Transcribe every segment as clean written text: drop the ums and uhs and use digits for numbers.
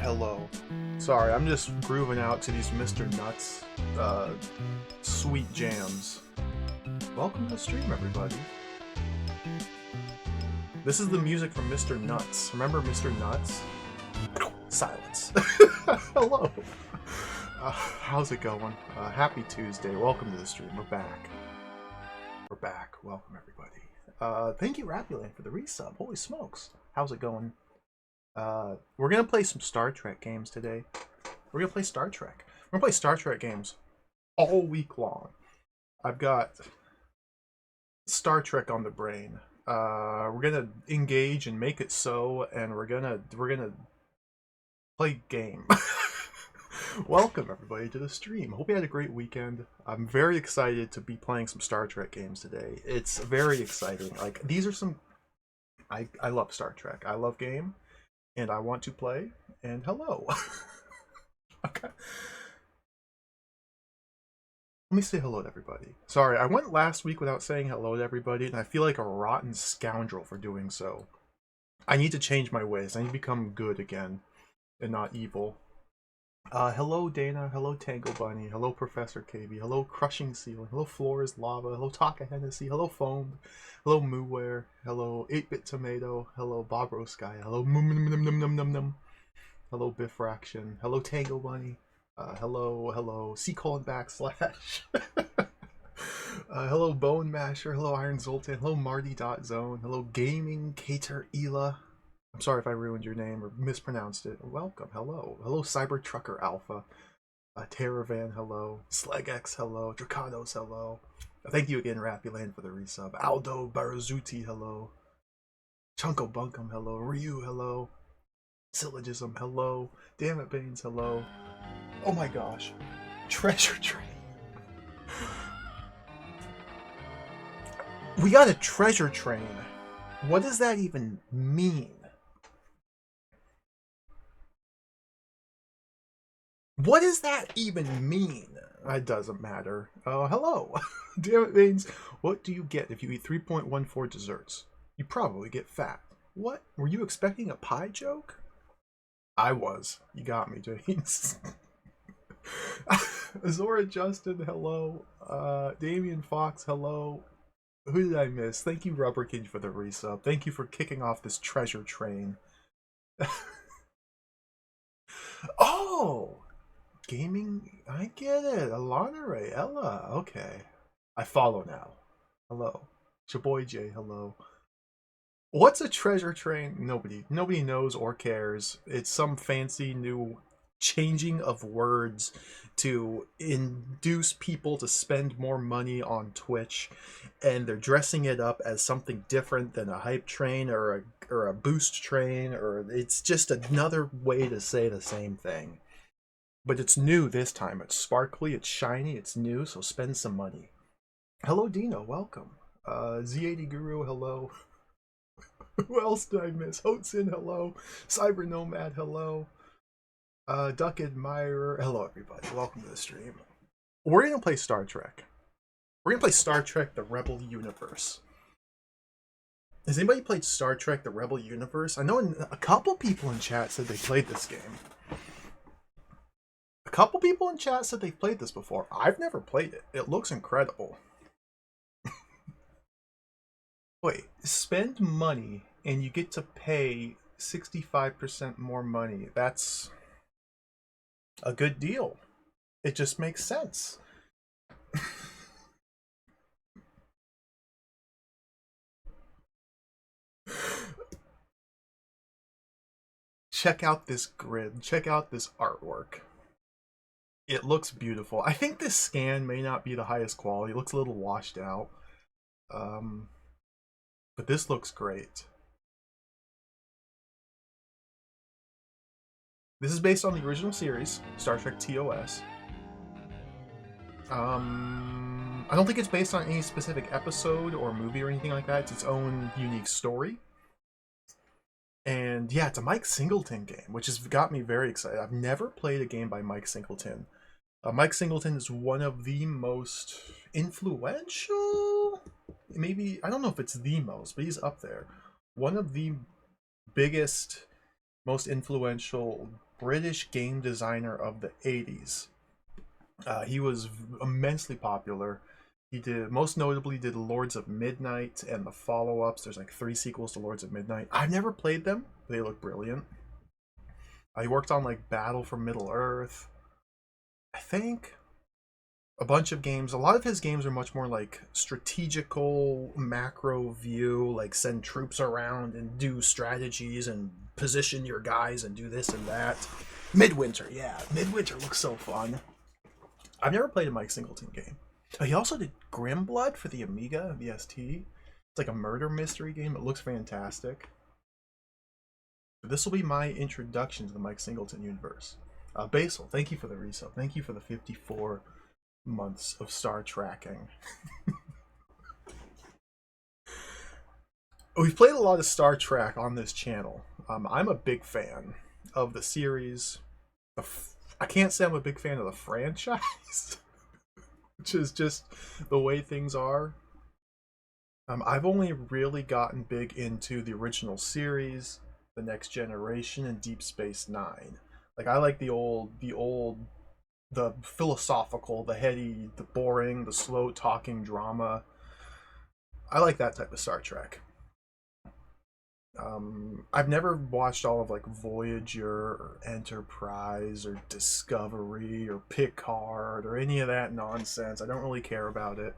Hello. Sorry, I'm just grooving out to these Mr. Nuts sweet jams. Welcome to the stream, everybody. This is the music from Mr. Nuts. Remember Mr. Nuts? Silence. Hello. How's it going? Happy Tuesday. Welcome to the stream. We're back. We're back. Welcome, everybody. Thank you, Rapulan, for the resub. Holy smokes. How's it going? We're gonna play some Star Trek games today. We're gonna play Star Trek. We're gonna play Star Trek games all week long. I've got Star Trek on the brain. We're gonna engage and make it so, and we're gonna play game. Welcome everybody to the stream. Hope you had a great weekend. I'm very excited to be playing some Star Trek games today. It's very exciting. Like these are some. I love Star Trek. I love game. And I want to play, and hello. Okay. Let me say hello to everybody. Sorry, I went last week without saying hello to everybody, and I feel like a rotten scoundrel for doing so. I need to change my ways. I need to become good again, and not evil. Hello Dana, hello Tango Bunny, hello Professor KB, hello Crushing Ceiling, hello Floor is Lava, hello Taka Hennessy, hello Foam, hello Mooware, hello 8-Bit Tomato, hello Bob Sky, hello Num, hello Biffraction, hello Tango Bunny, hello C: /, hello Bone Masher, hello Iron Zoltan, hello Marty.zone, hello Gaming Cater Ela. I'm sorry if I ruined your name or mispronounced it. Welcome, hello. Hello, Cyber Trucker Alpha. Terravan, hello. Slegx, hello. Dracanos, hello. Thank you again, Rapulan, for the resub. Aldo Barazuti, hello. Chunko Bunkum, hello. Ryu, hello. Syllogism, hello. Damn it, Baines, hello. Oh my gosh. Treasure Train. We got a treasure train. What does that even mean? What does that even mean? It doesn't matter. Hello. Damn it means, what do you get if you eat 3.14 desserts? You probably get fat. What? Were you expecting a pie joke? I was. You got me, James. Zora Justin, hello. Damian Fox, hello. Who did I miss? Thank you, Rubber King, for the resub. Thank you for kicking off this treasure train. Oh! Gaming, I get it. Alana Ray, Ella, okay. I follow now. Hello. Chaboy J, hello. What's a treasure train? Nobody knows or cares. It's some fancy new changing of words to induce people to spend more money on Twitch, and they're dressing it up as something different than a hype train or a boost train, or it's just another way to say the same thing. But it's new this time. It's sparkly, it's shiny, it's new, so spend some money. Hello, Dino. Welcome. Z80 Guru, hello. Who else did I miss? Hotsin, hello. Cyber Nomad, hello. Duck Admirer, hello, everybody. Welcome to the stream. We're going to play Star Trek. We're going to play Star Trek The Rebel Universe. Has anybody played Star Trek The Rebel Universe? I know a couple people in chat said they played this game. A couple people in chat said they've played this before. I've never played it. It looks incredible. Wait, spend money and you get to pay 65% more money. That's a good deal. It just makes sense. Check out this grid. Check out this artwork. It looks beautiful. I think this scan may not be the highest quality. It looks a little washed out. But this looks great. This is based on the original series, Star Trek TOS. I don't think it's based on any specific episode or movie or anything like that. It's its own unique story. And yeah, it's a Mike Singleton game, which has got me very excited. I've never played a game by Mike Singleton. Mike Singleton is one of the most influential, maybe, I don't know if it's the most, but he's up there. One of the biggest, most influential British game designer of the 80s. He was immensely popular. He did, most notably, did Lords of Midnight and the follow-ups. There's like 3 sequels to Lords of Midnight. I've never played them. They look brilliant. He worked on like Battle for Middle Earth, I think, a bunch of games. A lot of his games are much more like strategical, macro view, like send troops around and do strategies and position your guys and do this and that. Midwinter, yeah. Midwinter looks so fun. I've never played a Mike Singleton game. He also did Grimblood for the Amiga, the ST. It's like a murder mystery game. It looks fantastic. This will be my introduction to the Mike Singleton universe. Basil, thank you for the resub. Thank you for the 54 months of Star Trekking. We've played a lot of Star Trek on this channel. I'm a big fan of the series. I can't say I'm a big fan of the franchise, which is just the way things are. I've only really gotten big into the original series, The Next Generation, and Deep Space Nine. Like, I like the philosophical, the heady, the boring, the slow talking drama. I like that type of Star Trek. I've never watched all of like Voyager or Enterprise or Discovery or Picard or any of that nonsense. I don't really care about it.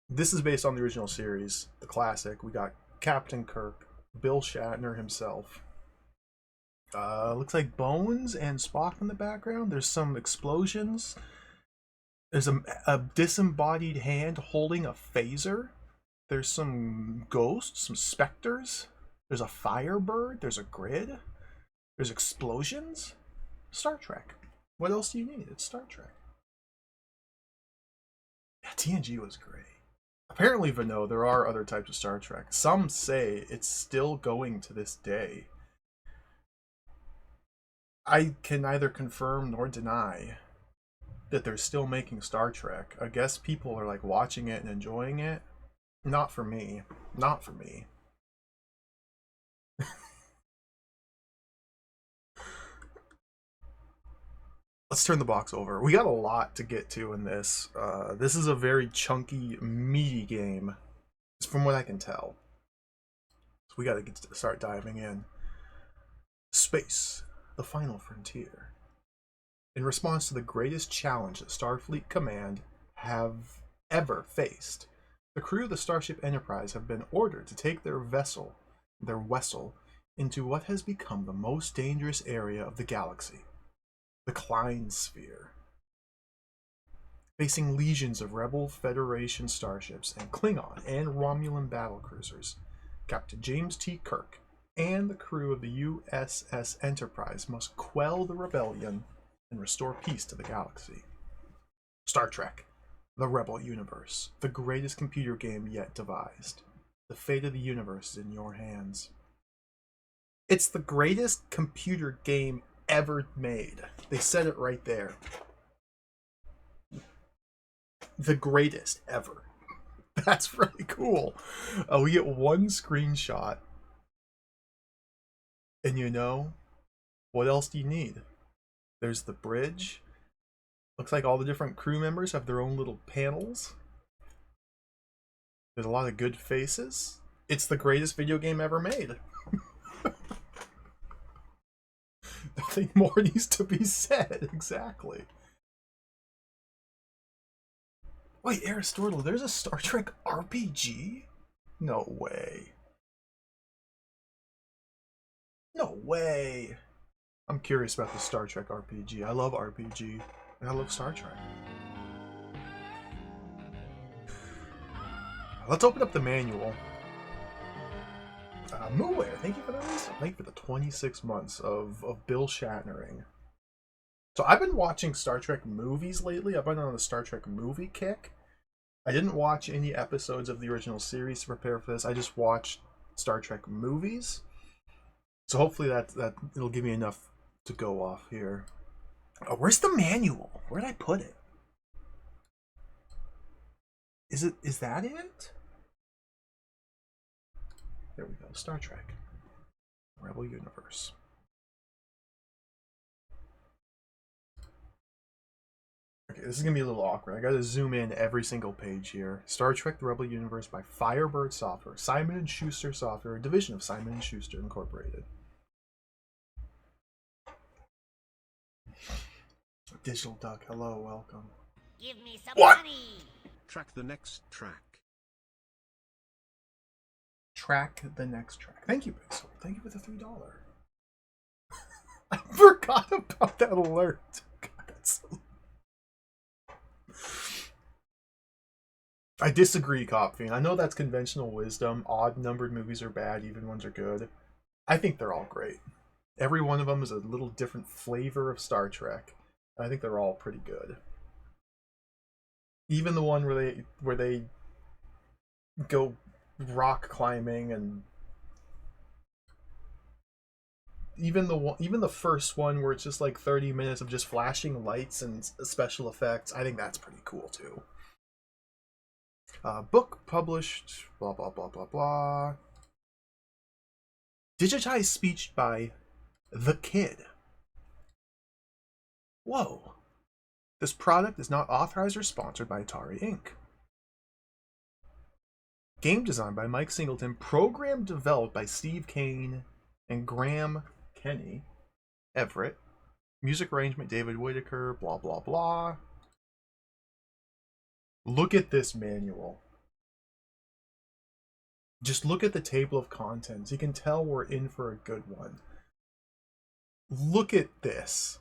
This is based on the original series, the classic. We got Captain Kirk, Bill Shatner himself. Looks like Bones and Spock in the background. There's some explosions. There's a disembodied hand holding a phaser. There's some ghosts, some specters. There's a firebird. There's a grid. There's explosions. Star Trek. What else do you need? It's Star Trek. Yeah, TNG was great. Apparently, Vano, there are other types of Star Trek. Some say it's still going to this day. I can neither confirm nor deny that they're still making Star Trek. I guess people are like watching it and enjoying it. Not for me. Not for me. Let's turn the box over. We got a lot to get to in this. This is a very chunky, meaty game, from what I can tell. So we got to start diving in. Space, the final frontier. In response to the greatest challenge that Starfleet Command have ever faced, the crew of the Starship Enterprise have been ordered to take their vessel, into what has become the most dangerous area of the galaxy, the Klein Sphere. Facing legions of Rebel Federation starships and Klingon and Romulan battlecruisers, Captain James T. Kirk and the crew of the USS Enterprise must quell the rebellion and restore peace to the galaxy. Star Trek, the Rebel Universe, the greatest computer game yet devised. The fate of the universe is in your hands. It's the greatest computer game ever made. They said it right there. The greatest ever. That's really cool. We get one screenshot. And you know, what else do you need? There's the bridge. Looks like all the different crew members have their own little panels. There's a lot of good faces. It's the greatest video game ever made. Nothing more needs to be said. Exactly. Wait, Aristotle, there's a Star Trek RPG? No way. No way. I'm curious about the Star Trek RPG. I love RPG, and I love Star Trek. Let's open up the manual. Mooware, thank you for the reason. Thank you for the 26 months of Bill Shatnering. So I've been watching Star Trek movies lately. I've been on a Star Trek movie kick. I didn't watch any episodes of the original series to prepare for this. I just watched Star Trek movies. So hopefully that it'll give me enough to go off here. Oh, where's the manual? Where'd I put it? Is that it? There we go. Star Trek. Rebel Universe. Okay, this is going to be a little awkward. I got to zoom in every single page here. Star Trek The Rebel Universe by Firebird Software. Simon & Schuster Software, a division of Simon & Schuster Incorporated. Digital Duck, hello, welcome. Give me some money. Track the next track. Track the next track. Thank you, Pixel. Thank you for the $3. I forgot about that alert. God, so... I disagree, Copfiend. I know that's conventional wisdom. Odd-numbered movies are bad, even ones are good. I think they're all great. Every one of them is a little different flavor of Star Trek. I think they're all pretty good. Even the one where they go rock climbing, and even the first one where it's just like 30 minutes of just flashing lights and special effects, I think that's pretty cool too. Book published, blah blah blah blah blah. Digitized speech by The Kid. Whoa. This product is not authorized or sponsored by Atari Inc. Game design by Mike Singleton. Program developed by Steve Kane and Graham Kenny Everett. Music arrangement David Whitaker. Blah blah blah. Look at this manual. Just look at the table of contents. You can tell we're in for a good one. Look at this.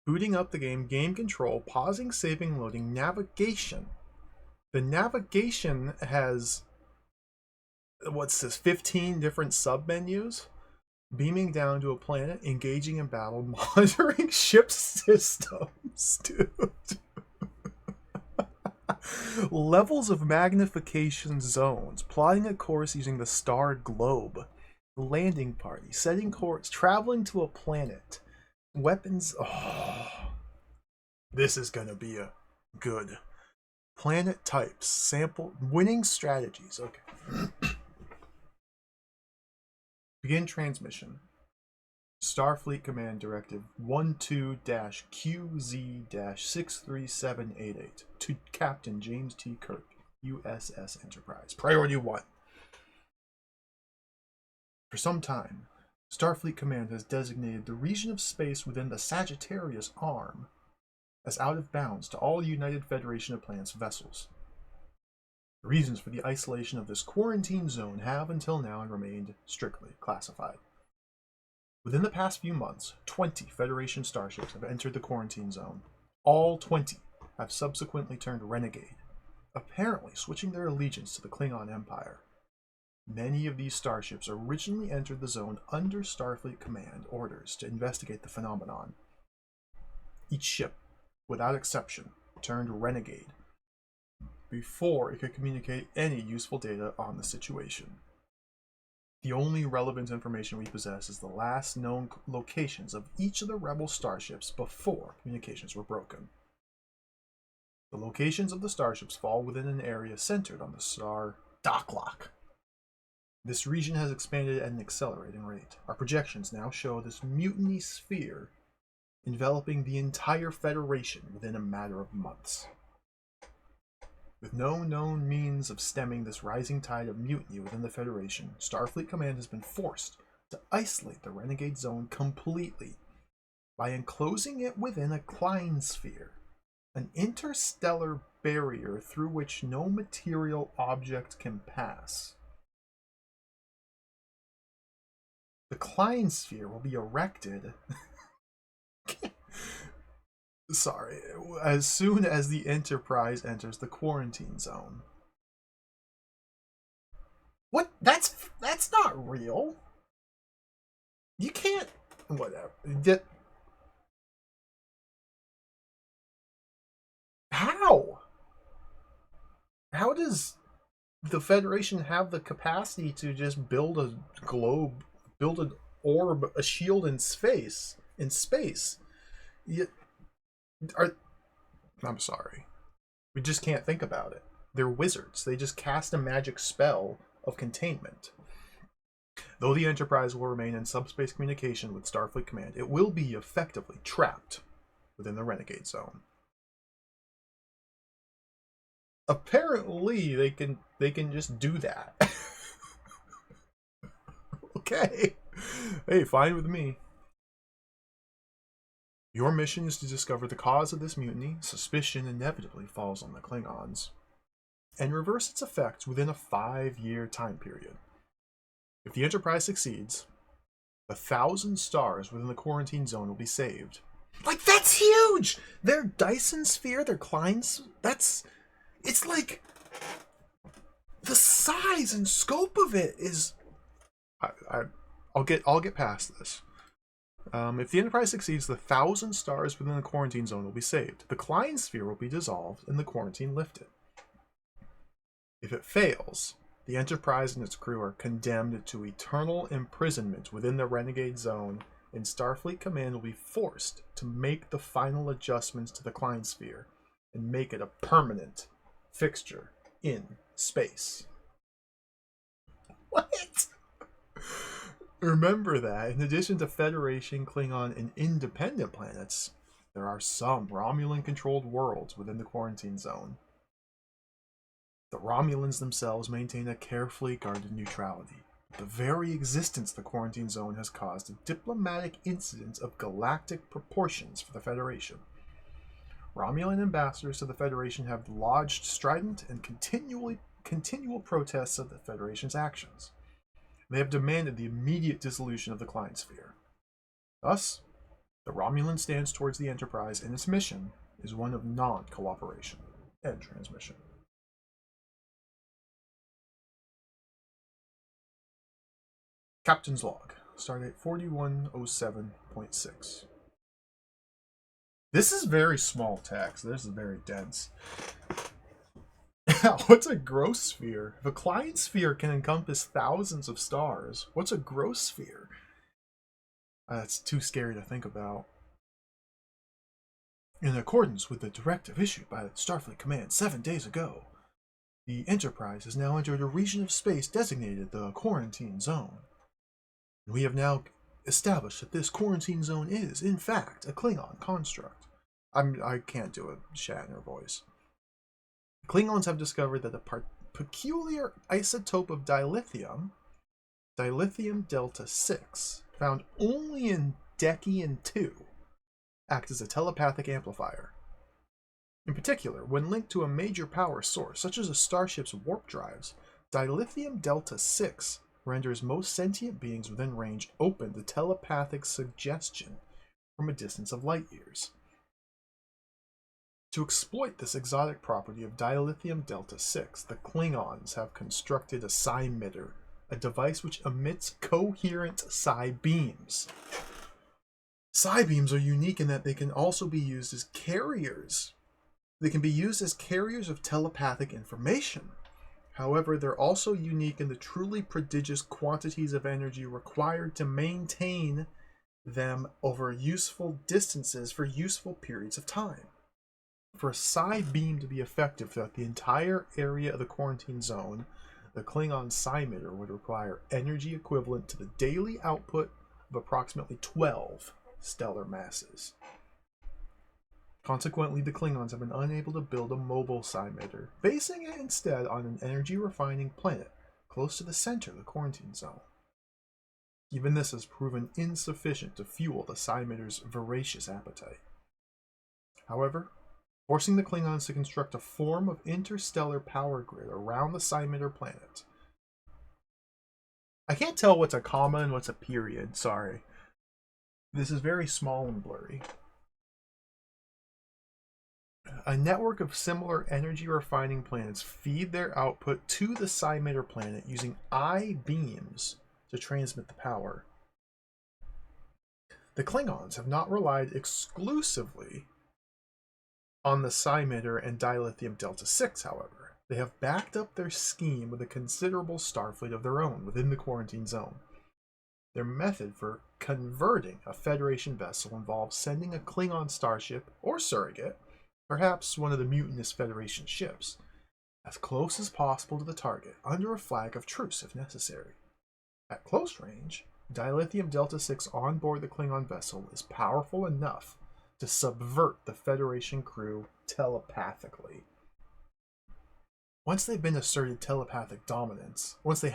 Booting up the game, game control, pausing, saving, loading, navigation. The navigation has, what's this, 15 different sub-menus? Beaming down to a planet, engaging in battle, monitoring ship systems, dude. Levels of magnification zones, plotting a course using the star globe, landing party, setting course, traveling to a planet, weapons. Oh, this is gonna be a good. Planet types, sample, winning strategies. Okay. Begin transmission. Starfleet Command Directive 12-QZ-63788 to Captain James T. Kirk, USS Enterprise. Priority 1. For some time, Starfleet Command has designated the region of space within the Sagittarius Arm as out of bounds to all United Federation of Planets vessels. The reasons for the isolation of this quarantine zone have until now remained strictly classified. Within the past few months, 20 Federation starships have entered the quarantine zone. All 20 have subsequently turned renegade, apparently switching their allegiance to the Klingon Empire. Many of these starships originally entered the zone under Starfleet Command orders to investigate the phenomenon. Each ship, without exception, turned renegade before it could communicate any useful data on the situation. The only relevant information we possess is the last known locations of each of the rebel starships before communications were broken. The locations of the starships fall within an area centered on the star Docklock. This region has expanded at an accelerating rate. Our projections now show this mutiny sphere enveloping the entire Federation within a matter of months. With no known means of stemming this rising tide of mutiny within the Federation, Starfleet Command has been forced to isolate the Renegade Zone completely by enclosing it within a Klein sphere, an interstellar barrier through which no material object can pass. The Klein sphere will be erected as soon as the Enterprise enters the quarantine zone. What? That's not real. You can't. Whatever. How? How does the Federation have the capacity to just build a globe, build an orb, a shield in space? I'm sorry. We just can't think about it. They're wizards. They just cast a magic spell of containment. Though the Enterprise will remain in subspace communication with Starfleet Command, it will be effectively trapped within the Renegade Zone. Apparently, they can just do that. Okay. Hey, fine with me. Your mission is to discover the cause of this mutiny. Suspicion inevitably falls on the Klingons, and reverse its effects within a 5-year time period. If the Enterprise succeeds, 1,000 stars within the quarantine zone will be saved. Like, that's huge! Their Dyson sphere, their Klein's, it's like, the size and scope of it is, I'll get past this. If the Enterprise succeeds, the 1,000 stars within the quarantine zone will be saved. The Klein sphere will be dissolved and the quarantine lifted. If it fails, the Enterprise and its crew are condemned to eternal imprisonment within the Renegade Zone, and Starfleet Command will be forced to make the final adjustments to the Klein sphere and make it a permanent fixture in space. What? Remember that, in addition to Federation, Klingon, and independent planets, there are some Romulan-controlled worlds within the quarantine zone. The Romulans themselves maintain a carefully guarded neutrality. The very existence of the quarantine zone has caused a diplomatic incident of galactic proportions for the Federation. Romulan ambassadors to the Federation have lodged strident and continual protests of the Federation's actions. They have demanded the immediate dissolution of the Klein sphere. Thus, the Romulan stance towards the Enterprise and its mission is one of non-cooperation. End transmission. Captain's Log, Stardate 4107.6. This is very small text. This is very dense. What's a gross sphere? If a Klein sphere can encompass thousands of stars, what's a gross sphere? That's too scary to think about. In accordance with the directive issued by Starfleet Command 7 days ago, the Enterprise has now entered a region of space designated the Quarantine Zone. We have now established that this quarantine zone is, in fact, a Klingon construct. I can't do a Shatner voice. Klingons have discovered that a peculiar isotope of dilithium, dilithium delta 6, found only in Decian 2, acts as a telepathic amplifier. In particular, when linked to a major power source, such as a starship's warp drives, dilithium delta 6 renders most sentient beings within range open to telepathic suggestion from a distance of light years. To exploit this exotic property of dilithium delta 6, the Klingons have constructed a psi-emitter, a device which emits coherent psi beams. Psi beams are unique in that they can also be used as carriers. They can be used as carriers of telepathic information. However, they're also unique in the truly prodigious quantities of energy required to maintain them over useful distances for useful periods of time. For a psi beam to be effective throughout the entire area of the quarantine zone, the Klingon psi-emitter would require energy equivalent to the daily output of approximately 12 stellar masses. Consequently, the Klingons have been unable to build a mobile psi-emitter, basing it instead on an energy-refining planet close to the center of the quarantine zone. Even this has proven insufficient to fuel the psi-emitter's voracious appetite. However, forcing the Klingons to construct a form of interstellar power grid around the psi-emitter planet. I can't tell what's a comma and what's a period, sorry. This is very small and blurry. A network of similar energy refining planets feed their output to the psi-emitter planet using I-beams to transmit the power. The Klingons have not relied exclusively on the psi-emitter and dilithium delta 6, however. They have backed up their scheme with a considerable starfleet of their own within the quarantine zone. Their method for converting a Federation vessel involves sending a Klingon starship, or surrogate, perhaps one of the mutinous Federation ships, as close as possible to the target, under a flag of truce if necessary. At close range, dilithium Delta 6 on board the Klingon vessel is powerful enough to subvert the Federation crew telepathically. Once they have asserted telepathic dominance, the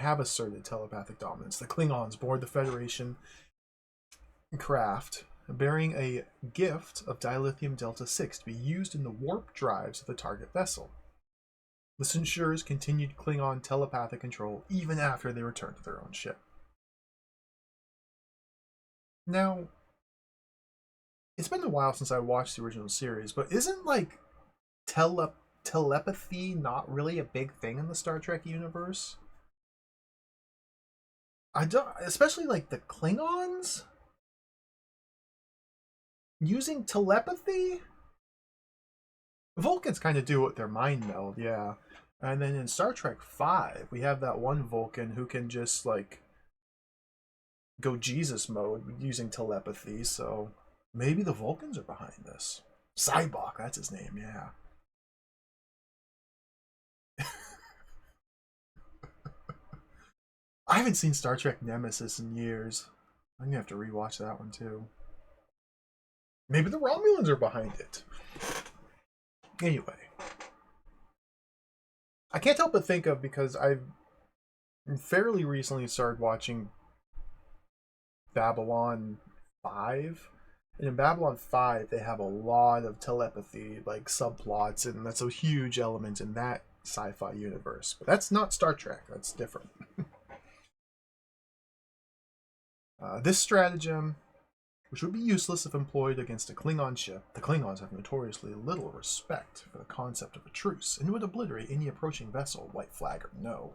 Klingons board the Federation craft bearing a gift of dilithium Delta 6 to be used in the warp drives of the target vessel. This ensures continued Klingon telepathic control even after they return to their own ship. Now, it's been a while since I watched the original series, but isn't like telepathy not really a big thing in the Star Trek universe? I don't, especially like the Klingons using telepathy. Vulcans kind of do it with their mind meld, yeah. And then in Star Trek 5, we have that one Vulcan who can just like go Jesus mode using telepathy, so maybe the Vulcans are behind this. Cybok, that's his name, yeah. I haven't seen Star Trek Nemesis in years. I'm gonna have to rewatch that one too. Maybe the Romulans are behind it. Anyway, I can't help but think of, because I've fairly recently started watching Babylon 5. And in Babylon 5, they have a lot of telepathy, like subplots, and that's a huge element in that sci-fi universe. But that's not Star Trek, that's different. This stratagem, which would be useless if employed against a Klingon ship — the Klingons have notoriously little respect for the concept of a truce, and would obliterate any approaching vessel, white flag or no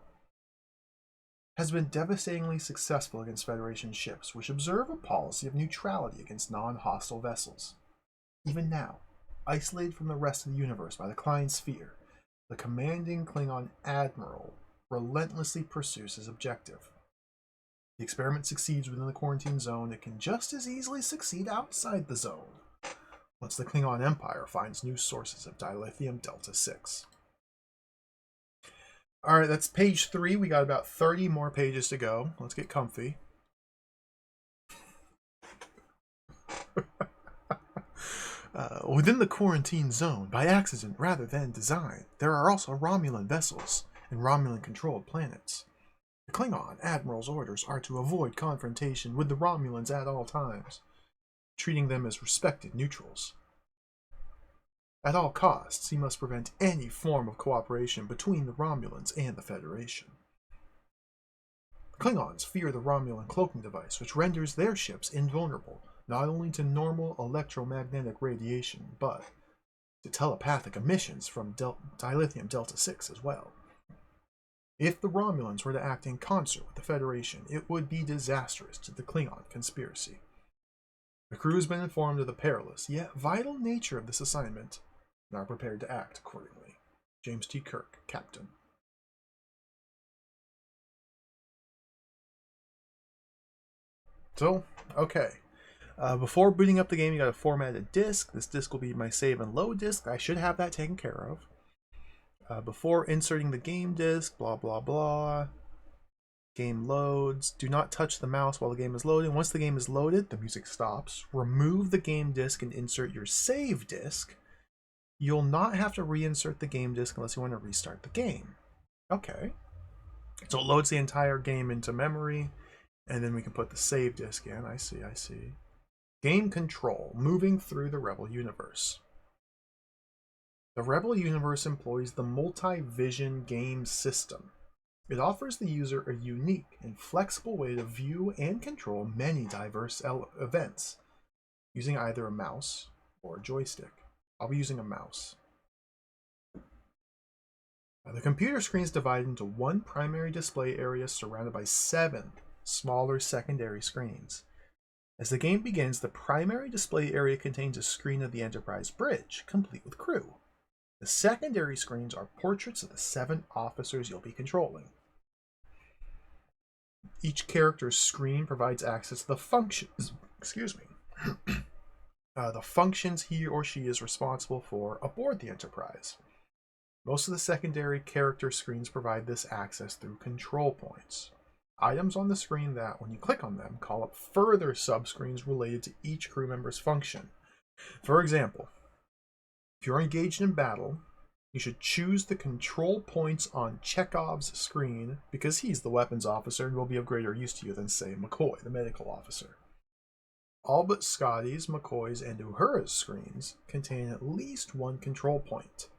— has been devastatingly successful against Federation ships, which observe a policy of neutrality against non-hostile vessels. Even now, isolated from the rest of the universe by the Klein Sphere, the commanding Klingon admiral relentlessly pursues his objective. The experiment succeeds within the quarantine zone, it can just as easily succeed outside the zone, once the Klingon Empire finds new sources of dilithium Delta 6. Alright, that's page 3. We got about 30 more pages to go. Let's get comfy. Within the quarantine zone, by accident rather than design, there are also Romulan vessels and Romulan-controlled planets. The Klingon Admiral's orders are to avoid confrontation with the Romulans at all times, treating them as respected neutrals. At all costs, he must prevent any form of cooperation between the Romulans and the Federation. The Klingons fear the Romulan cloaking device, which renders their ships invulnerable not only to normal electromagnetic radiation, but to telepathic emissions from dilithium Delta 6 as well. If the Romulans were to act in concert with the Federation, it would be disastrous to the Klingon conspiracy. The crew has been informed of the perilous, yet vital nature of this assignment, and are prepared to act accordingly. James T. Kirk, Captain. So, okay. Before booting up the game, you gotta format a disk. This disk will be my save and load disk. I should have that taken care of. Before inserting the game disk, blah blah blah. Game loads. Do not touch the mouse while the game is loading. Once the game is loaded, the music stops. Remove the game disk and insert your save disk. You'll not have to reinsert the game disk unless you want to restart the game. Okay. So it loads the entire game into memory, and then we can put the save disk in. I see. Game control. Moving through the Rebel universe. The Rebel universe employs the multi-vision game system. It offers the user a unique and flexible way to view and control many diverse events, using either a mouse or a joystick. I'll be using a mouse. The computer screen is divided into one primary display area surrounded by 7 smaller secondary screens. As the game begins, the primary display area contains a screen of the Enterprise bridge, complete with crew. The secondary screens are portraits of the 7 officers you'll be controlling. Each character's screen provides access to the functions, the functions he or she is responsible for aboard the Enterprise. Most of the secondary character screens provide this access through control points. Items on the screen that, when you click on them, call up further subscreens related to each crew member's function. For example, if you're engaged in battle, you should choose the control points on Chekhov's screen because he's the weapons officer and will be of greater use to you than, say, McCoy, the medical officer. All but Scotty's, McCoy's, and Uhura's screens contain at least one control point.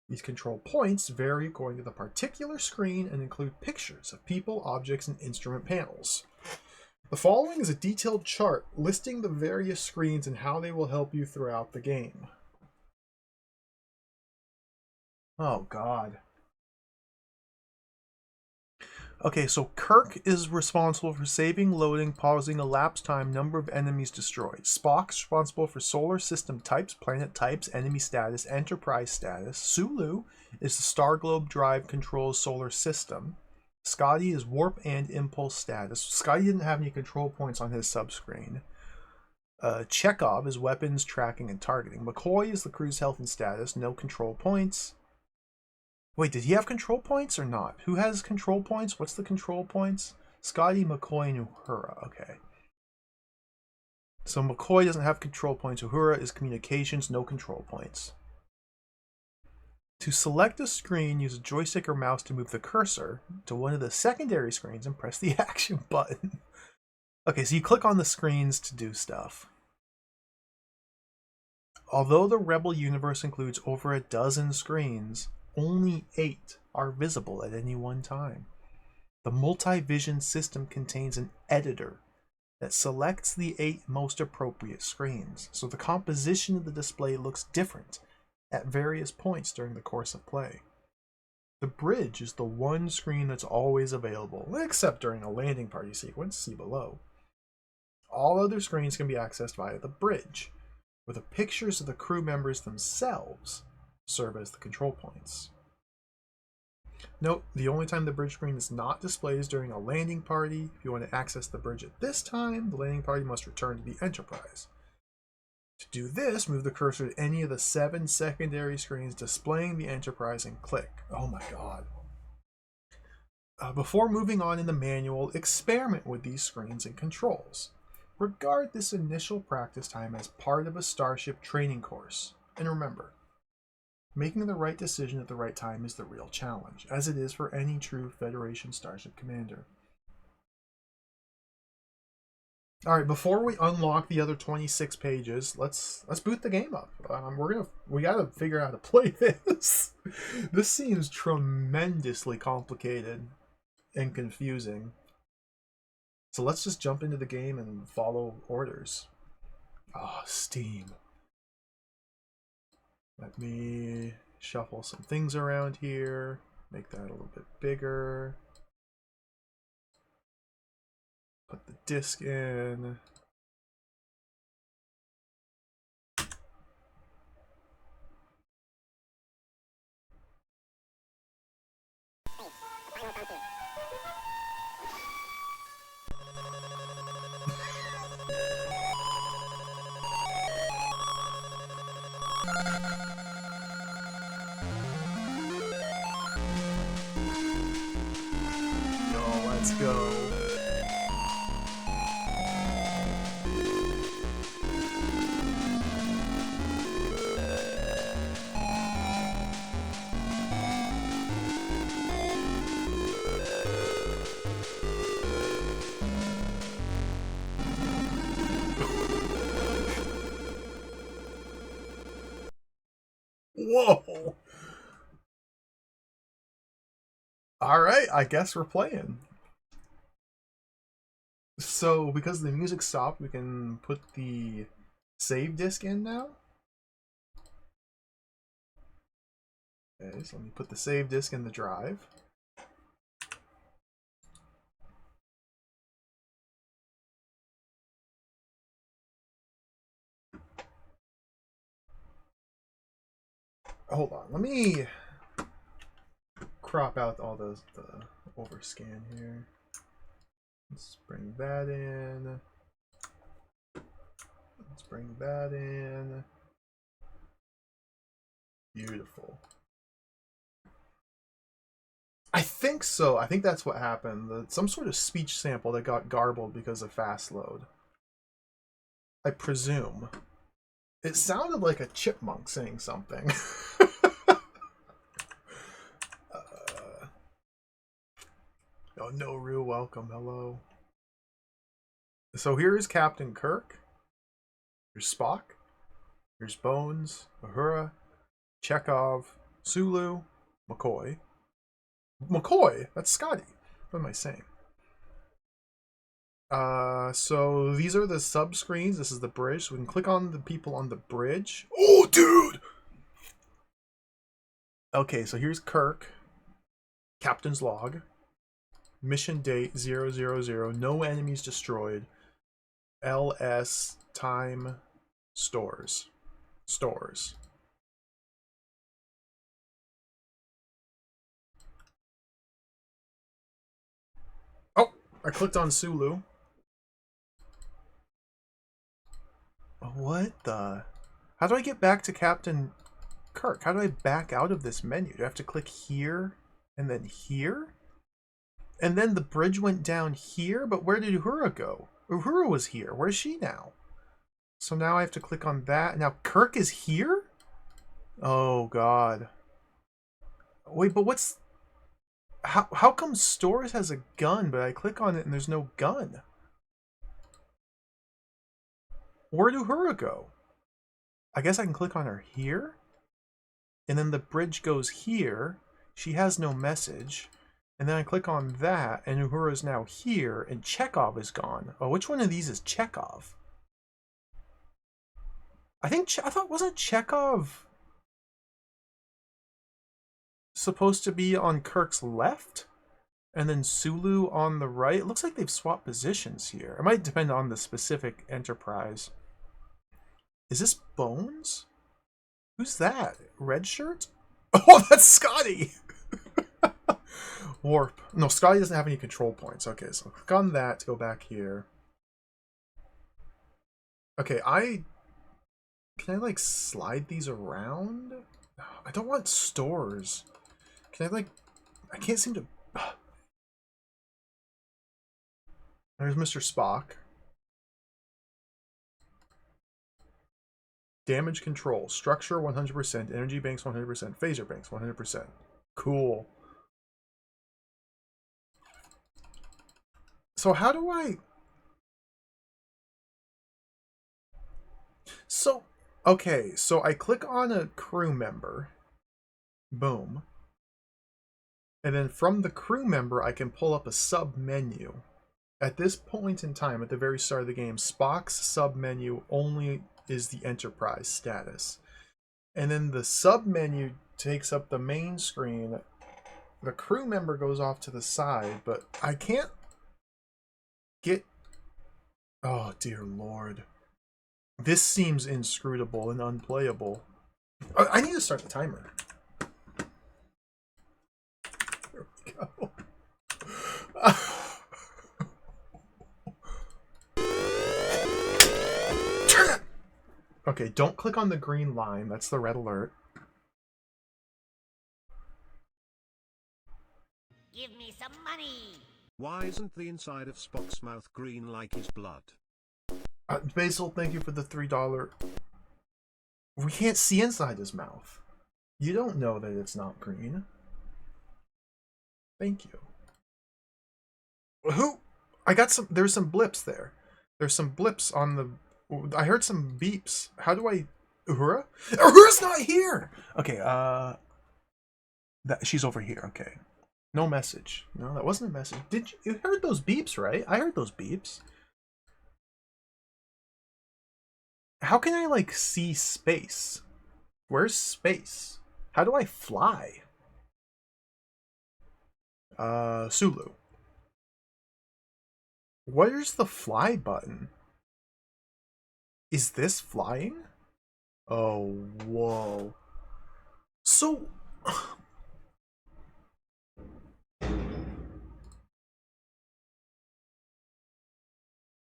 These control points vary according to the particular screen and include pictures of people, objects, and instrument panels. The following is a detailed chart listing the various screens and how they will help you throughout the game. Oh, God. Okay, so Kirk is responsible for saving, loading, pausing, elapsed time, number of enemies destroyed. Spock's responsible for solar system types, planet types, enemy status, enterprise status. Sulu is the star globe drive controls solar system. Scotty is warp and impulse status. Scotty didn't have any control points on his subscreen. Chekhov is weapons, tracking, and targeting. McCoy is the crew's health and status, no control points. Wait, did he have control points or not? Who has control points? What's the control points? Scotty, McCoy, and Uhura. Okay. So McCoy doesn't have control points. Uhura is communications, no control points. To select a screen, use a joystick or mouse to move the cursor to one of the secondary screens and press the action button. Okay, so you click on the screens to do stuff. Although the Rebel universe includes over a dozen screens, only 8 are visible at any one time. The multi-vision system contains an editor that selects the 8 most appropriate screens, so the composition of the display looks different at various points during the course of play. The bridge is the one screen that's always available, except during a landing party sequence, see below. All other screens can be accessed via the bridge, where the pictures of the crew members themselves serve as the control points. Note, the only time the bridge screen is not displayed is during a landing party. If you want to access the bridge at this time, the landing party must return to the Enterprise. To do this, move the cursor to any of the 7 secondary screens displaying the Enterprise and click. Oh my god. Before moving on in the manual, experiment with these screens and controls. Regard this initial practice time as part of a Starship training course. And remember, making the right decision at the right time is the real challenge, as it is for any true Federation Starship commander. Alright, before we unlock the other 26 pages, let's boot the game up. We gotta figure out how to play this. This seems tremendously complicated and confusing. So let's just jump into the game and follow orders. Oh, Steam. Let me shuffle some things around here. Make that a little bit bigger. Put the disc in. Let's go. Whoa. Alright, I guess we're playing. So, because the music stopped, we can put the save disc in now. Okay, so let me put the save disc in the drive. Hold on, let me crop out all the overscan here. Let's bring that in. Let's bring that in. Beautiful. think so. I think that's what happened. Some sort of speech sample that got garbled because of fast load. I presume. It sounded like a chipmunk saying something. Oh, no real welcome. Hello. So here is Captain Kirk. Here's Spock. Here's Bones, Uhura, Chekhov, Sulu, McCoy. McCoy? That's Scotty. What am I saying? So these are the sub screens. This is the bridge. So we can click on the people on the bridge. Oh, dude! Okay, so here's Kirk. Captain's log. Mission date 000. No enemies destroyed. LS time stores. Stores. Oh, I clicked on Sulu. What the? How do I get back to Captain Kirk? How do I back out of this menu? Do I have to click here and then here? And then the bridge went down here, but where did Uhura go? Uhura was here. Where's she now? So now I have to click on that. Now Kirk is here? Oh, God. Wait, but what's... How come Stores has a gun, but I click on it and there's no gun? Where'd Uhura go? I guess I can click on her here? And then the bridge goes here. She has no message. And then I click on that, and Uhura is now here, and Chekhov is gone. Oh, which one of these is Chekhov? I thought, wasn't Chekhov supposed to be on Kirk's left? And then Sulu on the right? It looks like they've swapped positions here. It might depend on the specific Enterprise. Is this Bones? Who's that? Red shirt? Oh, that's Scotty! Warp. No, Scotty doesn't have any control points. Okay, so click on that to go back here. Okay, can I like slide these around? I don't want stores. Can I like... I can't seem to... There's Mr. Spock. Damage control. Structure 100%. Energy banks 100%. Phaser banks 100%. Cool. So how do I... So, okay, so I click on a crew member. Boom. And then from the crew member, I can pull up a sub menu. At this point in time, at the very start of the game, Spock's sub menu only is the Enterprise status. And then the sub menu takes up the main screen. The crew member goes off to the side, but I can't get... Oh, dear Lord. This seems inscrutable and unplayable. I need to start the timer. There we go. Turn it! Okay, don't click on the green line. That's the red alert. Give me some money. Why isn't the inside of Spock's mouth green like his blood? Basil, thank you for the $3. We can't see inside his mouth. You don't know that it's not green. Thank you. Who? I got some... There's some blips there. There's some blips on the... I heard some beeps. How do I... Uhura? Uhura's not here! Okay, she's over here, okay. No message. No, that wasn't a message. You heard those beeps, right? I heard those beeps. How can I, like, see space? Where's space? How do I fly? Sulu. Where's the fly button? Is this flying? Oh, whoa. So...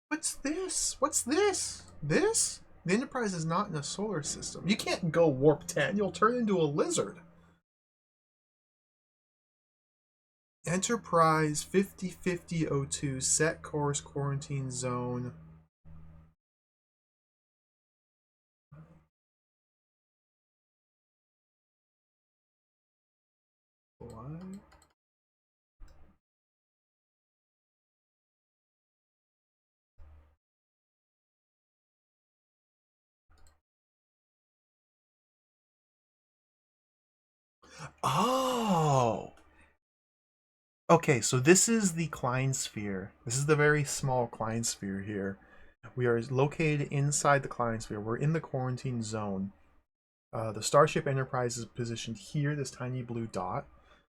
What's this? What's this? This? The Enterprise is not in a solar system. You can't go warp 10. You'll turn into a lizard. Enterprise 505002 set course quarantine zone. What? Oh! Okay, so this is the Klein sphere. This is the very small Klein sphere here. We are located inside the Klein sphere. We're in the quarantine zone. The Starship Enterprise is positioned here, this tiny blue dot,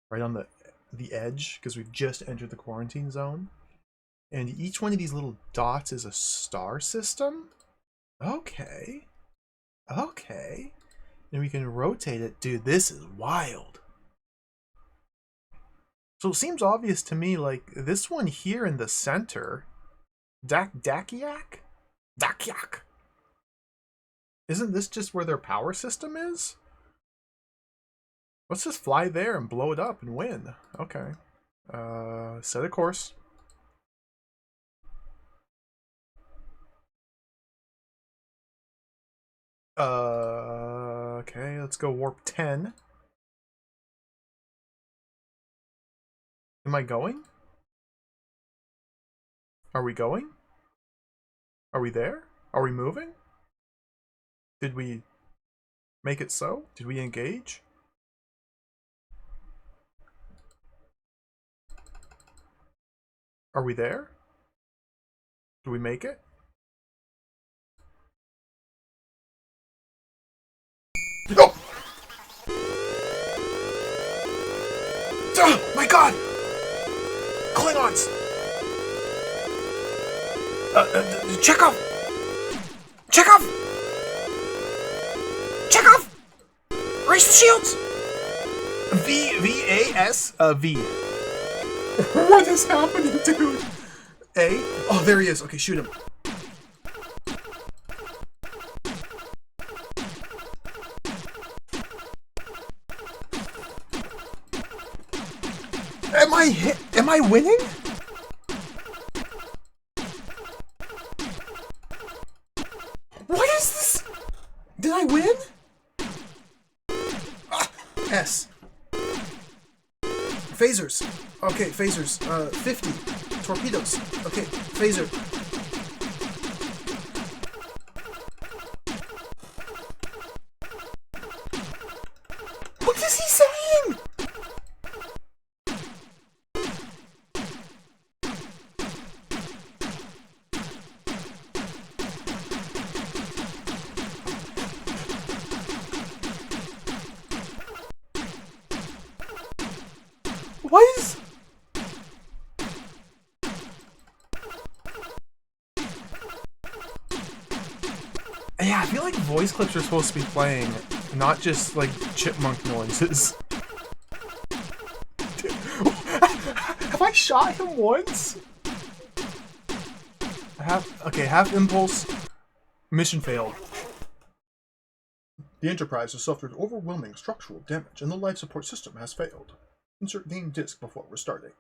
right on the edge, because we've just entered the quarantine zone. And each one of these little dots is a star system? Okay. Okay. And we can rotate it. Dude, this is wild. So it seems obvious to me, like, this one here in the center, Dakiak? Dakiak! Isn't this just where their power system is? Let's just fly there and blow it up and win. Okay. Set a course. Okay, let's go warp 10. Am I going? Are we going? Are we there? Are we moving? Did we make it so? Did we engage? Are we there? Do we make it? Oh! Oh my god! Klingons! Chekhov! Chekhov! Chekhov! Raise the shields! V-A-S? V. What is happening, dude? A? Oh, there he is. Okay, shoot him. Am I winning? What is this? Did I win? Ah, S. Phasers. Okay, phasers. 50. Torpedoes. Okay, phaser. What is he saying? What is... Yeah, I feel like voice clips are supposed to be playing, not just like chipmunk noises. Have I shot him once? Half impulse. Mission failed. The Enterprise has suffered overwhelming structural damage and the life support system has failed. Insert game disk before restarting.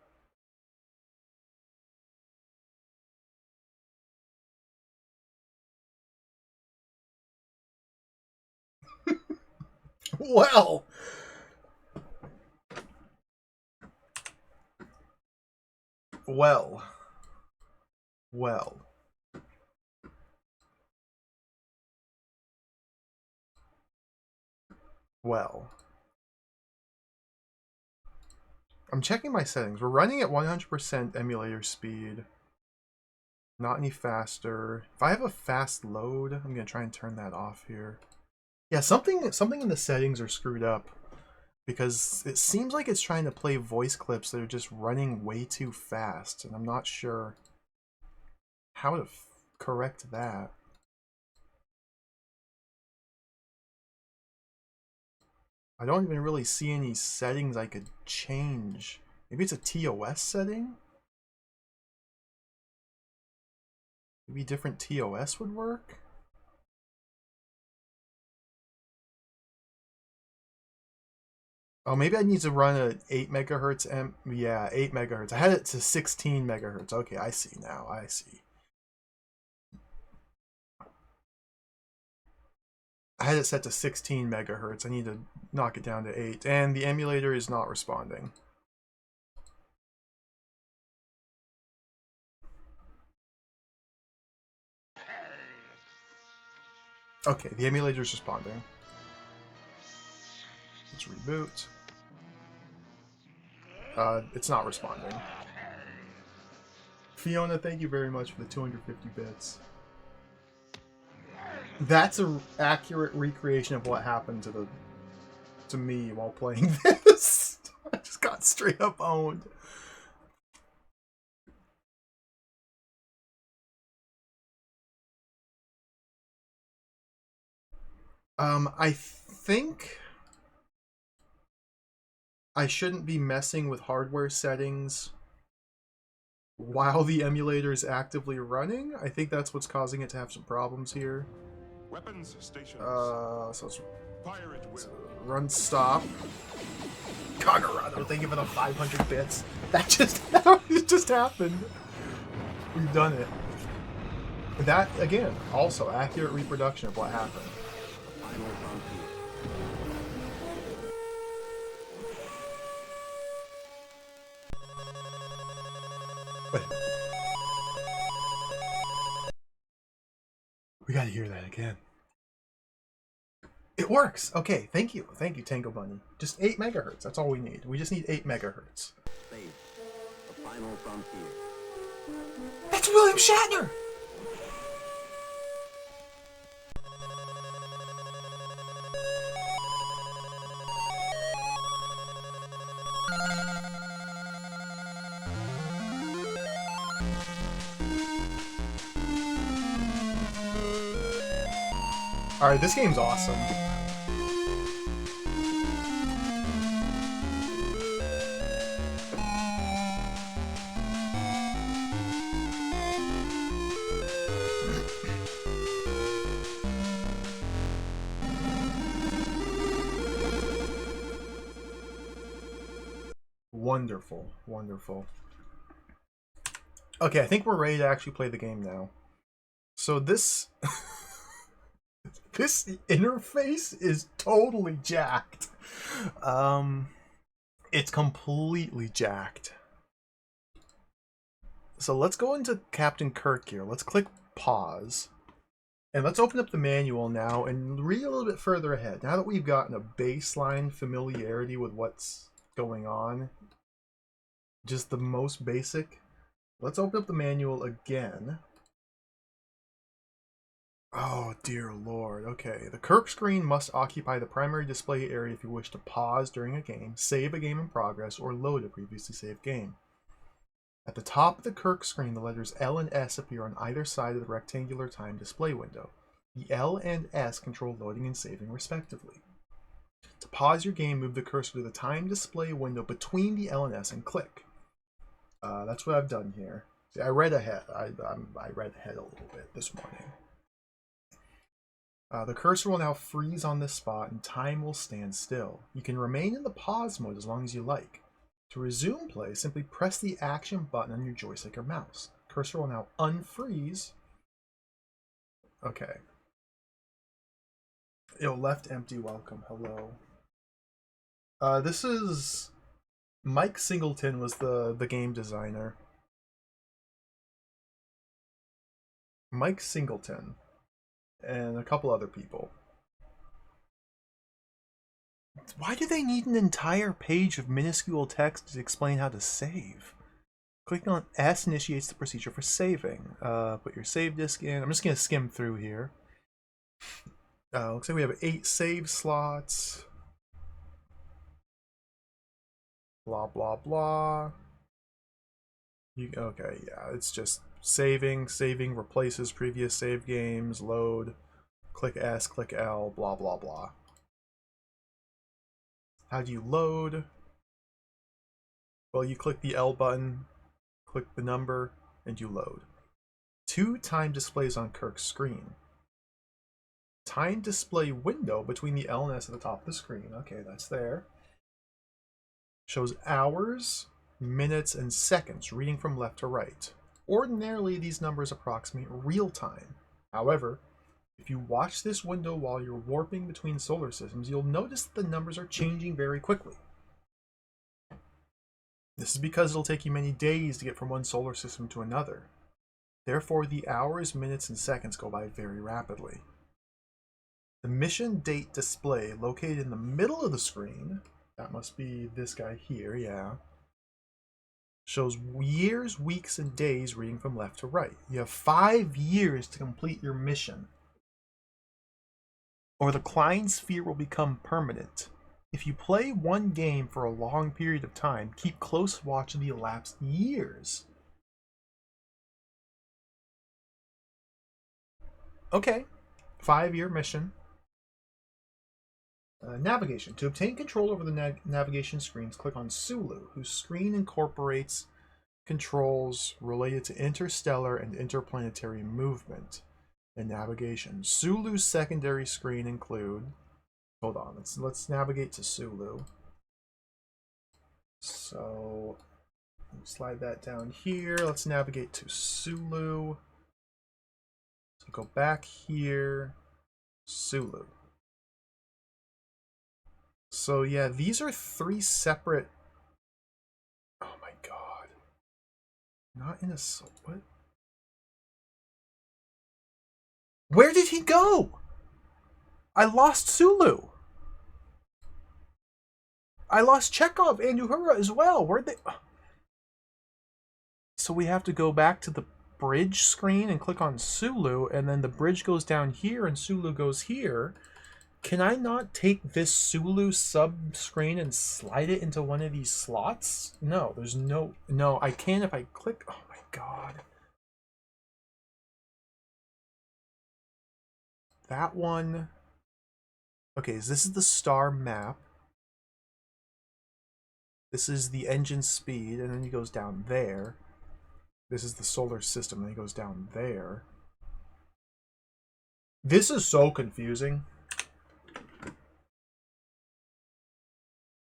Well. Well. Well. Well. I'm checking my settings. We're running at 100% emulator speed. Not any faster. If I have a fast load, I'm gonna try and turn that off here. Yeah, something in the settings are screwed up. Because it seems like it's trying to play voice clips that are just running way too fast. And I'm not sure how to correct that. I don't even really see any settings I could change. Maybe it's a TOS setting? Maybe different TOS would work? Oh, maybe I need to run at 8 megahertz. Yeah, 8 megahertz. I had it to 16 megahertz. Okay, I see now. I see. I had it set to 16 megahertz. I need to knock it down to 8. And the emulator is not responding. Okay, the emulator is responding. Let's reboot. It's not responding. Fiona, thank you very much for the 250 bits. That's an accurate recreation of what happened to me while playing this. I just got straight up owned. I think I shouldn't be messing with hardware settings while the emulator is actively running. I think that's what's causing it to have some problems here. Weapons stations. So let's Pirate will. run stop. Kagarado, thank you for the 500 bits. That just happened. We've done it. That, again, also accurate reproduction of what happened. Final frontier. We gotta hear that again. It works! Okay, thank you. Thank you, Tango Bunny. Just 8 megahertz, that's all we need. We just need 8 megahertz. Space. The final frontier. That's William Shatner! Alright, this game's awesome. Wonderful, wonderful. Okay, I think we're ready to actually play the game now. So this... this interface is totally jacked. It's completely jacked. So let's go into Captain Kirk here. Let's click pause. And let's open up the manual now and read a little bit further ahead. Now that we've gotten a baseline familiarity with what's going on, just the most basic, let's open up the manual again. Oh, dear lord. Okay. The Kirk screen must occupy the primary display area if you wish to pause during a game, save a game in progress, or load a previously saved game. At the top of the Kirk screen, the letters L and S appear on either side of the rectangular time display window. The L and S control loading and saving respectively. To pause your game, move the cursor to the time display window between the L and S and click. That's what I've done here. See, I read ahead. I read ahead a little bit this morning. The cursor will now freeze on this spot and time will stand still. You can remain in the pause mode as long as you like. To resume play, simply press the action button on your joystick or mouse. Cursor will now unfreeze. Okay. Yo, left empty, welcome, hello. This is... Mike Singleton was the game designer. Mike Singleton. And a couple other people. Why do they need an entire page of minuscule text to explain how to save? Clicking on S initiates the procedure for saving. Put your save disk in. I'm just going to skim through here. Looks like we have 8 save slots. Blah, blah, blah. Okay, yeah, it's just saving. Saving replaces previous save games. Load. Click S, click L, blah, blah, blah. How do you load? Well, you click the L button, click the number, and you load. 2 time displays on Kirk's screen. Time display window between the L and S at the top of the screen. Okay, that's there. Shows hours, minutes, and seconds reading from left to right. Ordinarily, these numbers approximate real time. However, if you watch this window while you're warping between solar systems, you'll notice that the numbers are changing very quickly. This is because it'll take you many days to get from one solar system to another. Therefore, the hours, minutes, and seconds go by very rapidly. The mission date display located in the middle of the screen, that must be this guy here, yeah, shows years, weeks, and days reading from left to right. You have 5 years to complete your mission, or the Klein sphere will become permanent. If you play one game for a long period of time, keep close watch of the elapsed years. Okay, 5-year mission. Navigation. To obtain control over the navigation screens, click on Sulu, whose screen incorporates controls related to interstellar and interplanetary movement and navigation. Sulu's secondary screen include... Hold on, let's navigate to Sulu. So, slide that down here. Let's navigate to Sulu. So go back here, Sulu. So yeah, these are 3 separate... Oh my god. Not in a... What? Where did he go? I lost Sulu. I lost Chekhov and Uhura as well. Where'd they... So we have to go back to the bridge screen and click on Sulu, and then the bridge goes down here and Sulu goes here. Can I not take this Sulu sub screen and slide it into one of these slots? No, there's no... No, I can if I click... Oh my god. That one... Okay, so this is the star map. This is the engine speed, and then he goes down there. This is the solar system, and he goes down there. This is so confusing.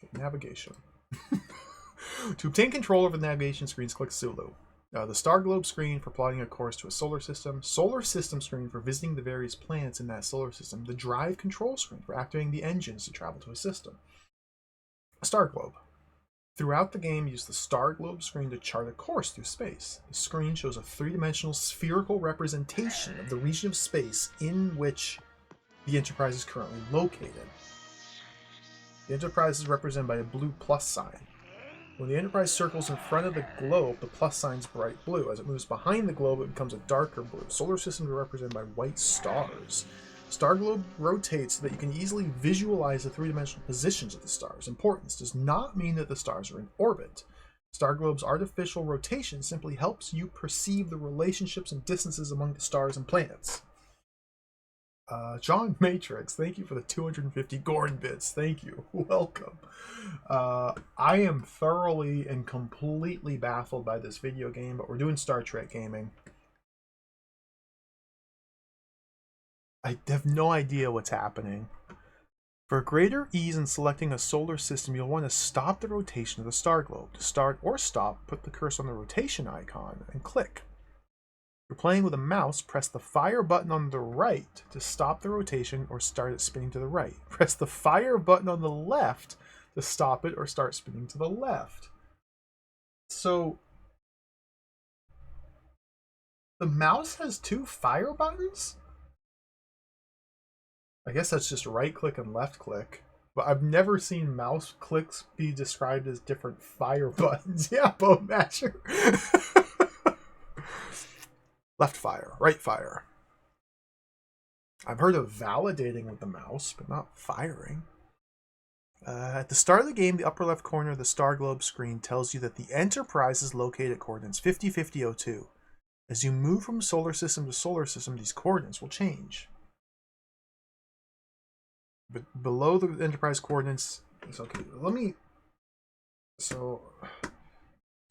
Okay, navigation. To obtain control over the navigation screens, click Sulu. The star globe screen for plotting a course to a solar system screen for visiting the various planets in that solar system, the drive control screen for activating the engines to travel to a system. A star globe. Throughout the game, use the star globe screen to chart a course through space. The screen shows a 3-dimensional spherical representation of the region of space in which the Enterprise is currently located. The Enterprise is represented by a blue plus sign. When the Enterprise circles in front of the globe, the plus sign's bright blue. As it moves behind the globe, it becomes a darker blue. Solar systems are represented by white stars. Star globe rotates so that you can easily visualize the 3-dimensional positions of the stars. Importance does not mean that the stars are in orbit. Star globe's artificial rotation simply helps you perceive the relationships and distances among the stars and planets. John Matrix, thank you for the 250 Gorn bits. Thank you. Welcome. I am thoroughly and completely baffled by this video game, but we're doing Star Trek gaming. I have no idea what's happening. For greater ease in selecting a solar system, you'll want to stop the rotation of the star globe. To start or stop, put the cursor on the rotation icon and click. If you're playing with a mouse, press the fire button on the right to stop the rotation or start it spinning to the right. Press the fire button on the left to stop it or start spinning to the left. So, the mouse has 2 fire buttons? I guess that's just right click and left click. But I've never seen mouse clicks be described as different fire buttons. Yeah, Bow Masher. Left fire, right fire. I've heard of validating with the mouse, but not firing. At the start of the game, the upper left corner of the star globe screen tells you that the Enterprise is located at coordinates 50-50-02. As you move from solar system to solar system, these coordinates will change. But below the Enterprise coordinates, it's okay. So,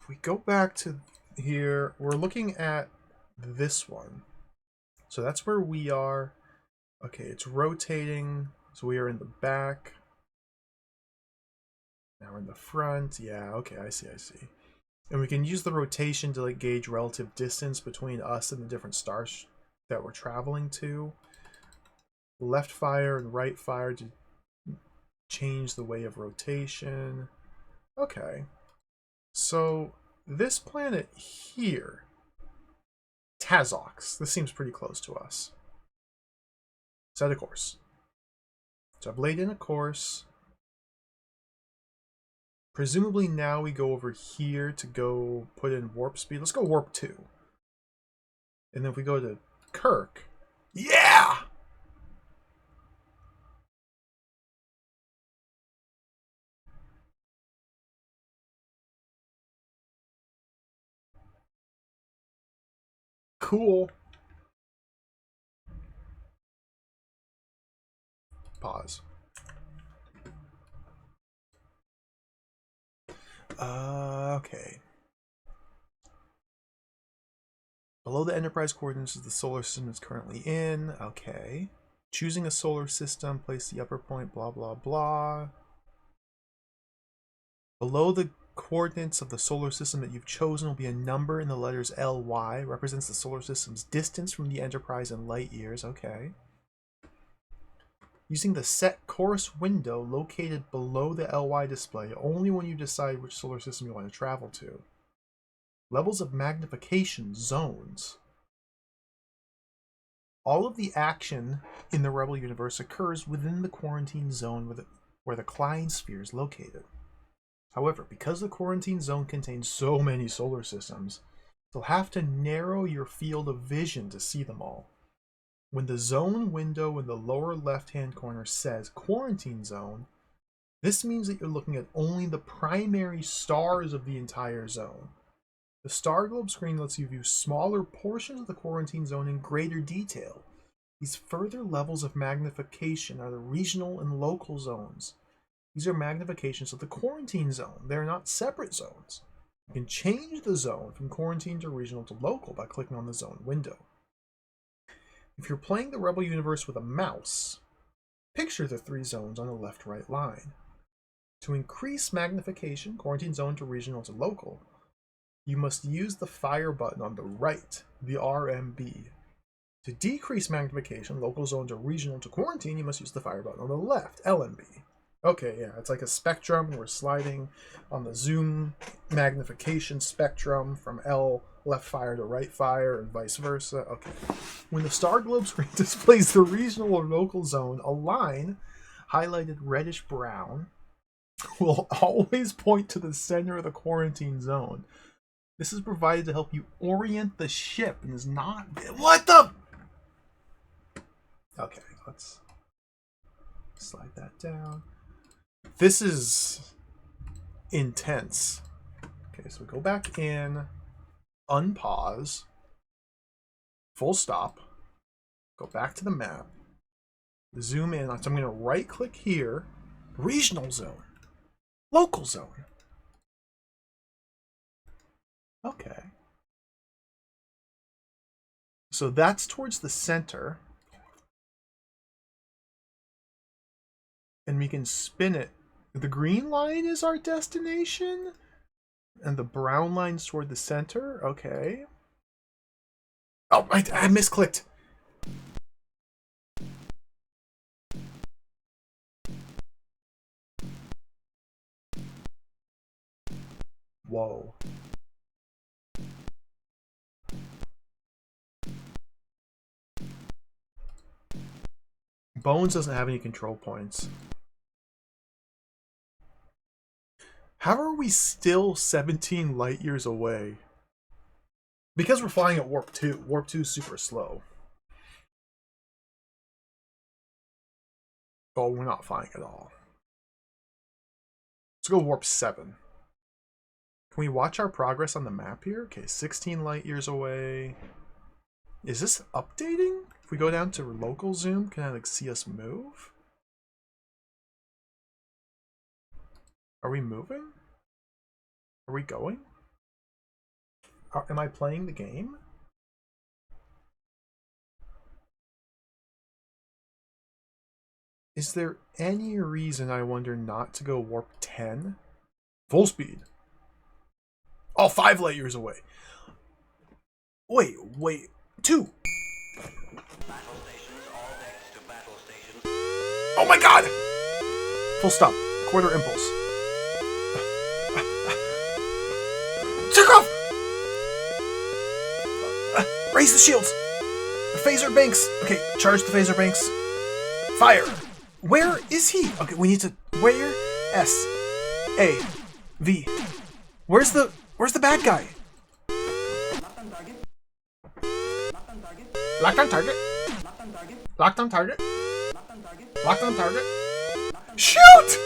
if we go back to here, we're looking at this one. So that's where we are. Okay, it's rotating. So we are in the back. Now we're in the front. Yeah, okay, I see, I see. And we can use the rotation to like gauge relative distance between us and the different stars that we're traveling to. Left fire and right fire to change the way of rotation. Okay. So this planet here, Tazox, this seems pretty close to us. Set a course. So I've laid in a course. Presumably now we go over here to go put in warp speed. Let's go warp 2. And then if we go to Kirk, yeah! Cool. Pause. Okay. Below the Enterprise coordinates is the solar system it's currently in. Okay. Choosing a solar system, place the upper point, blah, blah, blah. Below the coordinates of the solar system that you've chosen will be a number in the letters LY, represents the solar system's distance from the Enterprise in light years. Okay. Using the set course window located below the LY display only when you decide which solar system you want to travel to. Levels of magnification zones. All of the action in the Rebel universe occurs within the quarantine zone where the Klein sphere is located. However, because the quarantine zone contains so many solar systems, you'll have to narrow your field of vision to see them all. When the zone window in the lower left-hand corner says quarantine zone, this means that you're looking at only the primary stars of the entire zone. The star globe screen lets you view smaller portions of the quarantine zone in greater detail. These further levels of magnification are the regional and local zones. These are magnifications of the quarantine zone. They are not separate zones. You can change the zone from quarantine to regional to local by clicking on the zone window. If you're playing the Rebel universe with a mouse, picture the 3 zones on the left-right line. To increase magnification, quarantine zone to regional to local, you must use the fire button on the right, the RMB. To decrease magnification, local zone to regional to quarantine, you must use the fire button on the left, LMB. Okay, yeah, it's like a spectrum. We're sliding on the zoom magnification spectrum from L left fire to right fire and vice versa. Okay. When the star globe screen displays the regional or local zone, a line highlighted reddish brown will always point to the center of the quarantine zone. This is provided to help you orient the ship and is not... What the... Okay, let's slide that down. This is intense. Okay, so we go back in, unpause, full stop, go back to the map, zoom in. So I'm going to right click here, regional zone, local zone. Okay. So that's towards the center. And we can spin it. The green line is our destination? And the brown line's toward the center? Okay. Oh, I misclicked. Whoa. Bones doesn't have any control points. How are we still 17 light years away? Because we're flying at Warp 2. Warp 2 is super slow. Oh, we're not flying at all. Let's go Warp 7. Can we watch our progress on the map here? Okay, 16 light years away. Is this updating? If we go down to local zoom, can I like see us move? Are we moving? Are we going? Am I playing the game? Is there any reason, I wonder, not to go warp 10? Full speed. Oh, 5 light years away. Wait. 2. Oh my god! Full stop. Quarter impulse. Took off! Raise the shields! The phaser banks! Okay, charge the phaser banks. Fire! Where is he? Okay, we need to... Where? S. A. V. Where's the bad guy? Locked on target. Locked on target. Locked on target. Shoot!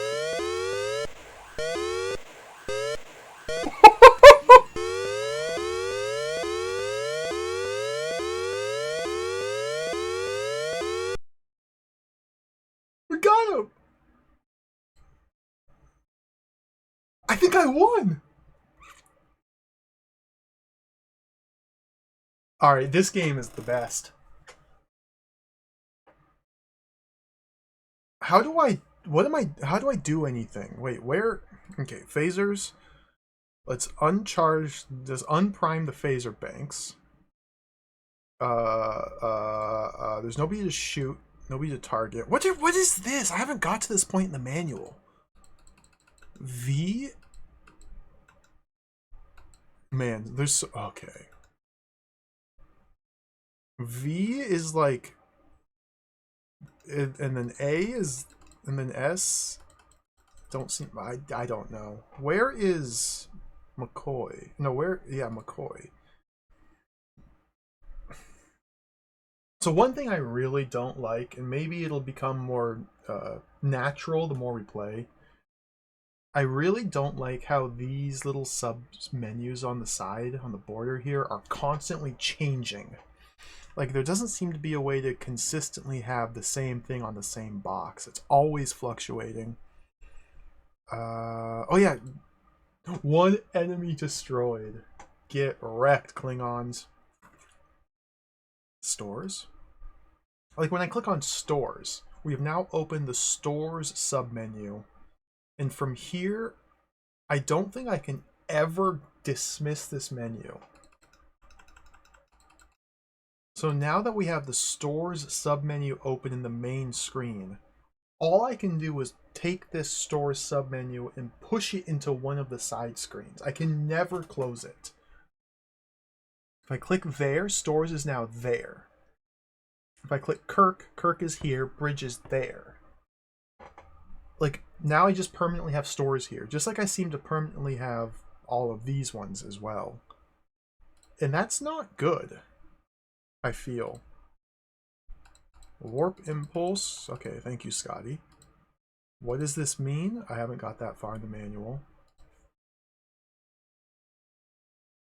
We got him! I think I won! Alright, this game is the best. How do I do anything? Wait, where? Okay, phasers. Let's uncharge, just unprime the phaser banks. There's nobody to shoot, nobody to target. What is this? I haven't got to this point in the manual. V? Man, there's so, okay. V is like, and then A is, and then S. Don't seem, I don't know. Where is McCoy? No, where? Yeah, McCoy. So one thing I really don't like, and maybe it'll become more natural the more we play, I really don't like how these little sub menus on the side, on the border here, are constantly changing. Like, there doesn't seem to be a way to consistently have the same thing on the same box. It's always fluctuating. Oh yeah. 1 enemy destroyed. Get wrecked, Klingons. Stores? Like, when I click on stores, we have now opened the stores submenu. And from here, I don't think I can ever dismiss this menu. So now that we have the stores submenu open in the main screen, all I can do is take this stores submenu and push it into one of the side screens. I can never close it. If I click there, stores is now there. If I click Kirk, Kirk is here, Bridge is there. Like, now I just permanently have stores here, just like I seem to permanently have all of these ones as well. And that's not good, I feel. Warp impulse. Okay, thank you, Scotty. What does this mean? I haven't got that far in the manual.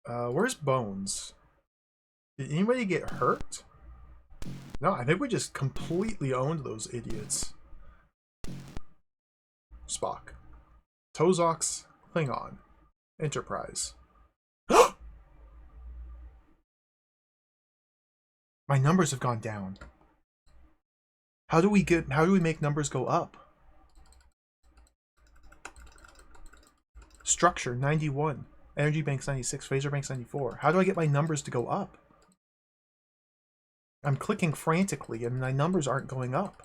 Where's Bones? Did anybody get hurt? No, I think we just completely owned those idiots. Spock. Tozox. Klingon. Enterprise. My numbers have gone down. How do we make numbers go up? Structure 91. Energy banks 96. Phaser banks 94. How do I get my numbers to go up? I'm clicking frantically and my numbers aren't going up.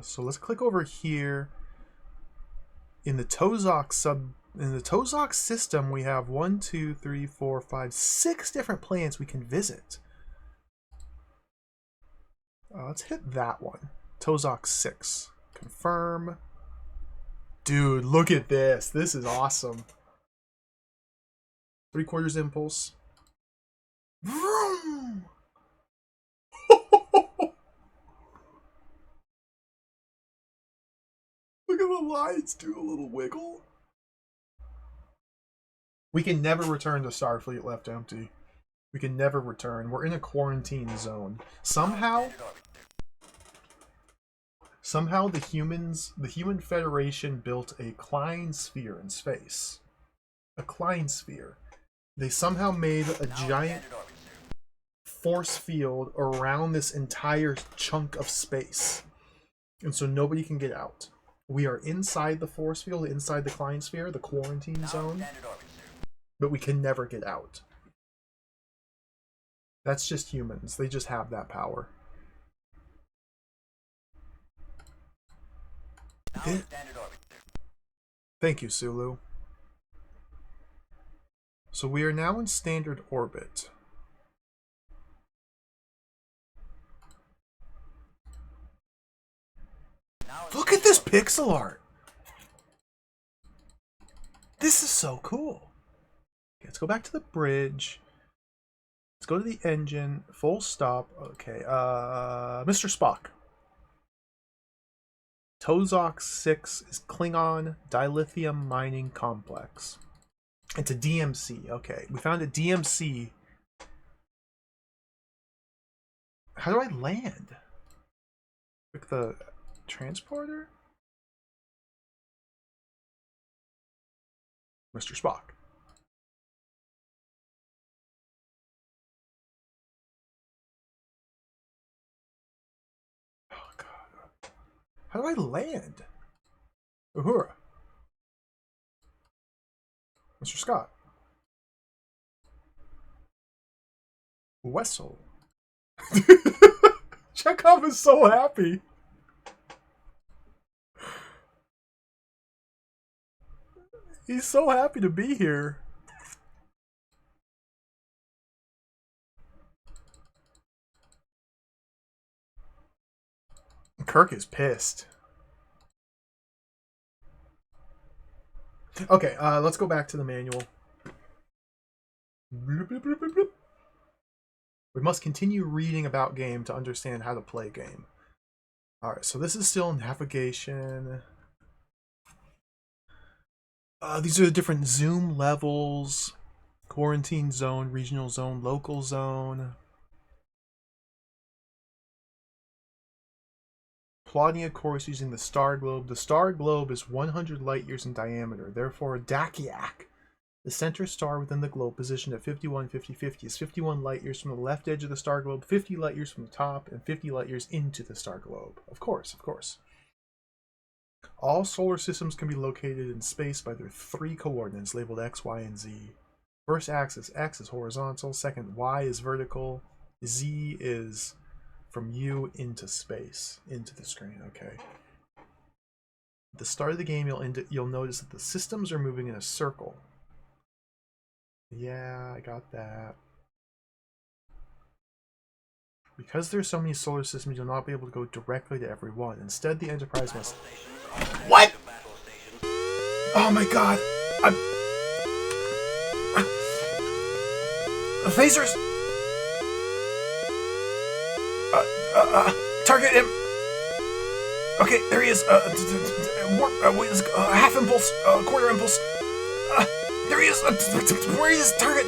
So let's click over here. In the Tozox system, we have 1, 2, 3, 4, 5, 6 different planets we can visit. Let's hit that one. Tozox 6. Confirm. Dude, look at this. This is awesome. 3/4 impulse. Vroom! Look at the lights do a little wiggle. We can never return to Starfleet left empty. We can never return. We're in a quarantine zone. Somehow the Human Federation built a Klein sphere in space. A Klein sphere. They somehow made a giant force field around this entire chunk of space. And so nobody can get out. We are inside the force field, inside the Klein sphere, the quarantine zone, but we can never get out. That's just humans. They just have that power. Thank you, Sulu. So we are now in standard orbit. Look at this pixel art! This is so cool. Okay, let's go back to the bridge. Let's go to the engine. Full stop. Okay, Mr. Spock. Tozok 6 is Klingon dilithium mining complex. It's a DMC. Okay, we found a DMC. How do I land? Click the transporter? Mr. Spock. Oh, God. How do I land? Uhura. Mr. Scott. Wessel. Chekhov is so happy. He's so happy to be here. Kirk is pissed. Okay, let's go back to the manual. Bloop, bloop, bloop, bloop, bloop. We must continue reading about game to understand how to play game. Alright, so this is still navigation. These are the different zoom levels. Quarantine zone, regional zone, local zone. Plotting a course using the star globe. The star globe is 100 light years in diameter. Therefore, Dakiak, the center star within the globe, positioned at 51, 50, 50, is 51 light years from the left edge of the star globe, 50 light years from the top, and 50 light years into the star globe. Of course, of course. All solar systems can be located in space by their 3 coordinates labeled X, Y, and Z. First axis, X is horizontal. Second, Y is vertical. Z is from you into space, into the screen. Okay. At the start of the game, you'll notice that the systems are moving in a circle. Yeah, I got that. Because there's so many solar systems, you'll not be able to go directly to every one. Instead, the Enterprise must... What? Oh my god! Phasers! Target him! Okay, there he is. Half impulse, quarter impulse. There he is. Where is target?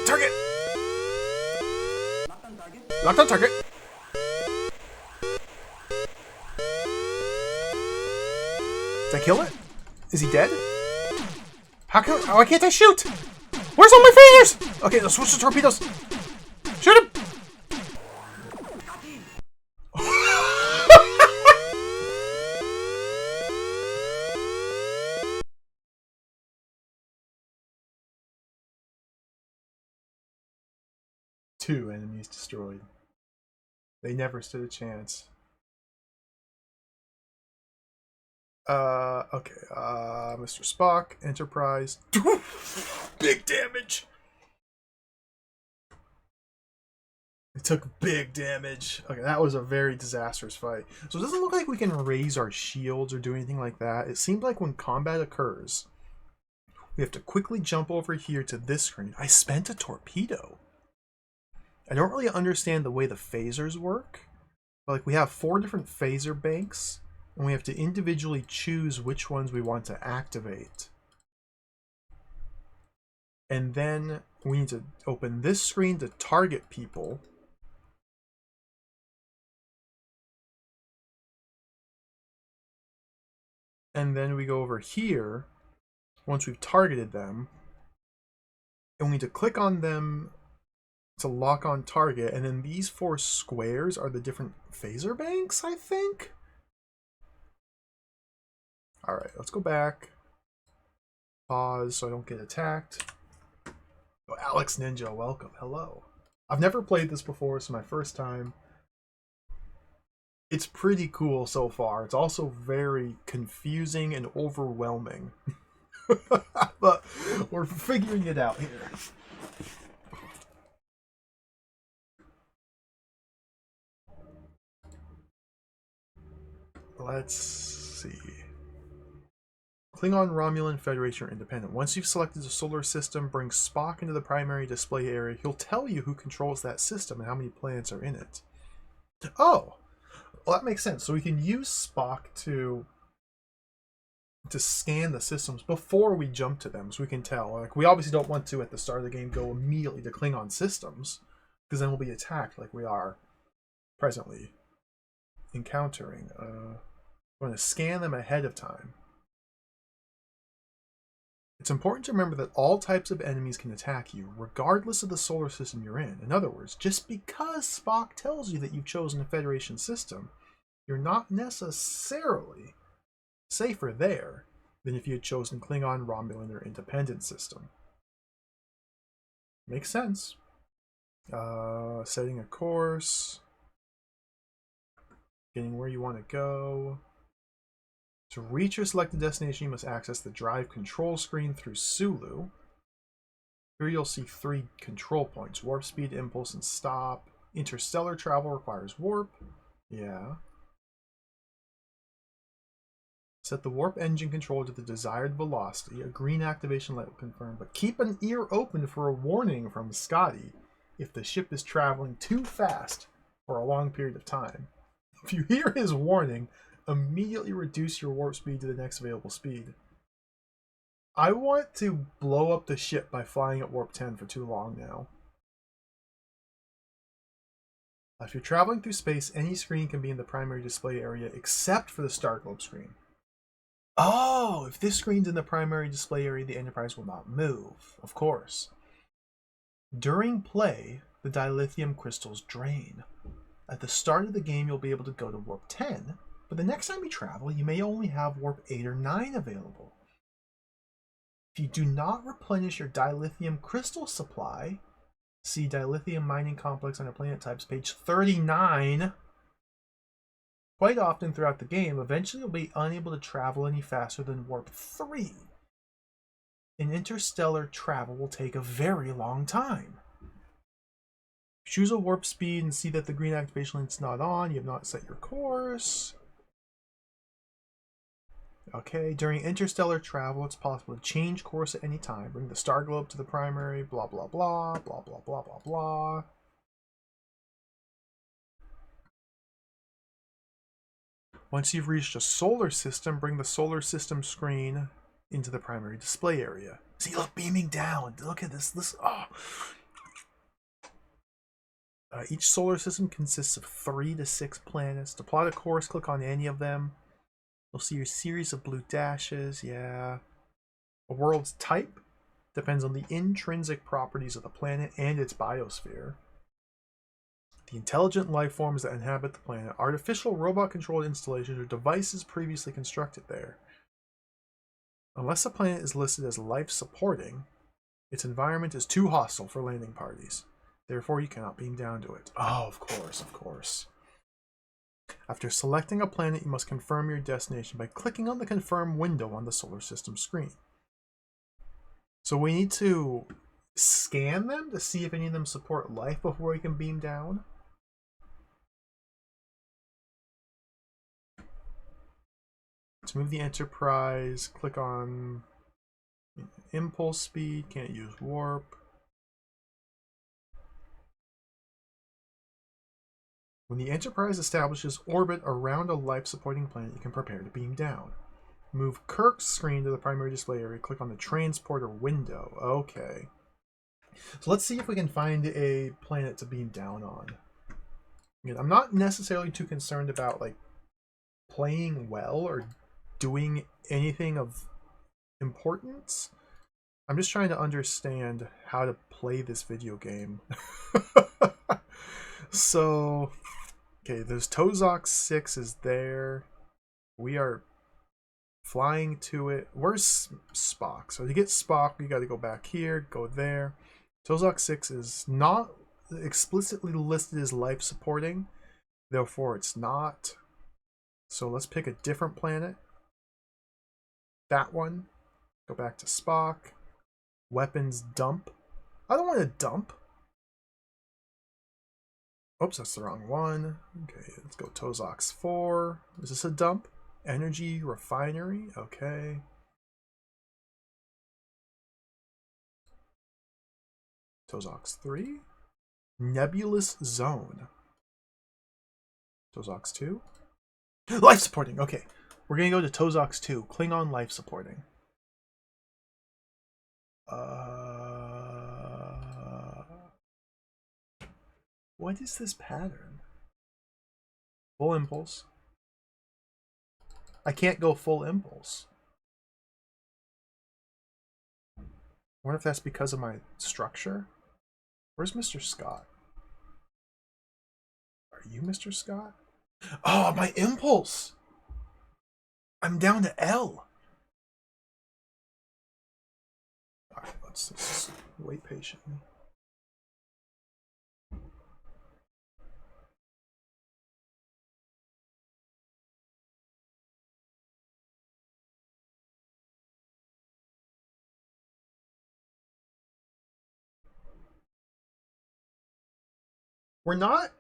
Target. Locked on target. Did I kill it? Is he dead? How can? Why can't I shoot? Where's all my phasers? Okay, let's switch to torpedoes. Shoot him! Two enemies destroyed. They never stood a chance. Okay, Mr. Spock, Enterprise. Big damage! It took big damage. Okay, that was a very disastrous fight. So it doesn't look like we can raise our shields or do anything like that. It seems like when combat occurs, we have to quickly jump over here to this screen. I spent a torpedo. I don't really understand the way the phasers work. But like we have 4 different phaser banks, and we have to individually choose which ones we want to activate. And then we need to open this screen to target people. And then we go over here, once we've targeted them, and we need to click on them to lock on target, and then these 4 squares are the different phaser banks, I think? Alright, let's go back. Pause so I don't get attacked. Oh, Alex Ninja, welcome. Hello. I've never played this before, it's my first time. It's pretty cool so far. It's also very confusing and overwhelming. But we're figuring it out here. Let's see. Klingon Romulan Federation are independent. Once you've selected the solar system, bring Spock into the primary display area. He'll tell you who controls that system and how many planets are in it. Oh, well, that makes sense. So we can use Spock to scan the systems before we jump to them, so we can tell. Like, we obviously don't want to at the start of the game go immediately to Klingon systems, because then we'll be attacked like we are presently encountering. We're going to scan them ahead of time. It's important to remember that all types of enemies can attack you, regardless of the solar system you're in. In other words, just because Spock tells you that you've chosen a Federation system, you're not necessarily safer there than if you had chosen Klingon, Romulan, or Independent system. Makes sense. Setting a course. Getting where you want to go. To reach your selected destination, you must access the drive control screen through Sulu. Here you'll see 3 control points: warp speed, impulse, and stop. Interstellar travel requires warp. Yeah. Set the warp engine control to the desired velocity. A green activation light will confirm, but keep an ear open for a warning from Scotty if the ship is traveling too fast for a long period of time. If you hear his warning, immediately reduce your warp speed to the next available speed. I want to blow up the ship by flying at warp 10 for too long now. If you're traveling through space, any screen can be in the primary display area except for the star globe screen. Oh, if this screen's in the primary display area, the Enterprise will not move, of course. During play, the dilithium crystals drain. At the start of the game, you'll be able to go to warp 10, but the next time you travel, you may only have warp 8 or 9 available. If you do not replenish your dilithium crystal supply, see Dilithium Mining Complex under Planet Types, page 39. Quite often throughout the game, eventually you'll be unable to travel any faster than warp 3. And interstellar travel will take a very long time. Choose a warp speed and see that the green activation light's not on. You have not set your course. Okay, during interstellar travel, it's possible to change course at any time. Bring the star globe to the primary, blah, blah, blah, blah, blah, blah, blah, blah. Once you've reached a solar system, bring the solar system screen into the primary display area. See, look, beaming down. Look at this. Oh. Each solar system consists of 3 to 6 planets. To plot a course, click on any of them. You'll see a series of blue dashes. Yeah. A world's type depends on the intrinsic properties of the planet and its biosphere. The intelligent life forms that inhabit the planet, artificial robot-controlled installations, or devices previously constructed there. Unless a planet is listed as life-supporting, its environment is too hostile for landing parties. Therefore, you cannot beam down to it. Oh, of course, of course. After selecting a planet, you must confirm your destination by clicking on the Confirm window on the solar system screen. So we need to scan them to see if any of them support life before we can beam down. To move the Enterprise, click on impulse speed, can't use warp. When the Enterprise establishes orbit around a life-supporting planet, you can prepare to beam down. Move Kirk's screen to the primary display area, click on the transporter window. Okay. So let's see if we can find a planet to beam down on. Again, I'm not necessarily too concerned about like playing well or doing anything of importance. I'm just trying to understand how to play this video game. So, okay, there's Tozok 6 is there. We are flying to it. Where's Spock? So to get Spock, you got to go back here, go there. Tozok 6 is not explicitly listed as life supporting, therefore it's not. So let's pick a different planet. That one. Go back to Spock. Weapons dump. I don't want to dump. Oops, that's the wrong one. Okay, let's go Tozox 4. Is this a dump? Energy refinery. Okay. Tozox 3. Nebulous zone. Tozox 2. Life supporting. Okay. We're going to go to Tozox 2. Klingon life supporting. What is this pattern? Full impulse. I can't go full impulse. I wonder if that's because of my structure. Where's Mr. Scott? Are you Mr. Scott? Oh, my impulse! I'm down to L. Alright, let's just wait patiently. We're not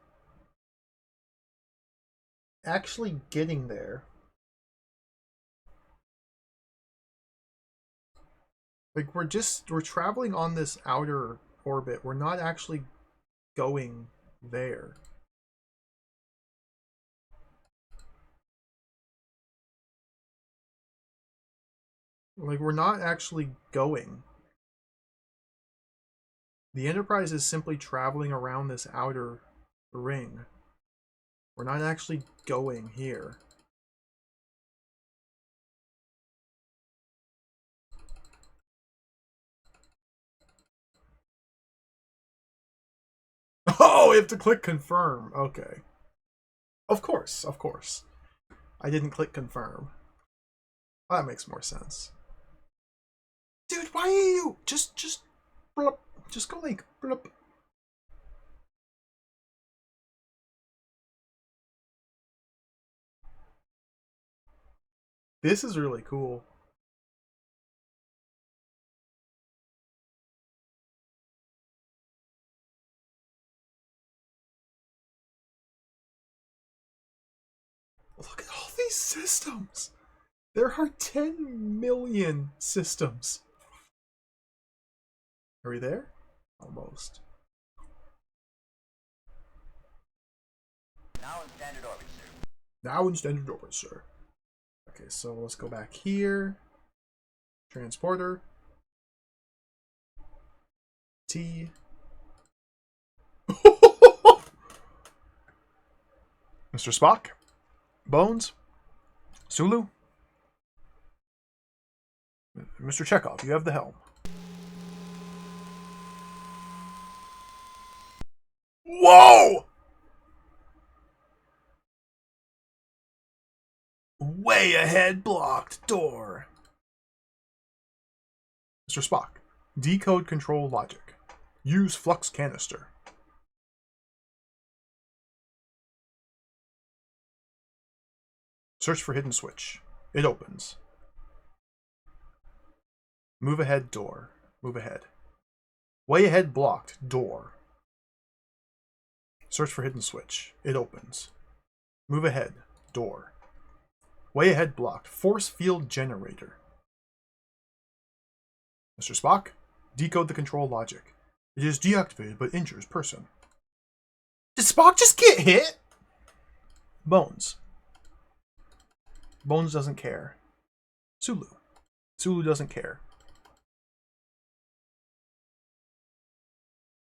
actually getting there. Like, we're traveling on this outer orbit. We're not actually going there. Like, we're not actually going. The Enterprise is simply traveling around this outer ring. We're not actually going here. Oh, we have to click confirm. Okay. Of course, of course. I didn't click confirm. Oh, that makes more sense. Dude, why are you just blup, just go like blup. This is really cool. Look at all these systems. There are 10 million systems. Are we there? Almost. Now in standard orbit, sir. Now in standard orbit, sir. Okay, so let's go back here. Transporter. T. Mr. Spock. Bones. Sulu. Mr. Chekhov, you have the helm. Whoa! Way ahead blocked door. Mr. Spock, decode control logic. Use flux canister. Search for hidden switch. It opens. Move ahead door. Move ahead. Way ahead blocked door. Search for hidden switch. It opens. Move ahead door. Way ahead blocked. Force field generator. Mr. Spock, decode the control logic. It is deactivated but injures person. Did Spock just get hit? Bones. Bones doesn't care. Sulu. Sulu doesn't care.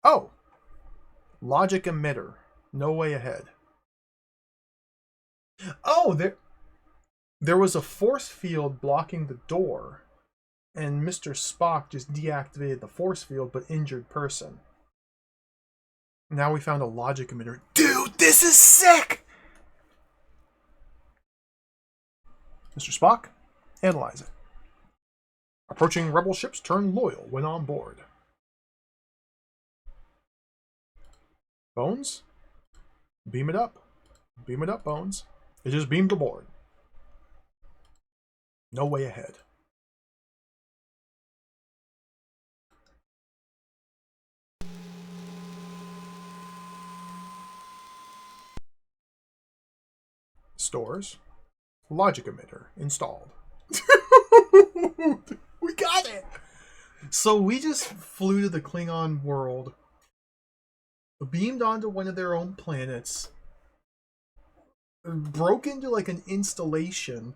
Oh. Logic emitter. No way ahead. Oh, there was a force field blocking the door, and Mr. Spock just deactivated the force field but injured person. Now we found a logic emitter. Dude, this is sick! Mr. Spock, Analyze it. Approaching rebel ships turn loyal when on board. Bones? Beam it up. Beam it up, Bones. It just beamed aboard. No way ahead. Stores. Logic emitter installed. We got it! So we just flew to the Klingon world, beamed onto one of their own planets, broke into like an installation,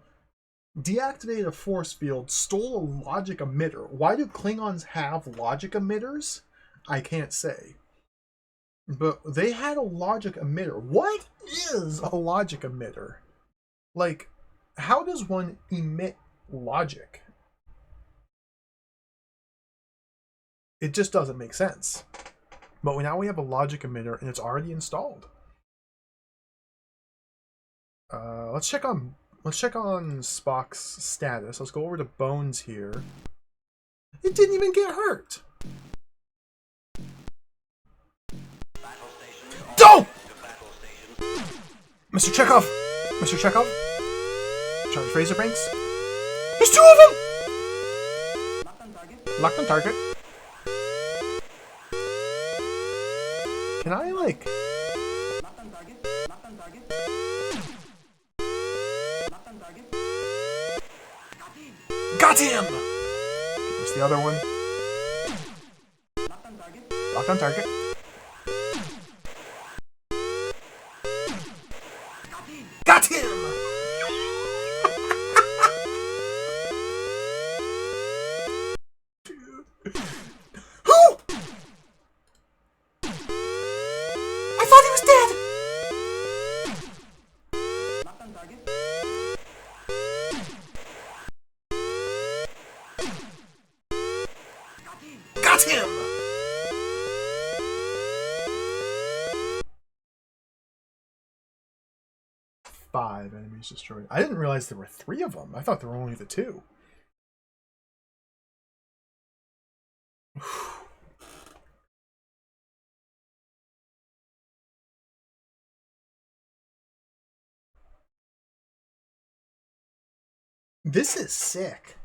deactivated a force field, stole a logic emitter. Why do Klingons have logic emitters? I can't say. But they had a logic emitter. What is a logic emitter? Like, how does one emit logic? It just doesn't make sense. But now we have a logic emitter and it's already installed. Let's check on Spock's status. Let's go over to Bones here. It didn't even get hurt. Don't! Mr. Chekhov! Mr. Chekhov? Charge phaser banks. There's two of them! Locked on target. Can I, like... Got him! What's the other one? Locked on target. Got him! Who? I thought he was dead! Got him! Five enemies destroyed. I didn't realize there were three of them. I thought there were only the two. This is sick.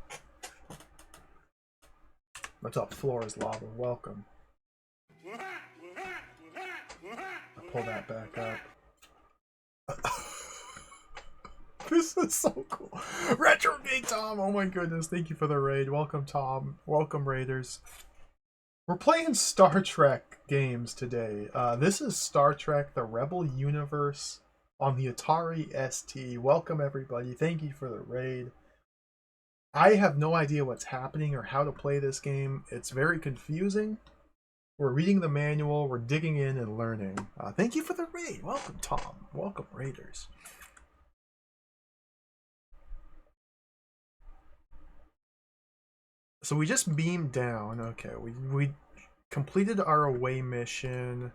The top floor is lava. Welcome. I'll pull that back up. This is so cool. Retro Gay Tom, oh my goodness. Thank you for the raid. Welcome, Tom. Welcome, Raiders. We're playing Star Trek games today. This is Star Trek The Rebel Universe on the Atari ST. Welcome, everybody. Thank you for the raid. I have no idea what's happening or how to play this game. It's very confusing. We're reading the manual. We're digging in and learning. Thank you for the raid. Welcome, Tom. Welcome, Raiders. So we just beamed down. Okay, we completed our away mission.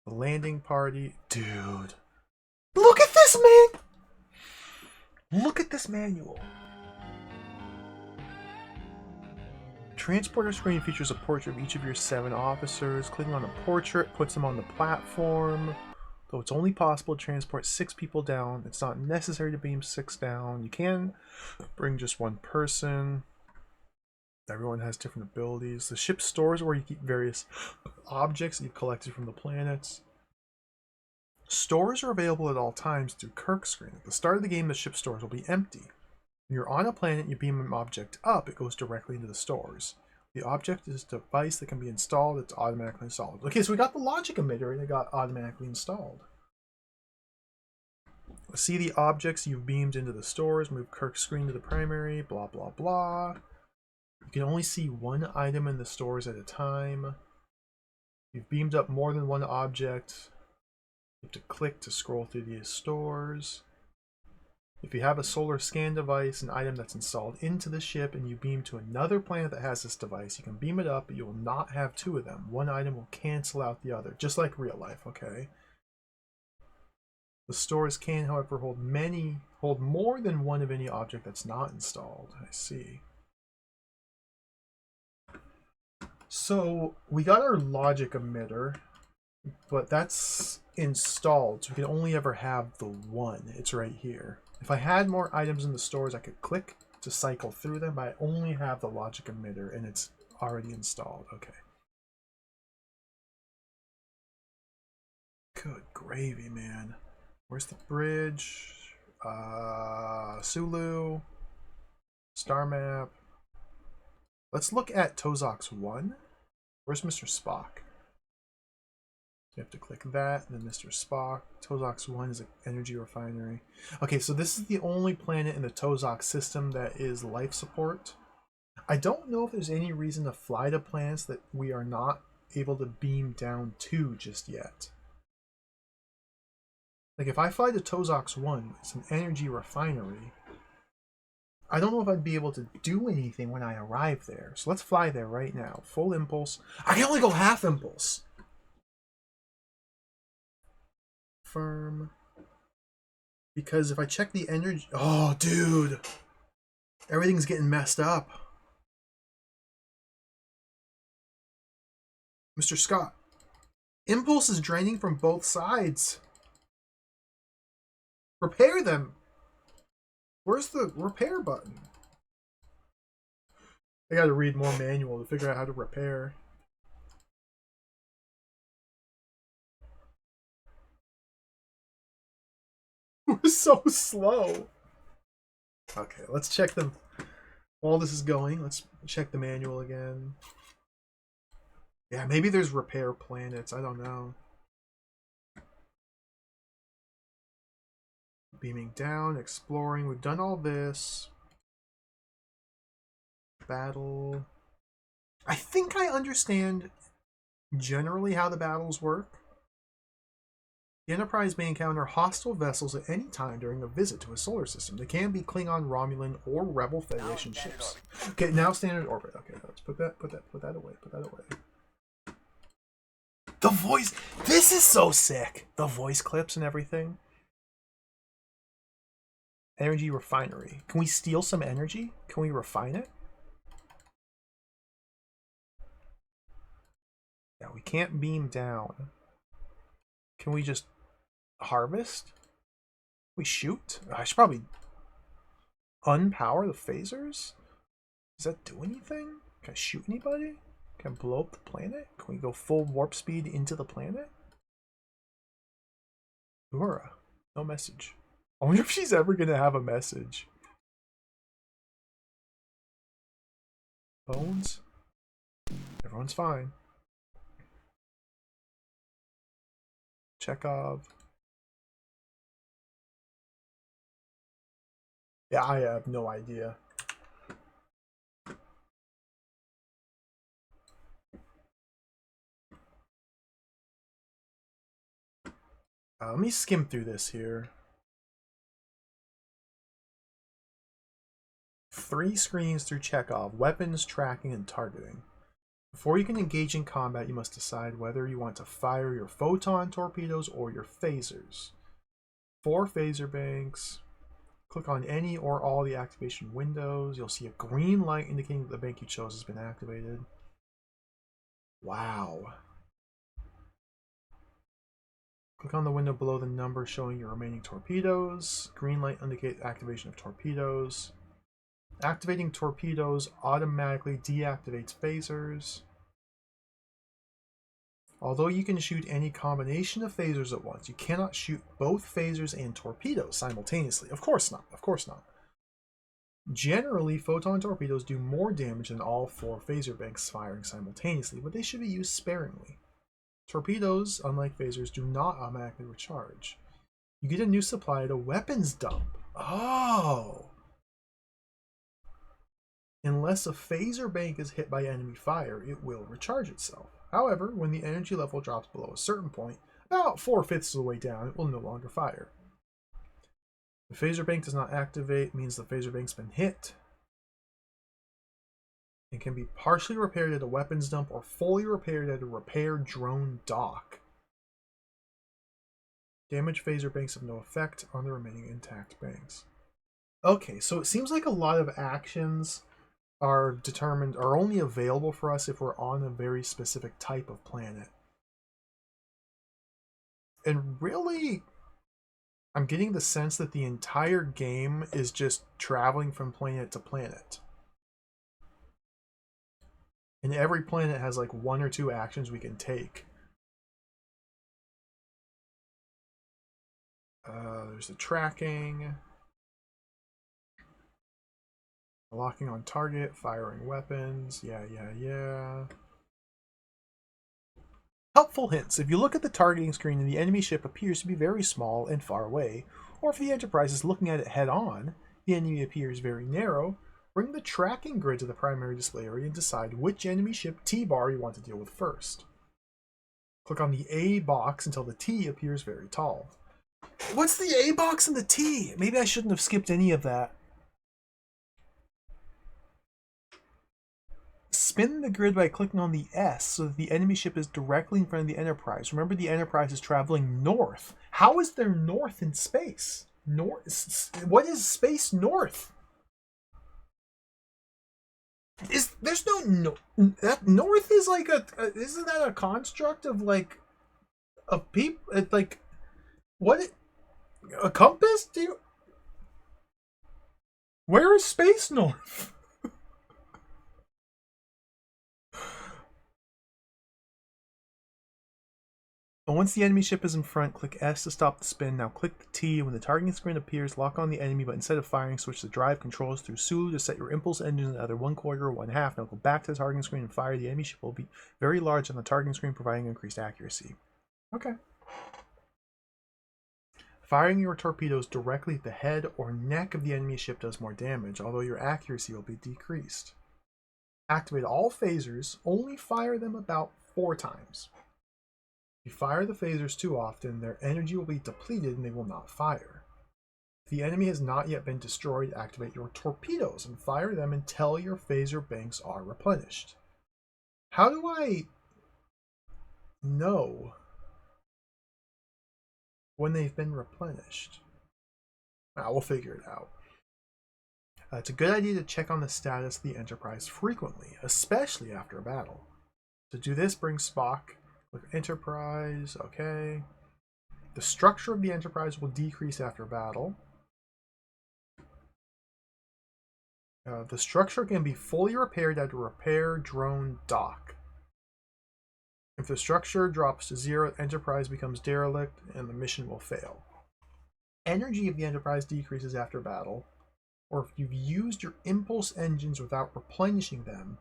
The landing party. Dude. Look at this, man! Look at this manual. Transporter screen features a portrait of each of your 7 officers. Clicking on a portrait puts them on the platform. Though it's only possible to transport 6 people down, it's not necessary to beam 6 down. You can bring just 1 person. Everyone has different abilities. The ship stores where you keep various objects that you've collected from the planets. Stores are available at all times through Kirk screen. At the start of the game, the ship stores will be empty. When you're on a planet, you beam an object up, it goes directly into the stores. The object is a device that can be installed, it's automatically installed. Okay, so we got the logic emitter and it got automatically installed. See the objects you've beamed into the stores, move Kirk's screen to the primary, blah blah blah. You can only see 1 item in the stores at a time. You've beamed up more than 1 object. You have to click to scroll through these stores. If you have a solar scan device, an item that's installed into the ship, and you beam to another planet that has this device, you can beam it up, but you will not have 2 of them. 1 item will cancel out the other, just like real life, okay? The stores can, however, hold more than one of any object that's not installed. I see. So we got our logic emitter, but that's installed, so we can only ever have the one. It's right here. If I had more items in the stores, I could click to cycle through them, but I only have the logic emitter, and it's already installed. Okay. Good gravy, man. Where's the bridge? Sulu. Star map. Let's look at Tozok's 1. Where's Mr. Spock? You have to click that, and then Mr. Spock. Tozok's 1 is an energy refinery. Okay, so this is the only planet in the Tozok system that is life support. I don't know if there's any reason to fly to planets that we are not able to beam down to just yet. Like, if I fly to Tozok's 1, it's an energy refinery. I don't know if I'd be able to do anything when I arrive there. So let's fly there right now. Full impulse. I can only go half impulse. Firm. Because if I check the energy... Oh, dude. Everything's getting messed up. Mr. Scott. Impulse is draining from both sides. Repair them. Where's the repair button? I gotta read more manual to figure out how to repair. We're so slow. Okay, let's check them. While this is going, let's check the manual again. Yeah, maybe there's repair planets. I don't know. Beaming down, exploring. We've done all this. Battle. I think I understand generally how the battles work. The Enterprise may encounter hostile vessels at any time during a visit to a solar system. They can be Klingon, Romulan, or Rebel Federation ships. Okay, now standard orbit. Okay, let's put that away. Put that away. The voice. This is so sick. The voice clips and everything. Energy refinery. Can we steal some energy? Can we refine it? Yeah, we can't beam down. Can we just harvest? We shoot? I should probably unpower the phasers? Does that do anything? Can I shoot anybody? Can I blow up the planet? Can we go full warp speed into the planet? Uhura. No message. I wonder if she's ever going to have a message. Bones? Everyone's fine. Chekhov. Yeah, I have no idea. Let me skim through this here. 3 screens through Chekhov, weapons, tracking, and targeting. Before you can engage in combat, you must decide whether you want to fire your photon torpedoes or your phasers. 4 phaser banks. Click on any or all the activation windows. You'll see a green light indicating that the bank you chose has been activated. Wow. Click on the window below the number showing your remaining torpedoes. Green light indicates activation of torpedoes. Activating torpedoes automatically deactivates phasers. Although you can shoot any combination of phasers at once, you cannot shoot both phasers and torpedoes simultaneously. Of course not. Of course not. Generally, photon torpedoes do more damage than all 4 phaser banks firing simultaneously, but they should be used sparingly. Torpedoes, unlike phasers, do not automatically recharge. You get a new supply at a weapons dump. Oh! Unless a phaser bank is hit by enemy fire, it will recharge itself. However, when the energy level drops below a certain point, about 4/5 of the way down, it will no longer fire. The phaser bank does not activate, means the phaser bank's been hit. It can be partially repaired at a weapons dump or fully repaired at a repair drone dock. Damaged phaser banks have no effect on the remaining intact banks. Okay, so it seems like a lot of actions are only available for us if we're on a very specific type of planet. And really, I'm getting the sense that the entire game is just traveling from planet to planet. And every planet has like 1 or 2 actions we can take. There's the tracking. Locking on target, firing weapons. Yeah. Helpful hints. If you look at the targeting screen and the enemy ship appears to be very small and far away, or if the Enterprise is looking at it head on, the enemy appears very narrow, bring the tracking grid to the primary display area and decide which enemy ship T-bar you want to deal with first. Click on the A box until the T appears very tall. What's the A box and the T? Maybe I shouldn't have skipped any of that. Spin the grid by clicking on the S so that the enemy ship is directly in front of the Enterprise. Remember, the Enterprise is traveling north. How is there north in space? What is space north? There's no that north is like isn't that a construct of like of people? It's like what a compass? Where is space north? Once the enemy ship is in front, click S to stop the spin. Now click the T. When the targeting screen appears, lock on the enemy, but instead of firing, switch the drive controls through SULU to set your impulse engine at either 1/4 or 1/2. Now go back to the targeting screen and fire. The enemy ship will be very large on the targeting screen, providing increased accuracy. Okay. Firing your torpedoes directly at the head or neck of the enemy ship does more damage, although your accuracy will be decreased. Activate all phasers, only fire them about 4 times. If you fire the phasers too often, their energy will be depleted and they will not fire. If the enemy has not yet been destroyed, activate your torpedoes and fire them until your phaser banks are replenished. How do I know when they've been replenished? We'll figure it out. It's a good idea to check on the status of the Enterprise frequently, especially after a battle. To do this, bring Spock. Click Enterprise, okay. The structure of the Enterprise will decrease after battle. The structure can be fully repaired at a repair drone dock. If the structure drops to 0, Enterprise becomes derelict and the mission will fail. Energy of the Enterprise decreases after battle, or if you've used your impulse engines without replenishing them,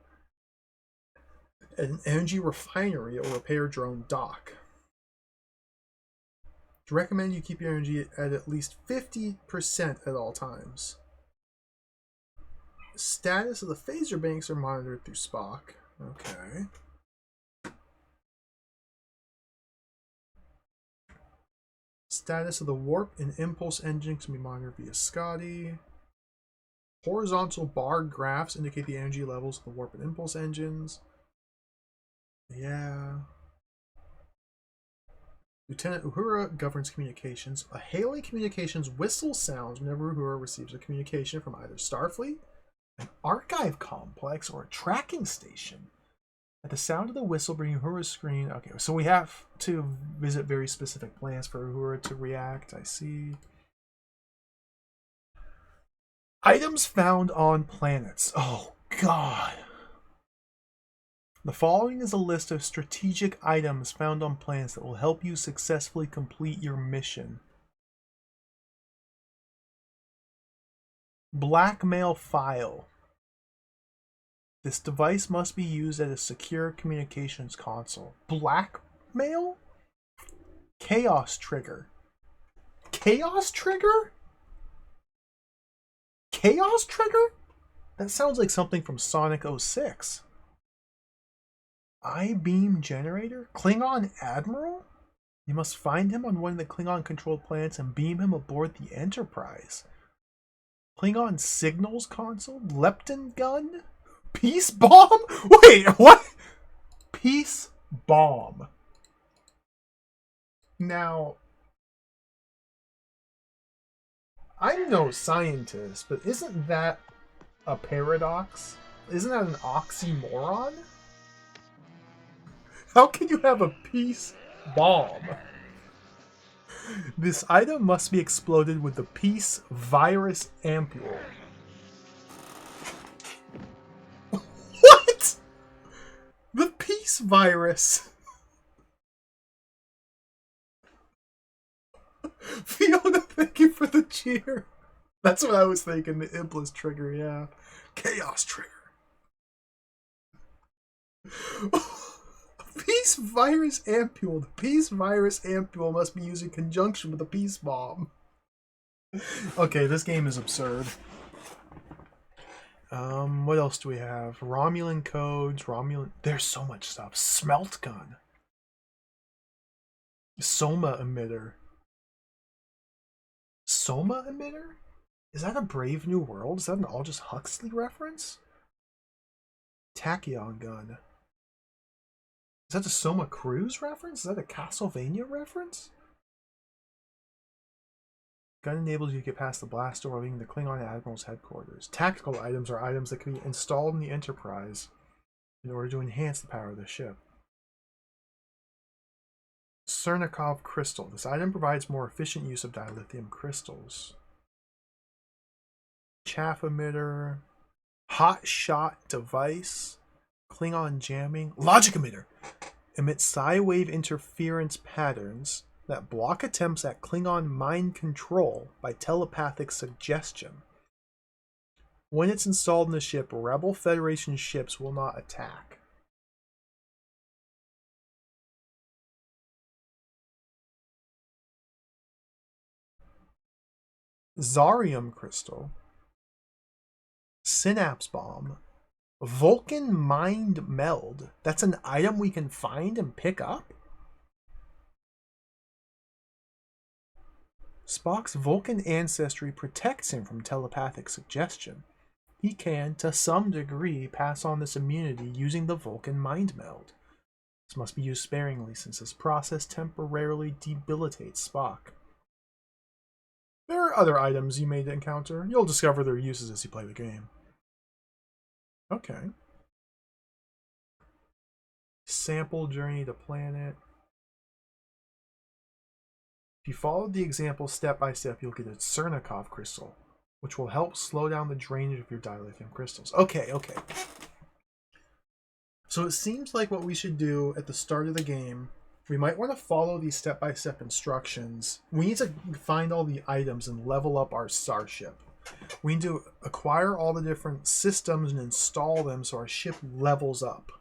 an energy refinery or repair drone dock. It's recommend you keep your energy at least 50% at all times. Status of the phaser banks are monitored through Spock. Okay. Status of the warp and impulse engines can be monitored via Scotty. Horizontal bar graphs indicate the energy levels of the warp and impulse engines. Yeah. Lieutenant Uhura governs communications. A hailing communications whistle sounds whenever Uhura receives a communication from either Starfleet, an archive complex, or a tracking station. At the sound of the whistle, bring Uhura's screen. Okay, so we have to visit very specific planets for Uhura to react. I see. Items found on planets. Oh, God. The following is a list of strategic items found on planets that will help you successfully complete your mission. Blackmail file. This device must be used at a secure communications console. Blackmail? Chaos trigger. Chaos trigger? Chaos trigger? That sounds like something from Sonic 06. I-beam generator? Klingon admiral? You must find him on one of the Klingon-controlled planets and beam him aboard the Enterprise. Klingon signals console? Lepton gun? Peace bomb? Wait, what? Peace bomb. Now, I'm no scientist, but isn't that a paradox? Isn't that an oxymoron? How can you have a peace bomb? This item must be exploded with the peace virus ampule. What? The peace virus. Fiona, thank you for the cheer. That's what I was thinking, the Iblis trigger, yeah. Chaos trigger. Peace virus ampule. The peace virus ampule must be used in conjunction with the peace bomb. Okay, this game is absurd. What else do we have? Romulan codes, Romulan... There's so much stuff. Smelt gun. Soma emitter. Soma emitter? Is that a Brave New World? Is that an Aldous Huxley reference? Tachyon gun. Is that a Soma Cruise reference? Is that a Castlevania reference? Gun enables you to get past the blast door, leaving the Klingon Admiral's headquarters. Tactical items are items that can be installed in the Enterprise in order to enhance the power of the ship. Cernikov crystal. This item provides more efficient use of dilithium crystals. Chaff emitter. Hot shot device. Klingon jamming. Logic emitter. Emits psi wave interference patterns that block attempts at Klingon mind control by telepathic suggestion. When it's installed in the ship, Rebel Federation ships will not attack. Zarium crystal. Synapse bomb. Vulcan mind meld. That's an item we can find and pick up? Spock's Vulcan ancestry protects him from telepathic suggestion. He can, to some degree, pass on this immunity using the Vulcan mind meld. This must be used sparingly since this process temporarily debilitates Spock. There are other items you may encounter. You'll discover their uses as you play the game. Okay. Sample journey to planet. If you follow the example step by step, you'll get a Cernikov crystal, which will help slow down the drainage of your dilithium crystals. Okay. So it seems like what we should do at the start of the game, we might want to follow these step-by-step instructions. We need to find all the items and level up our starship. We need to acquire all the different systems and install them so our ship levels up.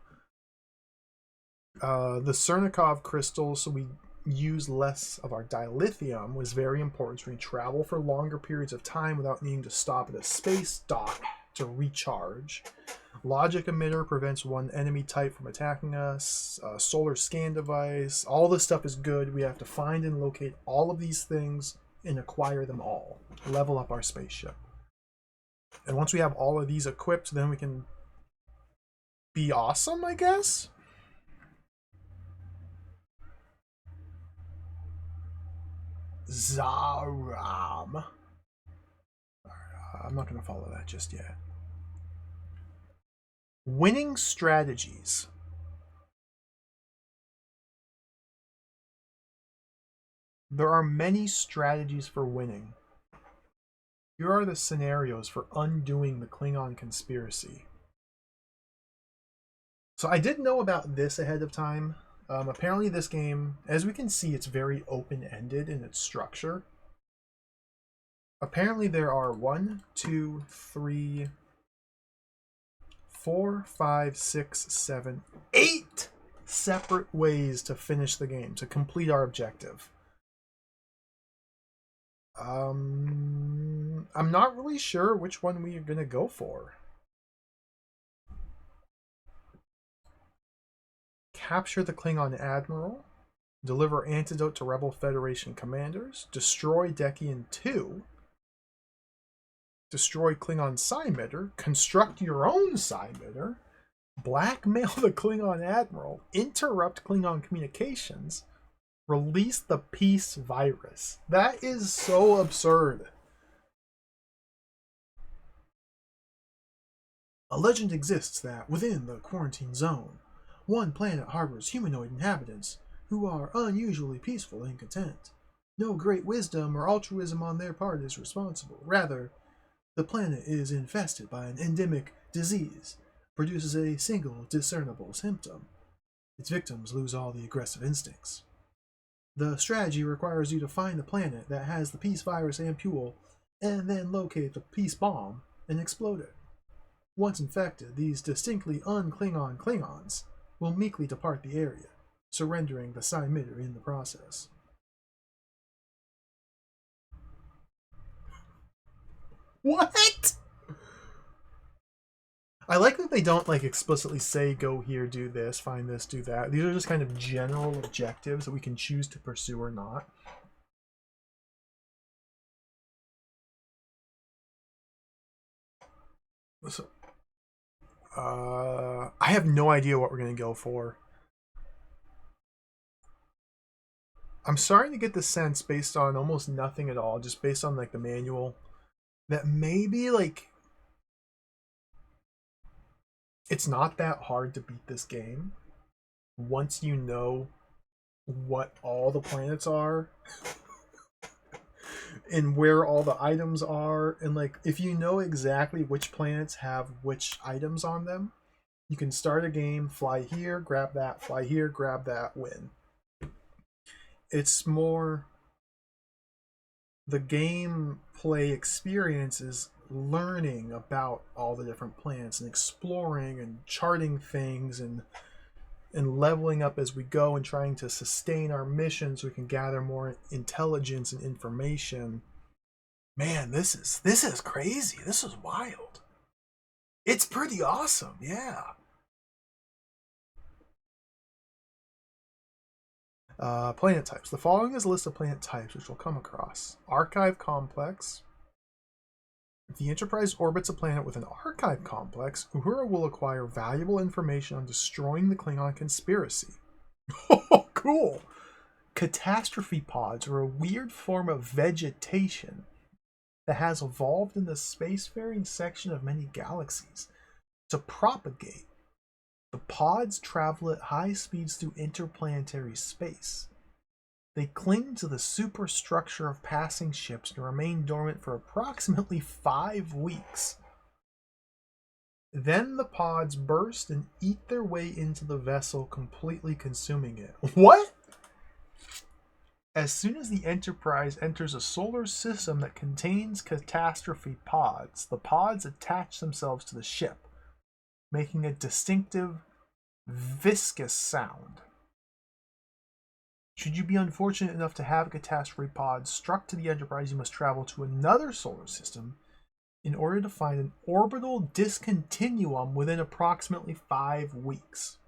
The Cernikov crystal, so we use less of our dilithium, was very important so we travel for longer periods of time without needing to stop at a space dock to recharge. Logic emitter prevents one enemy type from attacking us. Solar scan device. All this stuff is good. We have to find and locate all of these things and acquire them all. Level up our spaceship. And once we have all of these equipped, then we can be awesome, I guess? Zaram. I'm not going to follow that just yet. Winning strategies. There are many strategies for winning. Here are the scenarios for undoing the Klingon conspiracy. So I did know about this ahead of time. Apparently this game, as we can see, it's very open-ended in its structure. Apparently there are 1, 2, 3, 4, 5, 6, 7, 8 separate ways to finish the game, to complete our objective. I'm not really sure which one we are going to go for. Capture the Klingon Admiral, deliver antidote to Rebel Federation commanders, destroy Dekian 2, destroy Klingon Psi-Emitter, construct your own Psi-Emitter, blackmail the Klingon Admiral, interrupt Klingon communications, release the peace virus. That is so absurd. A legend exists that within the quarantine zone, one planet harbors humanoid inhabitants who are unusually peaceful and content. No great wisdom or altruism on their part is responsible. Rather, the planet is infested by an endemic disease, produces a single discernible symptom. Its victims lose all the aggressive instincts. The strategy requires you to find the planet that has the peace virus ampule, and then locate the peace bomb and explode it. Once infected, these distinctly un-Klingon Klingons will meekly depart the area, surrendering the Psy-Mitter in the process. What? I like that they don't like explicitly say go here, do this, find this, do that. These are just kind of general objectives that we can choose to pursue or not. So, I have no idea what we're gonna go for. I'm starting to get the sense based on almost nothing at all, just based on like the manual, that maybe like it's not that hard to beat this game once you know what all the planets are and where all the items are, and like if you know exactly which planets have which items on them, you can start a game, fly here, grab that, fly here, grab that, win. It's more the gameplay experience is learning about all the different planets and exploring and charting things and leveling up as we go and trying to sustain our mission so we can gather more intelligence and information. Man, this is crazy. This is wild. It's pretty awesome, yeah. Planet types. The following is a list of planet types which we'll come across. Archive complex. If the Enterprise orbits a planet with an archive complex, Uhura will acquire valuable information on destroying the Klingon conspiracy. Oh, cool! Catastrophe pods are a weird form of vegetation that has evolved in the spacefaring section of many galaxies to propagate. The pods travel at high speeds through interplanetary space. They cling to the superstructure of passing ships and remain dormant for approximately 5 weeks. Then the pods burst and eat their way into the vessel, completely consuming it. What? As soon as the Enterprise enters a solar system that contains catastrophe pods, the pods attach themselves to the ship, making a distinctive, viscous sound. Should you be unfortunate enough to have a catastrophe pod struck to the Enterprise, you must travel to another solar system in order to find an orbital discontinuum within approximately 5 weeks.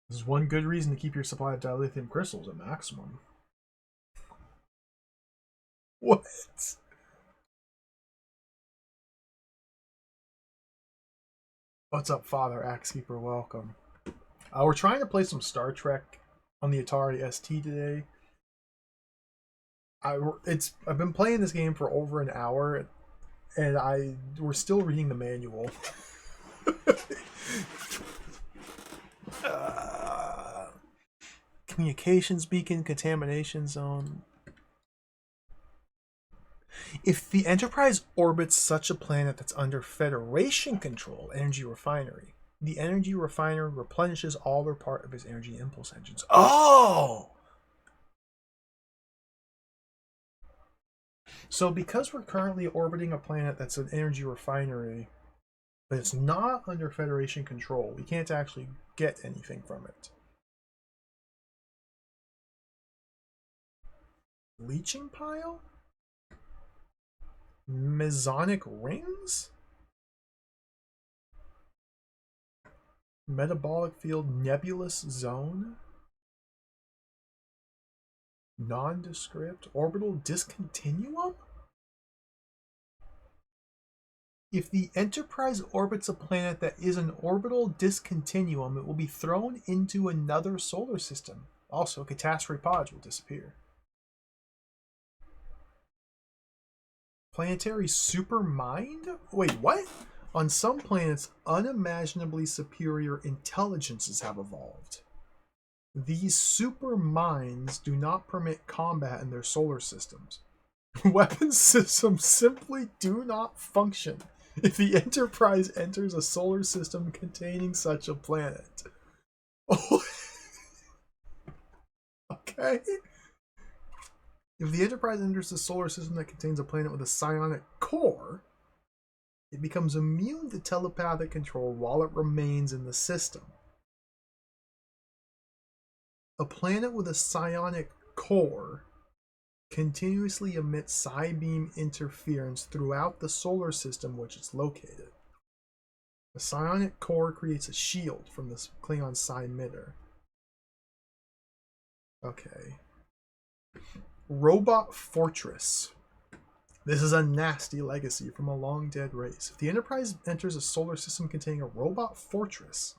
This is one good reason to keep your supply of dilithium crystals at maximum. What? What's up, Father Axekeeper? Welcome. We're trying to play some Star Trek on the Atari ST today. I've been playing this game for over an hour, and we're still reading the manual. Communications beacon, contamination zone. If the Enterprise orbits such a planet that's under Federation control, energy refinery, the energy refinery replenishes all or part of its energy impulse engines. Oh! So because we're currently orbiting a planet that's an energy refinery, but it's not under Federation control, we can't actually get anything from it. Leaching pile? Mesonic rings? Metabolic field nebulous zone? Nondescript orbital discontinuum? If the Enterprise orbits a planet that is an orbital discontinuum, it will be thrown into another solar system. Also, catastrophe pods will disappear. Planetary supermind? Wait, what? On some planets, unimaginably superior intelligences have evolved. These super minds do not permit combat in their solar systems. Weapon systems simply do not function if the Enterprise enters a solar system containing such a planet. Okay? If the Enterprise enters a solar system that contains a planet with a psionic core, it becomes immune to telepathic control while it remains in the system. A planet with a psionic core continuously emits psi beam interference throughout the solar system which it's located. The psionic core creates a shield from the Klingon psi emitter. Okay. Robot Fortress. This is a nasty legacy from a long dead race. If the Enterprise enters a solar system containing a robot fortress,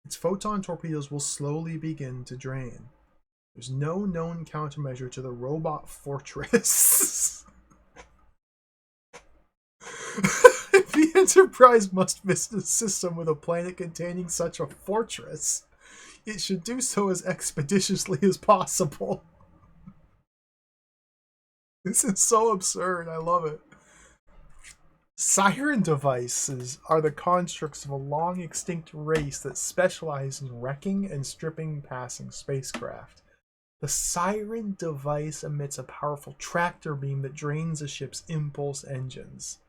its photon torpedoes will slowly begin to drain. There's no known countermeasure to the robot fortress. If the Enterprise must visit a system with a planet containing such a fortress, it should do so as expeditiously as possible. This is so absurd. I love it. Siren devices are the constructs of a long extinct race that specialize in wrecking and stripping passing spacecraft. The Siren device emits a powerful tractor beam that drains a ship's impulse engines.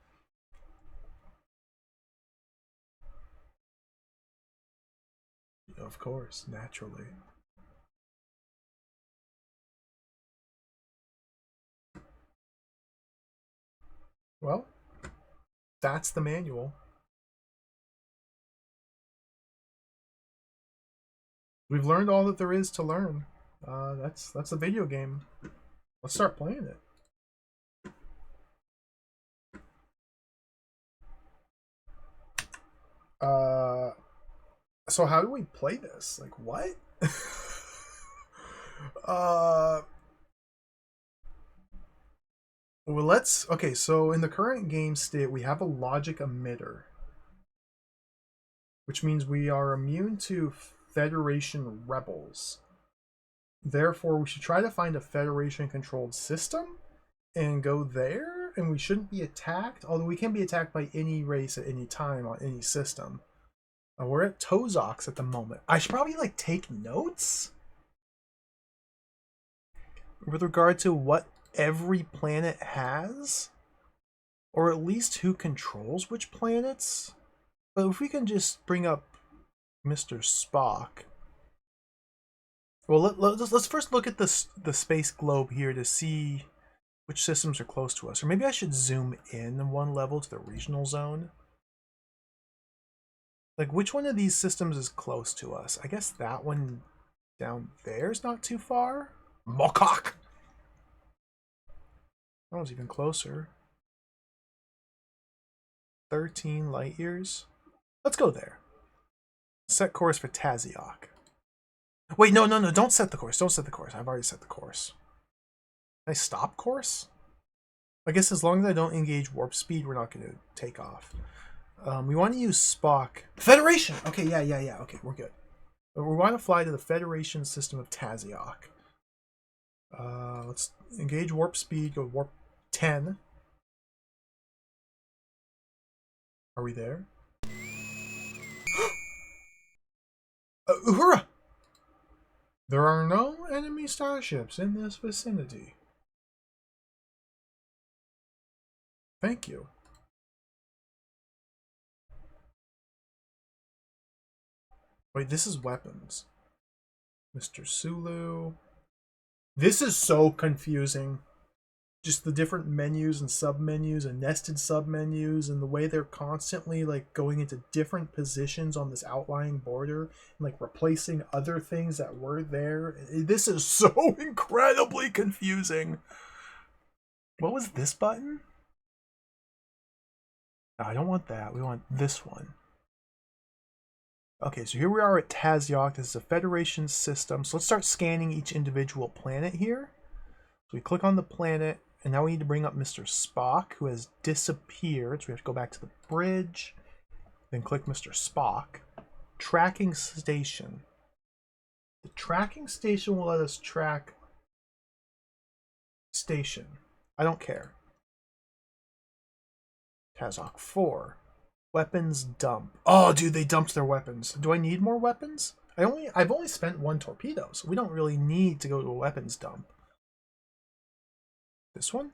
Of course, naturally. Well, that's the manual. We've learned all that there is to learn. That's a video game. Let's start playing it. So how do we play this? Like what? Well, okay, so in the current game state, we have a logic emitter, which means we are immune to Federation rebels. Therefore, we should try to find a Federation-controlled system and go there, and we shouldn't be attacked, although we can be attacked by any race at any time on any system. We're at Tozox at the moment. I should probably, like, take notes with regard to what every planet has, or at least who controls which planets. But if we can just bring up Mr. Spock. Well, let's first look at the space globe here to see which systems are close to us. Or maybe I should zoom in one level to the regional zone. Like, which one of these systems is close to us? I guess that one down there is not too far. Mokok! That one's even closer. 13 light years. Let's go there. Set course for Taziok. Wait, no, don't set the course. Don't set the course. I've already set the course. Can I stop course? I guess as long as I don't engage warp speed, we're not going to take off. We want to use Spock. Federation! Okay, yeah. Okay, we're good. But we want to fly to the Federation system of Taziok. Let's engage warp speed, go warp 10. Are we there? Uhura! There are no enemy starships in this vicinity. Thank you. Wait, this is weapons. Mr. Sulu. This is so confusing. Just the different menus and submenus and nested submenus and the way they're constantly like going into different positions on this outlying border and like replacing other things that were there. This is so incredibly confusing. What was this button? No, I don't want that. We want this one. Okay, so here we are at Taziok. This is a Federation system. So let's start scanning each individual planet here. So we click on the planet, and now we need to bring up Mr. Spock, who has disappeared. So we have to go back to the bridge. Then click Mr. Spock. Tracking station. The tracking station will let us track station. I don't care. Tazok 4. Weapons dump. Oh, dude, they dumped their weapons. Do I need more weapons? I've only spent 1 torpedo, so we don't really need to go to a weapons dump. This one?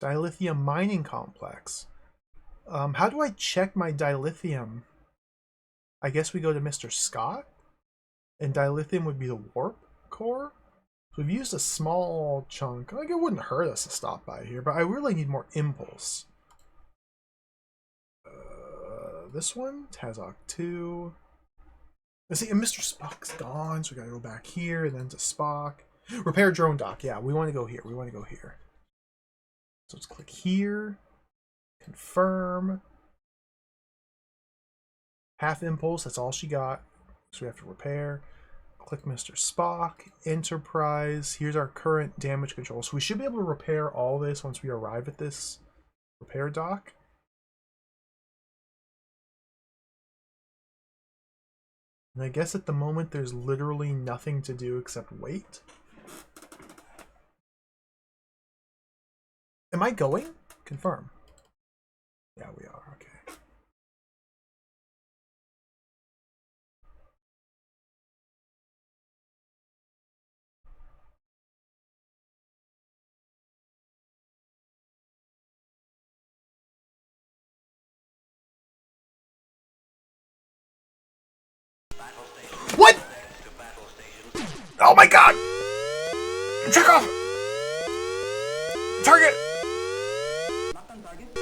Dilithium mining complex. How do I check my dilithium? I guess we go to Mr. Scott, and dilithium would be the warp core. So we've used a small chunk. Like, it wouldn't hurt us to stop by here, but I really need more impulse. This one, Tazok 2. Let's see, and Mr. Spock's gone, so we gotta go back here and then to Spock. Repair drone dock. Yeah, we want to go here. We want to go here. So let's click here. Confirm. Half impulse, that's all she got. So we have to repair. Click Mr. Spock. Enterprise. Here's our current damage control. So we should be able to repair all this once we arrive at this repair dock. And I guess at the moment there's literally nothing to do except wait. Am I going? Confirm. Yeah, we are. Okay. What? Oh my god! Check off! Target!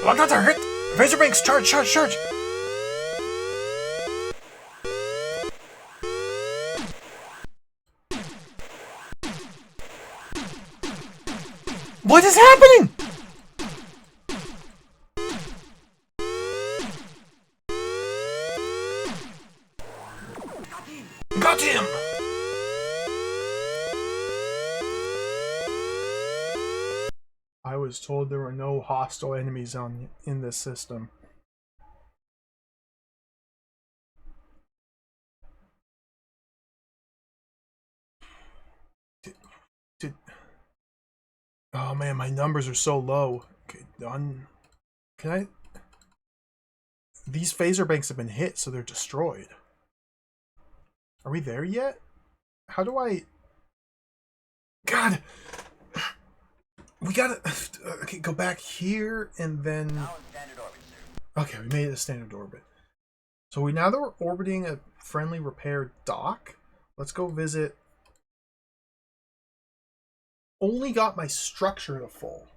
Lock on target! Razorbanks, charge, charge, charge! What is happening? Got him! I was told there were no hostile enemies in this system. Oh man, my numbers are so low. Okay, done. Can I? These phaser banks have been hit, so they're destroyed. Are we there yet? How do I? God! We gotta... Okay, go back here, and then... Okay, we made it a standard orbit. So now that we're orbiting a friendly repair dock, let's go visit... Only got my structure to full.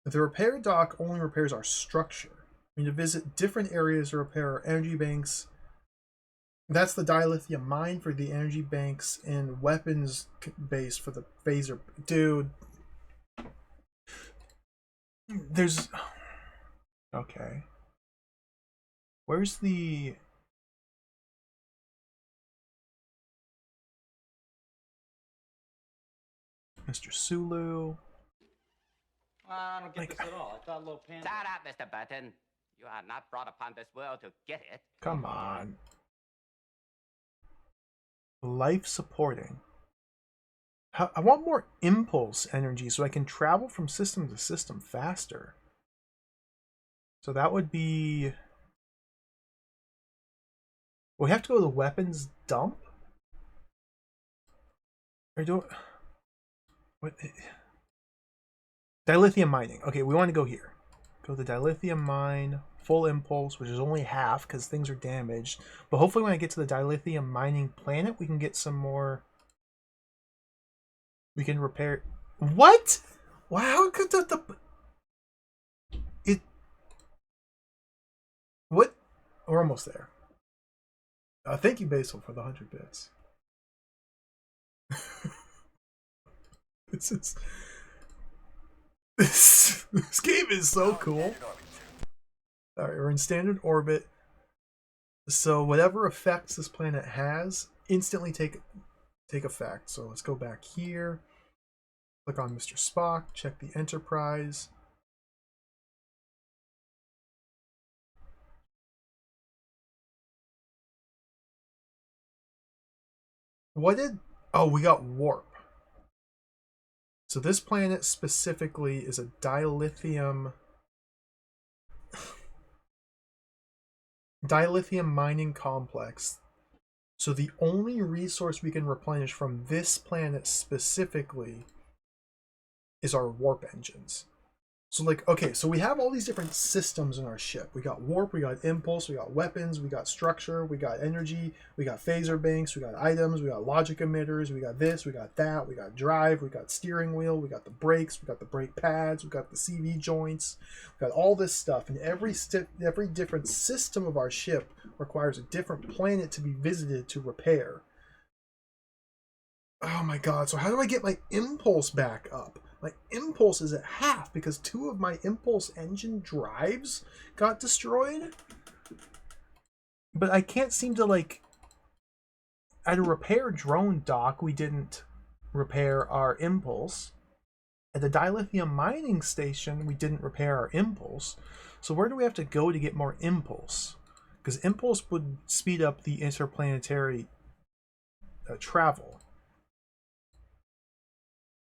The repair dock only repairs our structure. We need to visit different areas to repair our energy banks. That's the dilithium mine for the energy banks and weapons base for the phaser. Dude. There's... Okay. Where's the... Mr. Sulu? I don't get this at all. I thought Low Panda... Shut up, Mr. Burton. You are not brought upon this world to get it. Come on. Life supporting. I want more impulse energy so I can travel from system to system faster. So that would be... We have to go to the weapons dump? Or do... What? Dilithium mining. Okay, we want to go here. Go to the dilithium mine. Full impulse, which is only half because things are damaged. But hopefully when I get to the dilithium mining planet, we can get some more... We can repair... What? Wow, could the... It... What? We're almost there. Thank you, Basil, for the 100 bits. This is... This game is so cool. Alright, we're in standard orbit. So whatever effects this planet has, instantly take effect. So let's go back here. Click on Mr. Spock. Check the Enterprise. What did... Oh, we got warp. So this planet specifically is a dilithium... dilithium mining complex. So the only resource we can replenish from this planet specifically is our warp engines. So like, okay, so we have all these different systems in our ship. We got warp, we got impulse, we got weapons, we got structure, we got energy, we got phaser banks, we got items, we got logic emitters, we got this, we got that, we got drive, we got steering wheel, we got the brakes, we got the brake pads, we got the CV joints, we got all this stuff. And every different system of our ship requires a different planet to be visited to repair. Oh my god, so how do I get my impulse back up? My impulse is at half because 2 of my impulse engine drives got destroyed. But I can't seem to, like... At a repair drone dock, we didn't repair our impulse. At the dilithium mining station, we didn't repair our impulse. So where do we have to go to get more impulse? Because impulse would speed up the interplanetary travel.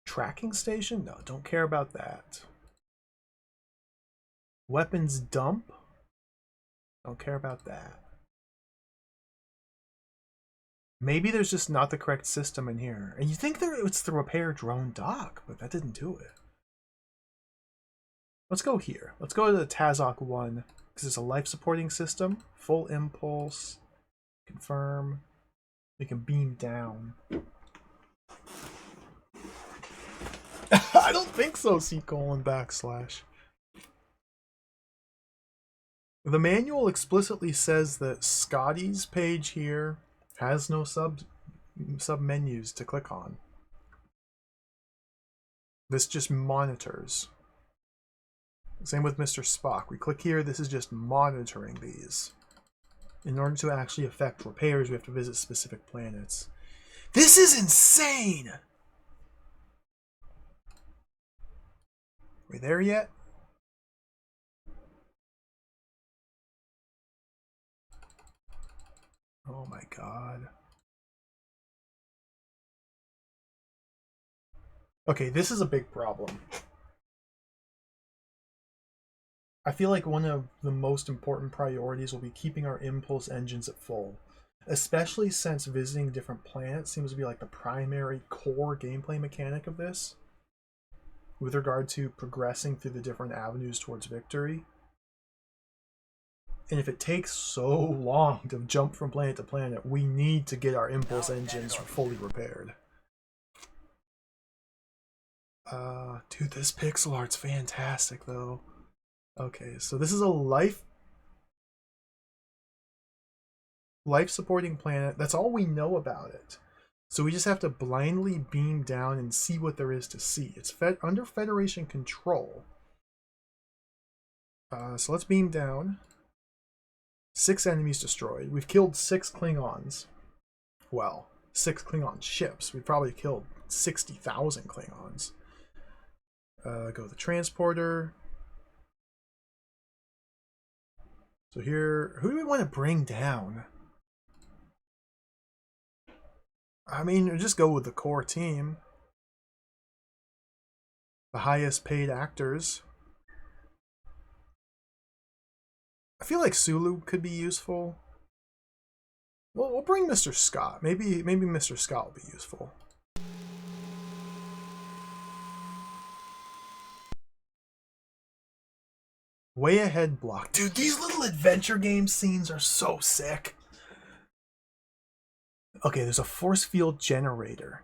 Tracking station? No, don't care about that. Weapons dump? Don't care about that. Maybe there's just not the correct system in here. And you think it's the repair drone dock, but that didn't do it. Let's go here. Let's go to the Tazok 1, because it's a life supporting system. Full impulse. Confirm. We can beam down. I don't think so, C:/. The manual explicitly says that Scotty's page here has no sub menus to click on. This just monitors. Same with Mr. Spock. We click here, this is just monitoring these. In order to actually affect repairs, we have to visit specific planets. This is insane! Are we there yet? Oh my god. Okay, this is a big problem. I feel like one of the most important priorities will be keeping our impulse engines at full. Especially since visiting different planets seems to be like the primary core gameplay mechanic of this. With regard to progressing through the different avenues towards victory. And if it takes so long to jump from planet to planet, we need to get our impulse engines fully repaired. Dude, this pixel art's fantastic, though. Okay, so this is a life-supporting planet. That's all we know about it. So we just have to blindly beam down and see what there is to see. It's under Federation control. So let's beam down. 6 enemies destroyed. We've killed 6 Klingons. Well, 6 Klingon ships. We've probably killed 60,000 Klingons. Go to the transporter. So here, who do we want to bring down? I mean, just go with the core team. The highest paid actors. I feel like Sulu could be useful. Well, we'll bring Mr. Scott. Maybe Mr. Scott will be useful. Way ahead block. Dude, these little adventure game scenes are so sick. Okay, there's a force field generator.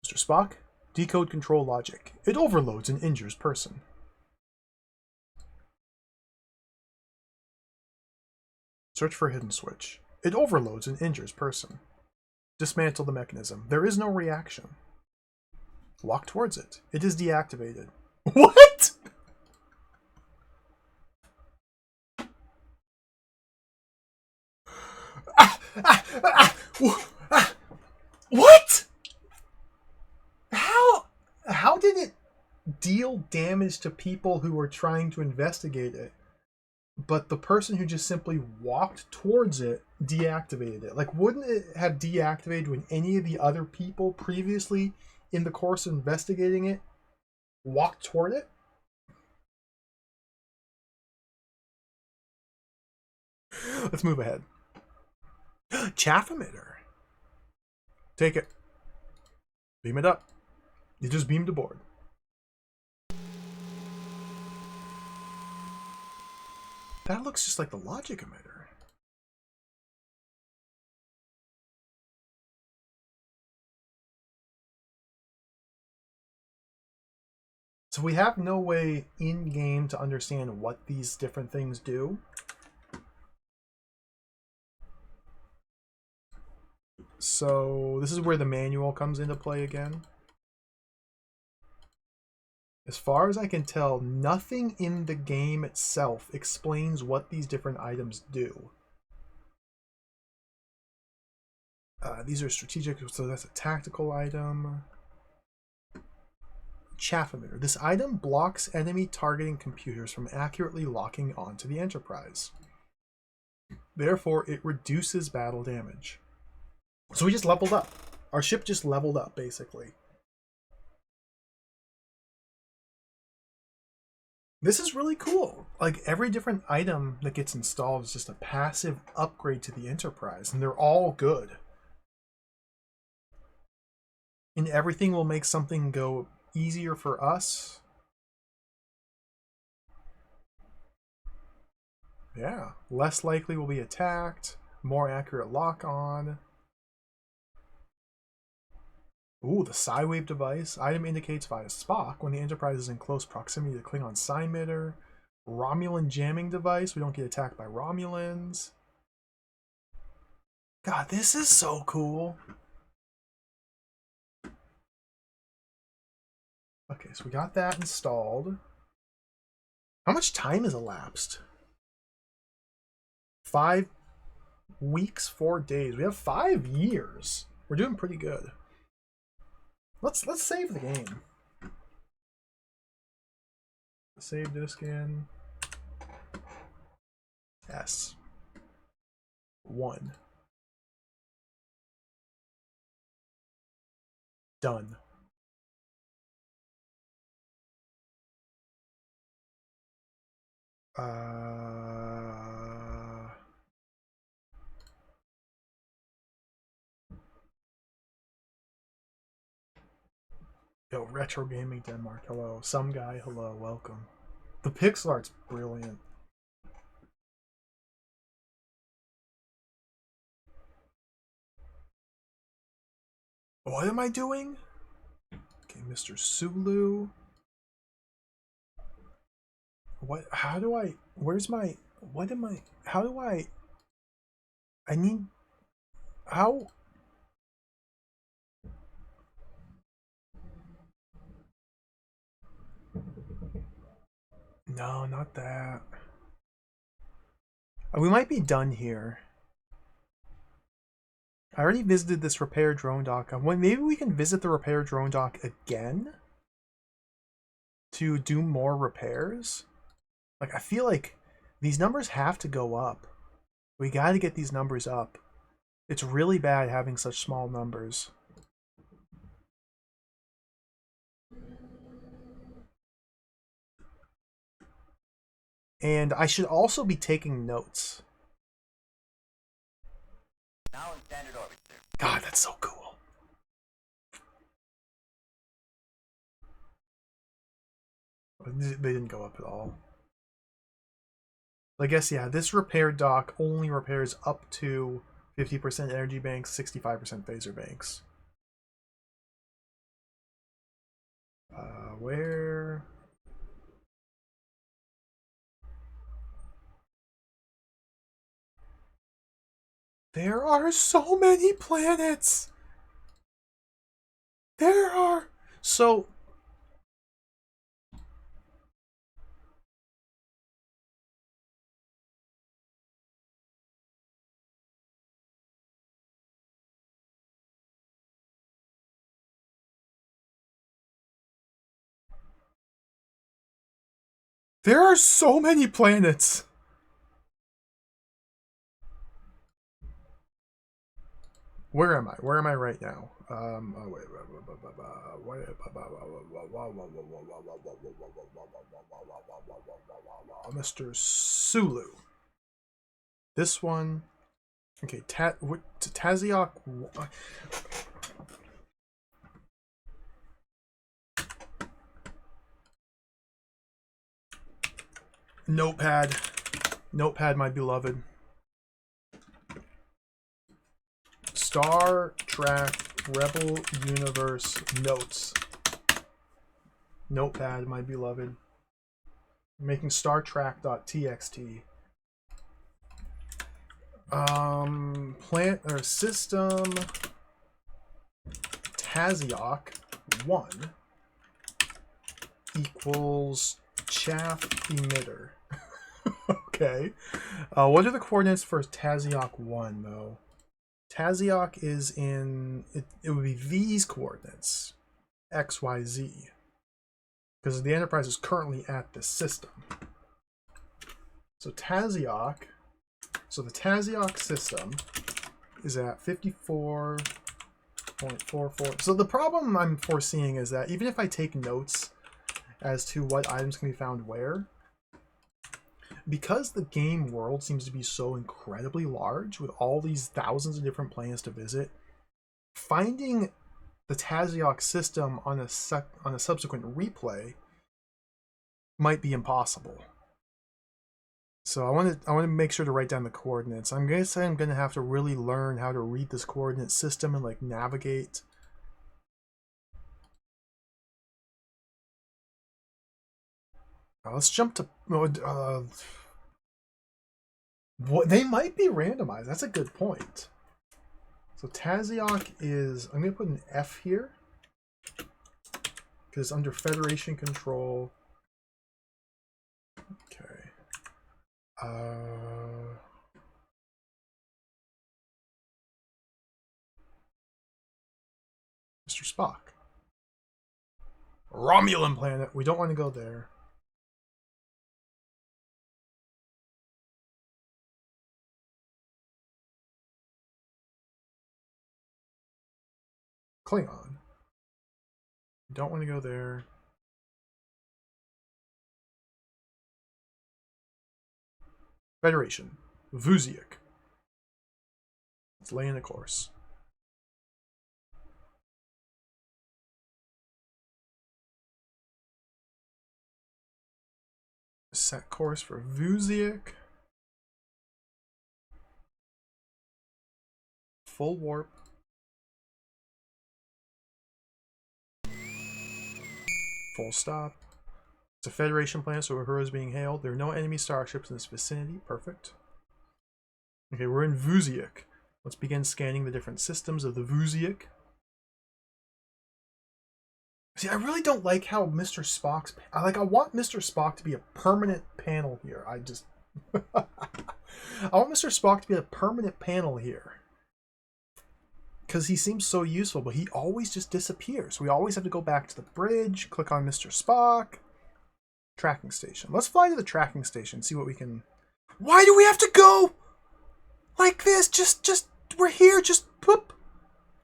Mr. Spock, decode control logic. It overloads and injures person. Search for hidden switch. It overloads and injures person. Dismantle the mechanism. There is no reaction. Walk towards it. It is deactivated. What? What? How did it deal damage to people who were trying to investigate it? but the person who just simply walked towards it deactivated it. Like, wouldn't it have deactivated when any of the other people previously in the course of investigating it walked toward it? Let's move ahead. Chaff emitter. Take it. Beam it up. You just beamed aboard. That looks just like the logic emitter. So we have no way in-game to understand what these different things do. So this is where the manual comes into play again. As far as I can tell, nothing in the game itself explains what these different items do. These are strategic, so that's a tactical item. Chaff emitter. This item blocks enemy targeting computers from accurately locking onto the Enterprise. Therefore, it reduces battle damage. So we just leveled up. Our ship just leveled up, basically. This is really cool. Like, every different item that gets installed is just a passive upgrade to the Enterprise, and they're all good. And everything will make something go easier for us. Yeah. Less likely will be attacked. More accurate lock-on. Ooh, the Psywave device. Item indicates via Spock when the Enterprise is in close proximity to Klingon Psymitter. Romulan jamming device. We don't get attacked by Romulans. God, this is so cool. Okay, so we got that installed. How much time has elapsed? 5 weeks, 4 days. We have 5 years. We're doing pretty good. Let's save the game. Save disk in. S. 1. Done. Yo, Retro Gaming Denmark, hello. Some guy, hello, welcome. The pixel art's brilliant. What am I doing? Okay, Mr. Sulu. What, how do I, where's my, what am I, how do I need, how? No, not that. We might be done here. I already visited this repair drone dock. Maybe we can visit the repair drone dock again to do more repairs. Like, I feel like these numbers have to go up. We got to get these numbers up. It's really bad having such small numbers. And I should also be taking notes. Now in standard orbit, sir. God, that's so cool. They didn't go up at all. I guess, yeah, this repair dock only repairs up to 50% energy banks, 65% phaser banks. Where? There are so many planets! There are... So... There are so many planets! Where am I? Where am I right now? Mr. Sulu. This one. Okay, Taziok. Notepad. Notepad, my beloved. Star Trek Rebel Universe notes. Notepad, my beloved. I'm making StarTrack.txt. Plant or system Taziok 1 equals chaff emitter. Okay. What are the coordinates for Taziok 1 though? Taziok is in it would be these coordinates, X, Y, Z, because the Enterprise is currently at this system. So Taziok, so the Taziok system is at 54.44. So the problem I'm foreseeing is that even if I take notes as to what items can be found where, because the game world seems to be so incredibly large with all these thousands of different planets to visit, finding the Taziok system on a subsequent replay might be impossible. So I want to make sure to write down the coordinates. I'm gonna say I'm gonna have to really learn how to read this coordinate system and like navigate. Let's jump to what they might be randomized. That's a good point. So Taziok is, I'm gonna put an F here because under Federation control. Okay. Mr. Spock. Romulan planet. We don't want to go there. Klingon. Don't want to go there. Federation. Vuziak. Let's lay in a course. Set course for Vuziak. Full warp. Full stop. It's a Federation planet, so Uhura is being hailed. There are no enemy starships in this vicinity. Perfect. Okay, we're in Vuziak. Let's begin scanning the different systems of the Vuziak. See, I really don't like how Mr. Spock's... I want Mr. Spock to be a permanent panel here. I want Mr. Spock to be a permanent panel here. Because he seems so useful, but he always just disappears. We always have to go back to the bridge, click on Mr. Spock. Tracking station. Let's fly to the tracking station, see what we can... Why do we have to go like this? Just, we're here, just boop.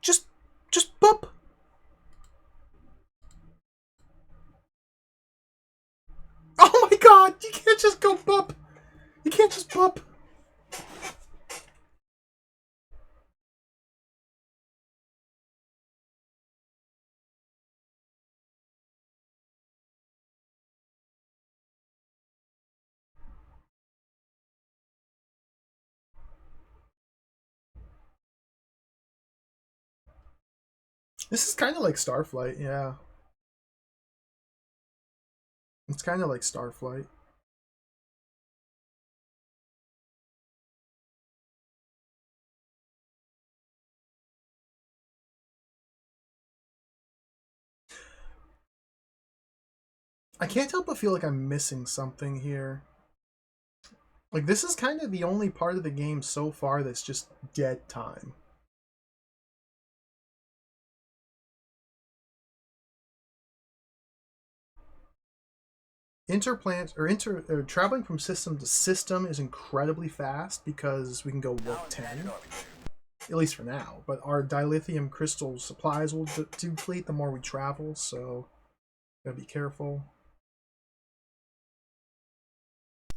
Just boop. Oh my god, you can't just go boop. You can't just boop. This is kind of like Starflight, yeah. It's kind of like Starflight. I can't help but feel like I'm missing something here. Like, this is kind of the only part of the game so far that's just dead time. Traveling from system to system is incredibly fast because we can go warp 10. at least for now. But our dilithium crystal supplies will deplete the more we travel, so gotta be careful.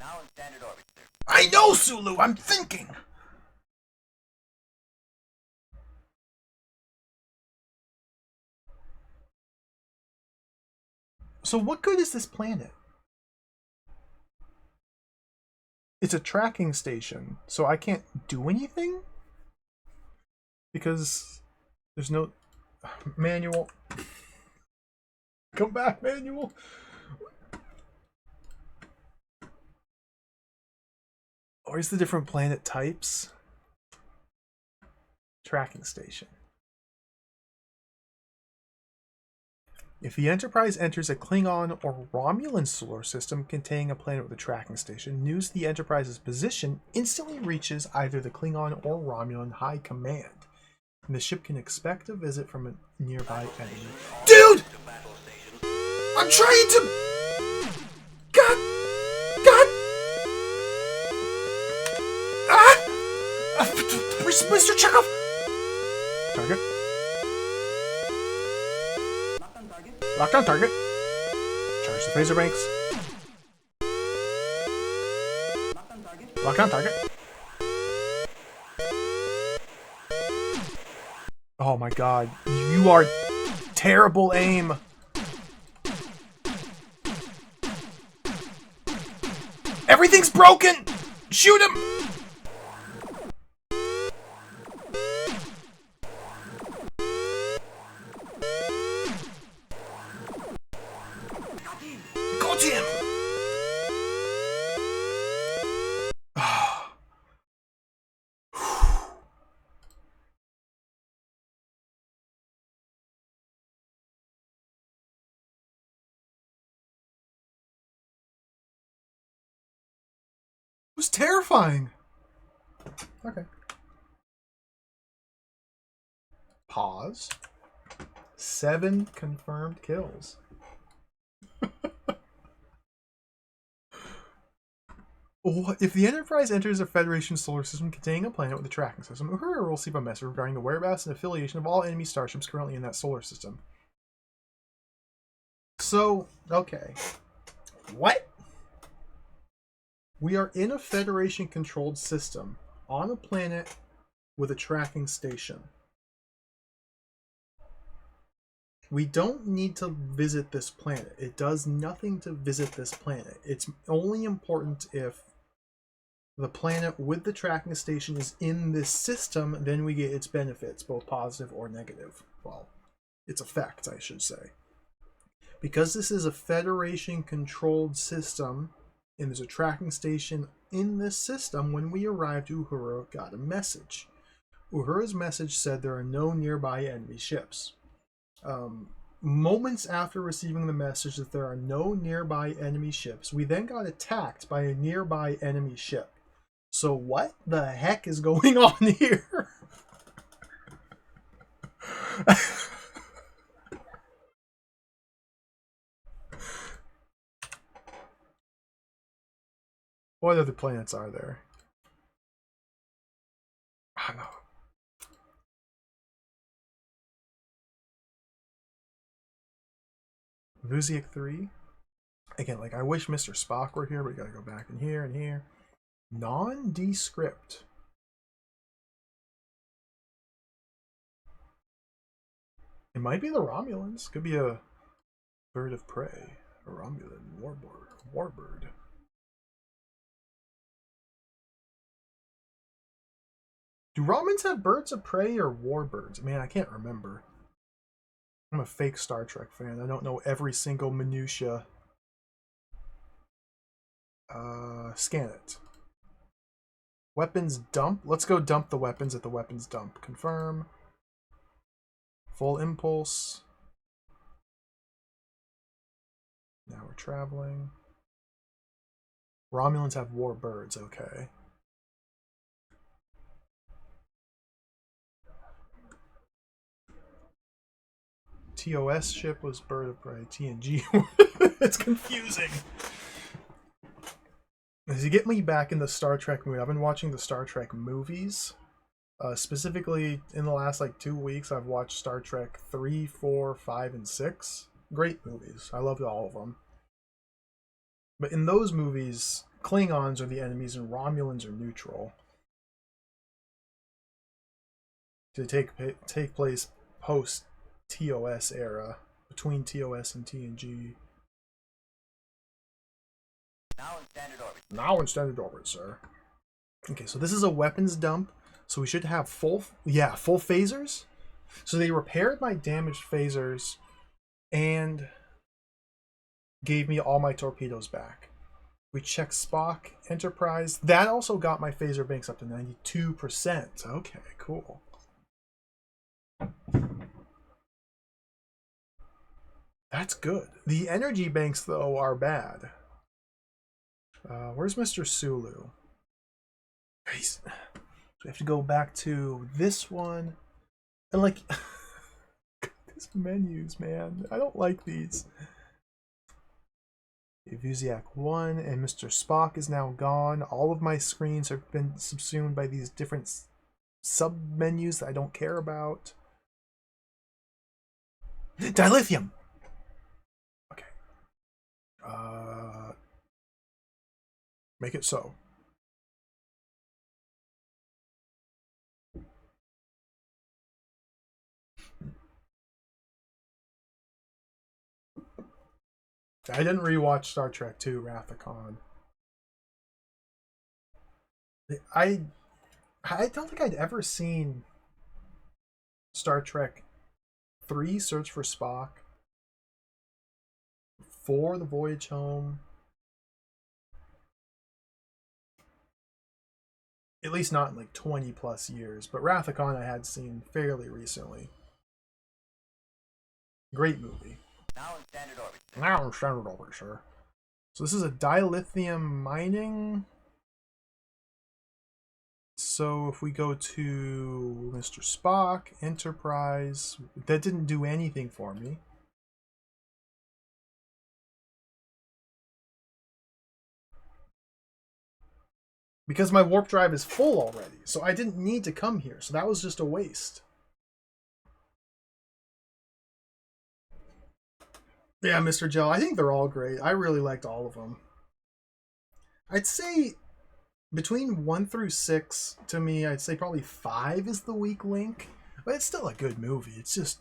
Now in standard orbit, sir. I know, Sulu! I'm thinking! So what good is this planet? It's a tracking station, so I can't do anything? Because there's no... Manual. Come back, Manual! Where's the different planet types? Tracking station. If the Enterprise enters a Klingon or Romulan solar system containing a planet with a tracking station, news of the Enterprise's position instantly reaches either the Klingon or Romulan High Command, and the ship can expect a visit from a nearby enemy. Dude! I'm trying to... God! Ah! Mr. Chekhov! Target. Locked on target. Charge the phaser banks. Locked on target. Oh my god. You are terrible aim. Everything's broken! Shoot him! Got him! It was terrifying. Okay. Pause. 7 confirmed kills. If the Enterprise enters a Federation solar system containing a planet with a tracking system, Uhura will receive a message regarding the whereabouts and affiliation of all enemy starships currently in that solar system. So, okay. What? We are in a Federation-controlled system on a planet with a tracking station. We don't need to visit this planet. It does nothing to visit this planet. It's only important if the planet with the tracking station is in this system, then we get its benefits, both positive or negative. Well, its effects, I should say. Because this is a Federation-controlled system, and there's a tracking station in this system, when we arrived, Uhura got a message. Uhura's message said there are no nearby enemy ships. Moments after receiving the message that there are no nearby enemy ships, we then got attacked by a nearby enemy ship. So what the heck is going on here? What other planets are there? I don't know. Vuziak 3. Again, like, I wish Mr. Spock were here, but we gotta go back in here and here. Non-descript. It might be the Romulans. Could be a bird of prey. A Romulan warbird. Do Romans have birds of prey or warbirds? Man, I can't remember. I'm a fake Star Trek fan. I don't know every single minutia. Scan it. Weapons dump. Let's go dump the weapons at the weapons dump. Confirm. Full impulse. Now we're traveling. Romulans have warbirds. Okay. TOS ship was bird of prey. TNG. It's confusing. As you get me back in the Star Trek mood, I've been watching the Star Trek movies. Specifically, in the last like 2 weeks, I've watched Star Trek 3, 4, 5, and 6. Great movies. I loved all of them. But in those movies, Klingons are the enemies and Romulans are neutral. To take place post TOS era, between TOS and TNG. Now in standard orbit. Now in standard orbit, sir. Okay, so this is a weapons dump. So we should have full phasers. So they repaired my damaged phasers and gave me all my torpedoes back. We checked Spock, Enterprise. That also got my phaser banks up to 92%. Okay, cool. That's good. The energy banks, though, are bad. Where's Mr. Sulu? So we have to go back to this one. And, like, these menus, man. I don't like these. Vuziak 1 and Mr. Spock is now gone. All of my screens have been subsumed by these different sub-menus that I don't care about. Dilithium! Okay. Make it so. I didn't rewatch Star Trek II Wrath of Khan. I don't think I'd ever seen Star Trek 3 Search for Spock, 4 The Voyage Home, at least not in like 20 plus years, but Wrath of Khan I had seen fairly recently. Great movie. Now in standard orbit. Now in standard orbit, sir. So this is a dilithium mining. So if we go to Mr. Spock, Enterprise, that didn't do anything for me. Because my warp drive is full already, so I didn't need to come here, so that was just a waste. Yeah, Mr. Gel, I think they're all great. I really liked all of them. I'd say between 1 through 6, to me, I'd say probably 5 is the weak link. But it's still a good movie. It's just...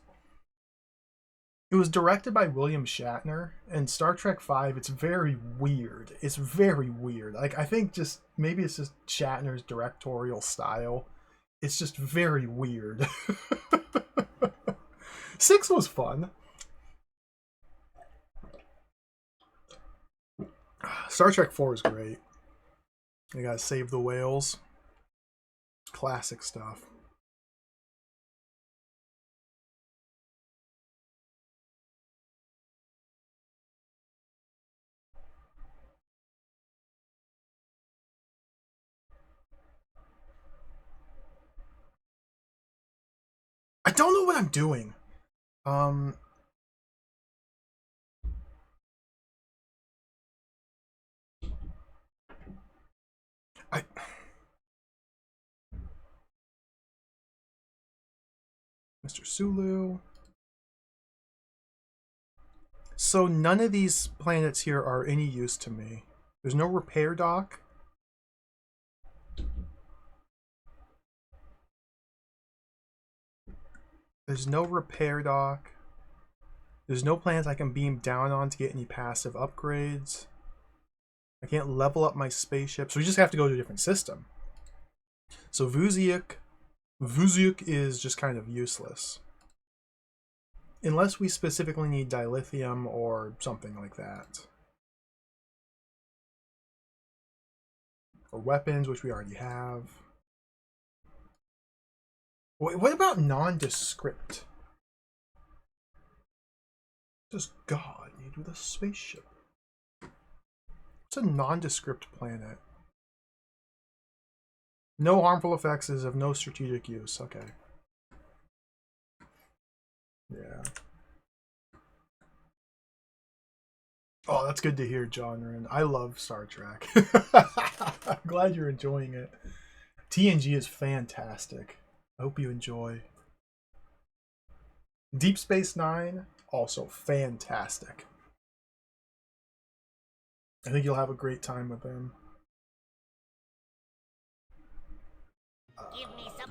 It was directed by William Shatner, and Star Trek V, it's very weird. It's very weird. Like, I think just... Maybe it's just Shatner's directorial style. It's just very weird. 6 was fun. Star Trek 4 is great. You gotta save the whales. Classic stuff. I don't know what I'm doing. Mr. Sulu. So none of these planets here are any use to me. There's no repair dock. There's no repair dock. There's no planets I can beam down on to get any passive upgrades. I can't level up my spaceship, so we just have to go to a different system. So Vuziak is just kind of useless. Unless we specifically need dilithium or something like that. Or weapons, which we already have. What about nondescript? What does God need with a spaceship? What's a nondescript planet? No harmful effects is of no strategic use. Okay. Yeah. Oh, that's good to hear, John Rin. I love Star Trek. I'm glad you're enjoying it. TNG is fantastic. I hope you enjoy. Deep Space Nine, also fantastic. I think you'll have a great time with them.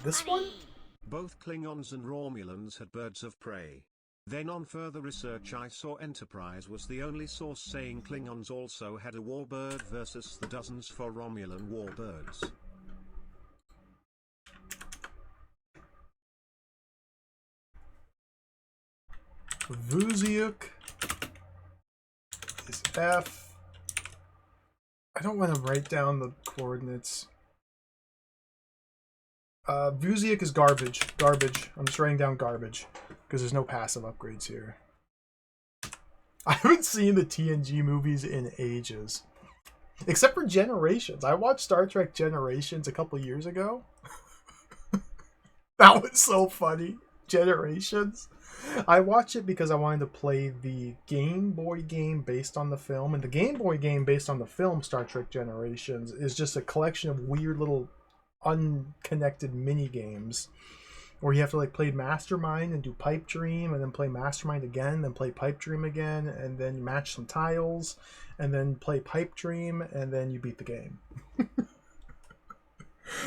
This one? Both Klingons and Romulans had birds of prey. Then on further research I saw Enterprise was the only source saying Klingons also had a warbird versus the dozens for Romulan warbirds. Vuziuk is F. I don't want to write down the coordinates. Vuziuk is garbage. Garbage. I'm just writing down garbage because there's no passive upgrades here. I haven't seen the TNG movies in ages. Except for Generations. I watched Star Trek Generations a couple years ago. That was so funny. Generations. I watched it because I wanted to play the Game Boy game based on the film. And the Game Boy game based on the film Star Trek Generations is just a collection of weird little unconnected mini games where you have to like play Mastermind and do Pipe Dream and then play Mastermind again, then play Pipe Dream again, and then match some tiles and then play Pipe Dream, and then you beat the game.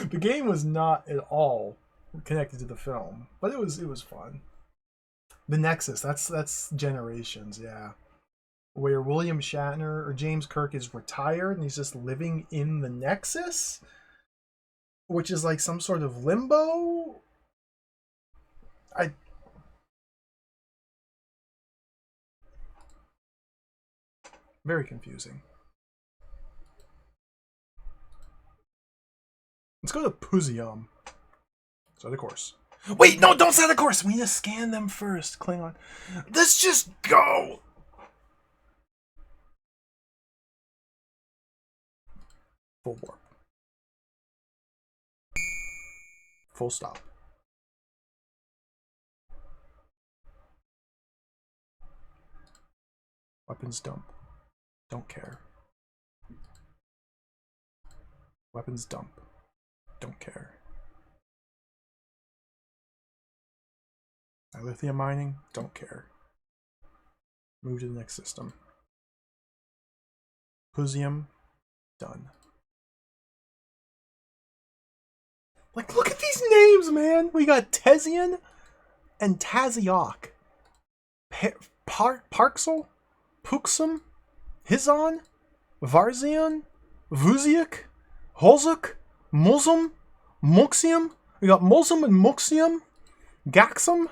The game was not at all connected to the film, but it was fun. The Nexus, that's Generations, yeah. Where William Shatner or James Kirk is retired and he's just living in the Nexus, which is like some sort of limbo. Very confusing. Let's go to Puzium. Set a course. Wait, no, don't set a course. We need to scan them first, Klingon. Let's just go. Full warp. Full stop. Weapons dump. Don't care. Weapons dump. Don't care. Lithium mining. Don't care. Move to the next system. Puzium. Done. Like, look at these names, man! We got Tezian and Taziok. Parksel? Puxum? Hizon? Varzion? Vuziuk? Holzuk? Mulsum? Muxium? We got Mulsum and Muxium? Gaxum?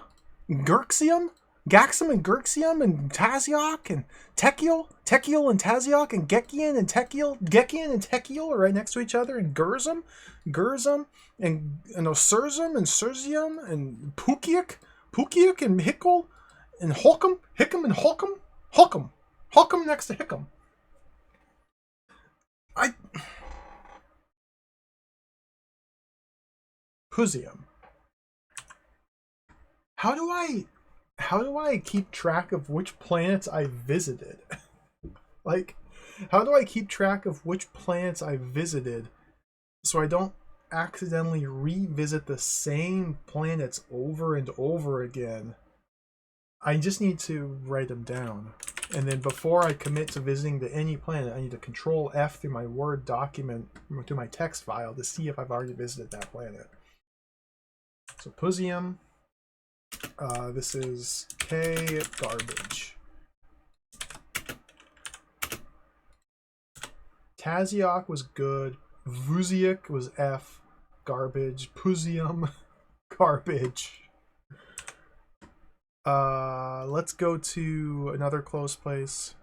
Gerxium? Gaxum and Gerxium and Taziok and Tekiel? Tekiel and Taziok and Gekian and Tekiel? Gekian and Tekiel are right next to each other, and Gerzum and Osurzum and Surzium and Pukiuk and Hickel and Holcomb and Holcomb next to Hickham. Puzium. How do I keep track of which planets I visited? Like, how do I keep track of which planets I visited so I don't accidentally revisit the same planets over and over again? I just need to write them down. And then before I commit to visiting any planet, I need to Control F through my Word document, through my text file, to see if I've already visited that planet. So Puzium. This is K, garbage. Taziok was good. Vuziuk was F, garbage. Puzium, garbage. Let's go to another close place.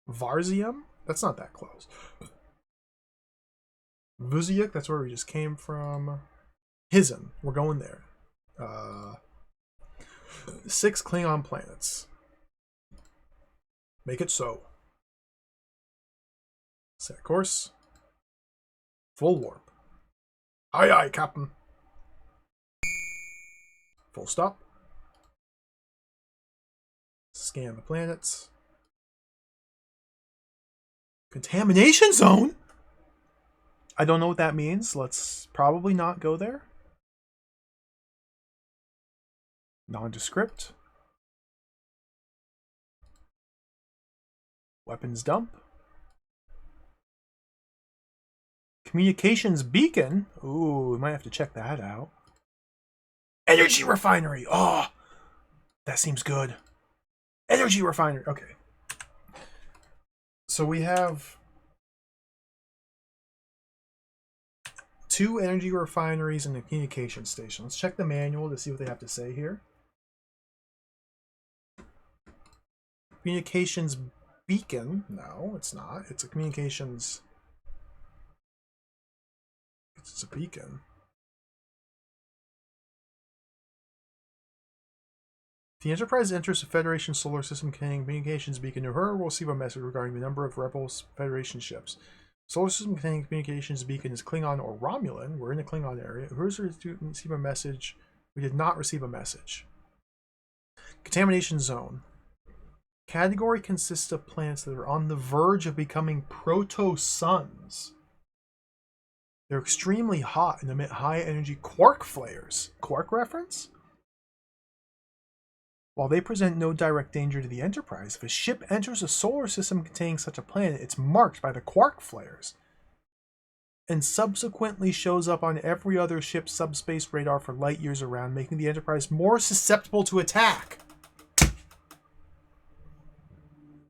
Varzium? That's not that close. Vuziuk, that's where we just came from. Hizon, we're going there. 6 Klingon planets. Make it so. Set course. Full warp. Aye aye, Captain. Full stop. Scan the planets. Contamination zone? I don't know what that means. Let's probably not go there. Nondescript. Weapons dump. Communications beacon. Ooh, we might have to check that out. Energy refinery. Oh, that seems good. Energy refinery. Okay. So we have 2 energy refineries and a communication station. Let's check the manual to see what they have to say here. Communications beacon. No, it's not. It's a communications... It's a beacon. The Enterprise enters the Federation solar system containing communications beacon. Her will receive a message regarding the number of Rebel Federation ships. Solar system containing communications beacon is Klingon or Romulan. We're in the Klingon area. Hers will receive a message. We did not receive a message. Contamination zone. Category consists of planets that are on the verge of becoming proto-suns. They're extremely hot and emit high-energy quark flares. Quark reference? While they present no direct danger to the Enterprise, if a ship enters a solar system containing such a planet, it's marked by the quark flares and subsequently shows up on every other ship's subspace radar for light years around, making the Enterprise more susceptible to attack.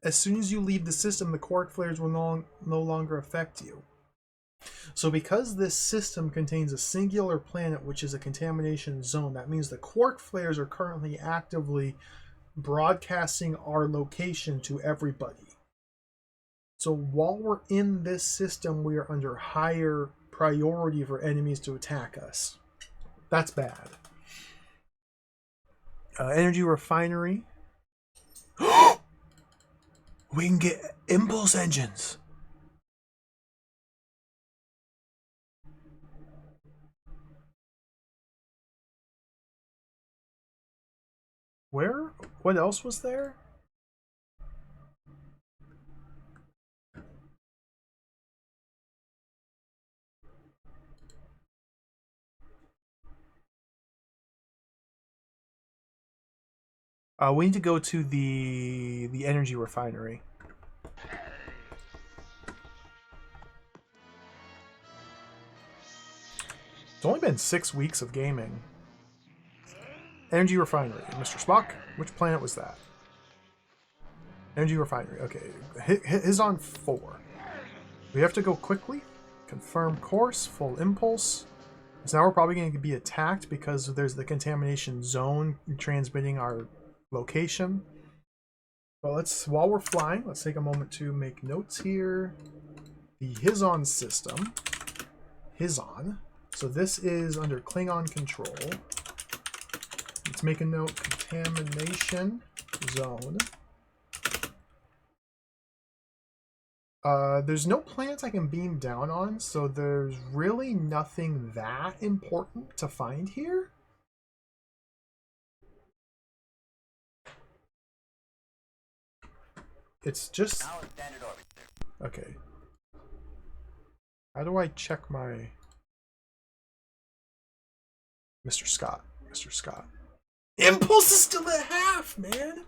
As soon as you leave the system, the quark flares will no longer affect you. So because this system contains a singular planet, which is a contamination zone, that means the quark flares are currently actively broadcasting our location to everybody. So while we're in this system, we are under higher priority for enemies to attack us. That's bad. Energy refinery. We can get impulse engines. Where? What else was there? We need to go to the energy refinery. It's only been 6 weeks of gaming. Energy refinery. Mr. Spock, which planet was that? Energy refinery. Okay, his on 4. We have to go quickly. Confirm course. Full impulse. So now we're probably going to be attacked because there's the contamination zone transmitting our location. But while we're flying, let's take a moment to make notes here. The Hizon system. Hizon. So this is under Klingon control. Let's make a note. Contamination zone. There's no planets I can beam down on, so there's really nothing that important to find here. It's just... Now in standard orbit, sir. Okay. How do I check my... Mr. Scott. Mr. Scott. Impulse is still at half, man!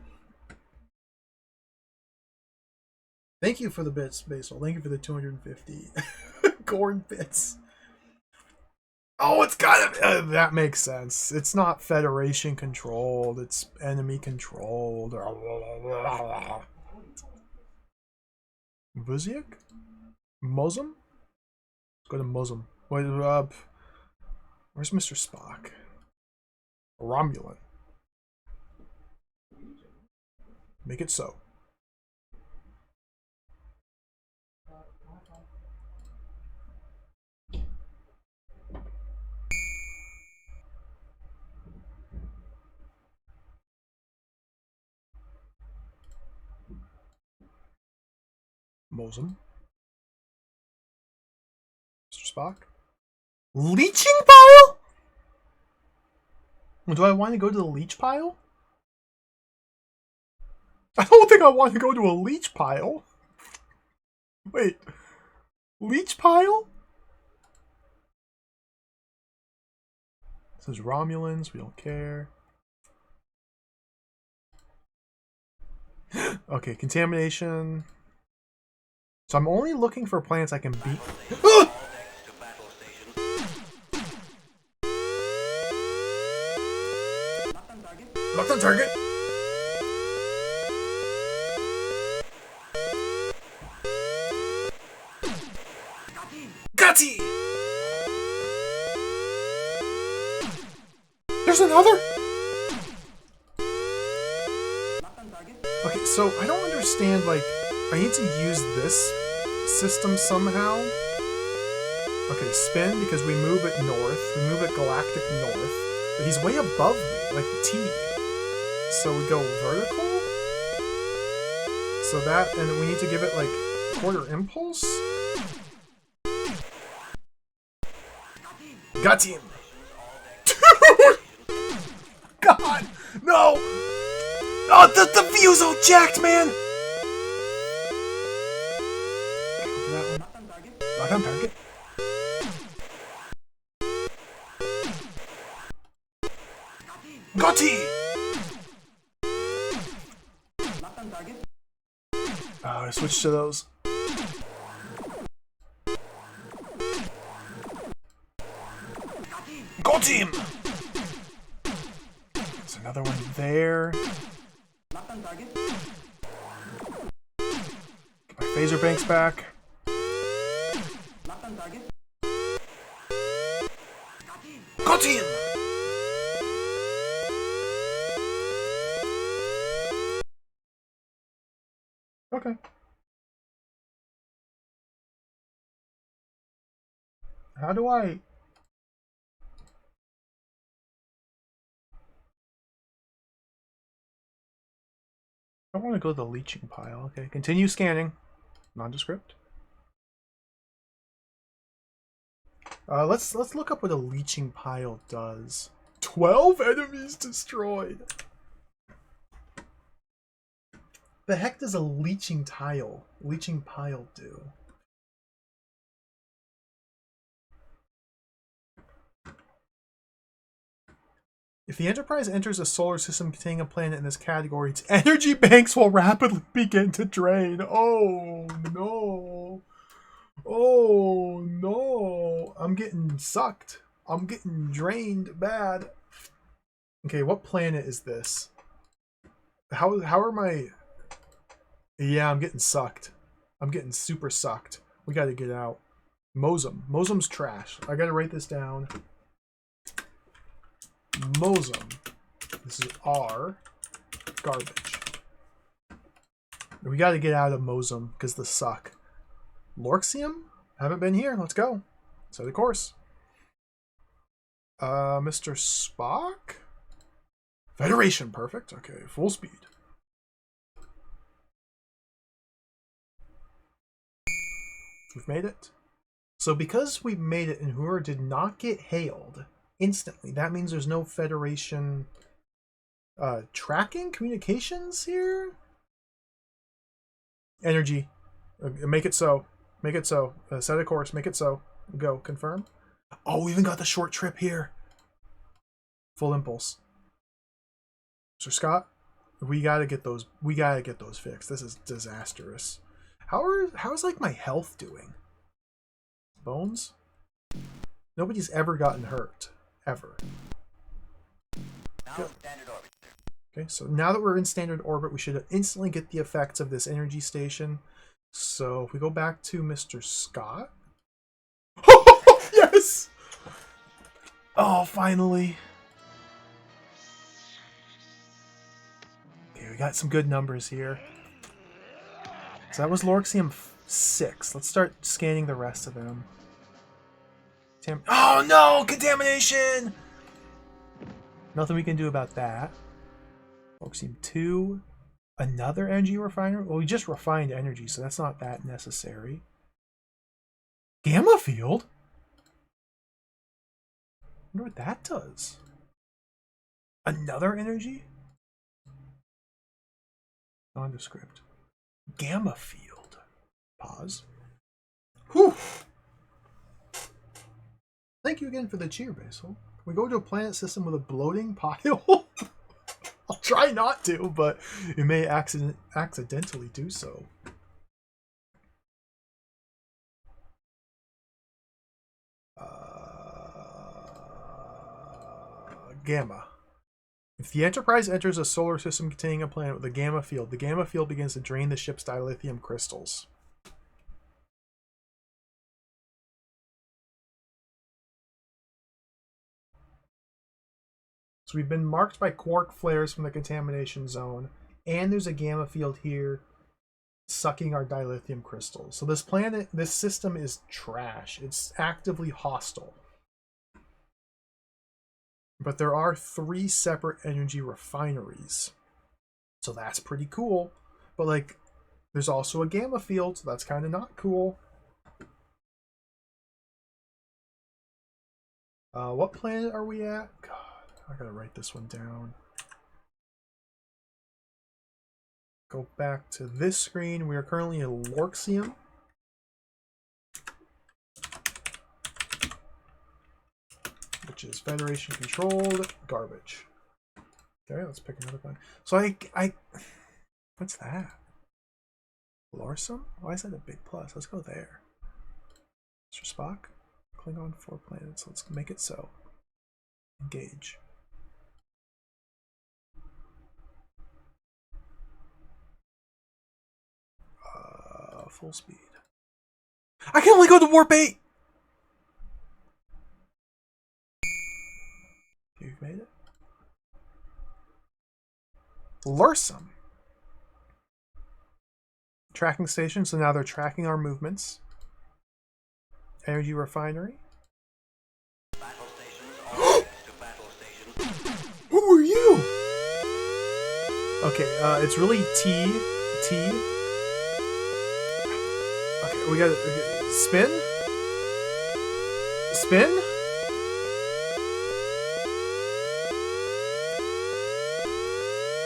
Thank you for the bits, Basil. Thank you for the 250 corn bits. Oh, it's gotta... that makes sense. It's not Federation controlled. It's enemy controlled. Vuziak? Mosum? Let's go to Mosum. Wait, where's Mr. Spock? Romulan. Make it so. Mosum. Mr. Spock. Leeching pile? Do I want to go to the leech pile? I don't think I want to go to a leech pile. Wait. Leech pile? This is Romulans. We don't care. Okay, contamination. So I'm only looking for planets I can beat. All decks to battle station. Locked on target. Gutty! There's another? Okay, so I don't understand, like, I need to use this system somehow. Okay, spin, because we move it north. We move it galactic north. But he's way above me, like the T. So we go vertical? So that, and we need to give it, like, quarter impulse? Got him! God! No! Oh, the view's all jacked, man! That one. Lock on target. Gotti! Oh, I switched to those. Got him! There's another one there. Get my phaser banks back. Got him! Okay. How do I... I want to go to the leeching pile. Okay, continue scanning. Nondescript. Let's look up what a leeching pile does. 12 enemies destroyed. The heck does a leeching pile do? If the Enterprise enters a solar system containing a planet in this category, its energy banks will rapidly begin to drain. Oh no. Oh no. I'm getting sucked. I'm getting drained bad. Okay, what planet is this? How are my... Yeah, I'm getting sucked. I'm getting super sucked. We gotta get out. Mosum. Mosum's trash. I gotta write this down. Mosum. This is R. Garbage. We gotta get out of Mosum because the suck. Lorxium? Haven't been here. Let's go. Set the course. Mr. Spock? Federation. Perfect. Okay, full speed. We've made it. So because we made it and Uhura did not get hailed instantly, that means there's no Federation tracking communications here? Energy. Make it so. Make it so. Set a course. Make it so. Go. Confirm. Oh, we even got the short trip here. Full impulse. Sir Scott, we gotta get those. We gotta get those fixed. This is disastrous. How's like my health doing? Bones? Nobody's ever gotten hurt. Ever. Now standard orbit, sir. Okay, so now that we're in standard orbit, we should instantly get the effects of this energy station. So if we go back to Mr. Scott. Yes! Oh, finally. Okay, we got some good numbers here. So that was Lorxium 6. Let's start scanning the rest of them. Oh no! Contamination! Nothing we can do about that. Lorxium 2. Another energy refiner? Well, we just refined energy, so that's not that necessary. Gamma field? I wonder what that does. Another energy? Nondescript. Gamma field. Pause. Whew. Thank you again for the cheer, Basil. Can we go to a planet system with a bloating pile? try not to, but you may accidentally do so. Gamma. If the Enterprise enters a solar system containing a planet with a gamma field, the gamma field begins to drain the ship's dilithium crystals. So we've been marked by quark flares from the contamination zone, and there's a gamma field here sucking our dilithium crystals. So this system is trash. It's actively hostile. But there are 3 separate energy refineries. So that's pretty cool. But like, there's also a gamma field, so that's kind of not cool. What planet are we at? God, I gotta write this one down. Go back to this screen. We are currently in Lorxium. Which is Federation controlled garbage. Okay, let's pick another one. So what's that? Lorsum? Why is that a big plus? Let's go there. Mr. Spock, Klingon 4 planets. Let's make it so. Engage. Full speed. I can only go to warp 8. You've made it. Lorsum. Tracking station, so now they're tracking our movements. Energy refinery. Battle stations all next to battle stations. Who are you? Okay, it's really T. Okay, we gotta spin. Spin.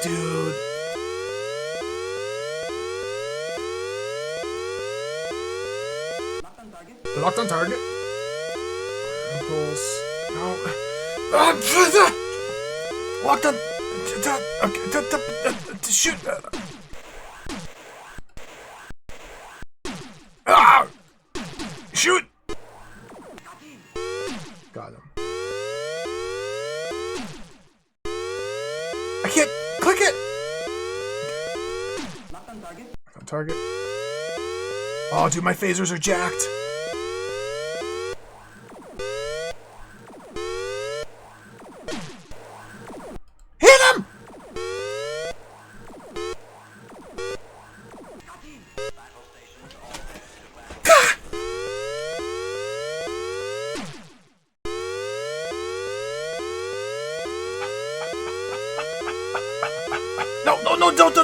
Dude. Locked on target. Impulse. No. Locked on. Okay. Shoot. Shoot. Got him. I can't click it. Locked on target. On target. Oh, dude, my phasers are jacked. Hit him! No, don't, no,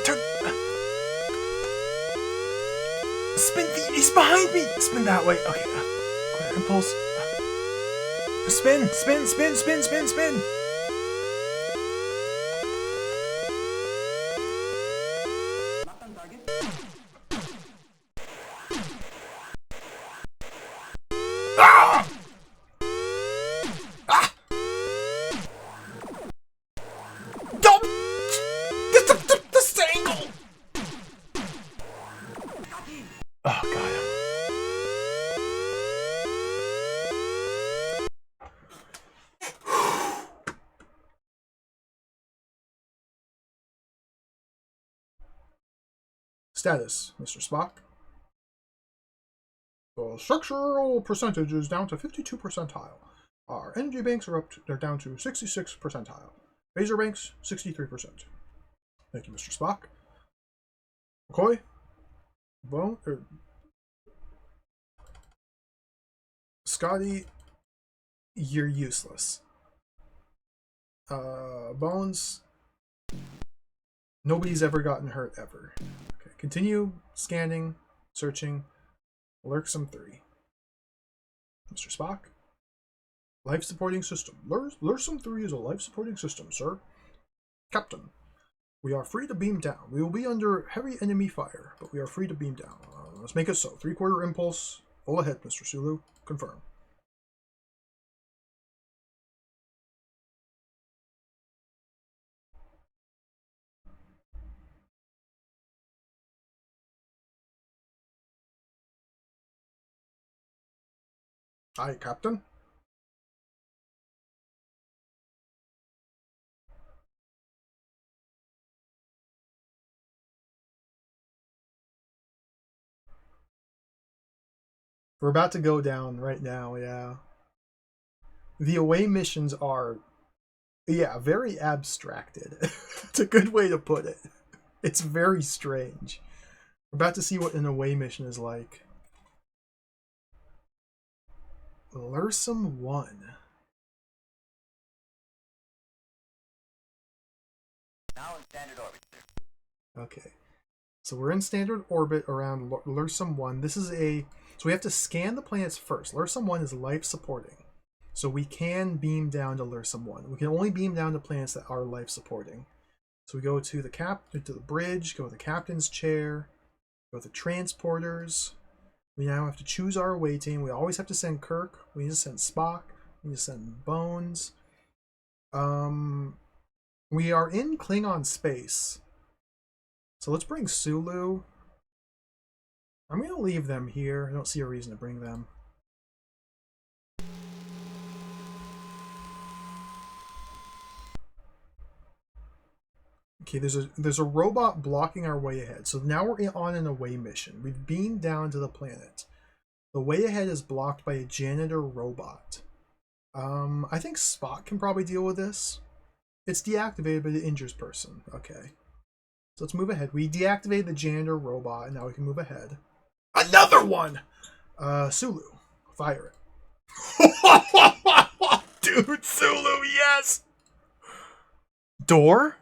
turn. Spin, he's behind me. Spin that way. Okay, impulse. Spin. Locked on target. Ah! Ah! Don't get this angle. Oh, got him. Status, Mr. Spock. The structural percentage is down to 52 percentile. Our energy banks they're down to 66 percentile. Phaser banks, 63%. Thank you, Mr. Spock. McCoy? Scotty, you're useless. Bones, nobody's ever gotten hurt ever. Okay, continue scanning, searching. Lurksome 3. Mr. Spock? Life supporting system. Lurksome 3 is a life supporting system, sir. Captain, we are free to beam down. We will be under heavy enemy fire, but we are free to beam down. Let's make it so. 3/4 impulse. Full ahead, Mr. Sulu. Confirm. Aye, Captain. We're about to go down right now, yeah. The away missions are, yeah, very abstracted. It's a good way to put it. It's very strange. We're about to see what an away mission is like. Lursum 1. Now in standard orbit, sir. Okay. So we're in standard orbit around Lursum 1. This is a... So we have to scan the planets first. Lursum 1 is life supporting. So we can beam down to Lursum 1. We can only beam down to planets that are life supporting. So we go to the bridge, go to the captain's chair, go to the transporters. We now have to choose our away team. We always have to send Kirk. We need to send Spock. We need to send Bones. We are in Klingon space. So let's bring Sulu. I'm going to leave them here. I don't see a reason to bring them. Okay, there's a robot blocking our way ahead. So now we're on an away mission. We've beamed down to the planet. The way ahead is blocked by a janitor robot. I think Spock can probably deal with this. It's deactivated, but it injures person. Okay. So let's move ahead. We deactivated the janitor robot, and now we can move ahead. Another one! Sulu. Fire it. Dude, Sulu, yes! Door?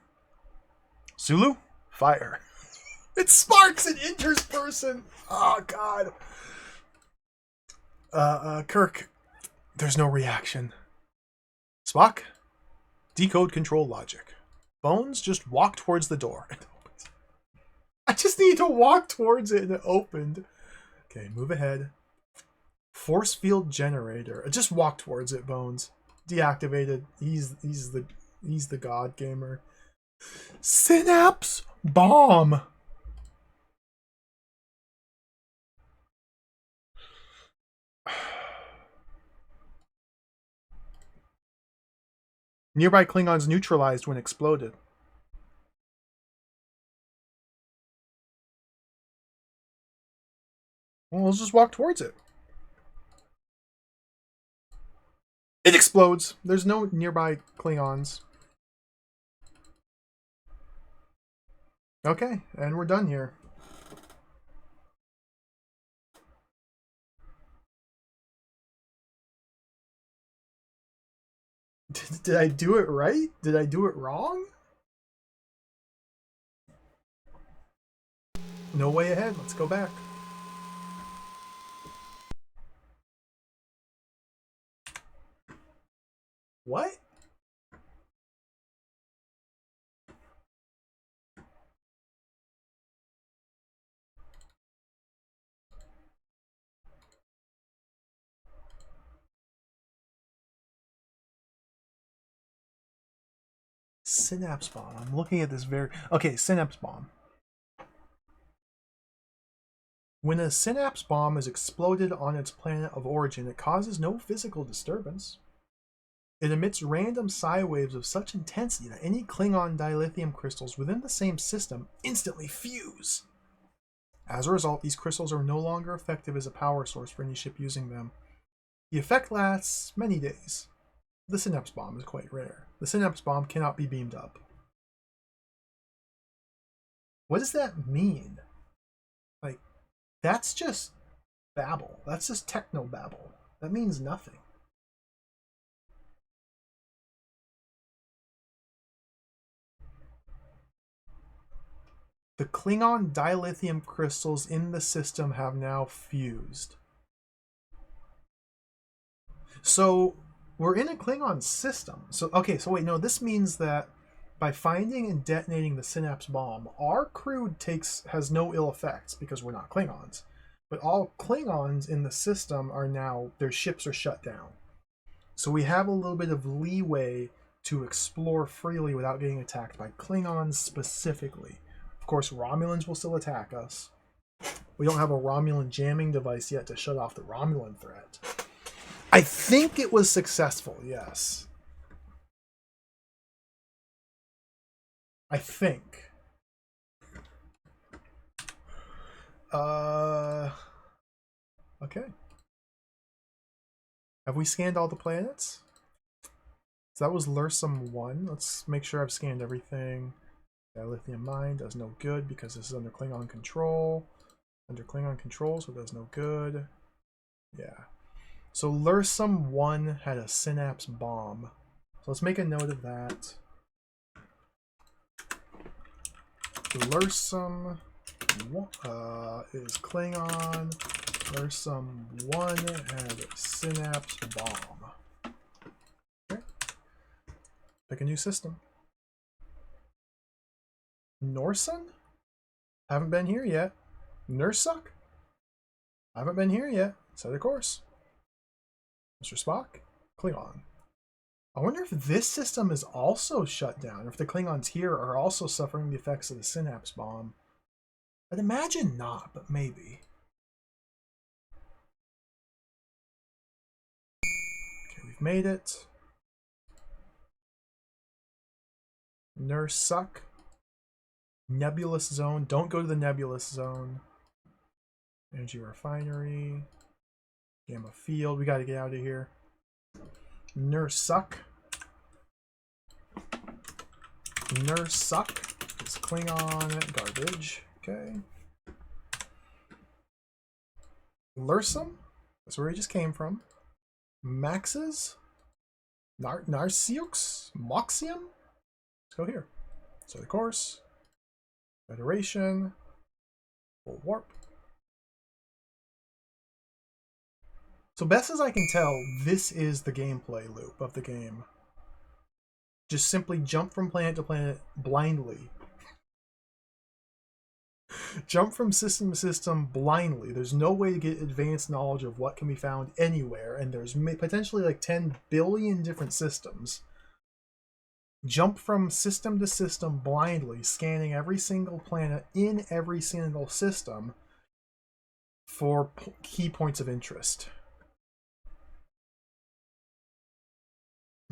Sulu? Fire. It sparks and injures person! Oh, God. Kirk. There's no reaction. Spock? Decode control logic. Bones, just walk towards the door. I just need to walk towards it and it opened. Okay, move ahead. Force field generator. Just walk towards it, Bones. Deactivated. He's the god gamer. Synapse bomb. Nearby Klingons neutralized when exploded. Well, let's just walk towards it. It explodes. There's no nearby Klingons. Okay, and we're done here. Did I do it right? Did I do it wrong? No way ahead. Let's go back. What? Synapse bomb. I'm looking at this very... Okay, synapse bomb. When a synapse bomb is exploded on its planet of origin, it causes no physical disturbance. It emits random psi waves of such intensity that any Klingon dilithium crystals within the same system instantly fuse. As a result, these crystals are no longer effective as a power source for any ship using them. The effect lasts many days. The synapse bomb is quite rare. The synapse bomb cannot be beamed up. What does that mean? Like, that's just babble. That's just techno babble. That means nothing. The Klingon dilithium crystals in the system have now fused. So we're in a Klingon system. So okay, so wait, no, this means that by finding and detonating the synapse bomb, our crew has no ill effects because we're not Klingons. But all Klingons in the system are now, their ships are shut down. So we have a little bit of leeway to explore freely without getting attacked by Klingons specifically. Of course, Romulans will still attack us. We don't have a Romulan jamming device yet to shut off the Romulan threat. I think it was successful, yes. I think. Okay. Have we scanned all the planets? So that was Lursum 1. Let's make sure I've scanned everything. Yeah, Lithium Mine does no good because this is under Klingon control. Under Klingon control, so it does no good. Yeah. So Lursum 1 had a synapse bomb. So let's make a note of that. Lursum is Klingon. Lursum 1 had a synapse bomb. Okay. Pick a new system. Norsun? Haven't been here yet. Nursuck? Haven't been here yet. Set a course. Mr. Spock? Klingon. I wonder if this system is also shut down, or if the Klingons here are also suffering the effects of the synapse bomb. I'd imagine not, but maybe. Okay, we've made it. Nursuck. Nebulous zone. Don't go to the nebulous zone. Energy refinery. Gamma field. We gotta get out of here. Nursuck. Nursuck is Klingon garbage. Okay. Lursum. That's where he just came from. Maxes. Narciux. Moxium. Let's go here. So the course. Federation. Full warp. So best as I can tell, this is the gameplay loop of the game. Just simply jump from planet to planet blindly. Jump from system to system blindly. There's no way to get advanced knowledge of what can be found anywhere, and there's potentially like 10 billion different systems. Jump from system to system blindly, scanning every single planet in every single system for key points of interest.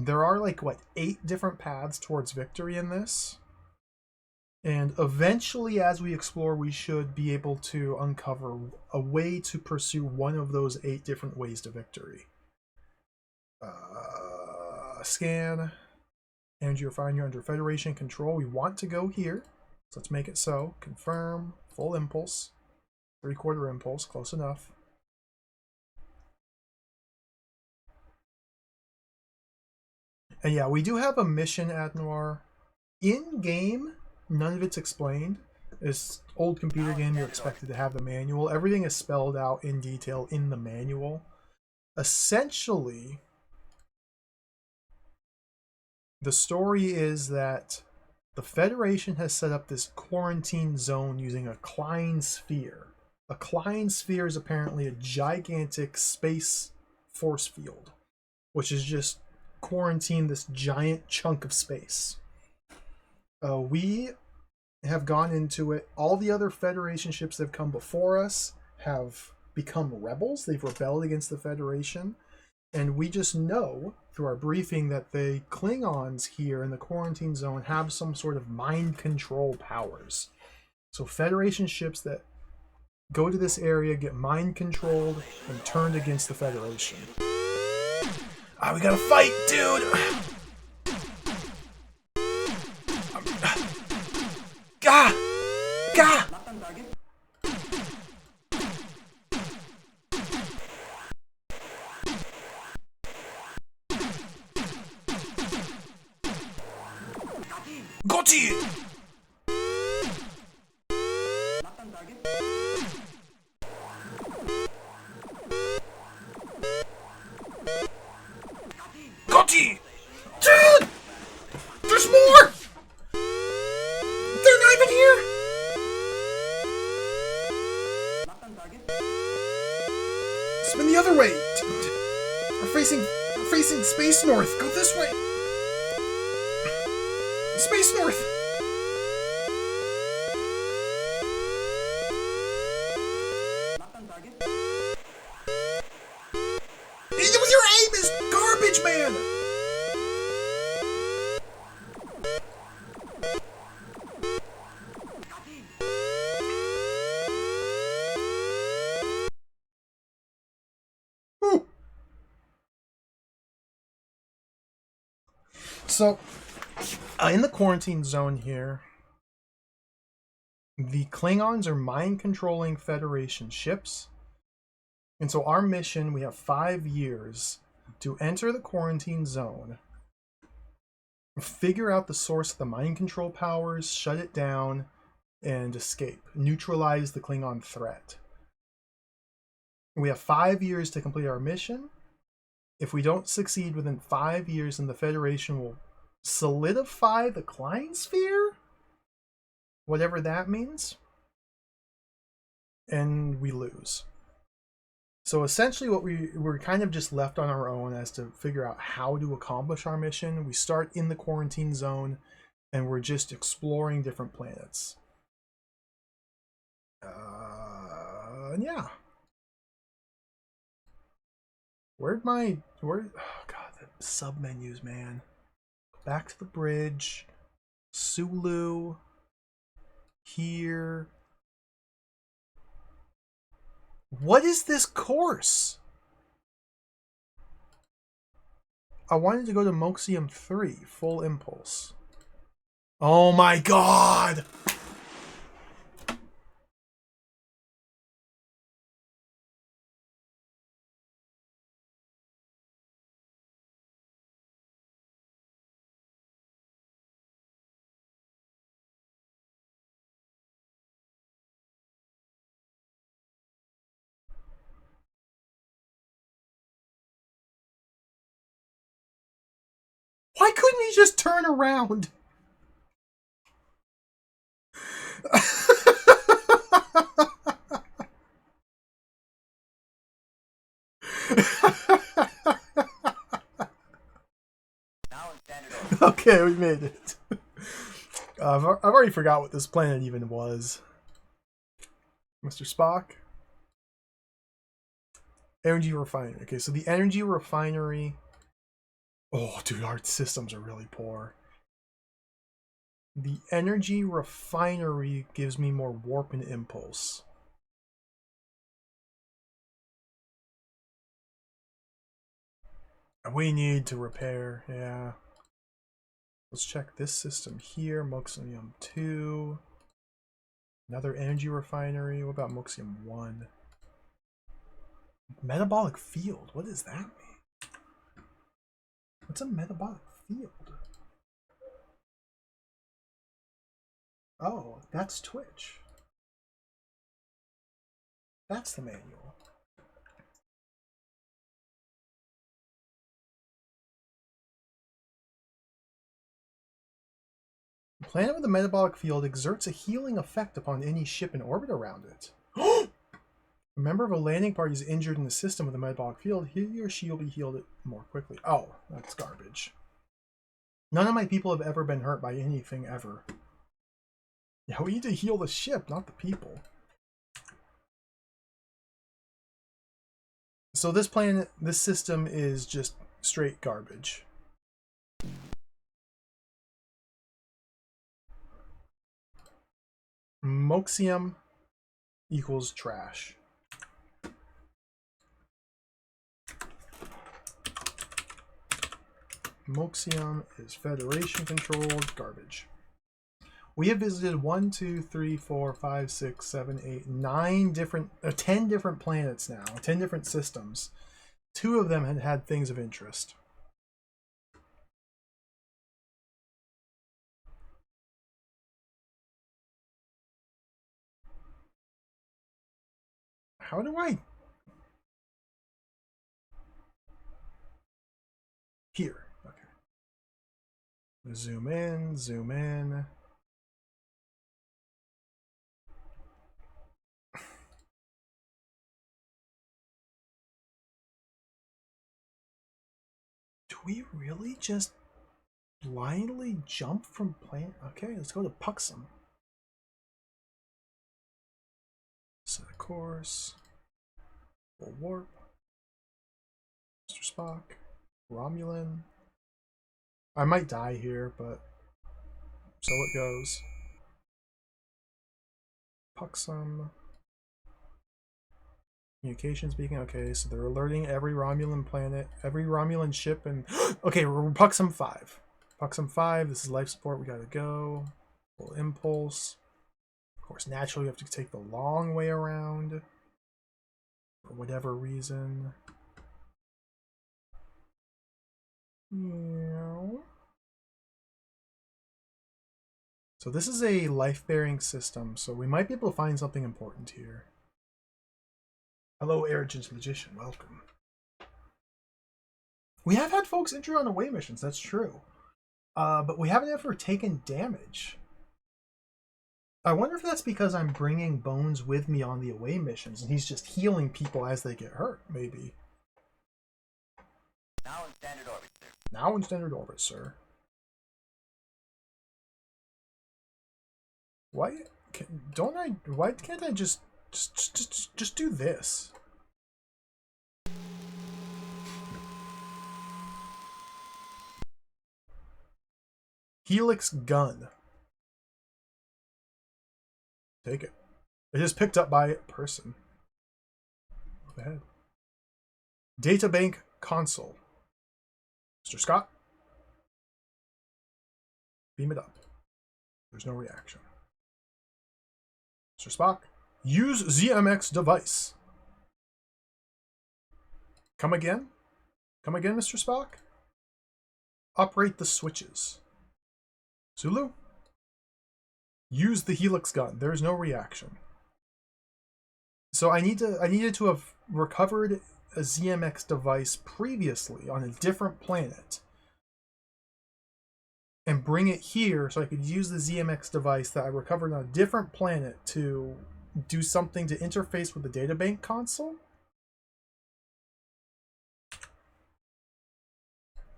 There are like, what, 8 different paths towards victory in this? And eventually, as we explore, we should be able to uncover a way to pursue one of those 8 different ways to victory. Scan. Energy refinery under Federation control. We want to go here. So let's make it so. Confirm. Full impulse. 3/4 impulse. Close enough. And yeah, we do have a mission, Adnoir. In-game, none of it's explained. This old computer game, you're expected to have the manual. Everything is spelled out in detail in the manual. Essentially, the story is that the Federation has set up this quarantine zone using a Klein sphere. A Klein sphere is apparently a gigantic space force field, which is just quarantine this giant chunk of space. We have gone into it. All the other Federation ships that have come before us have become rebels. They've rebelled against the Federation. And we just know through our briefing that the Klingons here in the quarantine zone have some sort of mind control powers. So Federation ships that go to this area get mind controlled and turned against the Federation. Ah, we gotta fight, dude! Gah! Gah! Got you! Got you! Dude! There's more! They're not even here! Spin the other way! We're facing Space North. Go this way! Space North! It was your So, in the quarantine zone here, the Klingons are mind-controlling Federation ships. And so our mission, we have 5 years to enter the quarantine zone, figure out the source of the mind control powers, shut it down, and escape. Neutralize the Klingon threat. We have 5 years to complete our mission. If we don't succeed within 5 years, then the Federation will solidify the Klein Sphere? Whatever that means. And we lose. So essentially what we're kind of just left on our own as to figure out how to accomplish our mission. We start in the quarantine zone and we're just exploring different planets. Yeah. Oh god, the sub menus, man. Back to the bridge. Sulu. Here. What is this course? I wanted to go to Moxium 3, full impulse. Oh my god! Why couldn't he just turn around? Okay, we made it. I've already forgot what this planet even was. Mr. Spock? Energy refinery. Okay, so the energy refinery... Oh, dude, our systems are really poor. The energy refinery gives me more warp and impulse. We need to repair, yeah. Let's check this system here. Moxium 2. Another energy refinery. What about Moxium 1? Metabolic field. What does that mean? What's a metabolic field? Oh, that's Twitch. That's the manual. The planet with a metabolic field exerts a healing effect upon any ship in orbit around it. A member of a landing party is injured in the system with a metabolic field. He or she will be healed more quickly. Oh, that's garbage. None of my people have ever been hurt by anything ever. Yeah, we need to heal the ship, not the people. So this planet, this system is just straight garbage. Moxium equals trash. Moxium is Federation controlled garbage. We have visited 1, 2, 3, 4, 5, 6, 7, 8, 9 different, 10 different planets now, 10 different systems. 2 of them had had things of interest. How do I... Here. Okay. Zoom in, zoom in. Do we really just blindly jump from planet? Okay, let's go to Puxum. Set a course. Full warp. Mr. Spock. Romulan. I might die here, but so it goes. Puxum. Communications beacon. Okay, so they're alerting every Romulan planet, every Romulan ship, and okay, we're Puxum 5. Puxum 5, this is life support, we gotta go. Full impulse. Of course, naturally you have to take the long way around. For whatever reason. Yeah. So this is a life-bearing system, so we might be able to find something important here. Hello, Arrogant Magician, welcome. We have had folks injured on away missions, that's true. But we haven't ever taken damage. I wonder if that's because I'm bringing Bones with me on the away missions, and he's just healing people as they get hurt, maybe. Now in standard orbit, sir. Now in standard orbit, sir. Why can't I just do this? Helix gun. Take it. It is picked up by a person. Go ahead. Databank console. Mr. Scott? Beam it up. There's no reaction. Mr. Spock? Use ZMX device. Come again? Come again, Mr. Spock? Operate the switches. Sulu? Use the Helix gun. There is no reaction. So I needed to have recovered a ZMX device previously on a different planet and bring it here so I could use the ZMX device that I recovered on a different planet to do something to interface with the databank console.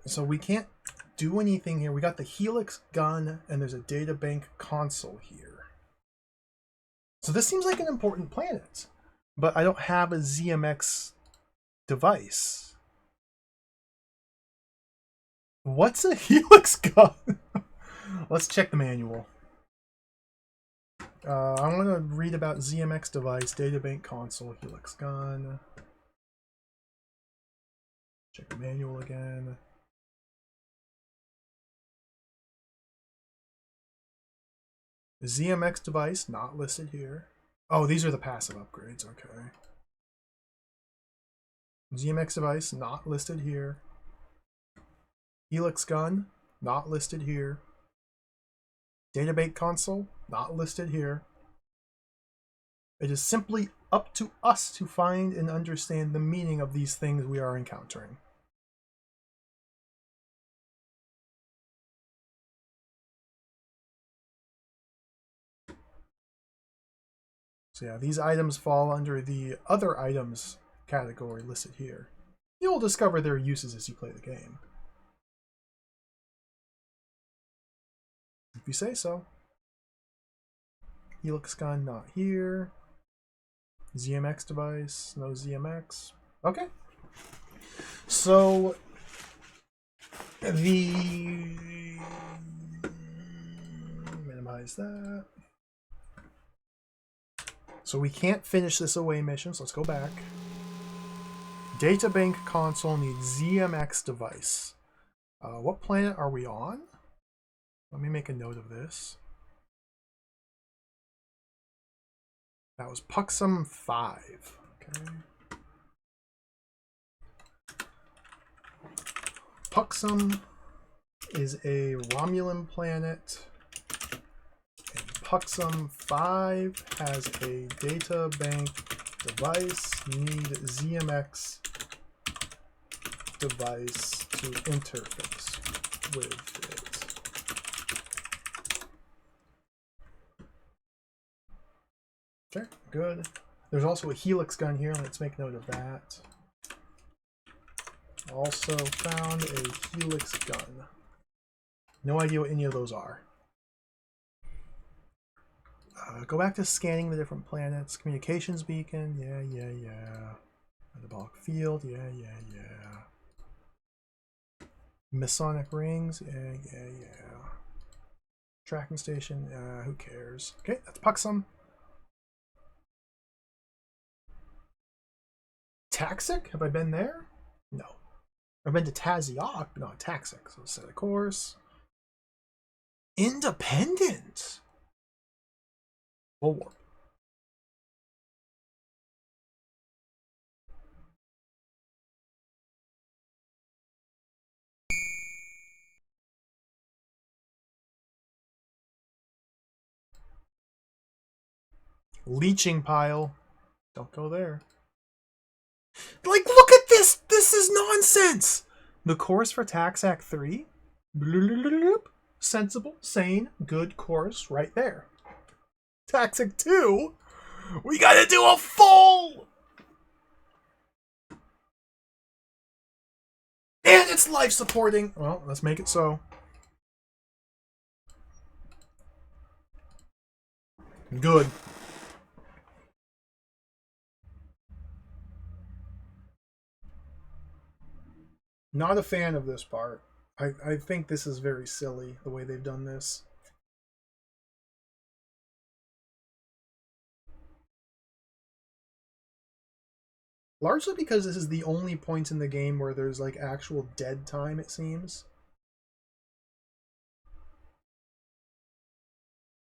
So we can't do anything here. We got the Helix gun and there's a databank console here. So this seems like an important planet, but I don't have a ZMX device. What's a Helix gun? Let's check the manual. I want to read about ZMX device, databank console, Helix gun. Check the manual again. The ZMX device, not listed here. Oh, these are the passive upgrades, okay. ZMX device, not listed here. Helix gun, not listed here. Database console, not listed here. It is simply up to us to find and understand the meaning of these things we are encountering. So yeah, these items fall under the other items category listed here. You will discover their uses as you play the game. If you say so. Helix gun, not here. ZMX device, no ZMX. Okay. So minimize that. So we can't finish this away mission, so let's go back. Databank console needs ZMX device. What planet are we on? Let me make a note of this. That was Puxum 5. Okay. Puxum is a Romulan planet. And Puxum 5 has a data bank device. Need ZMX device to interface with it. Okay, good. There's also a Helix gun here. Let's make note of that. Also found a Helix gun. No idea what any of those are. Go back to scanning the different planets. Communications beacon. Yeah. Metabolic field. Yeah. Masonic rings. Yeah. Tracking station. Who cares? Okay, that's Puxum. Taxic? Have I been there? No. I've been to Taziok, but not Taxic. So set a course. Independent. Full warp. Leeching pile. Don't go there. Like, look at this! This is nonsense! The course for Tax Act 3? Sensible, sane, good course right there. Tax Act 2? We gotta do a full! And it's life supporting. Well, let's make it so. Good. Not a fan of this part. I think this is very silly, the way they've done this. Largely because this is the only point in the game where there's like actual dead time, it seems.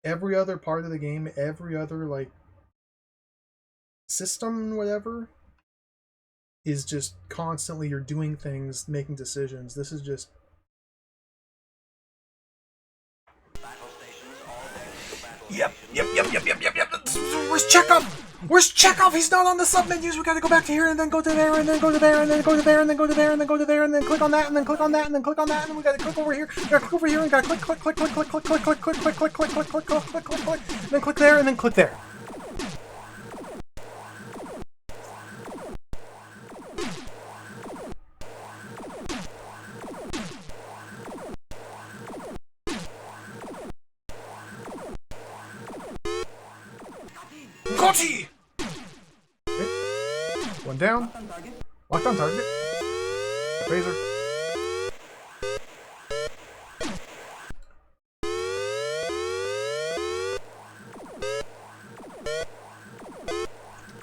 Every other part of the game, every other like system, whatever, is just constantly you're doing things, making decisions. This is just Battle stations, all decks to battle Yep. stations. Where's Chekhov? Where's Chekhov? He's not on the submenus. We gotta go back to here and then go to there and then go to there and then go to there and then go to there and then go to there and then click on that and then click on that and then click on that and then we gotta click over here. We gotta click over here and gotta click and then click there and then click there. Gotti! One down. Locked on target. Phaser.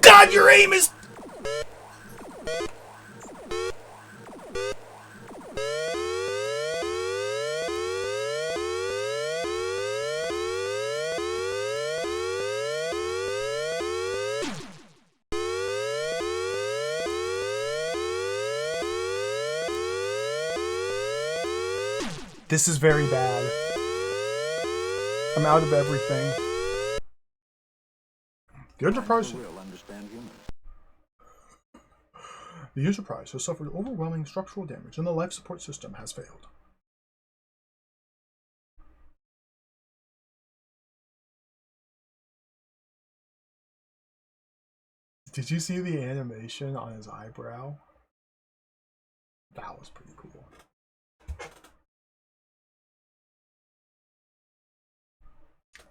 God, your aim is... This is very bad. I'm out of everything. The Enterprise. The Enterprise has suffered overwhelming structural damage and the life support system has failed. Did you see the animation on his eyebrow? That was pretty cool.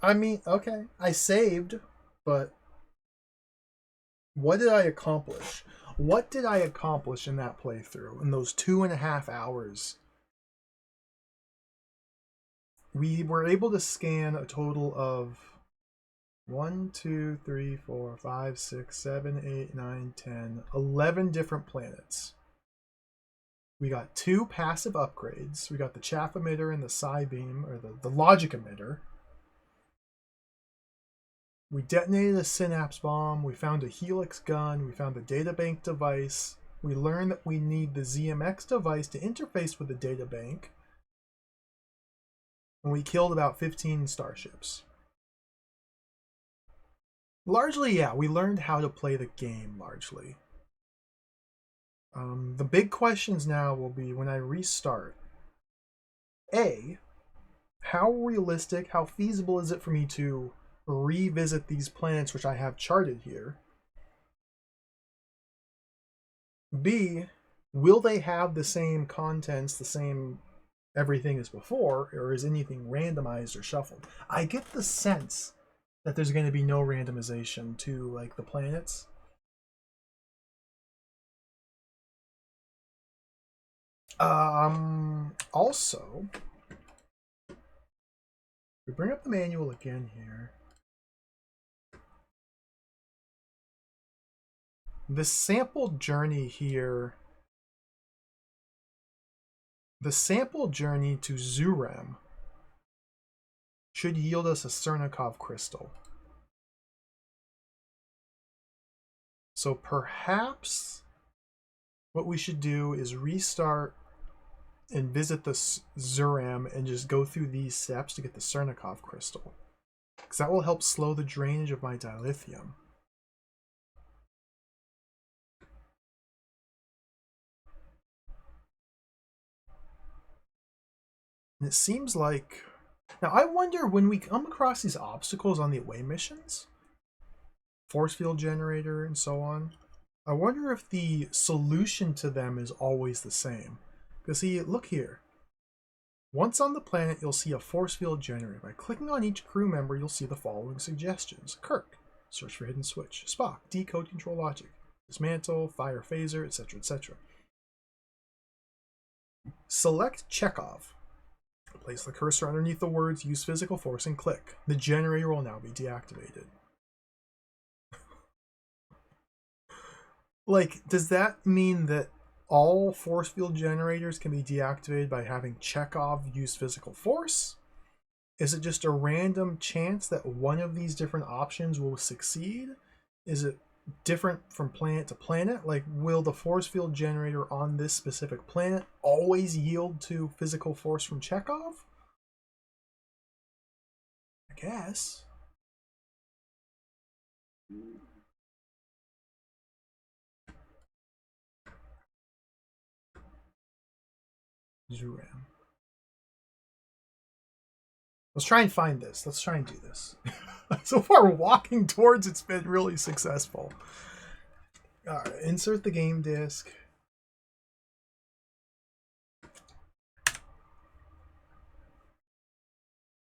I mean, okay, I saved, but what did I accomplish? What did I accomplish in that playthrough, in those 2.5 hours? We were able to scan a total of 1, 2, 3, 4, 5, 6, 7, 8, 9, 10, 11 different planets. We got 2 passive upgrades. We got the chaff emitter and the psi beam, or the logic emitter. We detonated a synapse bomb, we found a helix gun, we found the databank device, we learned that we need the ZMX device to interface with the databank, and we killed about 15 starships. Largely, yeah, we learned how to play the game, largely. The big questions now will be when I restart. A, how realistic, how feasible is it for me to revisit these planets which I have charted here? B, will they have the same contents, the same everything as before, or is anything randomized or shuffled? I get the sense that there's going to be no randomization to like the planets. Also, we bring up the manual again here. The sample journey here, the sample journey to Zurem should yield us a Cernikov crystal. So perhaps what we should do is restart and visit the Zuram and just go through these steps to get the Cernikov crystal. Because that will help slow the drainage of my dilithium. And it seems like... Now, I wonder when we come across these obstacles on the away missions, force field generator and so on, I wonder if the solution to them is always the same. Because see, look here. Once on the planet, you'll see a force field generator. By clicking on each crew member, you'll see the following suggestions. Kirk, search for hidden switch. Spock, decode control logic. Dismantle, fire phaser, etc., etc. Select Chekhov. Place the cursor underneath the words use physical force and click. The generator will now be deactivated. Like, does that mean that all force field generators can be deactivated by having Chekhov use physical force? Is it just a random chance that one of these different options will succeed? Is it different from planet to planet? Like, will the force field generator on this specific planet always yield to physical force from Chekhov? I guess. Zuram. Let's try and find this. Let's try and do this. So far, walking towards it's been really successful. Alright, insert the game disc.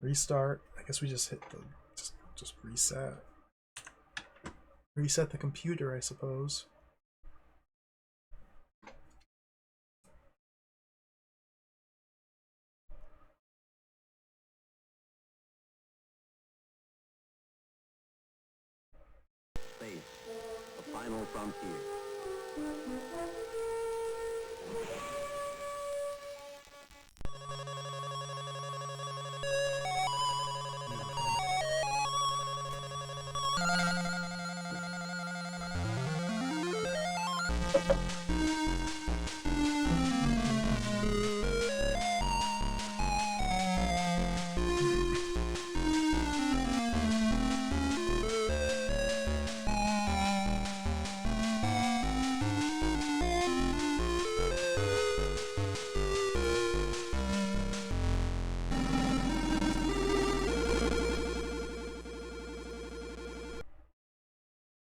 Restart. I guess we just hit the... Just reset. Reset the computer, I suppose. Space, the final frontier.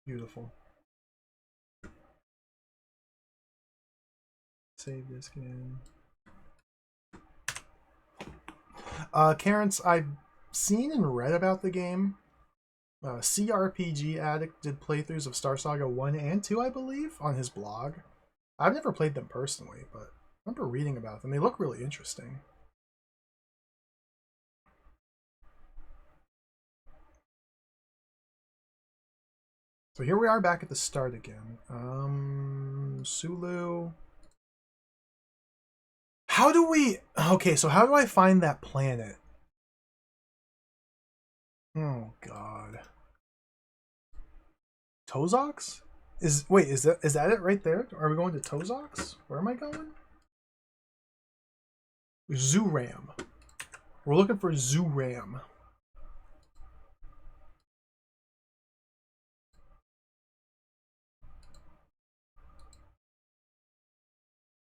Beautiful. Save this game. Karen's, I've seen and read about the game. CRPG Addict did playthroughs of Star Saga 1 and 2, I believe, on his blog. I've never played them personally, but I remember reading about them. They look really interesting. So here we are back at the start again. Sulu. How do we... Okay, so how do I find that planet? Oh, God. Tozox? Wait, is that it right there? Are we going to Tozox? Where am I going? Zuram. We're looking for Zuram.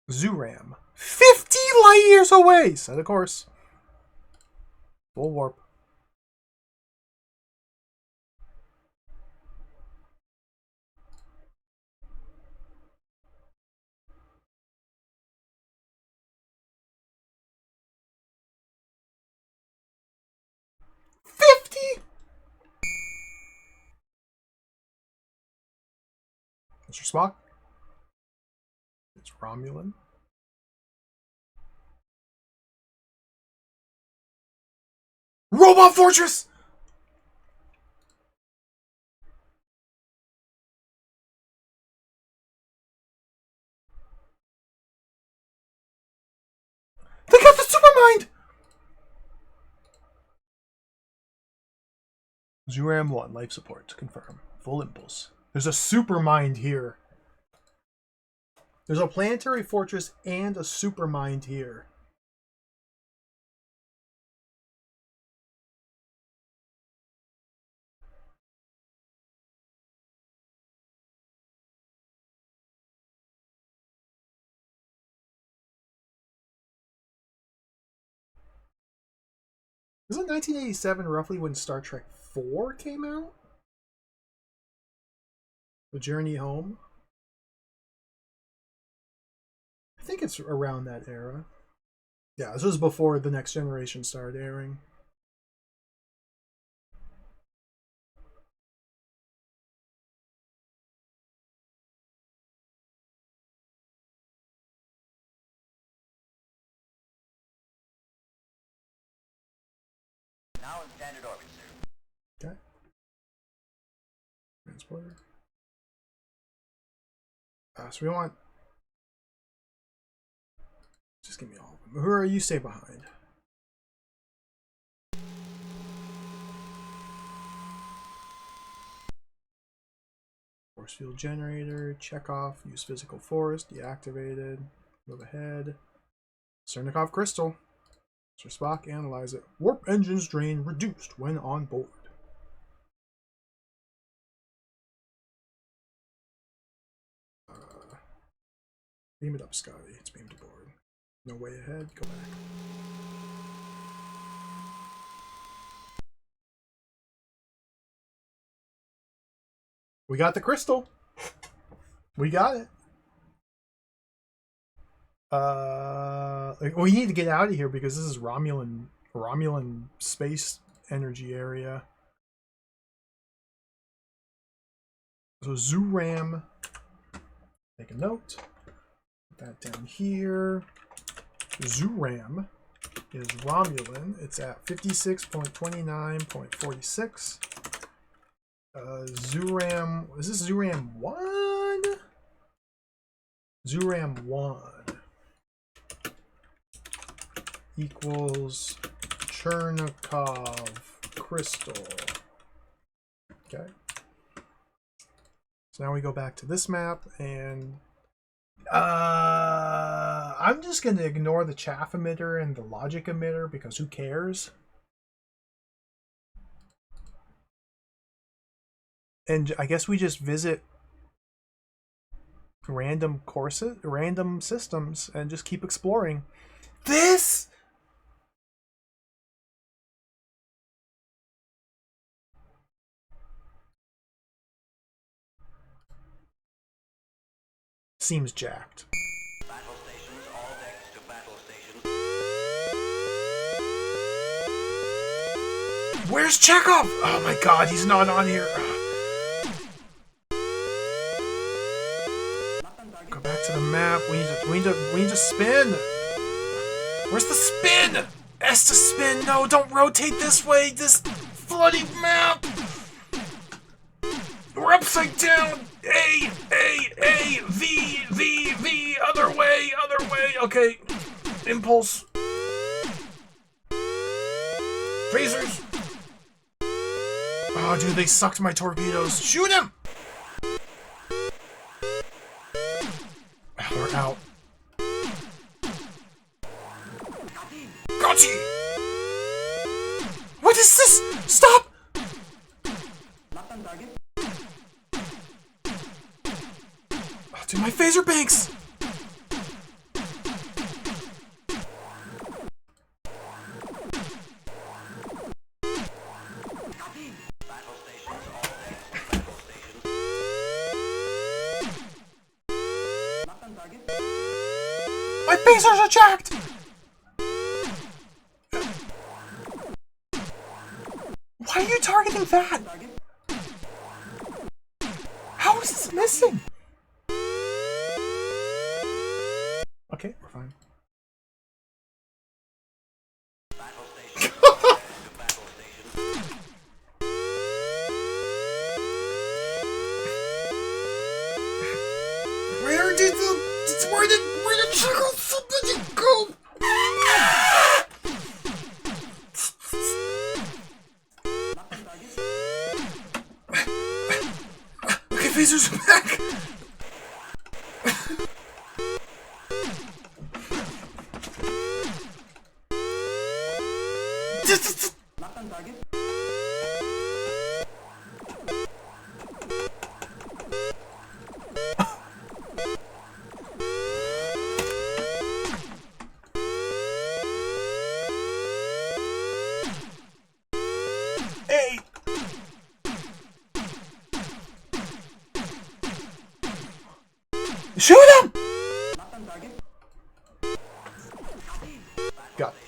Zuram. 50 light years away! Set a course. Full warp. Mr. Spock? It's Romulan. Robot Fortress! They got the Supermind! Zuram 1, life support. Confirm. Full impulse. There's a super mind here. There's a planetary fortress and a super mind here. Isn't 1987 roughly when Star Trek 4 came out? The Journey Home? I think it's around that era. Yeah, this was before The Next Generation started airing. Now in standard orbit, sir. Okay. Transporter. So we want... Just give me all of them. Who are you? Stay behind. Force field generator. Check off. Use physical force. Deactivated. Move ahead. Cernikov crystal. Sir Spock, analyze it. Warp engines drain reduced when on board. Beam it up, Scotty. It's beamed aboard. No way ahead. Go back. We got the crystal. We got it. We need to get out of here because this is Romulan space energy area. So Zuram. Make a note. Put that down here. Zuram is Romulan. It's at 56.29.46. Zuram, is this Zuram 1? Zuram 1 equals Chernikov crystal. Okay. So now we go back to this map and I'm just going to ignore the chaff emitter and the logic emitter because who cares? And I guess we just visit random courses, random systems, and just keep exploring. This seems jacked. Battle stations, all decks to battle stations. Where's Chekhov? Oh my god, he's not on here. Go back to the map. We need to spin. Where's the spin? S to spin. No, don't rotate this way. This bloody map. We're upside down. A, V, other way. Okay. Impulse. Phasers. Oh, dude, they sucked my torpedoes. Shoot him! We're out. Gotcha! What is this? Stop! Oh, dude, my phaser banks! Battle stations, all decks to battle stations. My phasers are jacked! Why are you targeting that? How is this missing? Okay, we're fine. Battle stations, all decks to battle stations. Where did somebody go? is back! Not on target. Hey! Shoot him! Not on target. Got it.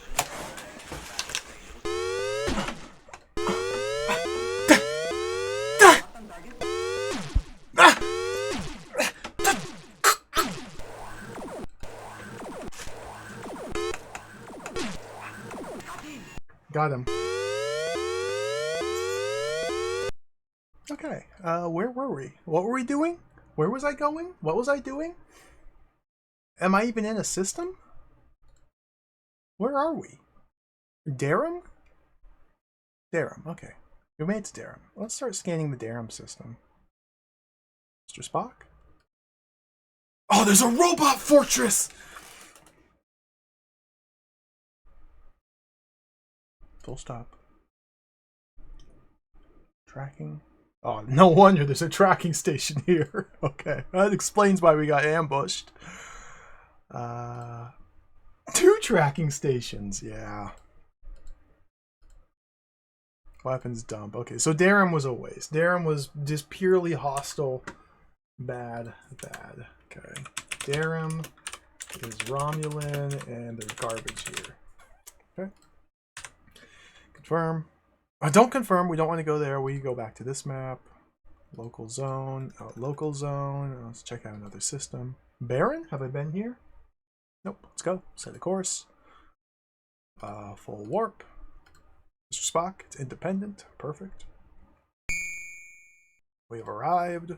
Not on target. Got him. Okay, where were we? What were we doing? Where was I going? What was I doing? Am I even in a system? Where are we? Darum? Darum, okay. We made it to Darum. Let's start scanning the Darum system. Mr. Spock? Oh, there's a robot fortress! Full stop. Tracking. Oh, no wonder there's a tracking station here. Okay, that explains why we got ambushed. 2 tracking stations, yeah. Weapons dump. Okay, so Darum was a waste. Darum was just purely hostile. Bad. Okay. Darum is Romulan, and there's garbage here. Okay. Confirm. Don't confirm. We don't want to go there. We go back to this map. Local zone. Local zone. Let's check out another system. Baron? Have I been here? Nope. Let's go. Set a course. Full warp. Mr. Spock. It's independent. Perfect. We have arrived.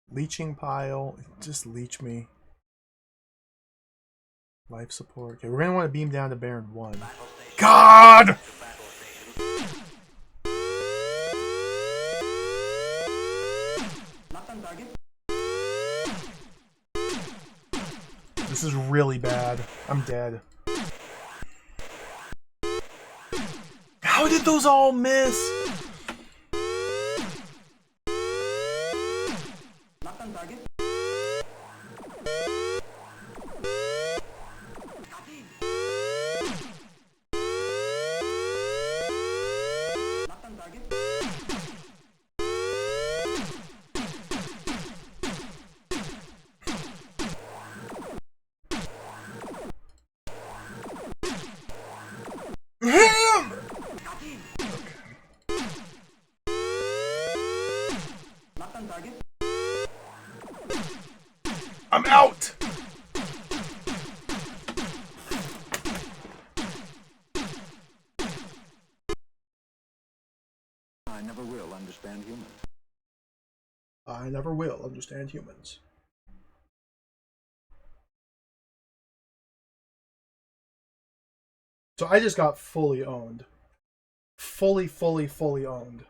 Leeching pile. Just leech me. Life support. Okay, we're going to want to beam down to Baron 1. God! Not on target. This is really bad. I'm dead. How did those all miss? Not on target. Not on target. Him! Not on target. I'm out! I never will understand humans. I never will understand humans. So I just got fully owned. Fully owned.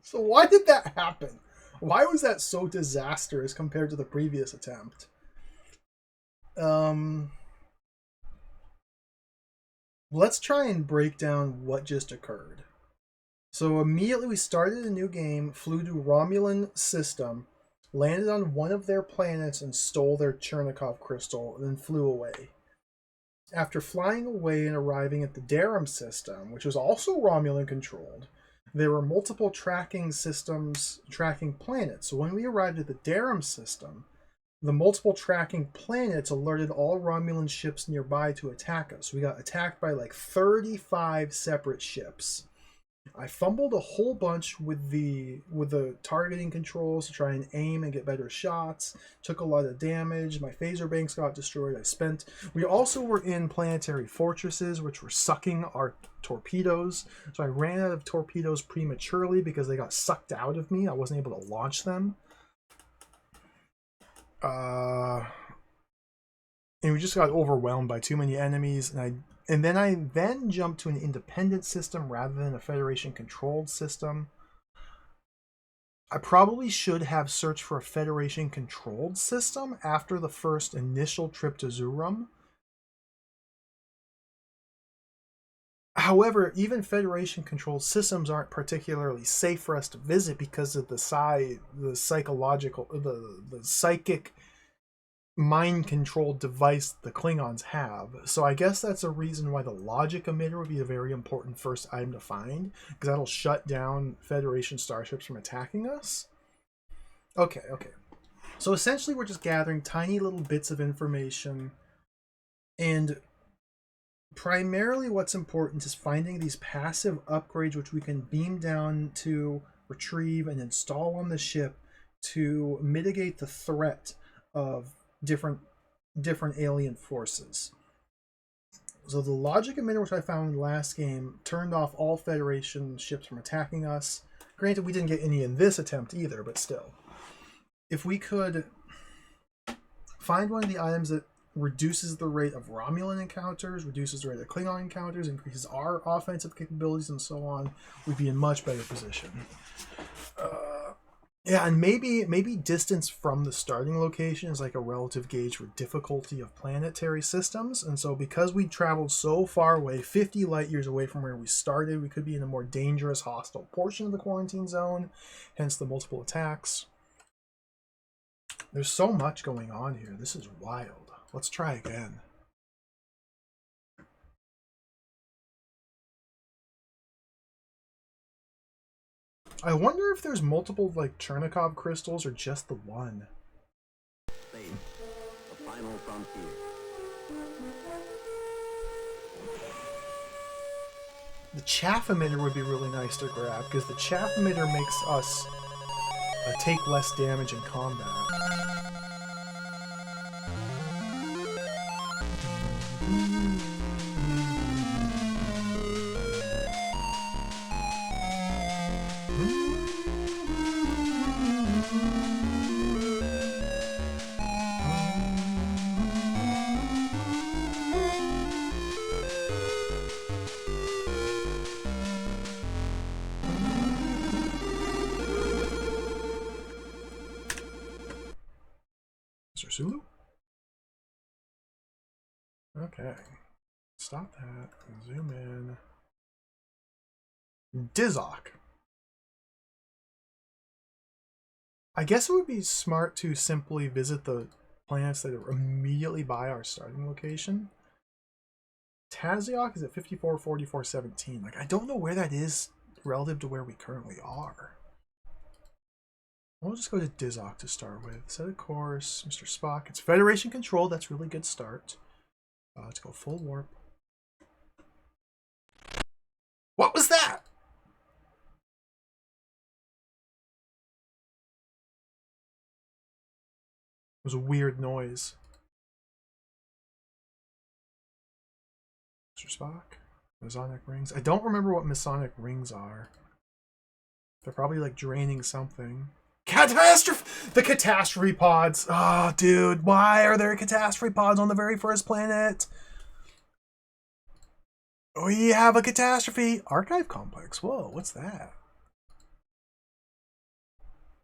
So why did that happen? Why was that so disastrous compared to the previous attempt? Let's try and break down what just occurred. So immediately we started a new game, flew to Romulan system, landed on one of their planets and stole their Chernikov crystal, and then flew away. After flying away and arriving at the Darum system, which was also Romulan controlled, there were multiple tracking systems tracking planets. So when we arrived at the Darum system, the multiple tracking planets alerted all Romulan ships nearby to attack us. We got attacked by like 35 separate ships. I fumbled a whole bunch with the targeting controls to try and aim and get better shots. Took a lot of damage. My phaser banks got destroyed. We also were in planetary fortresses, which were sucking our torpedoes. So I ran out of torpedoes prematurely because they got sucked out of me. I wasn't able to launch them. and we just got overwhelmed by too many enemies, and then I jumped to an independent system rather than a Federation controlled system. I probably should have searched for a Federation controlled system after the first initial trip to Zurum. However, even Federation controlled systems aren't particularly safe for us to visit because of the psychic mind controlled device the Klingons have. So I guess that's a reason why the logic emitter would be a very important first item to find, because that'll shut down Federation starships from attacking us. Okay. So essentially we're just gathering tiny little bits of information, and primarily what's important is finding these passive upgrades which we can beam down to retrieve and install on the ship to mitigate the threat of different alien forces. So the logic emitter which I found in the last game turned off all Federation ships from attacking us. Granted, we didn't get any in this attempt either, but still. If we could find one of the items that reduces the rate of Romulan encounters, reduces the rate of Klingon encounters, increases our offensive capabilities, and so on, we'd be in much better position. Yeah, and maybe distance from the starting location is like a relative gauge for difficulty of planetary systems. And so because we traveled so far away, 50 light years away from where we started, we could be in a more dangerous, hostile portion of the quarantine zone, hence the multiple attacks. There's so much going on here. This is wild. Let's try again. I wonder if there's multiple, like, Chernikov crystals or just the one. Space, the final frontier. The chaff emitter would be really nice to grab, because the chaff emitter makes us take less damage in combat. Mr. Sulu? Okay. Stop that. Zoom in. Dizok. I guess it would be smart to simply visit the planets that are immediately by our starting location. Taziok is at 54, 44, 17. Like, I don't know where that is relative to where we currently are. We'll just go to Dizok to start with. Set a course, Mr. Spock. It's Federation control. That's a really good start. Let's go full warp. What was that? It was a weird noise. Mr. Spock. Masonic rings. I don't remember what Masonic rings are. They're probably like draining something. Catastrophe! The catastrophe pods! Oh, dude, why are there catastrophe pods on the very first planet? We have a catastrophe! Archive complex. Whoa, what's that?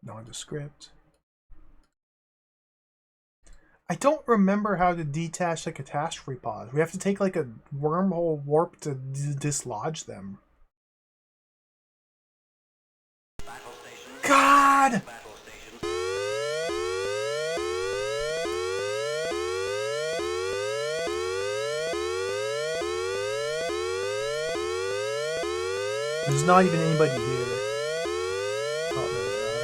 Nondescript. I don't remember how to detach the catastrophe pods. We have to take like a wormhole warp to dislodge them. God! There's not even anybody here. Oh, there they are.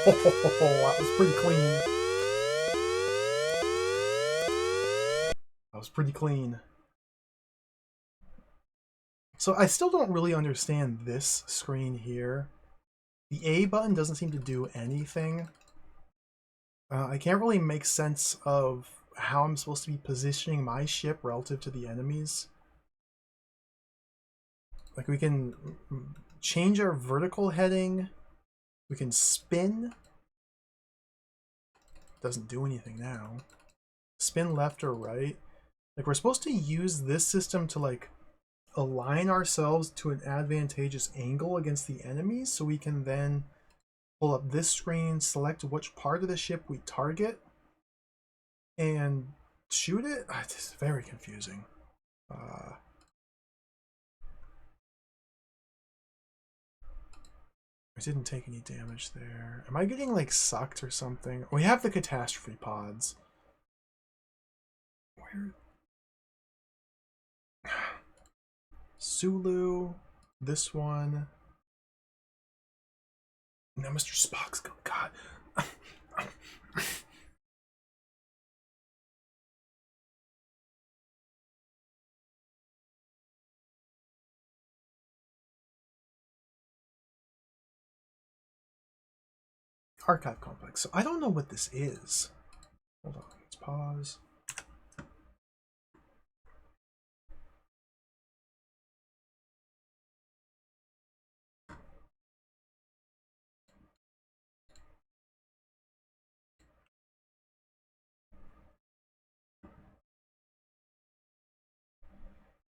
That was pretty clean. pretty clean. So I still don't really understand this screen here. The A button doesn't seem to do anything. I can't really make sense of how I'm supposed to be positioning my ship relative to the enemies. Like, we can change our vertical heading. We can spin. Doesn't do anything now. Spin left or right. Like, we're supposed to use this system to, like, align ourselves to an advantageous angle against the enemies, so we can then pull up this screen, select which part of the ship we target, and shoot it. It's very confusing. I didn't take any damage there. Am I getting, like, sucked or something? We have the catastrophe pods. Where? Sulu. This one. Now Mr. Spock's going. God. Archive complex. So I don't know what this is. Hold on. Let's pause.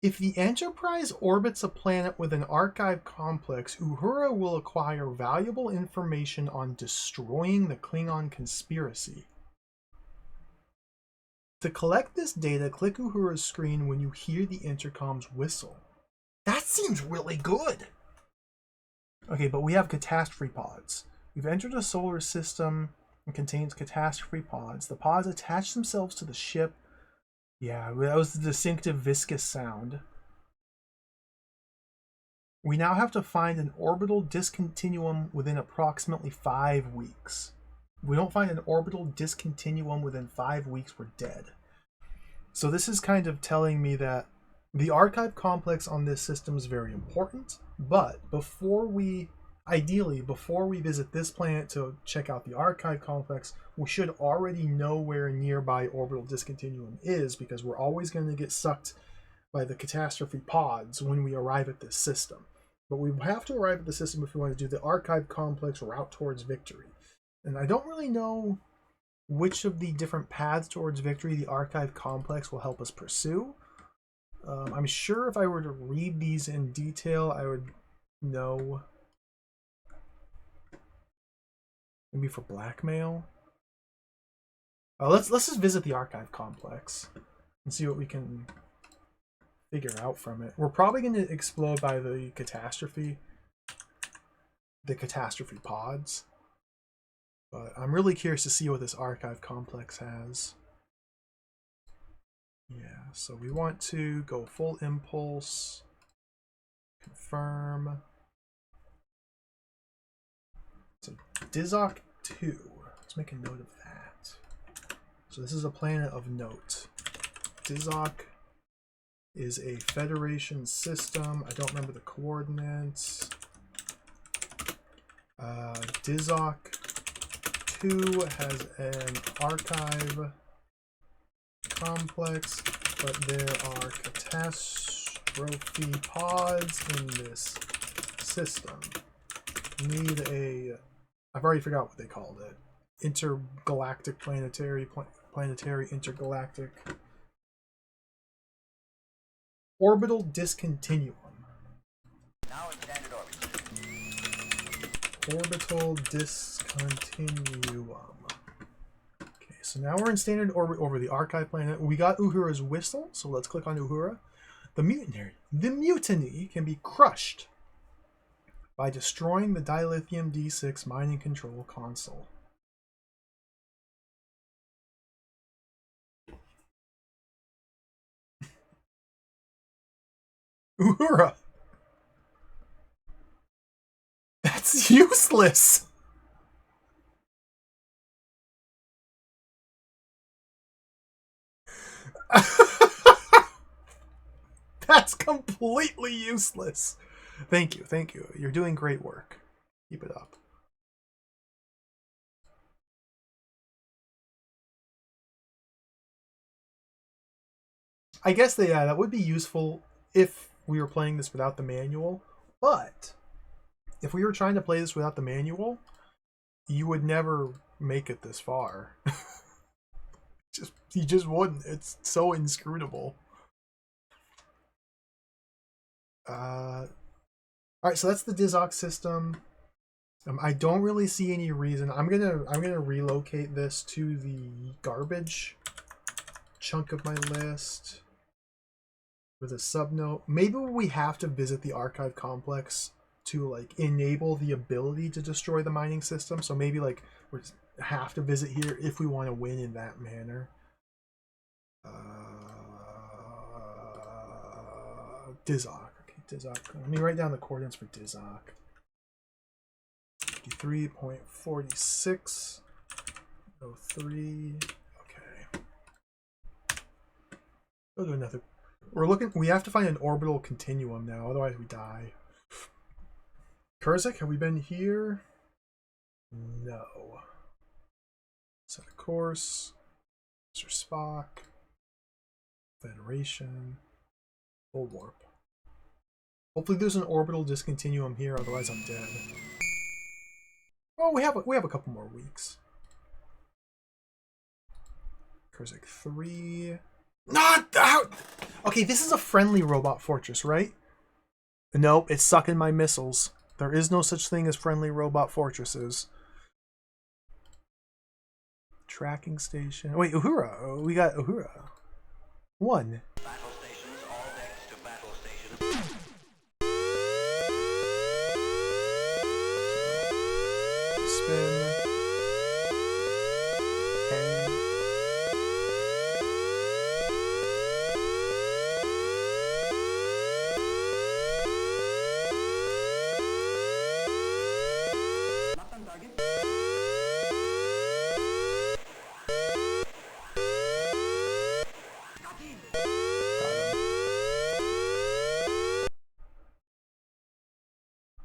If the Enterprise orbits a planet with an archive complex, Uhura will acquire valuable information on destroying the Klingon conspiracy. To collect this data, click Uhura's screen when you hear the intercom's whistle. That seems really good! Okay, but we have catastrophe pods. We've entered a solar system that contains catastrophe pods. The pods attach themselves to the ship. Yeah, that was the distinctive viscous sound. We now have to find an orbital discontinuum within approximately 5 weeks. If we don't find an orbital discontinuum within 5 weeks, we're dead. So this is kind of telling me that the archive complex on this system is very important, but ideally, before we visit this planet to check out the archive complex, we should already know where a nearby orbital discontinuum is, because we're always going to get sucked by the catastrophe pods when we arrive at this system. But we have to arrive at the system if we want to do the archive complex route towards victory. And I don't really know which of the different paths towards victory the archive complex will help us pursue. I'm sure if I were to read these in detail, I would know. Maybe for blackmail. Let's just visit the archive complex and see what we can figure out from it. We're probably going to explode by the catastrophe pods, but I'm really curious to see what this archive complex has. Yeah, so we want to go full impulse, confirm. So Dizok 2, let's make a note of that. So this is a planet of note. Dizok is a Federation system. I don't remember the coordinates. Dizok 2 has an archive complex, but there are catastrophe pods in this system. Need a... I've already forgot what they called it. Intergalactic planetary intergalactic orbital discontinuum. Now in standard orbit. Orbital discontinuum. Okay, so now we're in standard orbit over the archive planet. We got Uhura's whistle, so let's click on Uhura. The mutiny can be crushed by destroying the dilithium D6 mining control console. Uhura! That's useless! That's completely useless. Thank you, thank you. You're doing great work. Keep it up. I guess that would be useful if we were playing this without the manual, but if we were trying to play this without the manual, you would never make it this far. You just wouldn't. It's so inscrutable. All right, so that's the Dizok system. I don't really see any reason. I'm gonna relocate this to the garbage chunk of my list with a subnote. Maybe we have to visit the archive complex to like enable the ability to destroy the mining system. So maybe like we have to visit here if we want to win in that manner. Dizok. Okay, Dizok. Let me write down the coordinates for Dizok. 53.46. 03. Okay. Go to another. We have to find an orbital continuum now, otherwise we die. Kurzak, have we been here? No. Set a course. Mr. Spock. Federation. Full warp. Hopefully there's an orbital discontinuum here, otherwise I'm dead. Oh, we have a couple more weeks. Kurzak 3. Not out! Okay, this is a friendly robot fortress, right? Nope, it's sucking my missiles. There is no such thing as friendly robot fortresses. Tracking station. Wait, Uhura. We got Uhura. 1. Battle stations, all decks to battle stations. Spin. And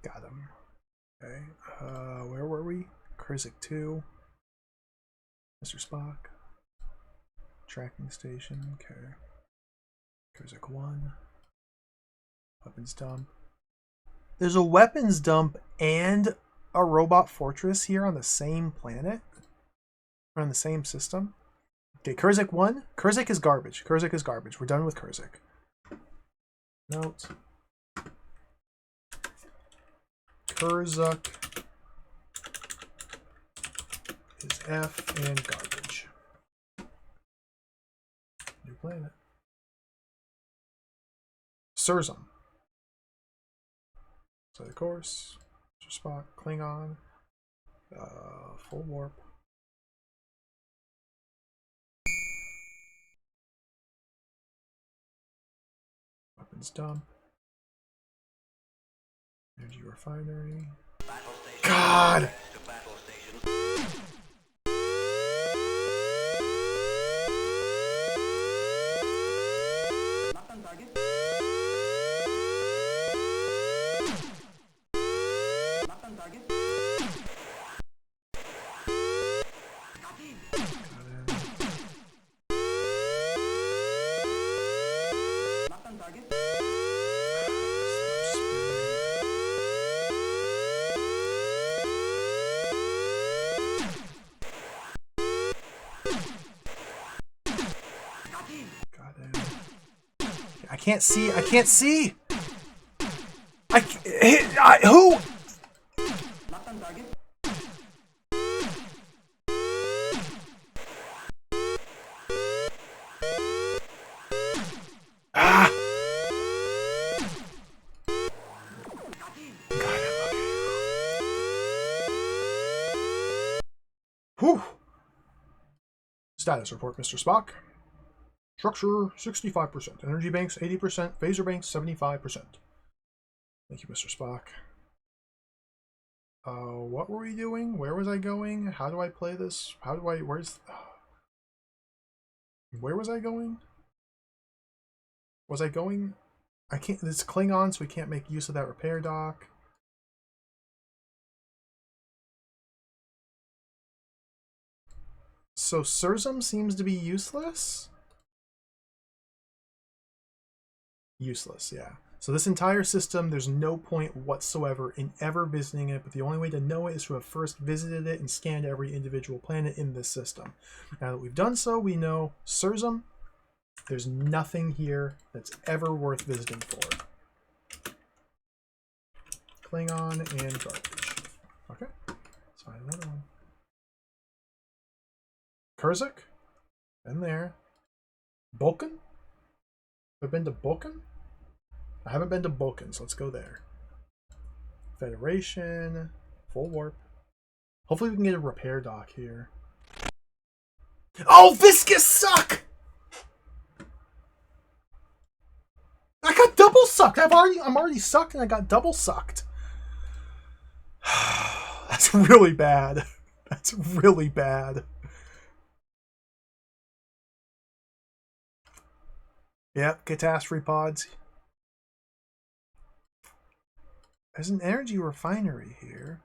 got him. Okay. Where were we? Kurzak 2. Mr. Spock. Tracking station. Okay. Kurzak 1. Weapons dump. There's a weapons dump and a robot fortress here on the same planet? Or on the same system? Okay, Kurzak 1. Kurzak is garbage. Kurzak is garbage. We're done with Kurzak. Note. Kurzak is F and garbage. New planet. Surzum. So the course. Mr. Spock. Klingon. Full warp. Weapons dump. Energy refinery. Battle stations, God! all decks to battle stations. Locked on target. Locked on target. Locked on target. I can't see. I can't see. Who? Locked on target. Ah. Got him. Whew. Status report, Mr. Spock. Structure 65%. Energy banks 80%. Phaser banks 75%. Thank you, Mr. Spock. What were we doing? Where was I going? How do I play this? How do I... Where was I going? Was I going I can't. It's Klingon, so we can't make use of that repair dock. So Surzum seems to be useless. Useless, yeah. So this entire system, there's no point whatsoever in ever visiting it, but the only way to know it is to have first visited it and scanned every individual planet in this system. Now that we've done so, we know Surzum, there's nothing here that's ever worth visiting for. Klingon and garbage. Okay, let's find another one. Kurzuk? Been there. Vulcan? I've been to Vulcan? I haven't been to Vulcan, so let's go there. Federation. Full warp. Hopefully we can get a repair dock here. Oh, Viscous suck! I got double sucked. I'm already sucked and I got double sucked. That's really bad. That's really bad. Yep, catastrophe pods. There's an energy refinery here.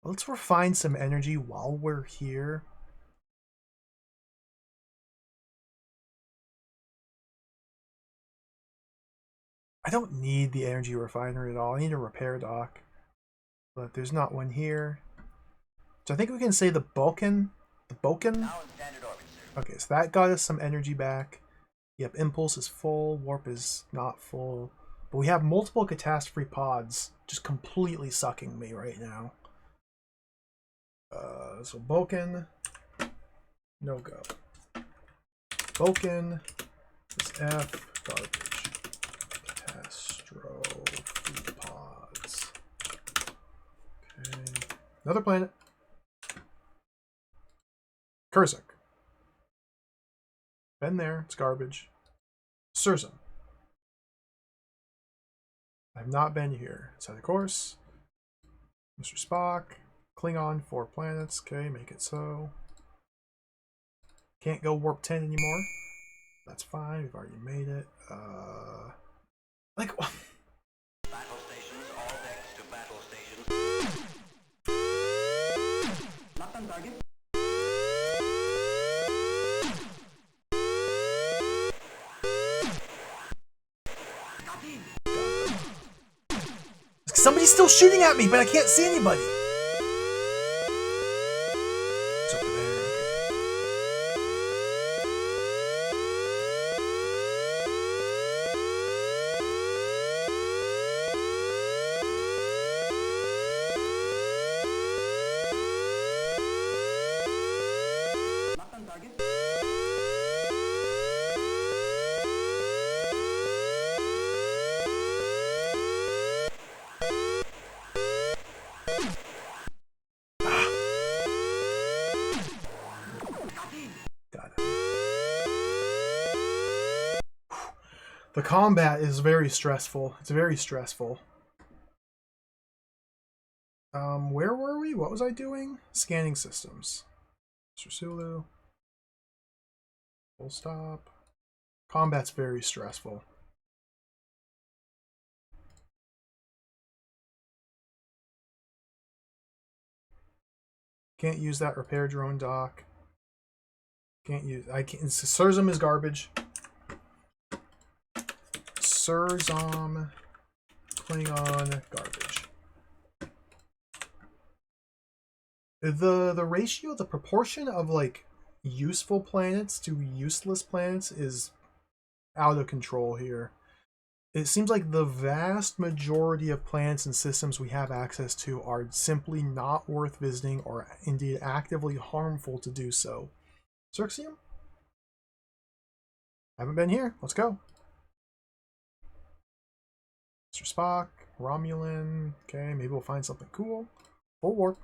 Let's refine some energy while we're here. I don't need the energy refinery at all. I need a repair dock. But there's not one here. So I think we can say the Vulcan. The Vulcan? Now in standard orbit, sir. Okay, so that got us some energy back. Yep, impulse is full, warp is not full. But we have multiple catastrophe pods just completely sucking me right now. So Vulcan, no go. Vulcan is F, garbage. Catastrophe pods. Okay, another planet. Kurzuk. Been there, it's garbage. Surzum. I've not been here. Set the course. Mr. Spock. Klingon, 4 planets. Okay, make it so. Can't go warp 10 anymore. That's fine, we've already made it. Like, Battle stations, all decks to battle stations. Locked on target. somebody's still shooting at me, but I can't see anybody. It's over there. Locked on target. Got it. The combat is very stressful. It's very stressful. Where were we? What was I doing? Scanning systems. Mr. Sulu. Full stop. Combat's very stressful. Can't use that repair drone dock. Can't use. I can't. Surzum is garbage. Surzum, Klingon, garbage. The ratio, the proportion of like useful planets to useless planets is out of control here. It seems like the vast majority of planets and systems we have access to are simply not worth visiting or indeed actively harmful to do so. Cirxium? Haven't been here. Let's go. Mr. Spock, Romulan. Okay, maybe we'll find something cool. Full warp.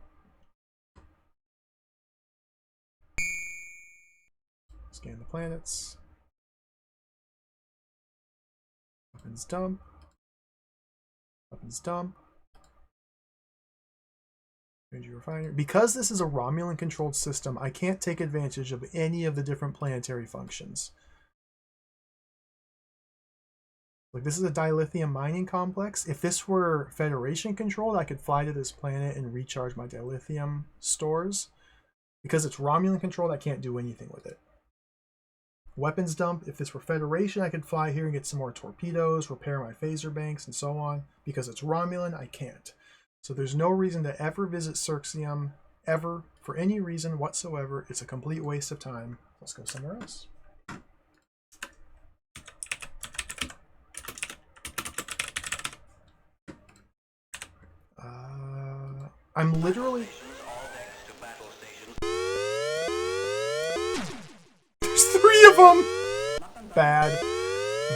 Scan the planets. Weapons dump. Weapons dump. Energy refinery. Because this is a Romulan controlled system, I can't take advantage of any of the different planetary functions. Like, this is a dilithium mining complex. If this were Federation controlled, I could fly to this planet and recharge my dilithium stores. Because it's Romulan controlled, I can't do anything with it. Weapons dump. If this were Federation, I could fly here and get some more torpedoes, repair my phaser banks, and so on. Because it's Romulan, I can't. So there's no reason to ever visit Cirxium, ever, for any reason whatsoever. It's a complete waste of time. Let's go somewhere else. I'm literally... There's 3 of them! Bad.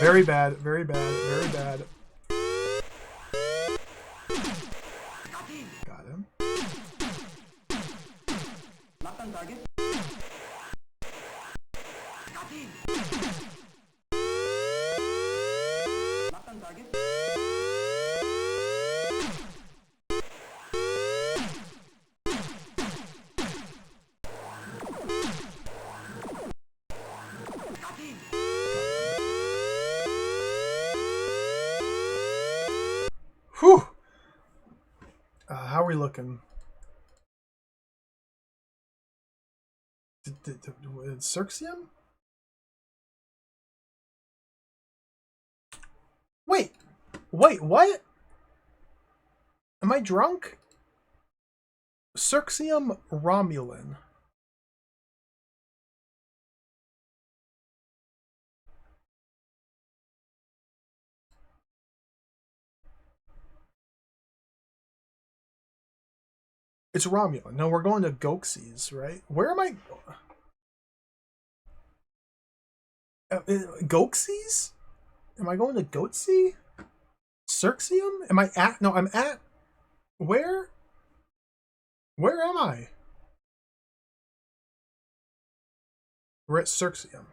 Very bad, very bad, very bad. Got him. Whew! How are we looking? Cirxium? Wait, what? Am I drunk? Cirxium Romulan. It's Romulan. No, we're going to Goxes, right? Where am I? Goxes? Am I going to Goatsea? Cirxium? Am I at? No, I'm at. Where? Where am I? We're at Cirxium.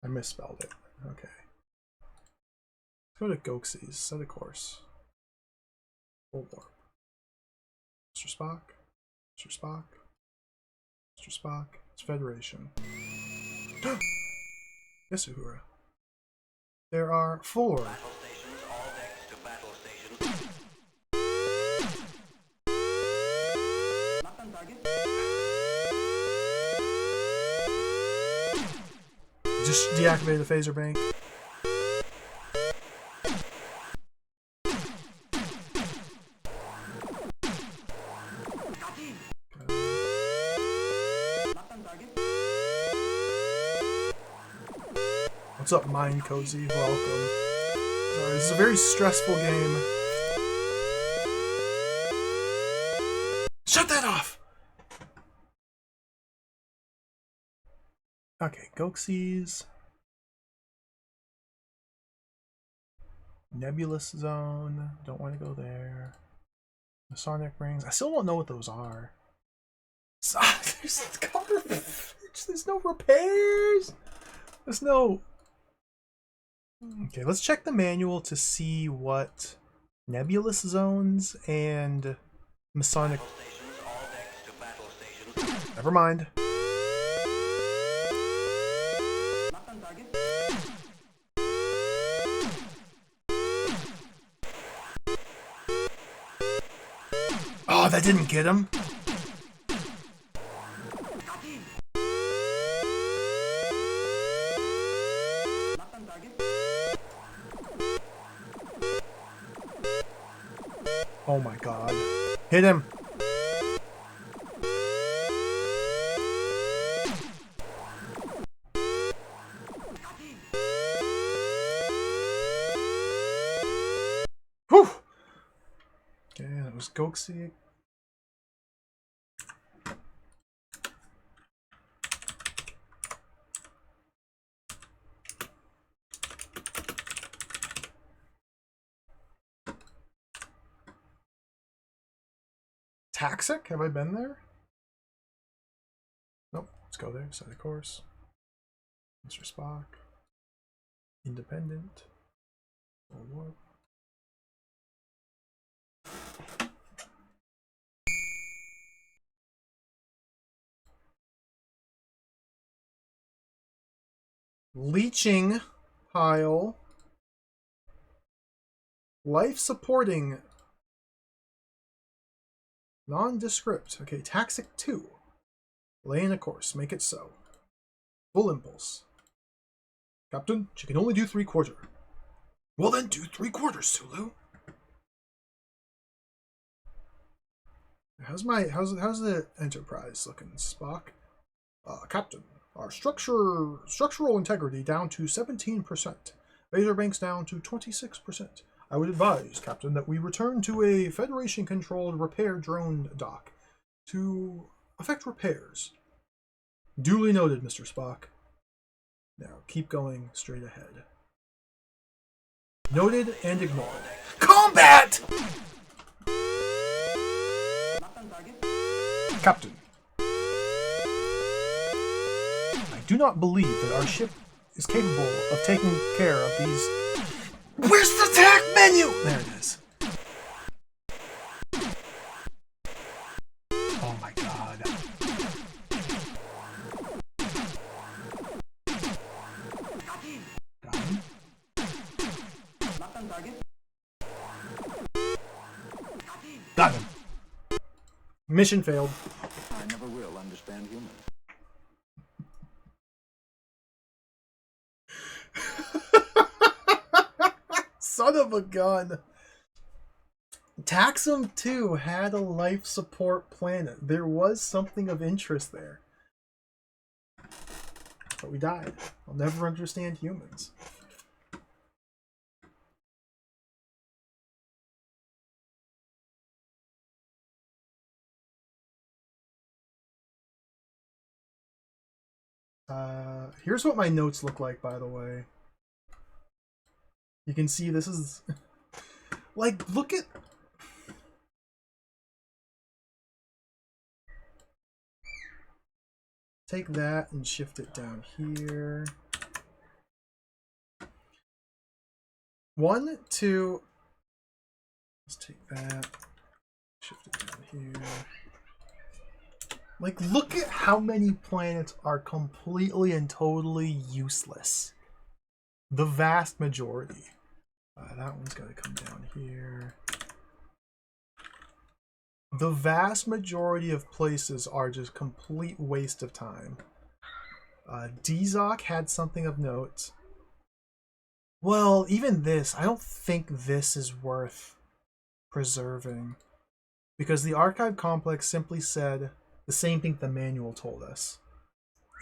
I misspelled it. Okay. Let's go to Goxes. Set a course. Full warp. Mr. Spock. Mr. Spock. Mr. Spock. It's Federation. Yes, Uhura. There are 4. Battle stations, all decks to battle stations. Not on target. Just deactivate the phaser bank. What's up, Mind Cozy? Welcome. Sorry, this is a very stressful game. Shut that off! Okay, Goxes. Nebulous Zone. Don't want to go there. Masonic Rings. I still don't know what those are. There's garbage. There's no repairs. There's no... Okay, let's check the manual to see what nebulous zones and Masonic... Stations, all decks to battle stations. Never mind. Not on target. Oh, that didn't get him. Oh my god. Hit him. Whew. Okay, that was Goxie. Taxic? Have I been there? Nope. Let's go there. Set a course. Mr. Spock. Independent. Full warp. Leeching pile. Life supporting. Nondescript. Okay, Taxic 2. Lay in a course. Make it so. Full impulse. Captain, she can only do 3/4. Well then, do 3/4, Sulu. How's the Enterprise looking, Spock? Captain, our structural integrity down to 17%. Laser banks down to 26%. I would advise, Captain, that we return to a Federation-controlled repair drone dock to effect repairs. Duly noted, Mr. Spock. Now, keep going straight ahead. Noted and ignored. Combat! Captain, I do not believe that our ship is capable of taking care of these. Where's the attack menu? There it is. Oh my god. Got him. Got him. Mission failed. I never will understand humans. Son of a gun. Taxum 2 had a life support planet. There was something of interest there. But we died. I'll never understand humans. Here's what my notes look like, by the way. You can see this is... like, look at... Take that and shift it down here. 1, 2... Let's take that. Shift it down here. Like, look at how many planets are completely and totally useless. The vast majority. That one's got to come down here. The vast majority of places are just complete waste of time. Dzok had something of note. Well, even this, I don't think this is worth preserving. Because the archive complex simply said the same thing the manual told us.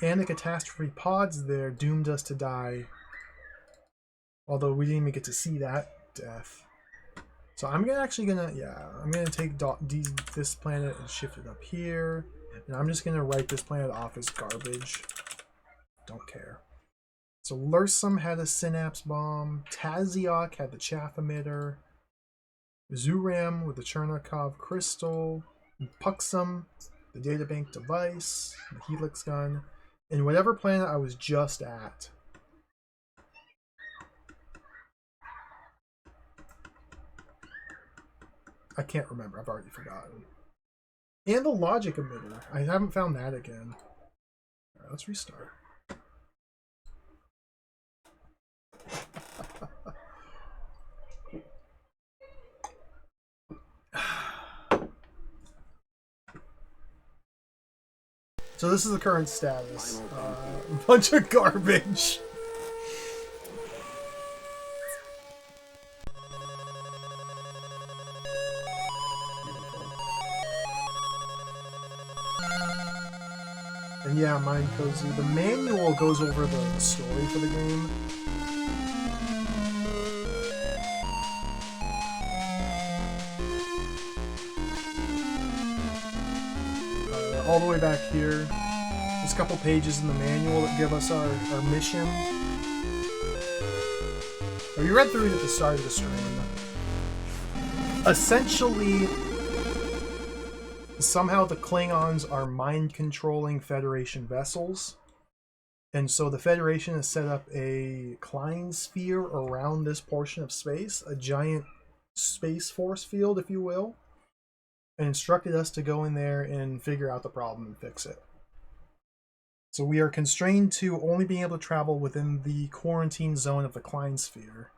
And the catastrophe pods there doomed us to die. Although we didn't even get to see that death. So I'm gonna take this planet and shift it up here. And I'm just gonna write this planet off as garbage. Don't care. So Lursum had a synapse bomb. Taziok had the chaff emitter. Zuram with the Chernikov crystal. Puxum, the databank device. The helix gun. And whatever planet I was just at. I can't remember. I've already forgotten. And the logic emitter. I haven't found that again. Alright, let's restart. So this is the current status. A bunch of garbage. And yeah, Mind Cozy. The manual goes over the story for the game. All the way back here. There's a couple pages in the manual that give us our mission. Oh, you read through it at the start of the stream. Essentially, somehow the Klingons are mind-controlling Federation vessels. And so the Federation has set up a Klein sphere around this portion of space, a giant space force field, if you will, and instructed us to go in there and figure out the problem and fix it. So we are constrained to only being able to travel within the quarantine zone of the Klein sphere.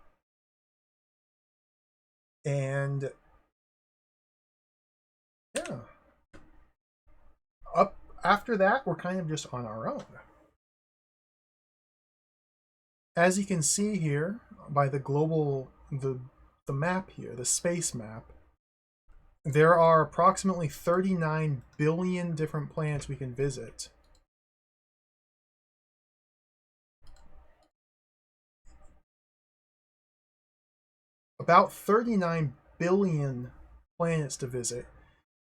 And yeah. Up after that, we're kind of just on our own. As you can see here by the global the map here, the space map, there are approximately 39 billion different planets we can visit. About 39 billion planets to visit.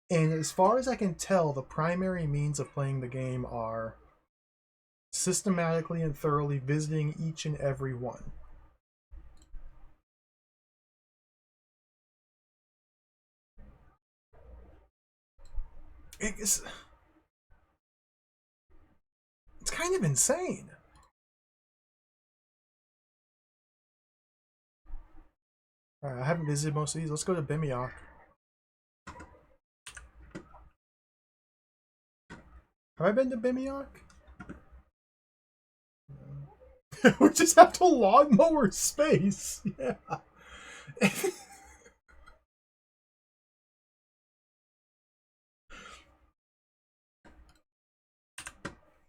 And as far as I can tell, the primary means of playing the game are systematically and thoroughly visiting each and every one. It's kind of insane. Alright, I haven't visited most of these. Let's go to Bimiok. Have I been to Bimiok? We just have to lawnmower space. Yeah.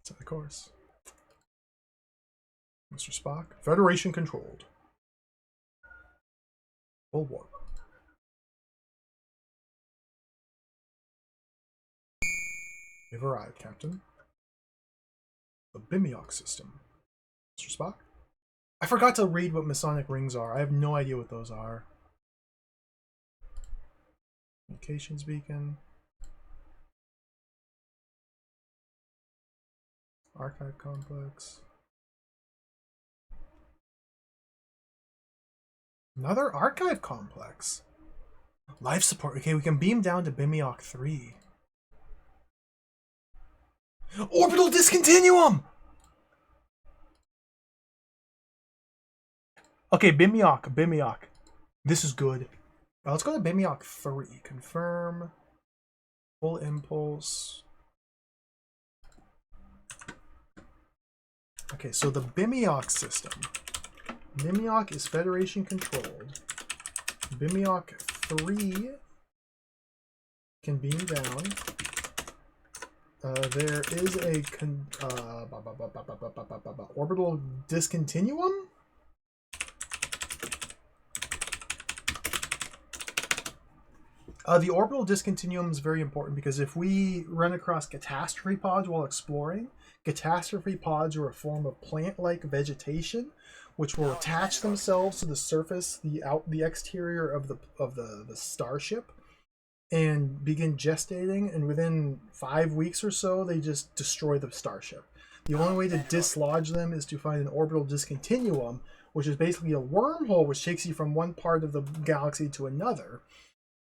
So of course. Mr. Spock. Federation controlled. Full warp. We've arrived, Captain. The Bimiok system. Mr. Spock? I forgot to read what Masonic rings are. I have no idea what those are. Communications beacon. Archive complex. Another archive complex. Life support. Okay, we can beam down to Bimiok 3. Orbital discontinuum! Okay, Bimiok. This is good. Let's go to Bimiok 3. Confirm. Full impulse. Okay, so the Bimiok system. Bimiok is Federation controlled. Bimiok 3 can beam down. There is a orbital discontinuum. The orbital discontinuum is very important because if we run across catastrophe pods while exploring, catastrophe pods are a form of plant-like vegetation which will attach themselves to the surface, the exterior of the starship, and begin gestating. And within 5 weeks or so, they just destroy the starship. The only way to dislodge them is to find an orbital discontinuum, which is basically a wormhole which takes you from one part of the galaxy to another.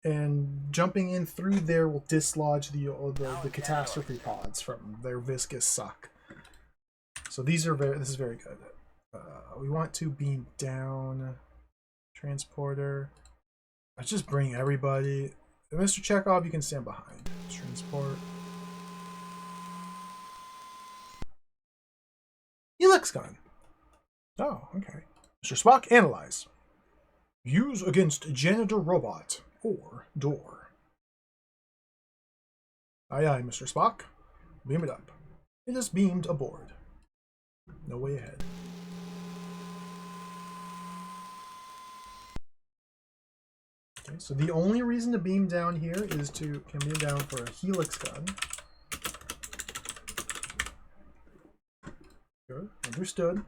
And jumping in through there will dislodge the catastrophe pods from their viscous suck. So this is very good. We want to beam down. Transporter. Let's just bring everybody. Mr. Chekhov, you can stand behind. Transport. Helix gun. Oh, okay. Mr. Spock, analyze. Use against janitor robot or door. Aye, aye, Mr. Spock. Beam it up. It is beamed aboard. No way ahead. Okay, so the only reason to beam down here is to beam down for a helix gun. Good, understood.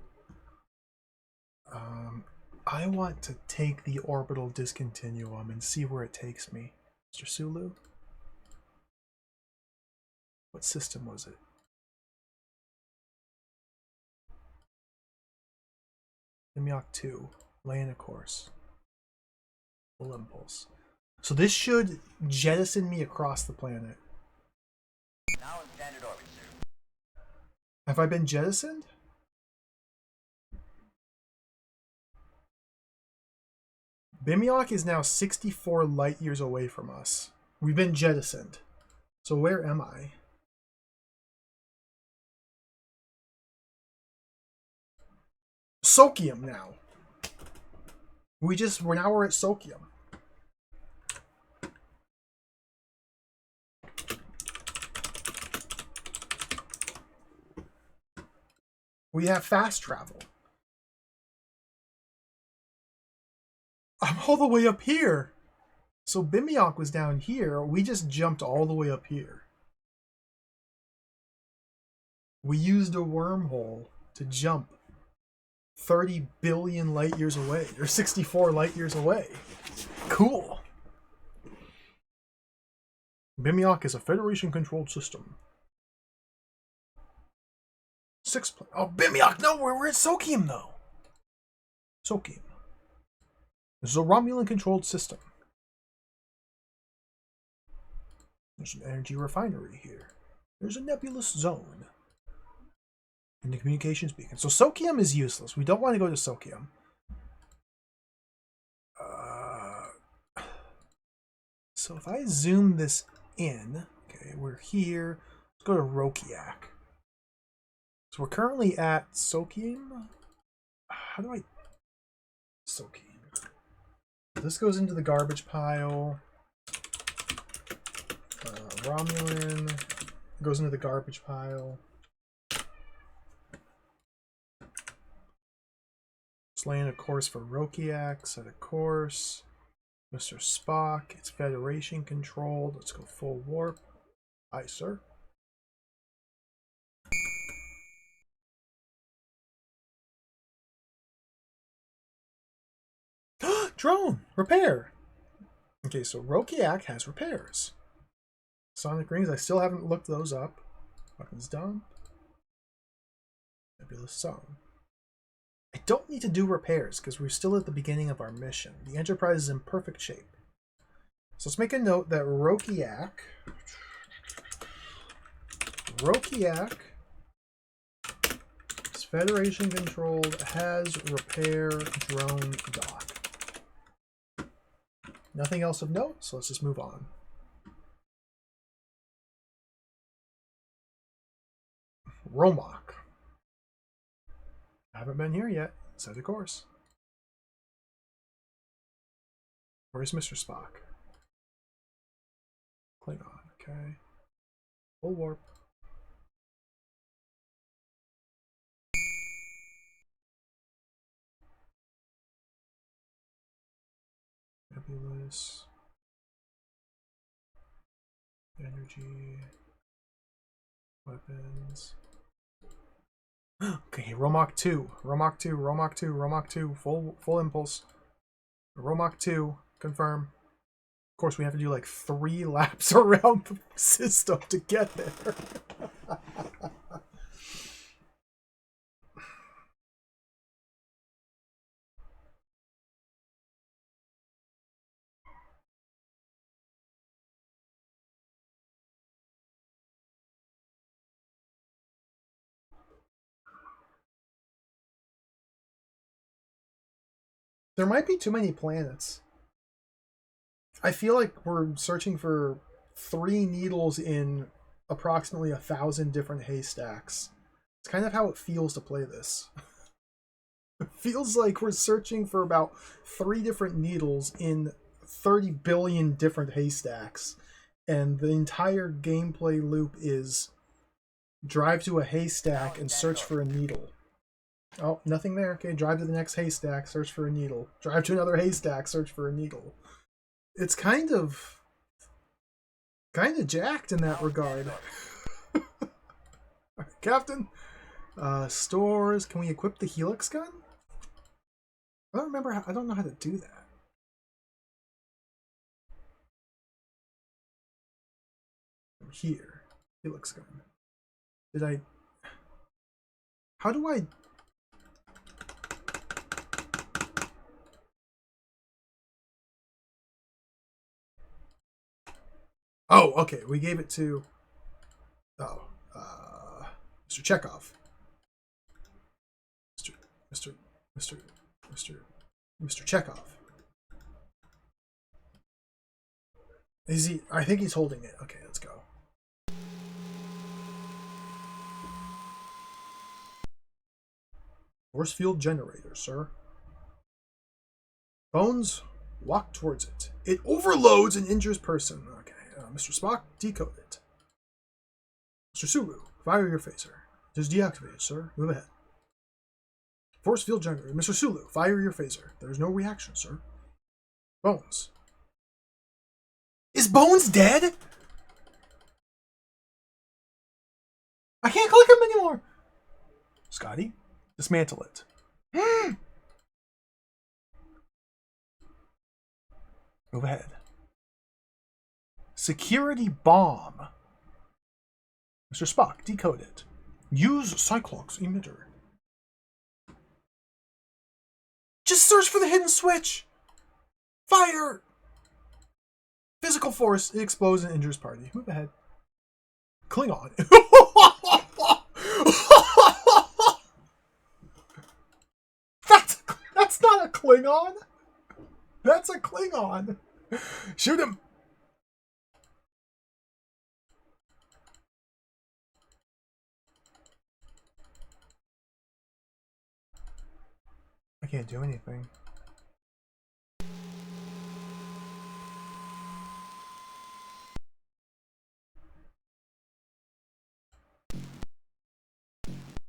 I want to take the orbital discontinuum and see where it takes me. Mr. Sulu? What system was it? Bimiok 2. Laying a course. Full impulse. So this should jettison me across the planet. Now in standard orbit, sir. Have I been jettisoned? Bimiok is now 64 light years away from us. We've been jettisoned. So where am I? Socium now. We're at Socium. We have fast travel. I'm all the way up here. So Bimiok was down here. We just jumped all the way up here. We used a wormhole to jump 30 billion light years away, or 64 light years away. Cool. Bimiok is a Federation-controlled system. Oh, Bimiok! No, we're at Socium, though. Socium. This is a Romulan-controlled system. There's an energy refinery here. There's a nebulous zone. And the communications beacon. So Socium is useless. We don't want to go to Socium. So if I zoom this in, okay, we're here. Let's go to Rokiak. So we're currently at Socium. How do I... Socium. This goes into the garbage pile. Romulan goes into the garbage pile. Slaying a course for Rokiak. Set a course. Mr. Spock. It's Federation controlled. Let's go full warp. Aye, sir. Drone! Repair! Okay, so Rokiak has repairs. Sonic rings, I still haven't looked those up. Weapons dump. Nebulous zone. I don't need to do repairs because we're still at the beginning of our mission. The Enterprise is in perfect shape. So let's make a note that Rokiak is Federation controlled, has repair drone dock. Nothing else of note, so let's just move on. Romok. I haven't been here yet. Set a course. Where's Mr. Spock? Klingon, okay. Full warp. Nebulous. Energy. Weapons. Okay, Romok 2. Romok 2, Romok 2, Romok 2. Full impulse. Romok 2. Confirm. Of course, we have to do like 3 laps around the system to get there. There might be too many planets. I feel like we're searching for 3 needles in approximately 1,000 different haystacks. It's kind of how it feels to play this. It feels like we're searching for about 3 different needles in 30 billion different haystacks. And the entire gameplay loop is drive to a haystack and search for a needle. Oh, nothing there. Okay, drive to the next haystack, search for a needle. Drive to another haystack, search for a needle. It's kind of jacked in that regard. Captain, stores. Can we equip the Helix gun? I don't remember. I don't know how to do that. Here, Helix gun. Did I? How do I? Oh, okay. We gave it to. Oh, Mr. Chekhov. Mr. Chekhov. Is he? I think he's holding it. Okay, let's go. Force field generator, sir. Bones, walk towards it. It overloads and injures person. Okay, Mr. Spock, decode it. Mr. Sulu, fire your phaser. It is deactivated, sir. Move ahead. Force field generator. Mr. Sulu, fire your phaser. There is no reaction, sir. Bones. Is Bones dead? I can't click him anymore. Scotty, dismantle it. Move ahead. Security bomb. Mr. Spock, decode it. Use Cyclops emitter. Just search for the hidden switch. Fire. Physical force. It explodes and injures party. Move ahead. Klingon. That's not a Klingon. That's a Klingon. Shoot him. I can't do anything.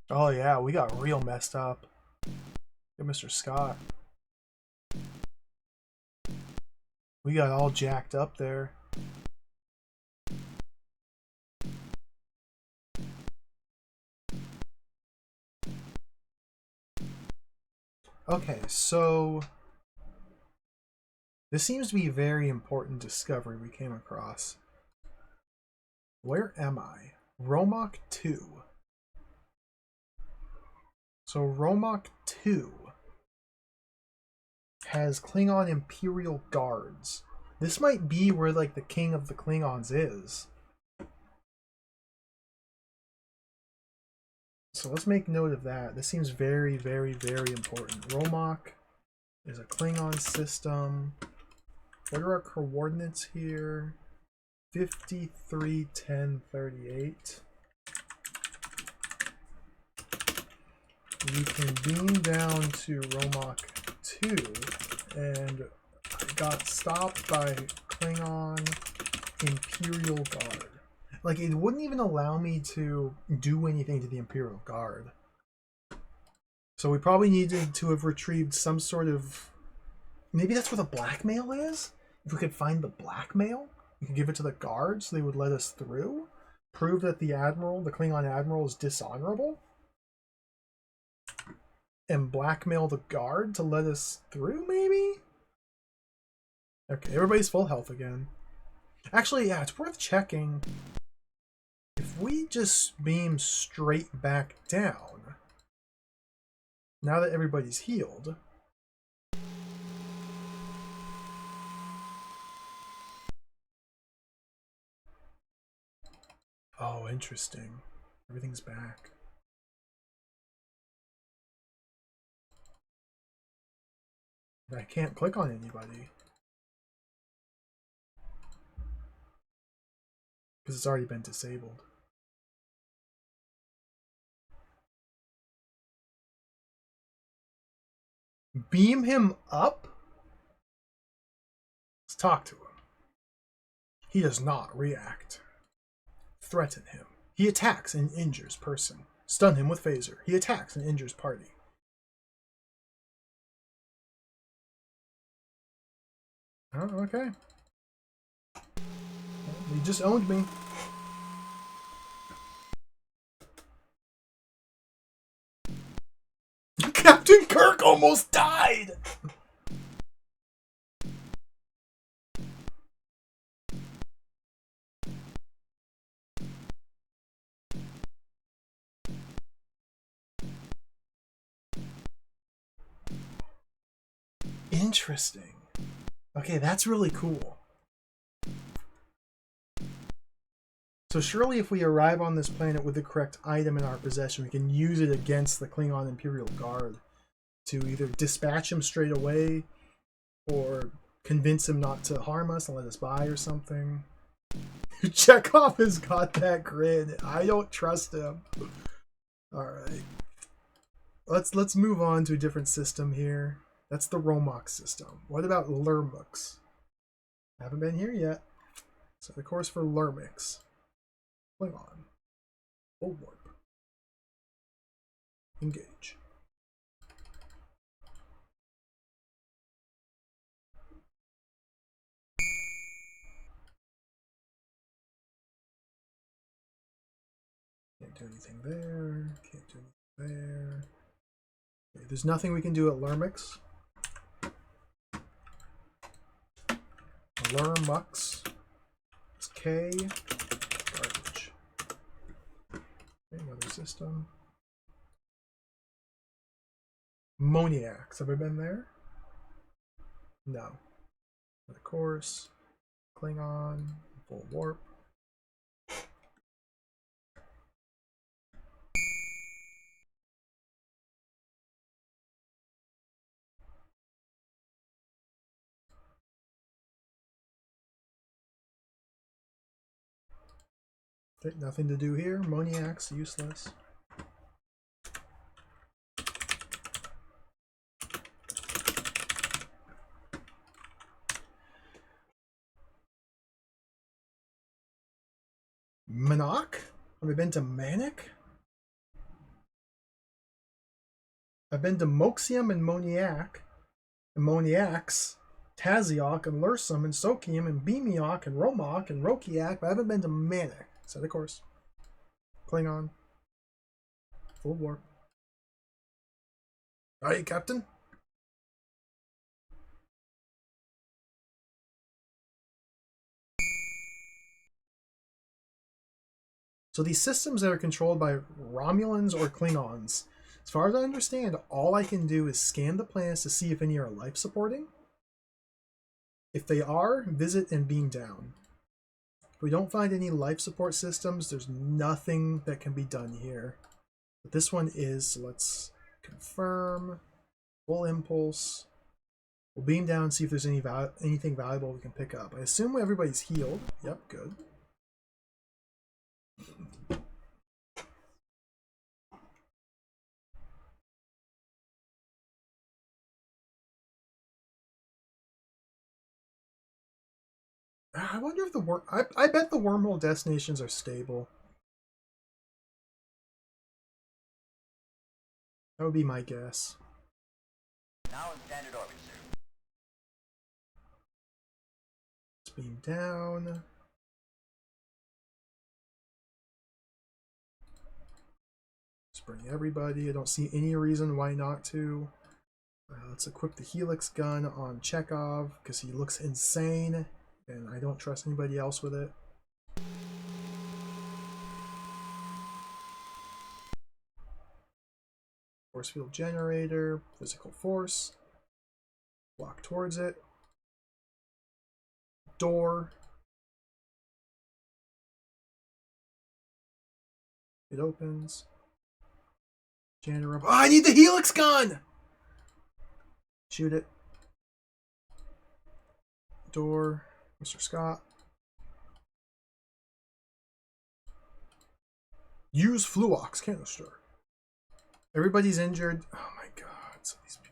Oh yeah, we got real messed up. Get Mr. Scott. We got all jacked up there. Okay, so this seems to be a very important discovery we came across. Where am I? Romok 2. So Romok 2 has Klingon Imperial Guards. This might be where like the king of the Klingons is. So let's make note of that. This seems very, very, very important. Romok is a Klingon system. What are our coordinates here? 53, 10, 38. We can beam down to Romok 2, and I got stopped by Klingon Imperial Guard. Like, it wouldn't even allow me to do anything to the Imperial Guard. So we probably needed to have retrieved some sort of... Maybe that's where the blackmail is? If we could find the blackmail, we could give it to the guards so they would let us through? Prove that the Admiral, the Klingon Admiral, is dishonorable? And blackmail the guard to let us through, maybe? Okay, everybody's full health again. Actually, yeah, it's worth checking. If we just beam straight back down, now that everybody's healed... Oh, interesting. Everything's back. I can't click on anybody. Because it's already been disabled. Beam him up? Let's talk to him. He does not react. Threaten him. He attacks and injures person. Stun him with phaser. He attacks and injures party. Oh, okay. He just owned me. Captain Kirk almost died! Interesting. Okay, that's really cool. So surely if we arrive on this planet with the correct item in our possession, we can use it against the Klingon Imperial Guard to either dispatch him straight away or convince him not to harm us and let us by or something. Chekhov has got that grid. I don't trust him. Alright. let's move on to a different system here. That's the Romok system. What about Lermux? Haven't been here yet. So the course for Lermix. Klingon. Full warp. Engage. Can't do anything there. Can't do anything there. Okay, there's nothing we can do at Lermix. Lermux. It's K. Garbage. Okay, another system. Moniacs. Have I been there? No. Of course. Klingon. Full warp. Okay, nothing to do here. Moniacs, useless. Monarch? Have I been to Manic? I've been to Moxium and Moniac, and Moniacs, Taziok and Lursum and Sokium and Beamiok and Romok and Rokiak, but I haven't been to Manic. Set the course. Klingon. Full warp. Aye, Captain. So these systems that are controlled by Romulans or Klingons, as far as I understand, all I can do is scan the planets to see if any are life supporting. If they are, visit and beam down. If we don't find any life support systems, there's nothing that can be done here. But this one is, so let's confirm. Full impulse. We'll beam down and see if there's anything valuable we can pick up. I assume everybody's healed. Yep, good. I wonder if the I bet the wormhole destinations are stable. That would be my guess. Now in standard orbit, sir. Let's beam down. Let's bring everybody. I don't see any reason why not to. Let's equip the Helix gun on Chekhov because he looks insane and I don't trust anybody else with it. Force field generator, physical force. Walk towards it. Door. It opens. Janitor up. Oh, I need the Helix gun! Shoot it. Door. Mr. Scott. Use Fluox canister. Everybody's injured. Oh my god. So these people.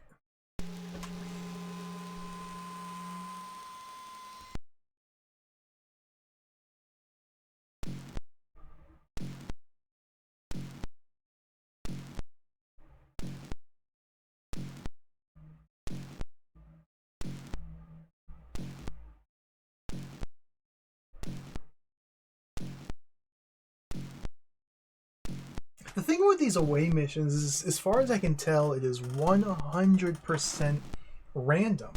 The thing with these away missions is, as far as I can tell, it is 100% random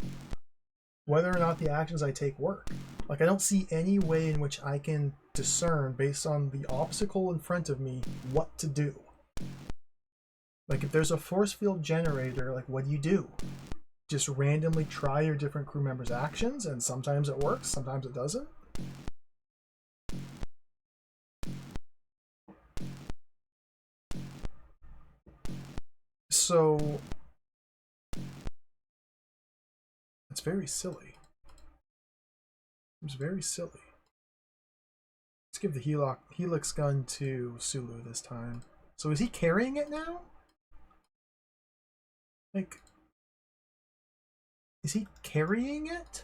whether or not the actions I take work. Like, I don't see any way in which I can discern, based on the obstacle in front of me, what to do. Like, if there's a force field generator, like, what do? Just randomly try your different crew members' actions, and sometimes it works, sometimes it doesn't. So it's very silly. It's very silly. Let's give the Helix gun to Sulu this time. So is he carrying it now? Like, is he carrying it?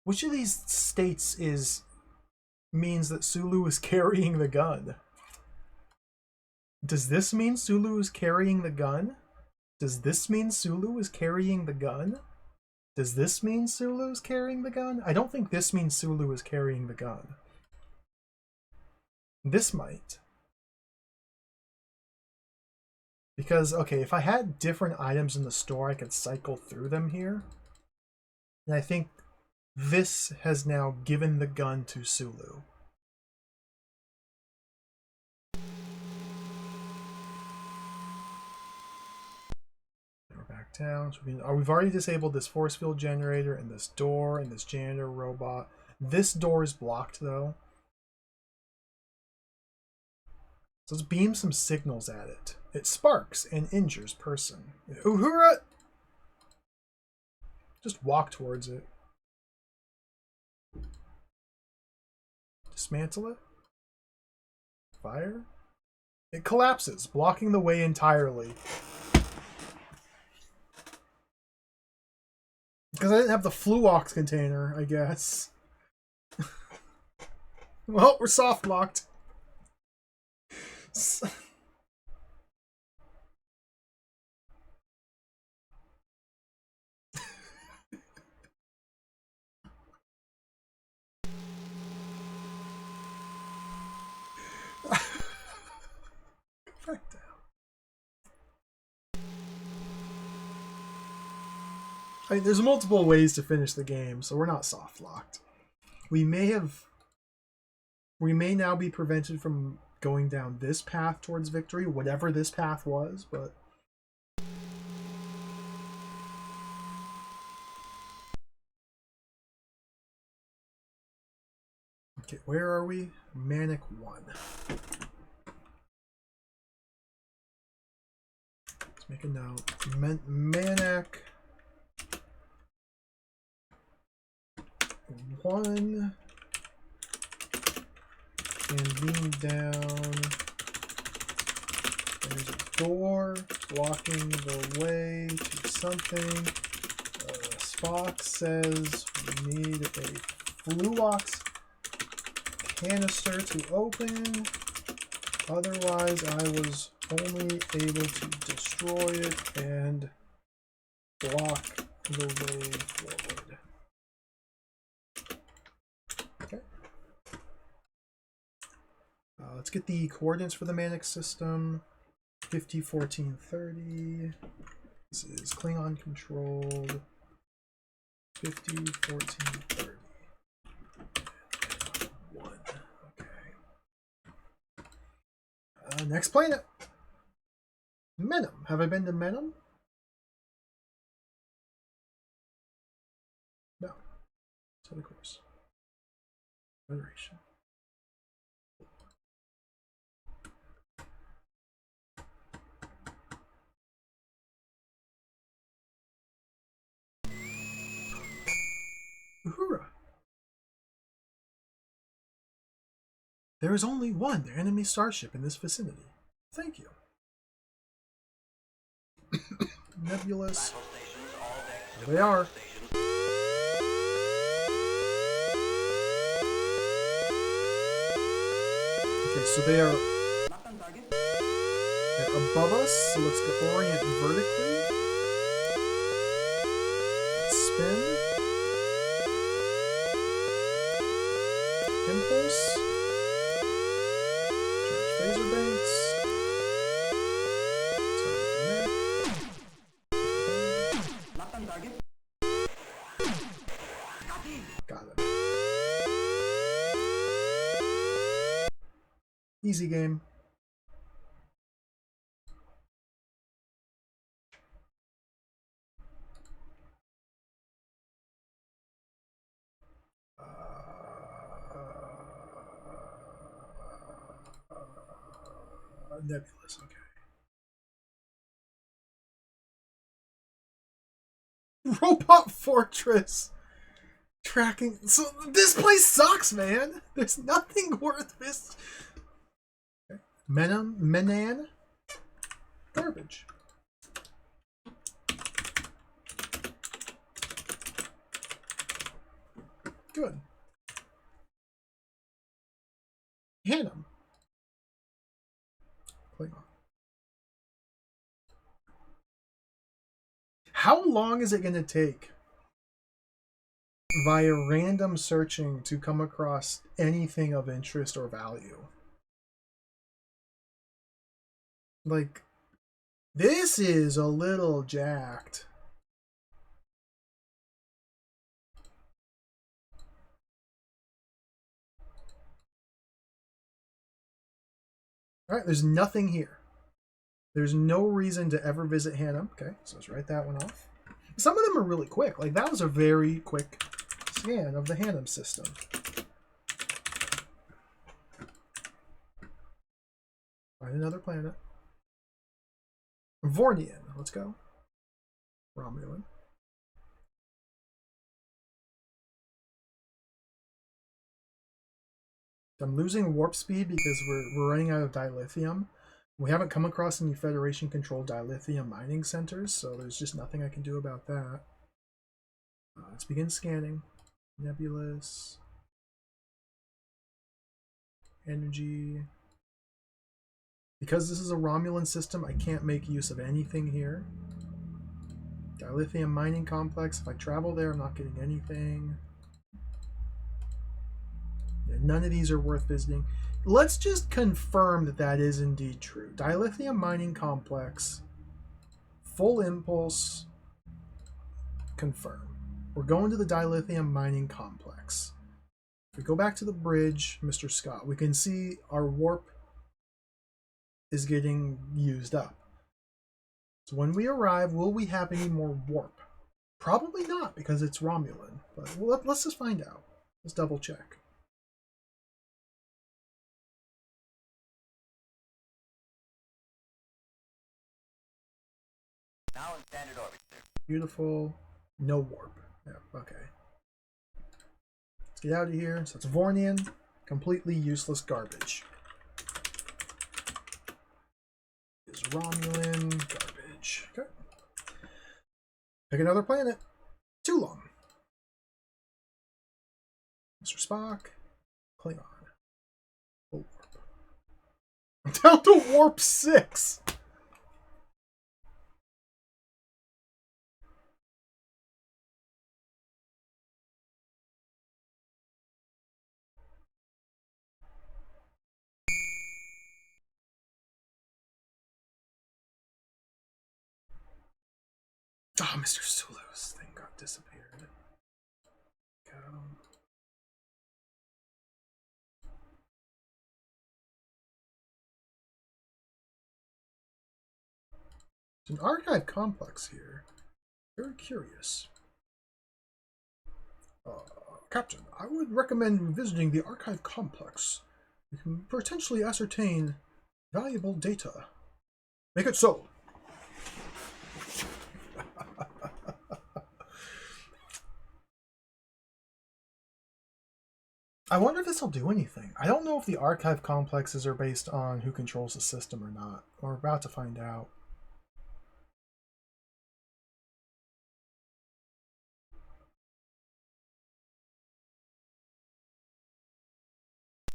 Which of these states means that Sulu is carrying the gun? Does this mean Sulu is carrying the gun? Does this mean Sulu is carrying the gun? Does this mean Sulu is carrying the gun? I don't think this means Sulu is carrying the gun. This might. Because, okay, if I had different items in the store, I could cycle through them here. And I think this has now given the gun to Sulu. We're back down. So we've already disabled this force field generator and this door and this janitor robot. This door is blocked, though. So let's beam some signals at it. It sparks and injures person. Uhura! Just walk towards it. Dismantle it. Fire. It collapses, blocking the way entirely. Because I didn't have the Fluox container, I guess. Well, we're soft locked. Back down. I mean, there's multiple ways to finish the game, so we're not soft locked. We may now be prevented from going down this path towards victory, whatever this path was, but okay, where are we? Manic 1. Let's make a note. Manic 1 and beam down. There's a door blocking the way to something. Spock says we need a Fluox canister to open. Otherwise, I was only able to destroy it and block the way forward. Okay. Let's get the coordinates for the Manic system. 50, 14, 30. This is Klingon controlled. 50, 14, 30. 1. Okay. Next planet. Menem. Have I been to Menem? No. Set a course. Federation. Uhura. There is only one enemy starship in this vicinity. Thank you. Nebulous. There they are. Okay, so they're above us, so let's go orient vertically. Let's spin. Impulse. Charge phaser banks. Got it. Easy game. Nebulous, okay. Robot Fortress tracking. So this place sucks, man. There's nothing worth this. Okay. Menan? Garbage. Good. Hannum. Klingon. How long is it going to take via random searching to come across anything of interest or value? Like, this is a little jacked. All right, there's nothing here. There's no reason to ever visit Hannum. Okay, so let's write that one off. Some of them are really quick. Like, that was a very quick scan of the Hannum system. Find another planet. Vornian. Let's go. Romulan. I'm losing warp speed because we're running out of dilithium. We haven't come across any Federation-controlled dilithium mining centers, so there's just nothing I can do about that. Let's begin scanning. Nebulous. Energy. Because this is a Romulan system, I can't make use of anything here. Dilithium mining complex. If I travel there, I'm not getting anything. Yeah, none of these are worth visiting. Let's just confirm that that is indeed true. Dilithium mining complex. Full impulse. Confirm. We're going to the dilithium mining complex. If we go back to the bridge, Mr. Scott, we can see our warp is getting used up. So when we arrive, will we have any more warp? Probably not, because it's Romulan. But let's just find out. Let's double check. Now in standard orbit, sir. Beautiful. No warp. Yeah, okay. Let's get out of here. So it's Vornian. Completely useless garbage. Is Romulan garbage. Okay. Pick another planet. Too long. Mr. Spock. Klingon. Full warp. I'm down to warp 6. Oh, Mr. Sulu's thing got disappeared. Go. There's an archive complex here. Very curious. Captain, I would recommend visiting the archive complex. You can potentially ascertain valuable data. Make it so. I wonder if this will do anything. I don't know if the archive complexes are based on who controls the system or not. We're about to find out.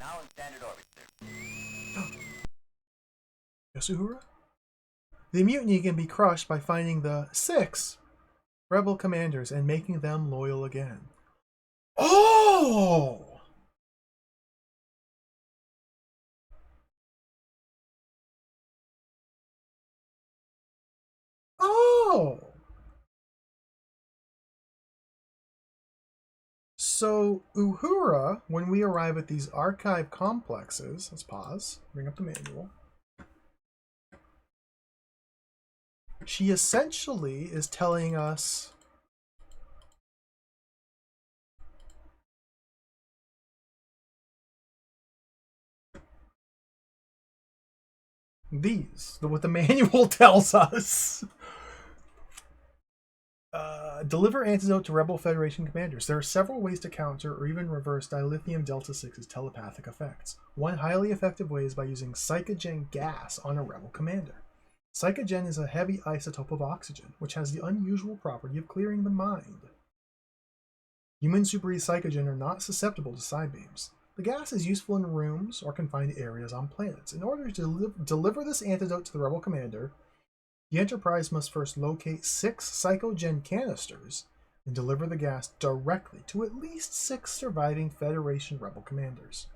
Now in standard orbit, sir. Yasuhura? The mutiny can be crushed by finding the 6 rebel commanders and making them loyal again. Oh! Oh! So, Uhura, when we arrive at these archive complexes, let's pause, bring up the manual. She essentially is telling us what the manual tells us. Deliver antidote to Rebel Federation commanders. There are several ways to counter or even reverse dilithium Delta 6's telepathic effects. One highly effective way is by using psychogen gas on a Rebel commander. Psychogen is a heavy isotope of oxygen, which has the unusual property of clearing the mind. Humans who breathe psychogen are not susceptible to psi beams. The gas is useful in rooms or confined areas on planets. In order to deliver this antidote to the Rebel commander, the Enterprise must first locate 6 psychogen canisters and deliver the gas directly to at least 6 surviving Federation Rebel commanders.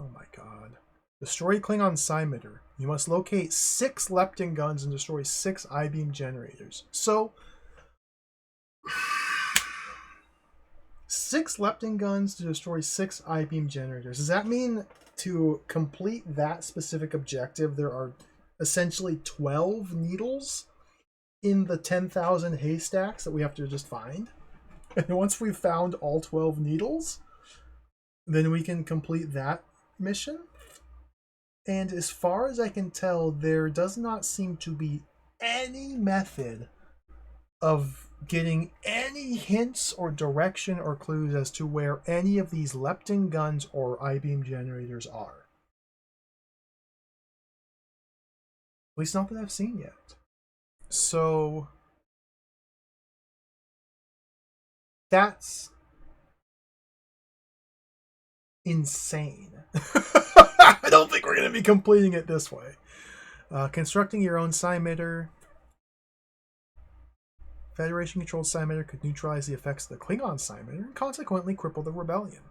Oh my god. Destroy Klingon Psymitter. You must locate 6 Lepton guns and destroy 6 I-beam generators. So, 6 Lepton guns to destroy 6 I-beam generators. Does that mean to complete that specific objective, there are essentially 12 needles in the 10,000 haystacks that we have to just find? And once we've found all 12 needles, then we can complete that mission? And as far as I can tell, there does not seem to be any method of getting any hints or direction or clues as to where any of these Lepton guns or I-beam generators are. At least not that I've seen yet. So that's insane. I don't think we're going to be completing it this way. Constructing your own Psymitter. Federation-controlled Psymitter could neutralize the effects of the Klingon Psymitter and consequently cripple the rebellion.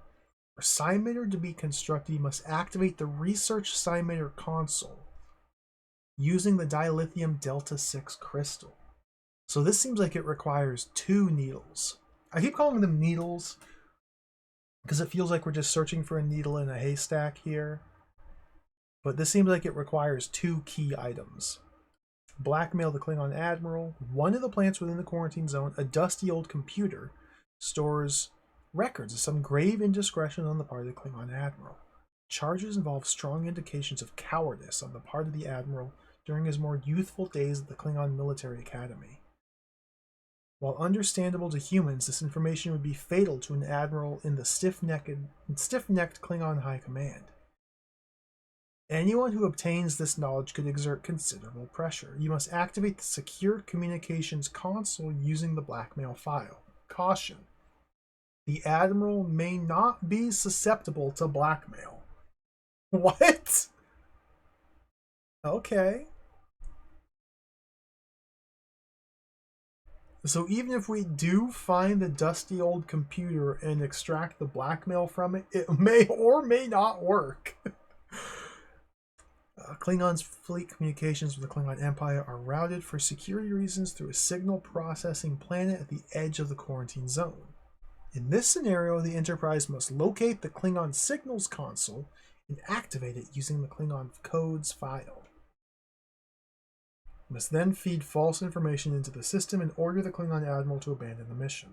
For Psymitter to be constructed, you must activate the Research Psymitter console using the dilithium Delta 6 crystal. So this seems like it requires 2 needles. I keep calling them needles because it feels like we're just searching for a needle in a haystack here. But this seems like it requires 2 key items. Blackmail the Klingon Admiral. One of the plants within the quarantine zone, a dusty old computer, stores records of some grave indiscretion on the part of the Klingon Admiral. Charges involve strong indications of cowardice on the part of the Admiral during his more youthful days at the Klingon Military Academy. While understandable to humans, this information would be fatal to an Admiral in the stiff-necked Klingon High Command. Anyone who obtains this knowledge could exert considerable pressure. You must activate the secure communications console using the blackmail file. Caution. The Admiral may not be susceptible to blackmail. What? Okay. So even if we do find the dusty old computer and extract the blackmail from it, it may or may not work. Klingons' fleet communications with the Klingon Empire are routed for security reasons through a signal processing planet at the edge of the quarantine zone. In this scenario, the Enterprise must locate the Klingon signals console and activate it using the Klingon codes file. It must then feed false information into the system and order the Klingon Admiral to abandon the mission.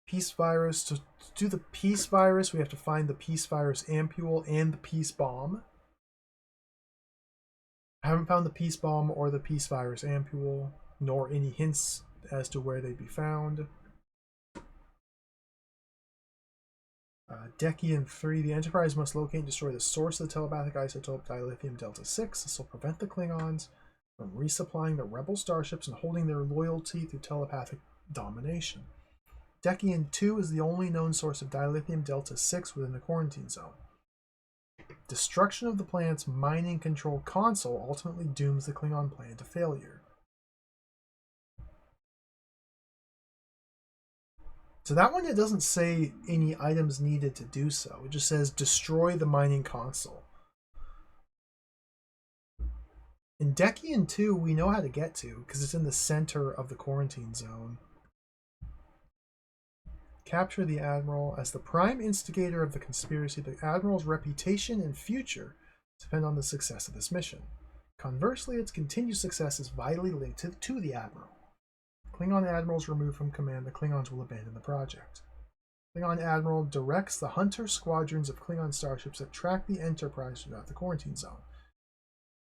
Peace virus. To do the peace virus, we have to find the peace virus ampule and the peace bomb. I haven't found the peace bomb or the peace virus ampule, nor any hints as to where they'd be found. Decian 3. The Enterprise must locate and destroy the source of the telepathic isotope dilithium Delta 6. This will prevent the Klingons from resupplying the rebel starships and holding their loyalty through telepathic domination. Decian 2 is the only known source of dilithium Delta 6 within the quarantine zone. Destruction of the planet's mining control console ultimately dooms the Klingon plan to failure. So that one, it doesn't say any items needed to do so. It just says destroy the mining console. In Decian 2, we know how to get to because it's in the center of the quarantine zone. Capture the Admiral. As the prime instigator of the conspiracy, the Admiral's reputation and future depend on the success of this mission. Conversely, its continued success is vitally linked to the Admiral. Klingon admirals removed from command, the Klingons will abandon the project. Klingon Admiral directs the hunter squadrons of Klingon starships that track the Enterprise throughout the quarantine zone.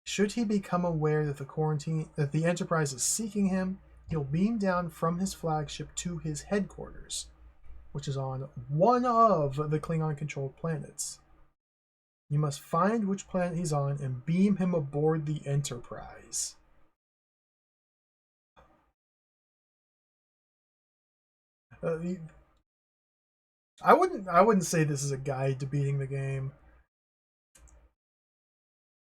Should he become aware that the Enterprise is seeking him, he'll beam down from his flagship to his headquarters, which is on one of the Klingon-controlled planets. You must find which planet he's on and beam him aboard the Enterprise. I wouldn't say this is a guide to beating the game,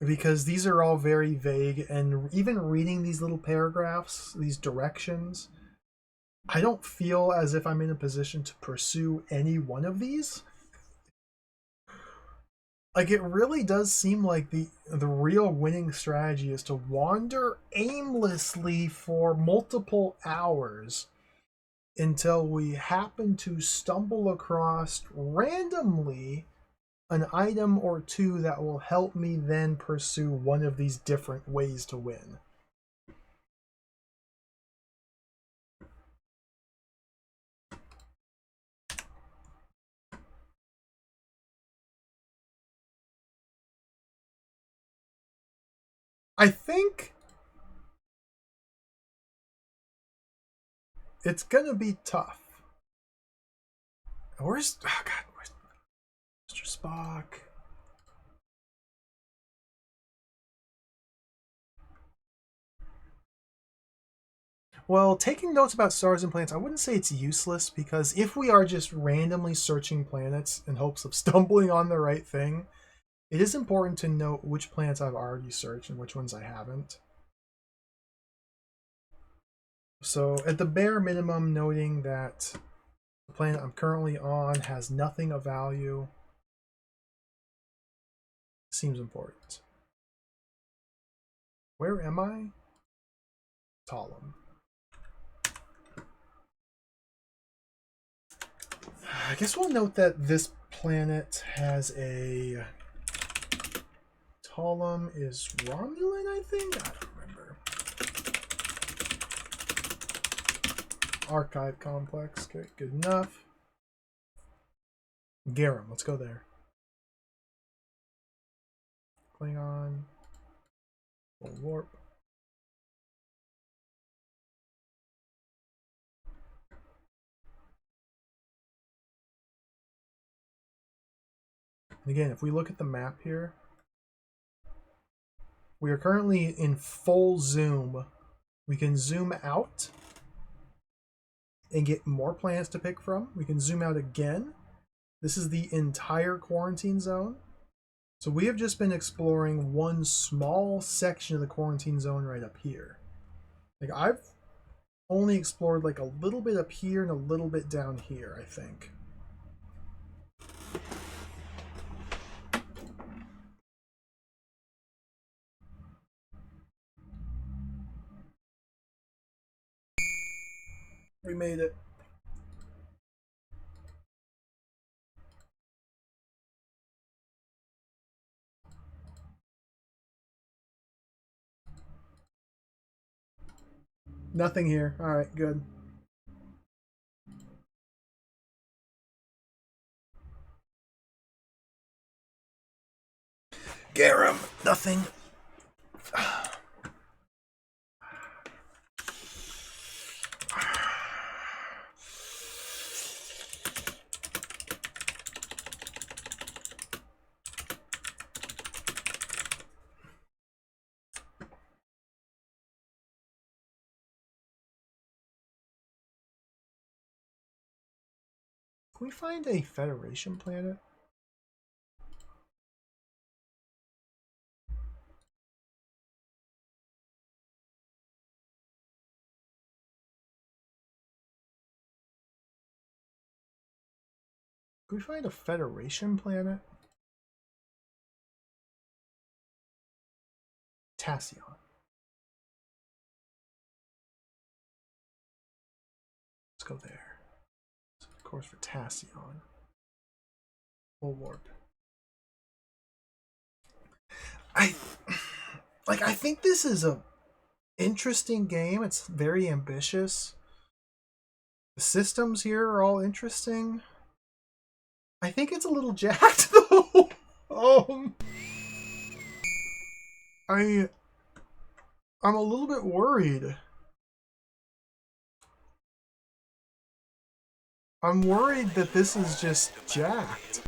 because these are all very vague, and even reading these little paragraphs, these directions, I don't feel as if I'm in a position to pursue any one of these. Like, it really does seem like the real winning strategy is to wander aimlessly for multiple hours until we happen to stumble across randomly an item or two that will help me then pursue one of these different ways to win. I think it's gonna be tough. Where's Mr. Spock? Well, taking notes about stars and planets, I wouldn't say it's useless, because if we are just randomly searching planets in hopes of stumbling on the right thing, it is important to note which planets I've already searched and which ones I haven't. So, at the bare minimum, noting that the planet I'm currently on has nothing of value seems important. Where am I? Talum. I guess we'll note that this planet has a... Talum is Romulan, I think? I don't remember. Archive complex. Okay, good enough. Garum, let's go there. Klingon. Full warp. And again, if we look at the map here, we are currently in full zoom. We can zoom out and get more planets to pick from. We can zoom out again. This is the entire quarantine zone. So we have just been exploring one small section of the quarantine zone right up here. Like, I've only explored like a little bit up here and a little bit down here, I think. We made it. Nothing here. All right, good. Garum, nothing. Can we find a Federation planet? Can we find a Federation planet? Tassion. Let's go there. So, of course, for Tassion. Full warp. Like, I think this is a interesting game. It's very ambitious. The systems here are all interesting. I think it's a little jacked though. I'm a little bit worried. I'm worried that this is just jacked.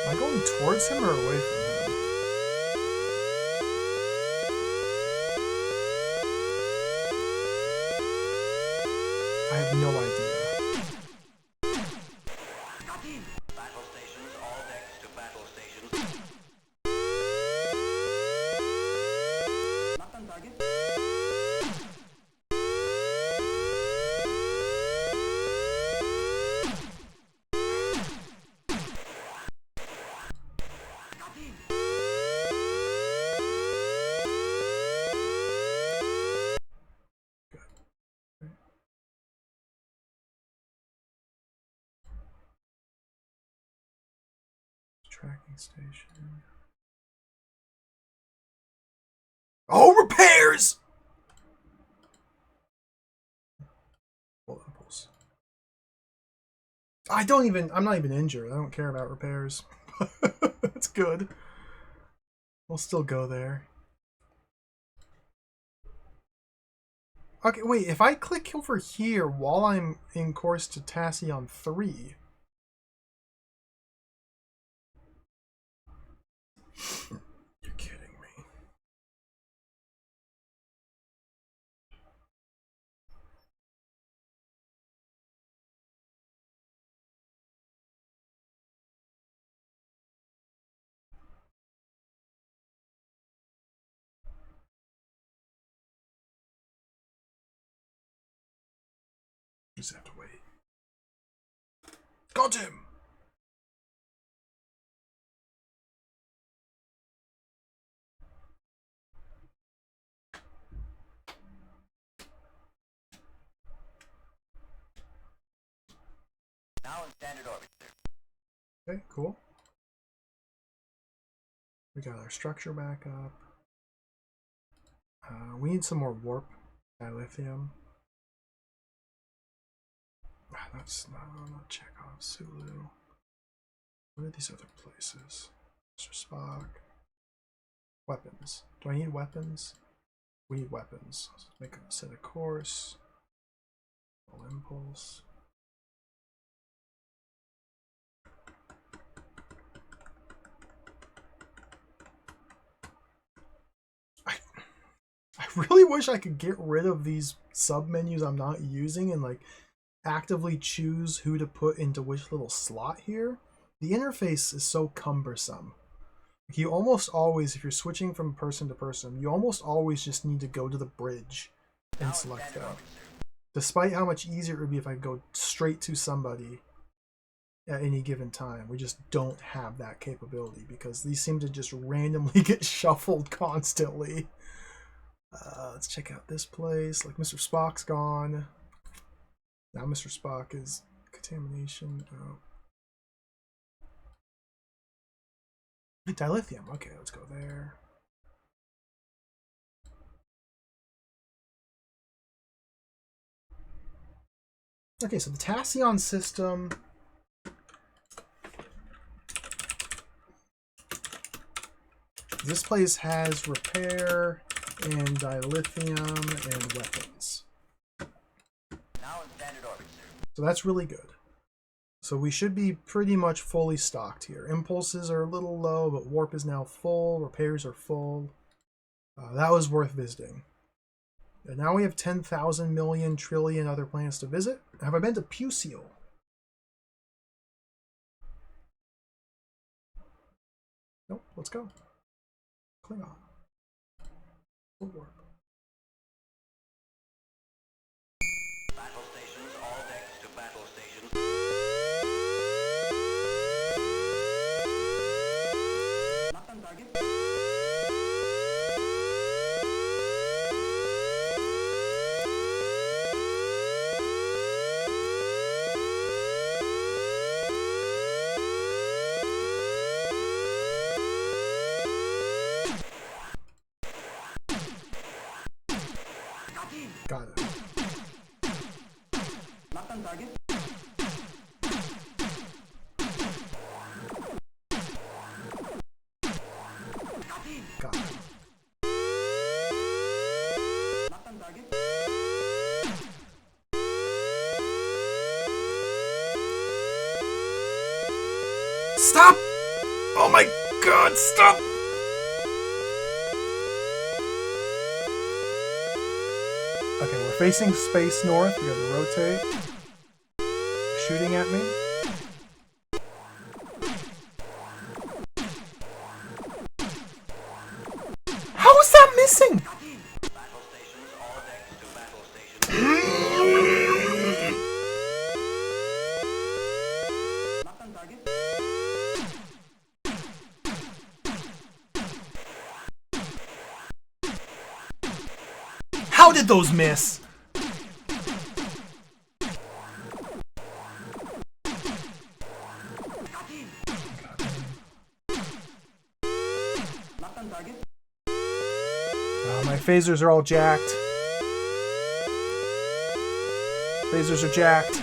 Am I going towards him or away from him? I have no idea. Battle stations, all decks to battle stations. Not on target. Tracking station. Oh, repairs! Full impulse. I'm not even injured. I don't care about repairs. That's good. We'll still go there. Okay, wait, if I click over here while I'm in course to Tassion 3... You're kidding me. Just have to wait. Got him! Now in standard orbit, sir. Okay, cool. We got our structure back up. We need some more warp dilithium. That's not Chekhov, Sulu. What are these other places? Mr. Spock. Weapons. Do I need weapons? We need weapons. Let's make a set a course. Full impulse. I really wish I could get rid of these sub menus I'm not using and like actively choose who to put into which little slot here. The interface is so cumbersome. You almost always, if you're switching from person to person, you almost always just need to go to the bridge and select them. Despite how much easier it would be if I go straight to somebody at any given time. We just don't have that capability because these seem to just randomly get shuffled constantly. Let's check out this place. Like Mr. Spock's gone. Now Mr. Spock is contamination. Oh. Dilithium. Okay, let's go there. Okay, so the Tassion system. This place has repair and dilithium and weapons. Now in standard orbit, sir. So that's really good. So we should be pretty much fully stocked here. Impulses are a little low, but warp is now full. Repairs are full. That was worth visiting. And now we have 10,000 million trillion other planets to visit. Have I been to Puceal? Nope, let's go. Klingon. Full warp. Battle stations, all decks to battle stations. Got it. Not on target. Got it. Not on target. Stop! Oh my god, stop! Okay, we're facing space north. We gotta rotate. Shooting at me. How is that missing? Battle stations, all decks to battle stations. Not on target. How did those miss? Not on target. My phasers are all jacked. Phasers are jacked.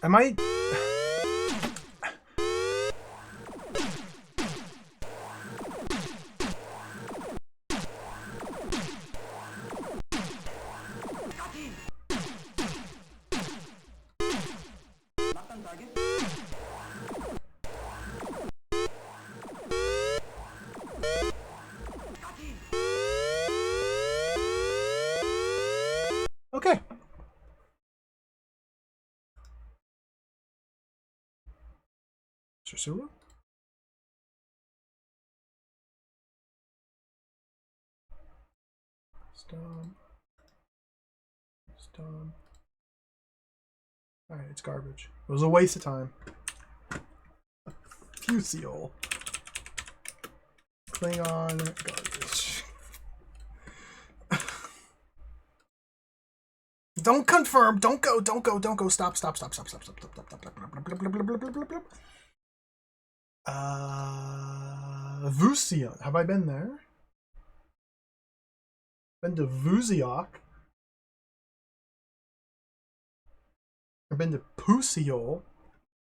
Am I... Not on target. Okay. Suru? Stomp. Stomp. Alright, it's garbage. It was a waste of time. Fusiol. Klingon, garbage. Don't confirm. Don't go. Don't go. Don't go. Stop. Stop. Stop. Stop. Stop. Stop. Stop. Stop. Stop. Stop. Vusion. Have I been there? Been to Vusiok. I've been to Pusiol.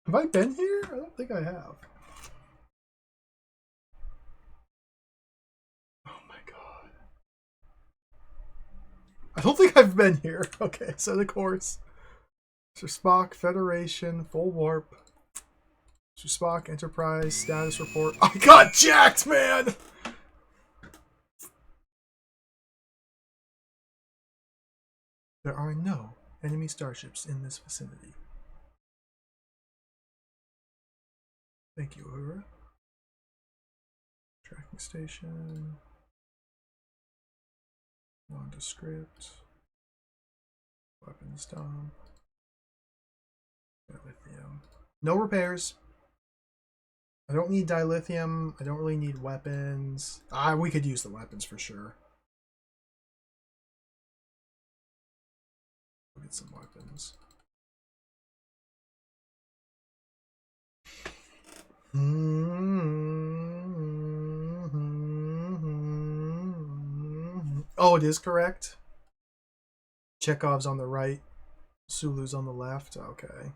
Have I been here? I don't think I have. Oh my god. I don't think I've been here. Okay, so the course. Sir Spock, Federation, Full Warp. Sir Spock, Enterprise, Status Report. I got jacked, man! There are no enemy starships in this vicinity. Thank you, Uhura. Tracking station. Nondescript. Weapons dump. Dilithium. No repairs. I don't need dilithium. I don't really need weapons. We could use the weapons for sure. We'll get some weapons. Oh, it is correct. Chekhov's on the right. Sulu's on the left. Okay.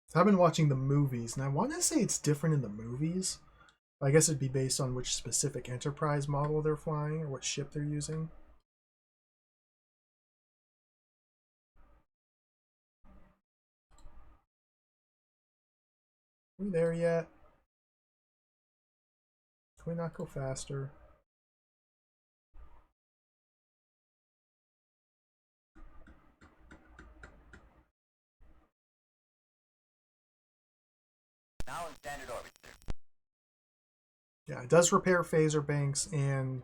So I've been watching the movies, and I want to say it's different in the movies. I guess it'd be based on which specific Enterprise model they're flying or what ship they're using. Are we there yet? Can we not go faster? Now in standard orbit, sir. Yeah, it does repair phaser banks and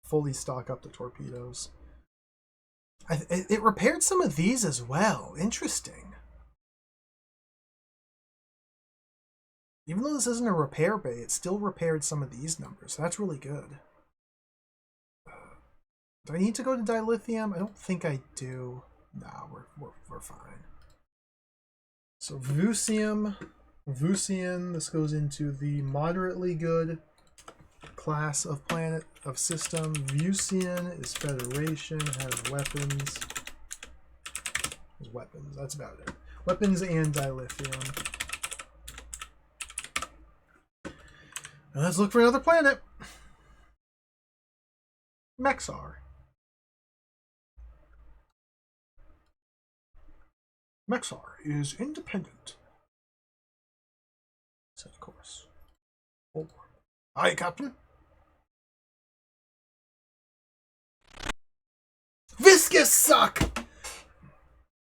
fully stock up the torpedoes. It repaired some of these as well. Interesting. Even though this isn't a repair bay, it still repaired some of these numbers. That's really good. Do I need to go to dilithium? I don't think I do. Nah, we're fine. So Vusium, this goes into the moderately good class of planet of system. Vusian is Federation, has weapons. Weapons, that's about it. Weapons and dilithium. Now let's look for another planet. Mexar. Mexar is independent. Set course. Forward. Aye, Captain. Viscous suck!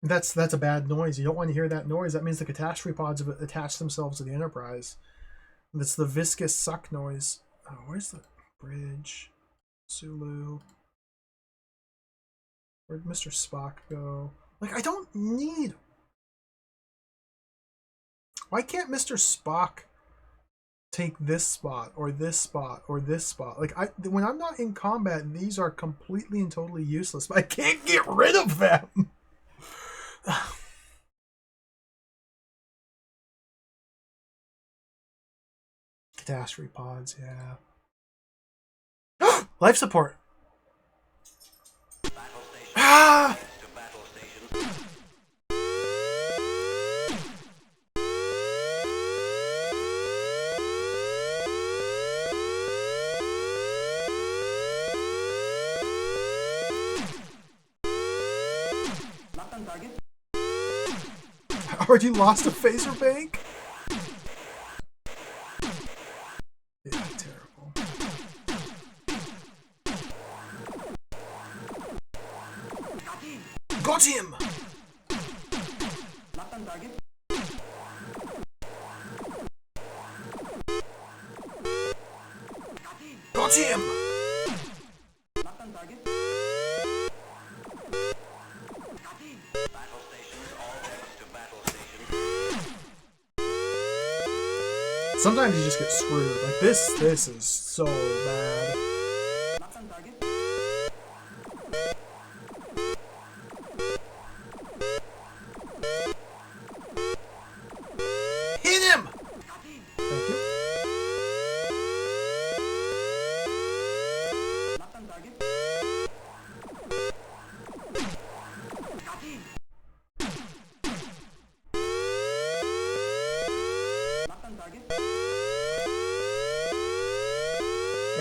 That's a bad noise. You don't want to hear that noise. That means the catastrophe pods have attached themselves to the Enterprise. That's the viscous suck noise. Oh, where's the bridge? Sulu. Where'd Mr. Spock go? Like, I don't need... Why can't Mr. Spock take this spot, or this spot, or this spot? Like, when I'm not in combat, these are completely and totally useless, but I can't get rid of them! Catastrophe pods, yeah. Life support! Ah! I already lost a phaser bank? Yeah, terrible. Got him! Got him! Sometimes you just get screwed. Like this is so bad. Hit him! Thank you.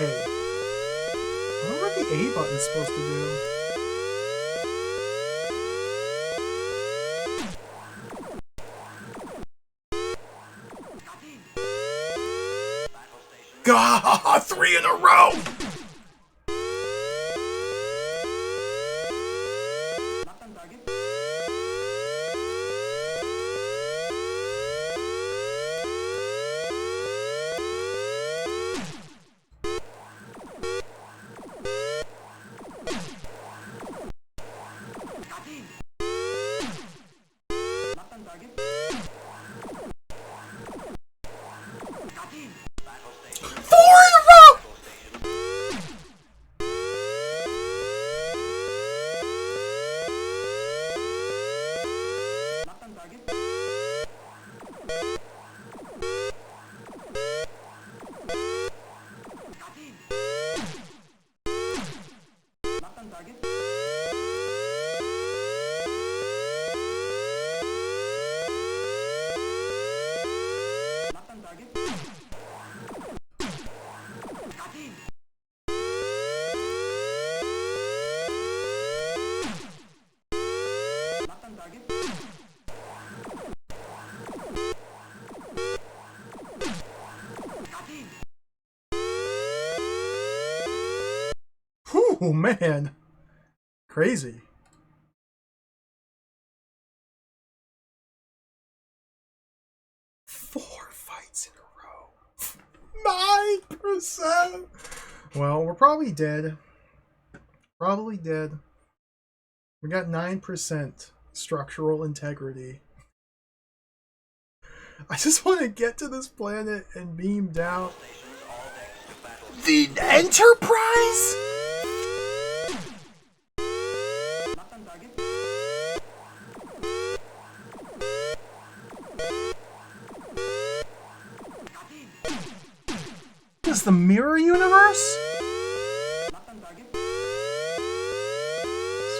A. I wonder what the A button's supposed to do. God, 3 in a row! Oh man, crazy. Four fights in a row. 9%. Well, we're probably dead. Probably dead. We got 9% structural integrity. I just want to get to this planet and beam down. The Enterprise? is the mirror universe?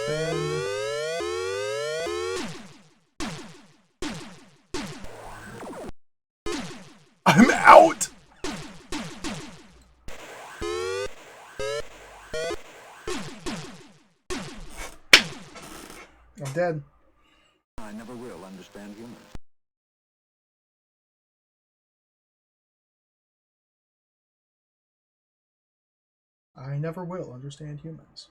Spin. I'm out! I'm dead. I never will understand humans. I never will understand humans.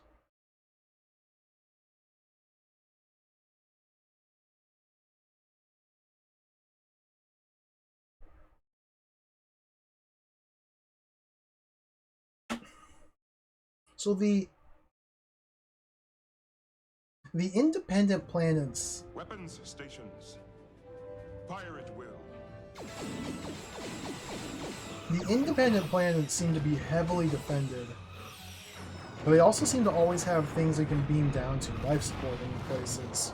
So the independent planets. Weapons stations. Pirate will. The independent planets seem to be heavily defended. But they also seem to always have things they can beam down to, life supporting places.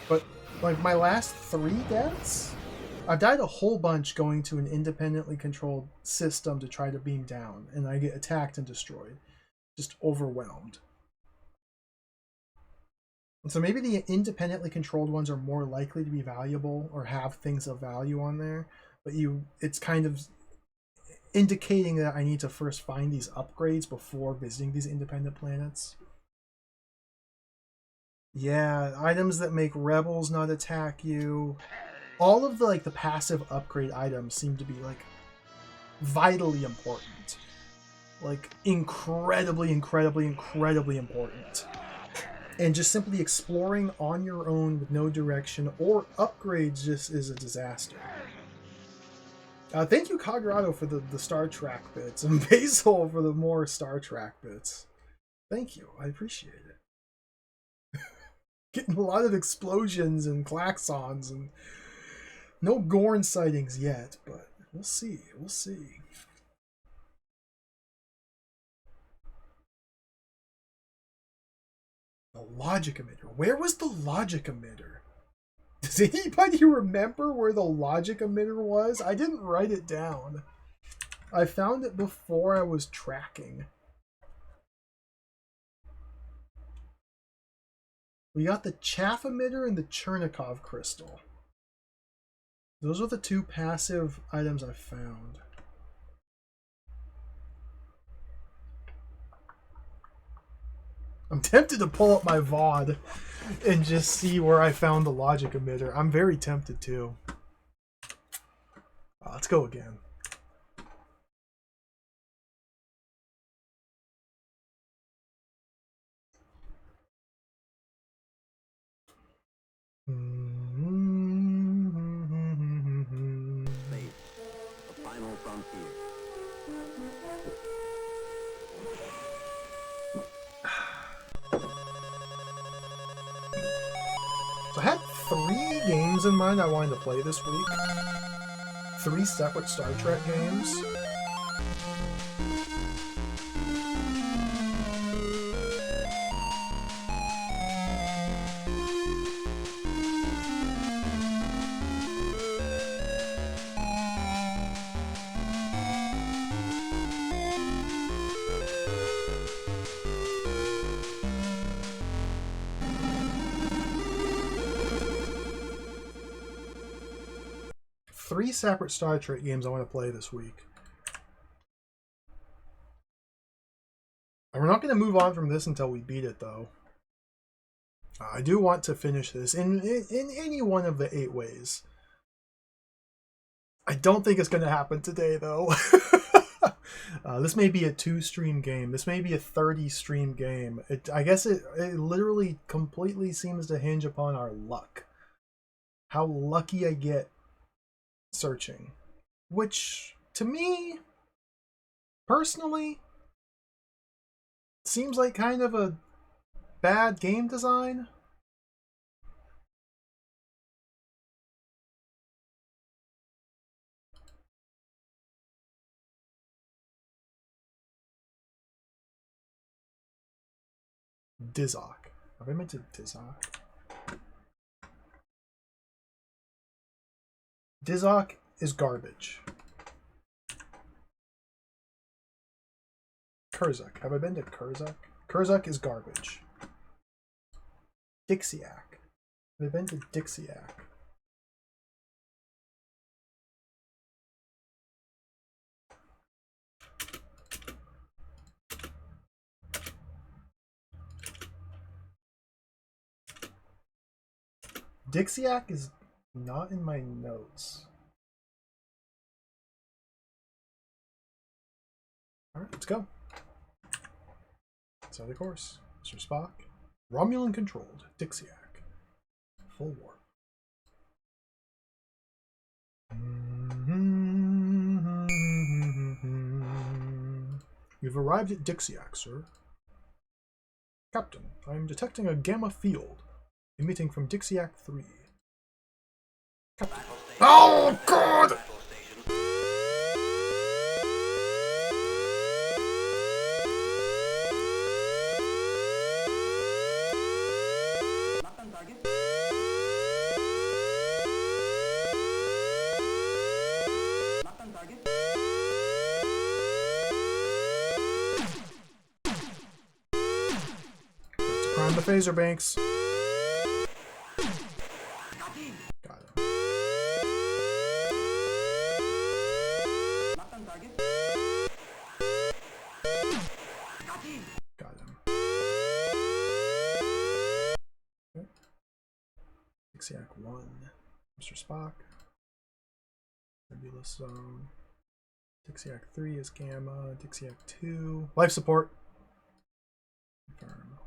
But like my last 3 deaths, I've died a whole bunch going to an independently controlled system to try to beam down, and I get attacked and destroyed. Just overwhelmed. And so maybe the independently controlled ones are more likely to be valuable or have things of value on there, but it's kind of indicating that I need to first find these upgrades before visiting these independent planets. Yeah, items that make rebels not attack you. All of the the passive upgrade items seem to be vitally important. Like incredibly important. And just simply exploring on your own with no direction or upgrades just is a disaster. Thank you, Kagrado, for the Star Trek bits, and Basil for the more Star Trek bits. Thank you, I appreciate it. Getting a lot of explosions and klaxons, and no Gorn sightings yet, but we'll see, we'll see. The logic emitter. Where was the logic emitter? Does anybody remember where the logic emitter was? I didn't write it down. I found it before I was tracking. We got the chaff emitter and the Chernikov crystal. Those are the 2 passive items I found. I'm tempted to pull up my VOD and just see where I found the logic emitter. I'm very tempted to. Let's go again. Space, the final frontier. So I had 3 games in mind I wanted to play this week. 3 separate Star Trek games. Three separate Star Trek games I want to play this week. And we're not going to move on from this until we beat it, though. I do want to finish this in any one of the 8 ways. I don't think it's going to happen today, though. This may be a 2-stream game. This may be a 30-stream game. I guess it literally completely seems to hinge upon our luck. How lucky I get searching. Which, to me, personally, seems like kind of a bad game design. Dizok. Have I mentioned Dizok? Dizok is garbage. Kurzuk? Have I been to Kurzuk? Kurzuk is garbage. Dixiac. Have I been to Dixiac? Dixiac is not in my notes. Alright, let's go. Set the course. Mr. Spock. Romulan controlled. Dixiac. Full warp. You've arrived at Dixiac, sir. Captain, I am detecting a gamma field emitting from Dixiac 3. Captain. Oh, God! Prime the phaser banks. Got him. Got him. Okay. Dixiac 1. Mr. Spock. Nebulous zone. Dixiac 3 is gamma. Dixiac 2. Life support. Confirm.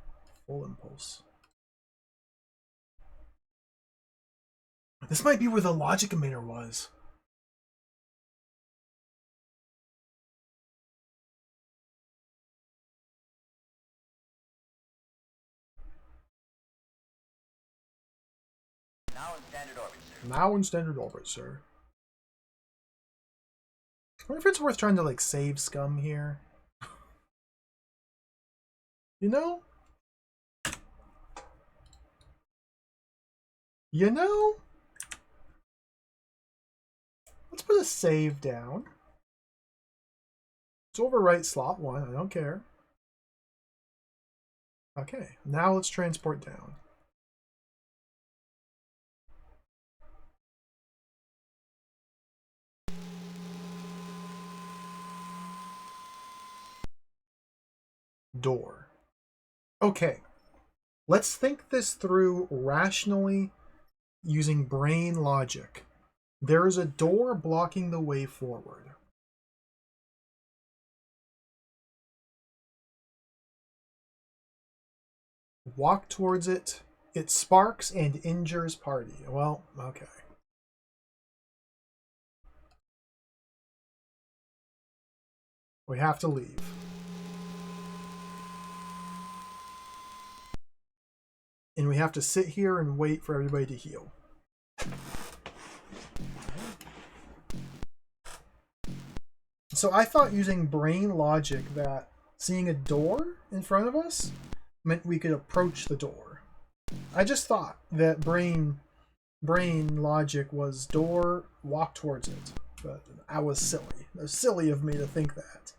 Full impulse. This might be where the logic emitter was. Now in standard orbit, sir. Now in standard orbit, sir. I wonder if it's worth trying to, like, save scum here. You know? You know? Let's put a save down. Let's overwrite slot 1. I don't care. Okay, now let's transport down. Door. Okay. Let's think this through rationally using brain logic. There is a door blocking the way forward. Walk towards it. It sparks and injures party. Well, okay. We have to leave. And we have to sit here and wait for everybody to heal. So I thought using brain logic that seeing a door in front of us meant we could approach the door. I just thought that brain logic was door, walk towards it. But I was silly. It was silly of me to think that.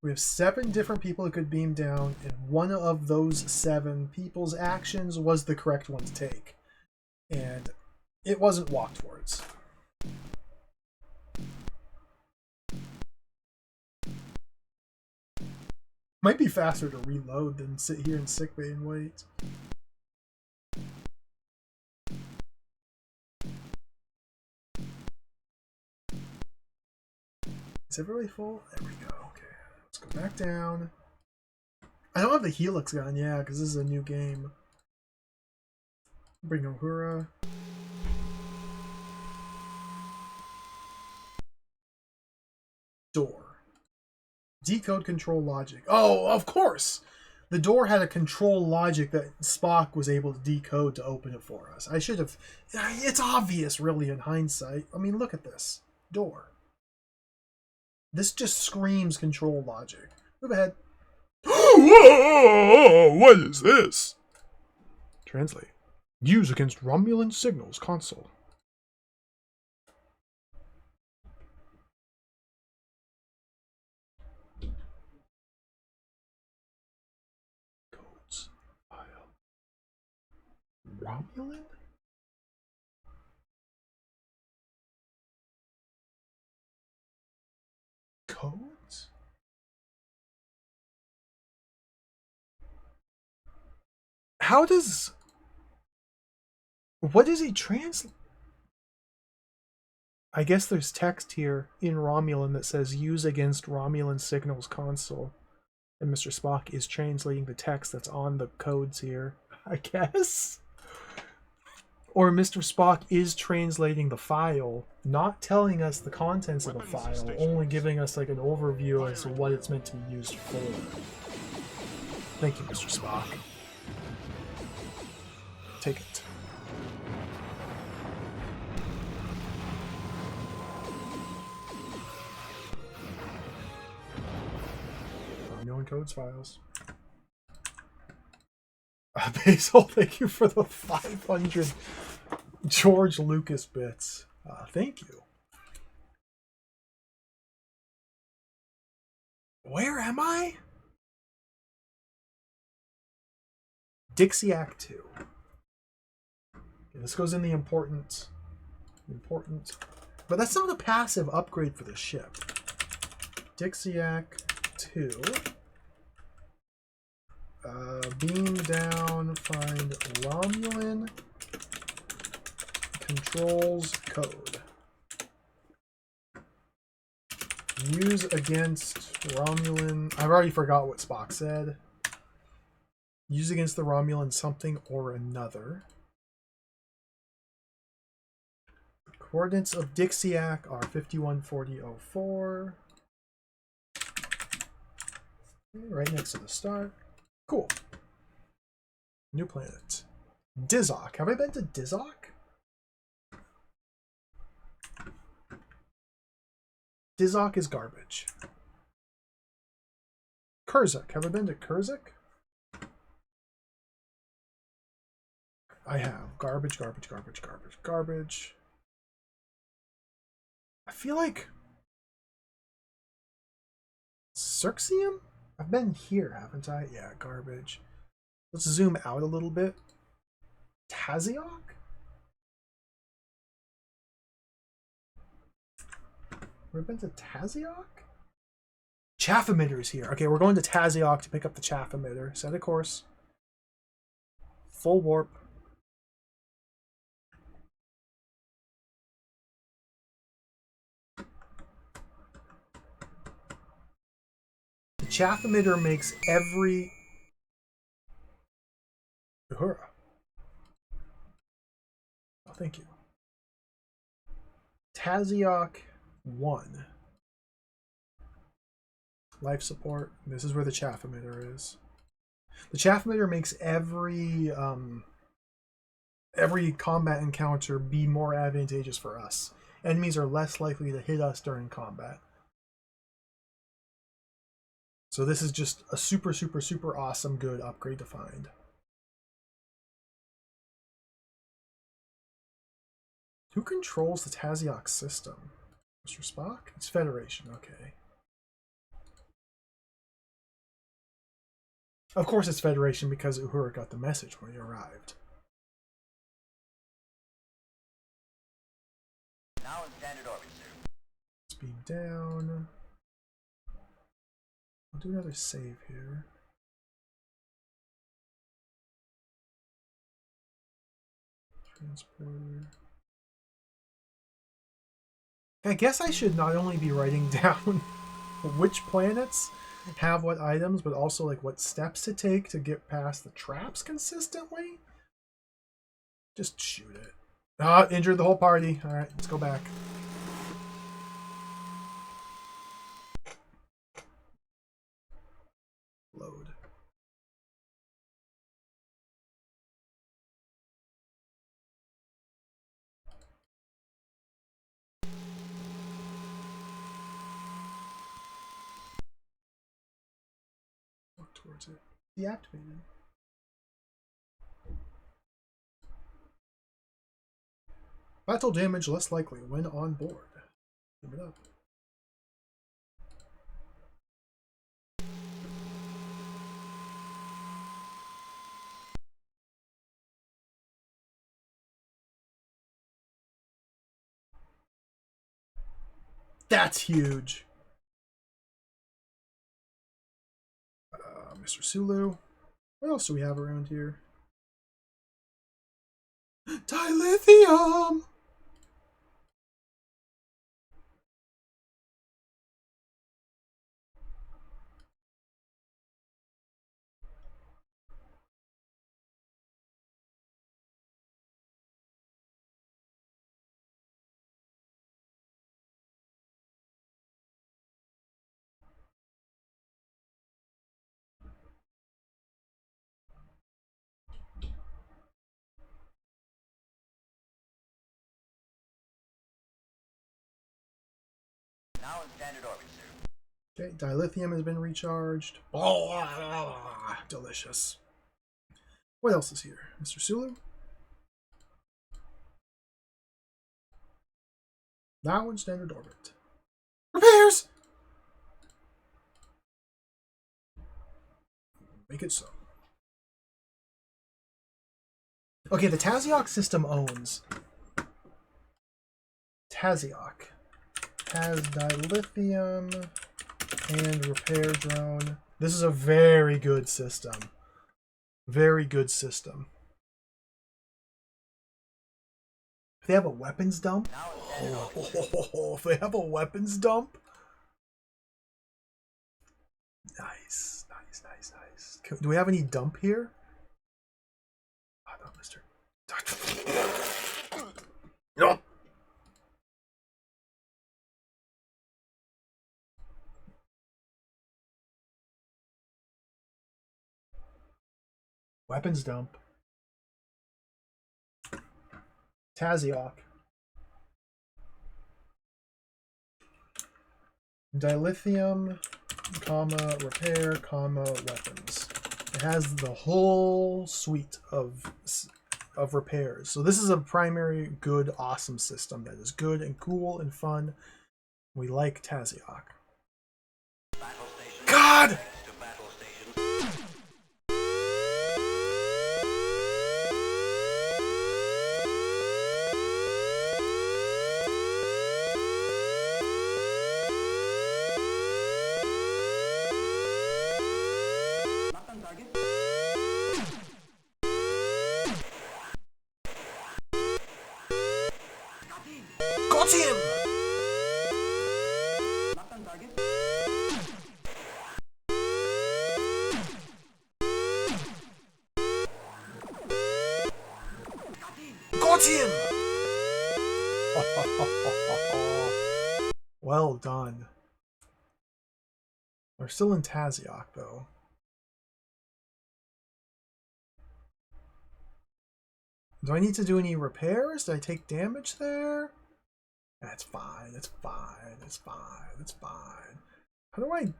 We have 7 different people who could beam down, and one of those 7 people's actions was the correct one to take. And it wasn't walk towards. Might be faster to reload than sit here in sickbay and wait. Is everybody full? There we go. Okay, let's go back down. I don't have the Helix gun, yeah, because this is a new game. Bring Uhura. Door. Decode control logic. Oh, of course! The door had a control logic that Spock was able to decode to open it for us. I should have... It's obvious, really, in hindsight. I mean, look at this. Door. This just screams control logic. Move ahead. Whoa, what is this? Translate. Use against Romulan signals console. Romulan? Codes? How does... What does he translate? I guess there's text here in Romulan that says use against Romulan signals console. And Mr. Spock is translating the text that's on the codes here, I guess. Or Mr. Spock is translating the file, not telling us the contents of the file, only giving us like an overview as to what it's meant to be used for. Thank you, Mr. Spock. Take it. Romulan codes files. Basil, thank you for the 500 George Lucas bits. Thank you. Where am I? Dixie Act 2. Okay, this goes in the important. But that's not a passive upgrade for the ship. Dixie Act 2. Beam down, find Romulan controls code. Use against Romulan... I've already forgot what Spock said. Use against the Romulan something or another. The coordinates of Dixiac are 514004. Right next to the star. Cool. New planet. Dizok. Have I been to Dizok? Dizok is garbage. Kurzuk. Have I been to Kurzuk? I have. Garbage, garbage, garbage, garbage, garbage. I feel like... Cirxium? I've been here, haven't I? Yeah, garbage. Let's zoom out a little bit. Taziok? We've been to Taziok? Chaff emitter's here. Okay, we're going to Taziok to pick up the chaff emitter. Set a course. Full warp. The chaff emitter makes every... Uhura. Oh, thank you. Taziok 1. Life support. This is where the chaff emitter is. The chaff emitter makes every combat encounter be more advantageous for us. Enemies are less likely to hit us during combat. So this is just a super, super, super awesome good upgrade to find. Who controls the Taziok system? Mr. Spock? It's Federation, okay. Of course it's Federation because Uhura got the message when he arrived. Now in standard orbit, sir. Speed down. I'll do another save here. Transporter. I guess I should not only be writing down which planets have what items, but also like what steps to take to get past the traps consistently. Just shoot it. Ah, injured the whole party. All right, let's go back. Load. Walk towards it. Deactivated. Battle damage less likely when on board. Give it up. That's huge. Mr. Sulu. What else do we have around here? Dilithium! Now in standard orbit, sir. Okay, dilithium has been recharged. Oh, delicious. What else is here? Mr. Sulu? Now in standard orbit. Repairs! Make it so. Okay, the Taziok system owns Taziok has dilithium and repair drone. This is a very good system. Very good system. If they have a weapons dump. If they have a weapons dump. Nice, nice, nice, nice. Do we have any dump here? Oh, no, Mr. No. Weapons dump. Taziok. Dilithium, comma, repair, comma, weapons. It has the whole suite of repairs. So this is a primary good, awesome system that is good and cool and fun. We like Taziok. God! Got him! Got him! Well done. We're still in Taziok, though. Do I need to do any repairs? Did I take damage there? That's fine, that's fine, that's fine, that's fine. How do I...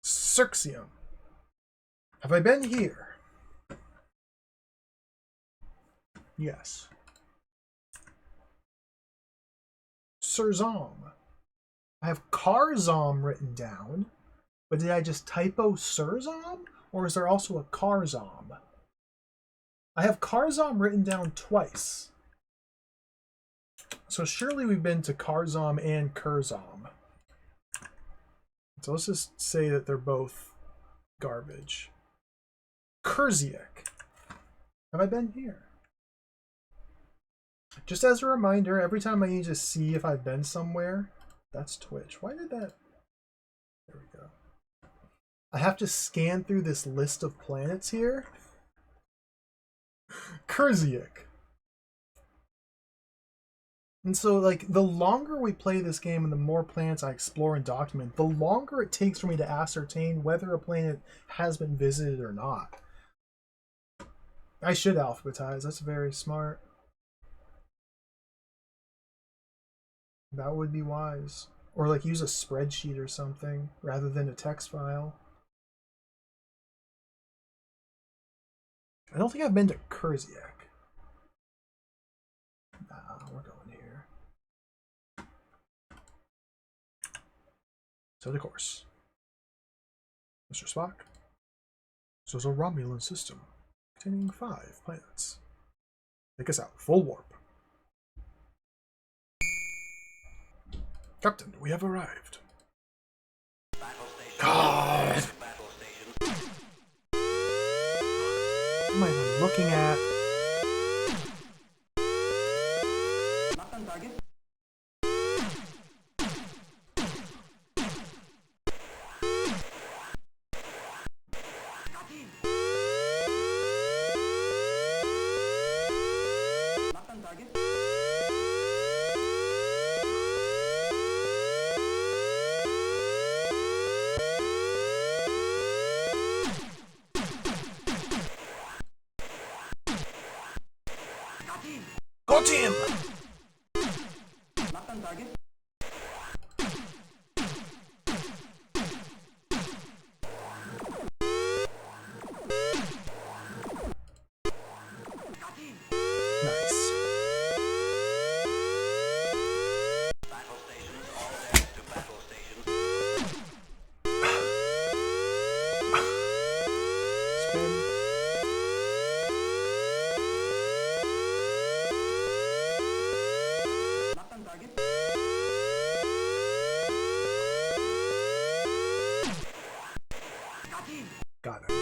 Cirxium. Have I been here? Yes. Surzom. I have Karzom written down, but did I just typo Surzom? Or is there also a Karzom? I have Karzom written down twice. So surely we've been to Karzom and Kurzom. So let's just say that they're both garbage. Kurziak. Have I been here? Just as a reminder, every time I need to see if I've been somewhere, that's Twitch. Why did that... There we go. I have to scan through this list of planets here. Kurziak. And so, like, the longer we play this game and the more planets I explore and document, the longer it takes for me to ascertain whether a planet has been visited or not. I should alphabetize. That's very smart. That would be wise. Or, like, use a spreadsheet or something rather than a text file. I don't think I've been to Kurziak. Nah, we're going here. So the course. Mr. Spock. So it's a Romulan system containing 5 planets. Take us out. Full warp. Captain, we have arrived. Battle stations. God! Battle stations. What am I even looking at? Not on target. Not on target. Got him! Not on target. Nice. Battle stations. All decks to battle stations. Spin. Not on target. Got him.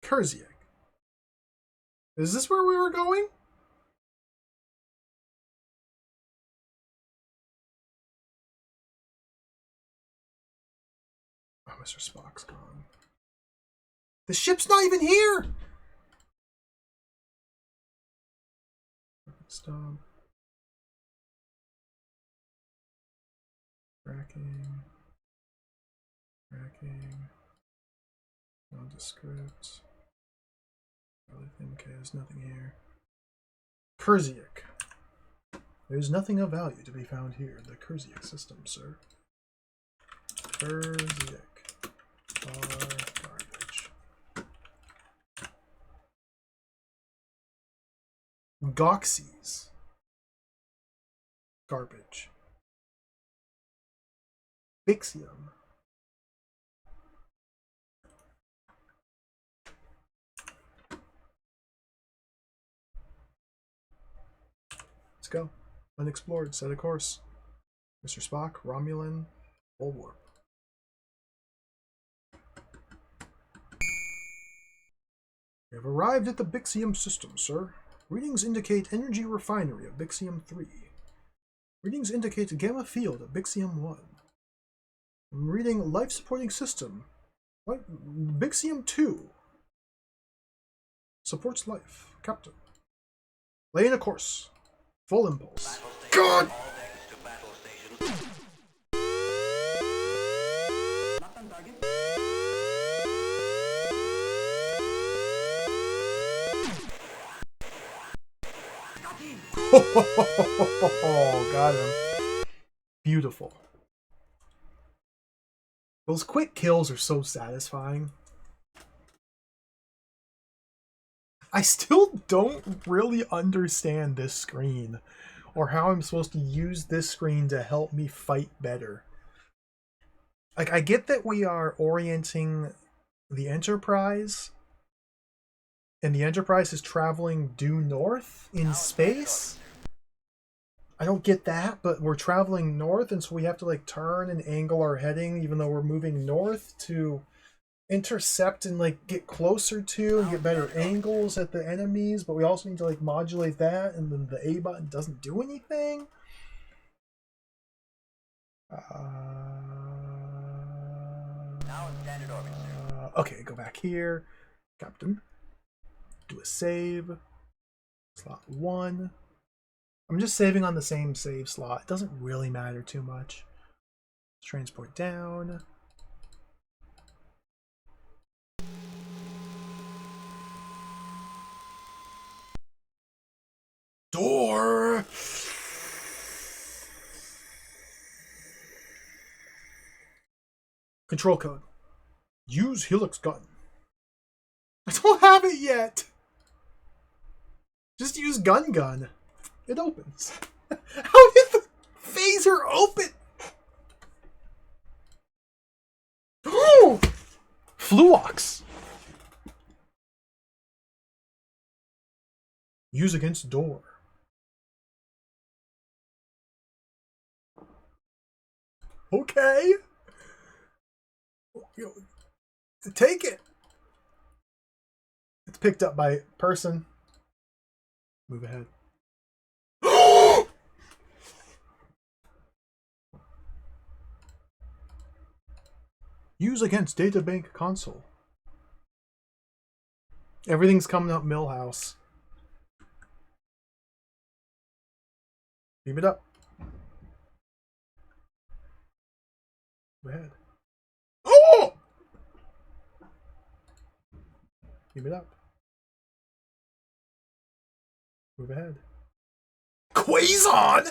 Kurziak. Is this where we were going? Oh, Mr. Spock's gone. The ship's not even here! Stop. Tracking. Nondescript. Okay, there's nothing here. Kurziak. There's nothing of value to be found here in the Kurziak system, sir. Kurziak. Garbage. Goxies. Garbage. Bixium. Let's go. Unexplored. Set a course. Mr. Spock, Romulan, full warp. We have arrived at the Bixium system, sir. Readings indicate energy refinery of Bixium 3. Readings indicate gamma field of Bixium 1. I'm reading life supporting system. What? Bixium 2. Supports life. Captain. Laying a course. Full impulse. God! All decks to battle stations. Not on target. Got him. Beautiful. Those quick kills are so satisfying. I still don't really understand this screen or how I'm supposed to use this screen to help me fight better. Like, I get that we are orienting the Enterprise, and the Enterprise is traveling due north in space. I don't get that, but we're traveling north, and so we have to like turn and angle our heading even though we're moving north to intercept and like get closer to and get better angles at the enemies, but we also need to like modulate that, and then the A button doesn't do anything. Now in standard orbit, sir. Okay, go back here. Captain. Do a save. Slot 1. I'm just saving on the same save slot. It doesn't really matter too much. Let's transport down. Door! Control code. Use Helix gun. I don't have it yet. Just use gun. It opens. How did the phaser open? Oh! Fluox. Use against door. Okay. Take it. It's picked up by person. Move ahead. Use against databank console. Everything's coming up Millhouse. Beam it up. Move ahead. Oh! Beam it up. Move ahead. Quazon!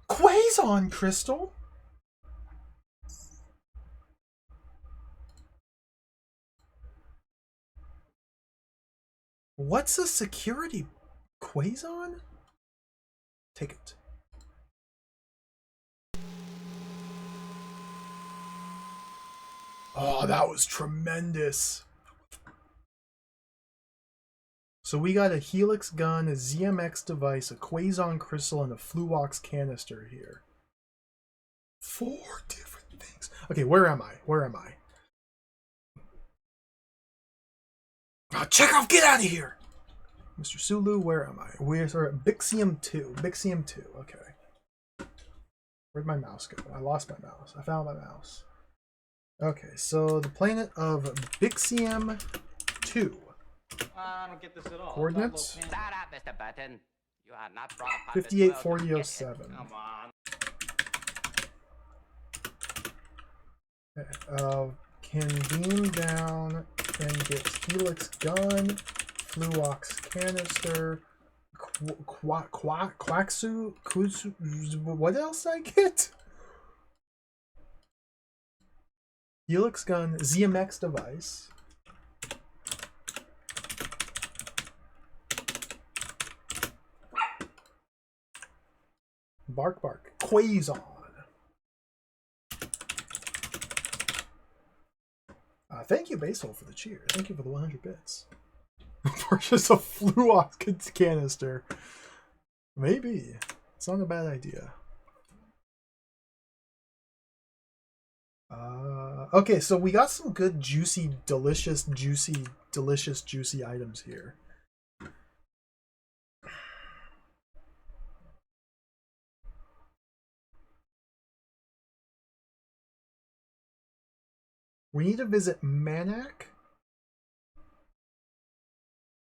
Quazon crystal? What's a security Quazon? Take it. Oh, that was tremendous. So we got a Helix gun, a ZMX device, a Quazon crystal, and a Fluox canister here. 4 different things. Okay, where am I? Where am I? Oh, Chekhov, get out of here! Mr. Sulu, where am I? We're at Bixium 2. Bixium 2, okay. Where'd my mouse go? I lost my mouse. I found my mouse. Okay, so the planet of Bixium 2. I don't get this at all. Coordinates? Shut up, Mr. Button. You are not brought upon this 584007. Come on. Can beam down and get Helix gun, Fluox canister, Quaxu, what else I get? Helix gun, ZMX device. Bark Bark, Quazon. Thank you, Basil, for the cheer. Thank you for the 100 bits. Purchase a Fluox canister. Maybe. It's not a bad idea. Okay, so we got some good, juicy, delicious items here. We need to visit Manak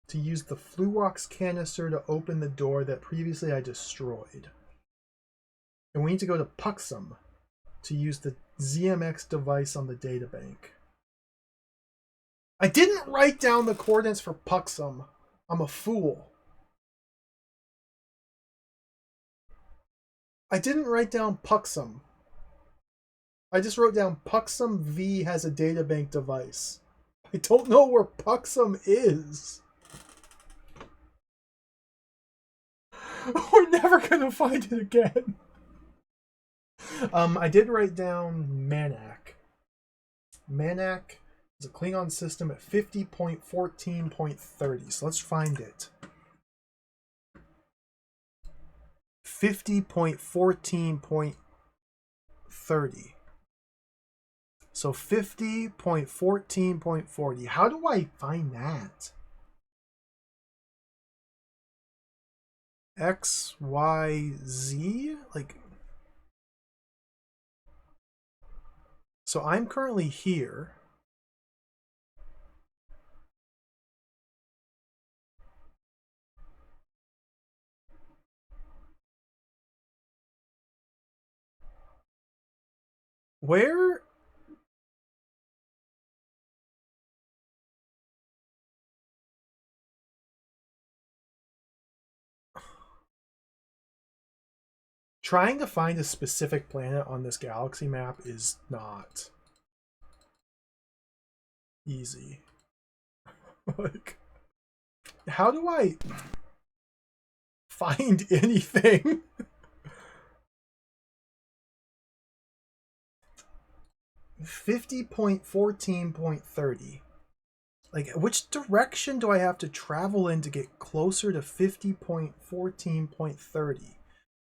to use the Fluox canister to open the door that previously I destroyed. And we need to go to Puxum to use the ZMX device on the databank. I didn't write down the coordinates for Puxum. I'm a fool. I didn't write down Puxum. I just wrote down Puxum V has a databank device. I don't know where Puxum is. We're never gonna find it again. I did write down Manak. Manak is a Klingon system at 50.14.30. So let's find it. 50.14.30. So 50.14.40. How do I find that? X, Y, Z? Like... So I'm currently here. Where? Trying to find a specific planet on this galaxy map is not easy. Like, how do I find anything? $50.14.30. Like, which direction do I have to travel in to get closer to 50.14.30?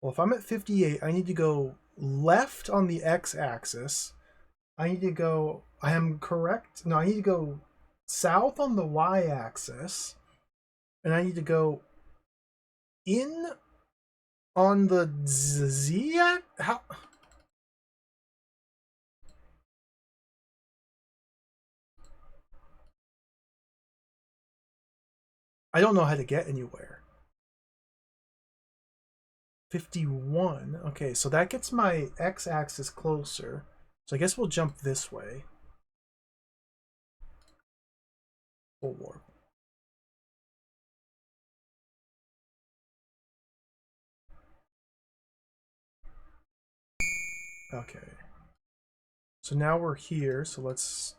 Well, if I'm at 58, I need to go left on the x-axis. I need to go... I am correct? No, I need to go south on the y-axis. And I need to go in on the z-axis? How... I don't know how to get anywhere. 51. Okay, so that gets my x-axis closer. So I guess we'll jump this way. Full warp. Okay. So now we're here, so let's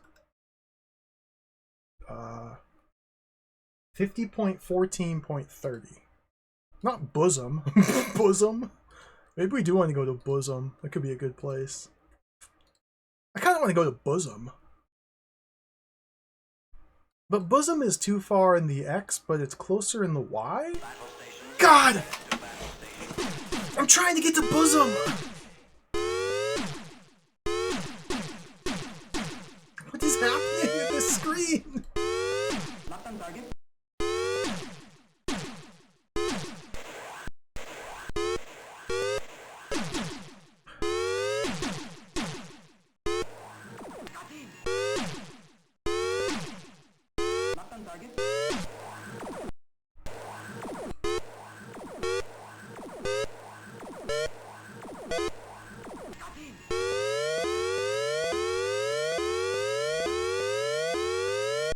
50.14.30. Not bosom. Bosom. Maybe we do want to go to bosom. That could be a good place. I kind of want to go to bosom. But bosom is too far in the X, but it's closer in the Y? God! I'm trying to get to bosom! What is happening at the screen?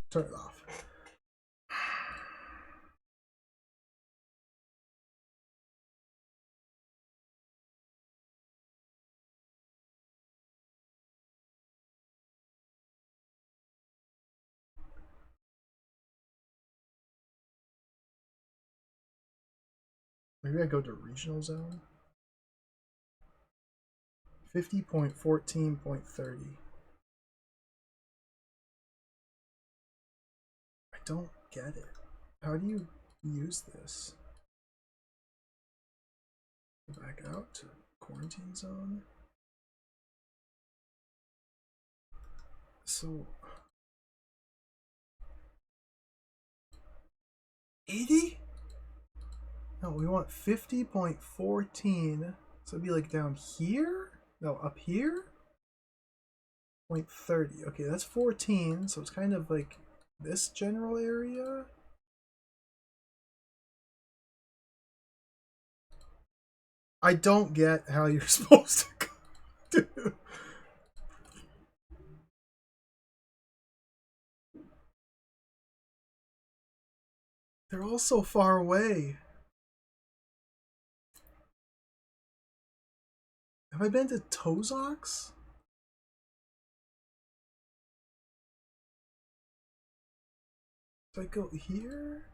Turn it off. Maybe I go to regional zone. 50.14.30. I don't get it. How do you use this? Go back out to quarantine zone. So 80? No, we want 50.14. So it'd be like down here? No, up here? 0.30. Okay, that's 14, so it's kind of like this general area. I don't get how you're supposed to do. They're all so far away. Have I been to Tozox? Do I go here?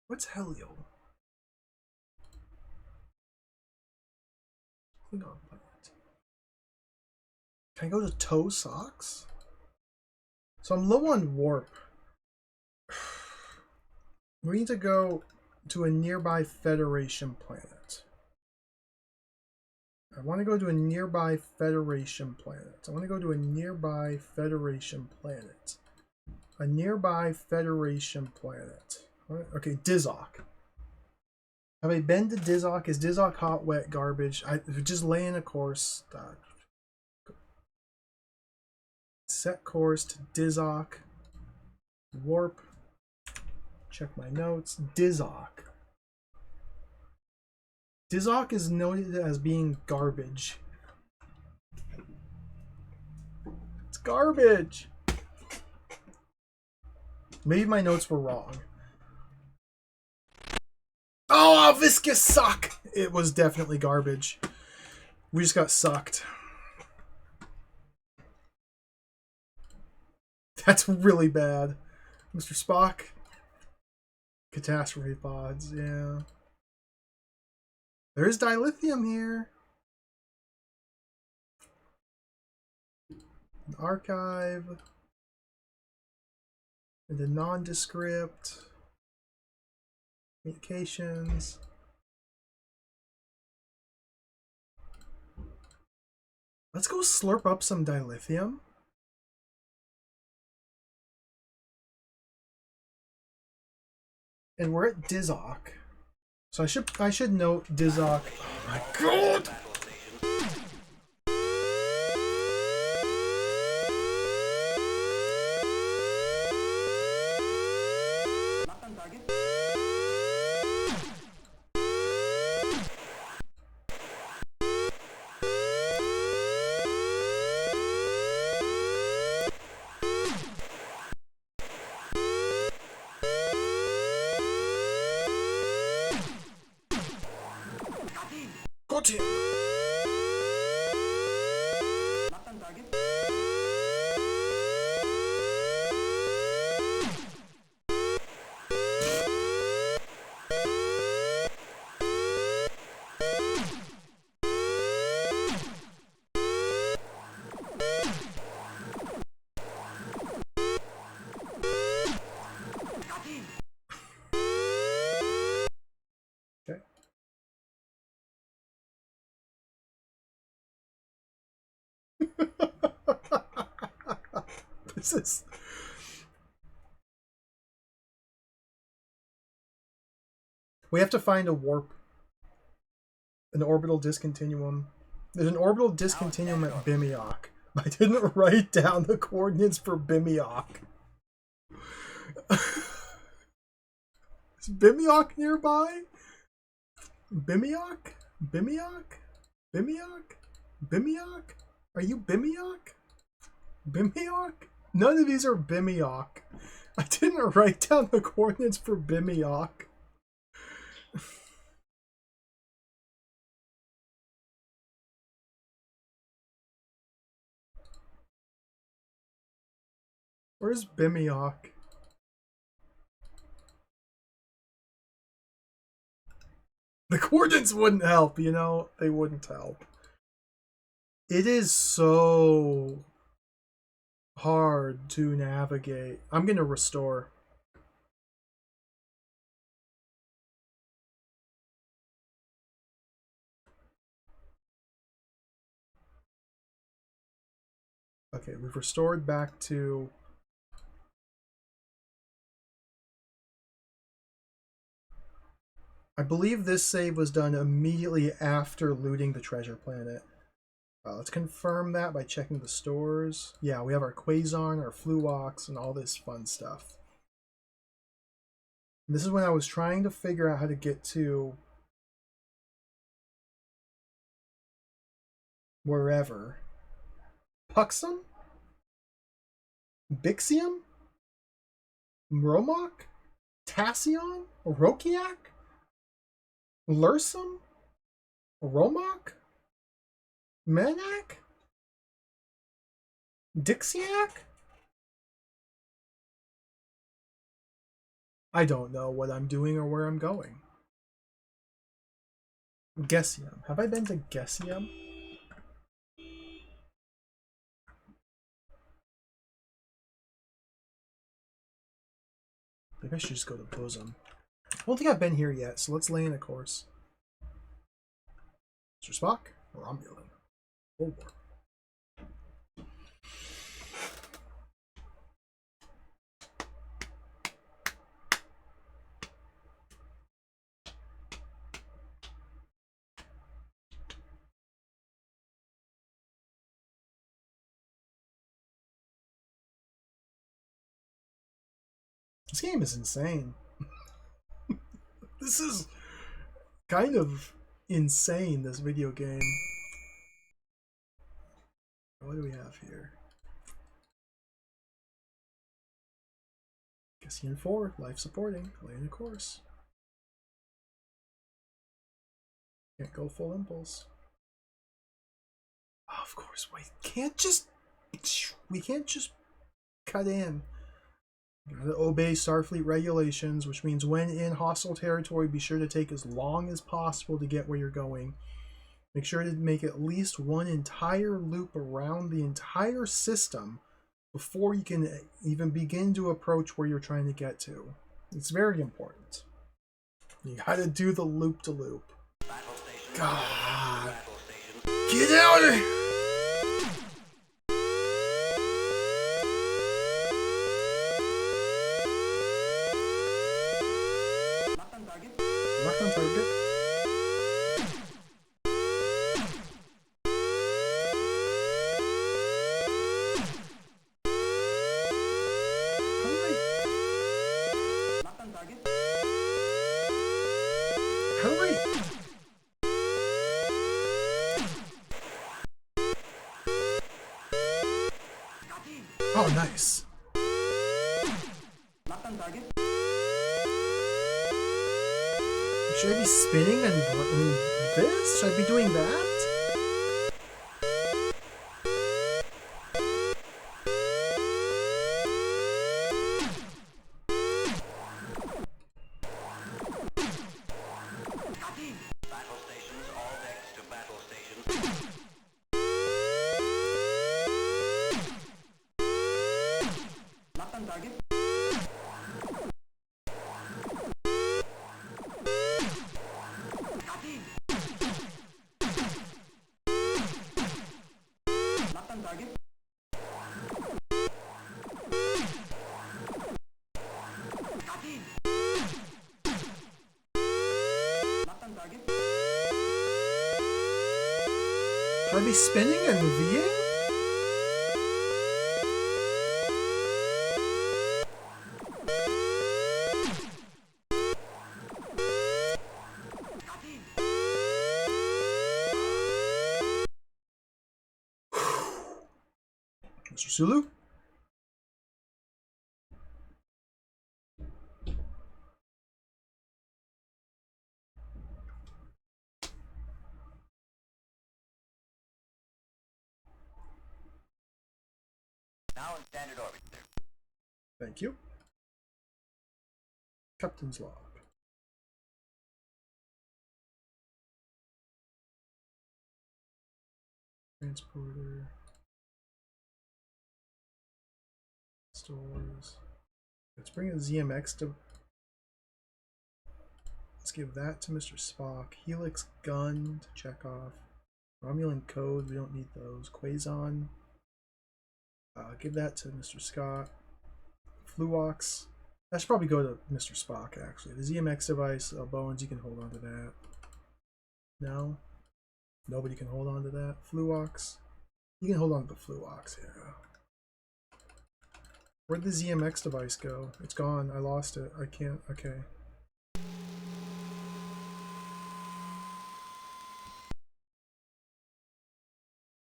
What's Helio? Klingon planet. Can I go to Tozox? So I'm low on warp. We need to go to a nearby Federation planet. I want to go to a nearby Federation planet. I want to go to a nearby Federation planet. A nearby Federation planet. Okay, Dizok. Have I been to Dizok? Is Dizok hot, wet, garbage? I just laying a course. Set course to Dizok. Warp. Check my notes. Dizok. Dizok is noted as being garbage. It's garbage. Maybe my notes were wrong. Oh, viscous suck! It was definitely garbage. We just got sucked. That's really bad. Mr. Spock. Catastrophe pods, yeah. There is dilithium here. An archive. And a nondescript. Communications. Let's go slurp up some dilithium. And we're at Dizok. So I should note Dizok. Oh my god! Got him! Okay. This is... We have to find a warp. An orbital discontinuum. There's an orbital discontinuum at Bimiok. I didn't write down the coordinates for Bimiok. Is Bimiok nearby? Bimiok? Bimiok? Bimiok? Bimiok? Are you Bimiok? Bimiok? None of these are Bimiok. I didn't write down the coordinates for Bimiok. Where's Bimiok? The coordinates wouldn't help, you know? They wouldn't help. It is so hard to navigate. I'm gonna restore. Okay, we've restored back to... I believe this save was done immediately after looting the treasure planet. Let's confirm that by checking the stores. Yeah, we have our Quasar, our Fluox, and all this fun stuff. And this is when I was trying to figure out how to get to wherever. Puxum? Bixium? Mromok? Tassion? Rokiak? Lursum? Romok? Manak? Dixiac? I don't know what I'm doing or where I'm going. Gessium. Have I been to Gessium? Maybe I should just go to Bosom. I don't think I've been here yet, so let's lay in a course. Mr. Spock, Romulan. Full warp. This game is insane. This is kind of insane, this video game. What do we have here? Gessian 4, life supporting, laying a course. Can't go full impulse. Oh, of course, we can't just Cut in. You gotta obey Starfleet regulations, which means when in hostile territory, be sure to take as long as possible to get where you're going. Make sure to make at least one entire loop around the entire system before you can even begin to approach where you're trying to get to. It's very important. You gotta do the loop-to-loop. God. Get out of here! Locked on target. Hurry! Oh, nice. Should I be spinning and this? Should I be doing that? Battle stations, all decks to battle stations. Locked on target. Locked on target. Locked on target. Should I be spinning and Ving? Mr. Sulu? Now in standard orbit, sir. Thank you. Captain's log. Transporter. Stores. Let's bring a ZMX to. Let's give that to Mr. Spock. Helix gun to check off. Romulan code, we don't need those. Quazon. Give that to Mr. Scott. Fluox. That should probably go to Mr. Spock, actually. The ZMX device, Bones, you can hold on to that. No? Nobody can hold on to that. Fluox. You can hold on to the Fluox, yeah. Where'd the ZMX device go? It's gone. I lost it. I can't. Okay.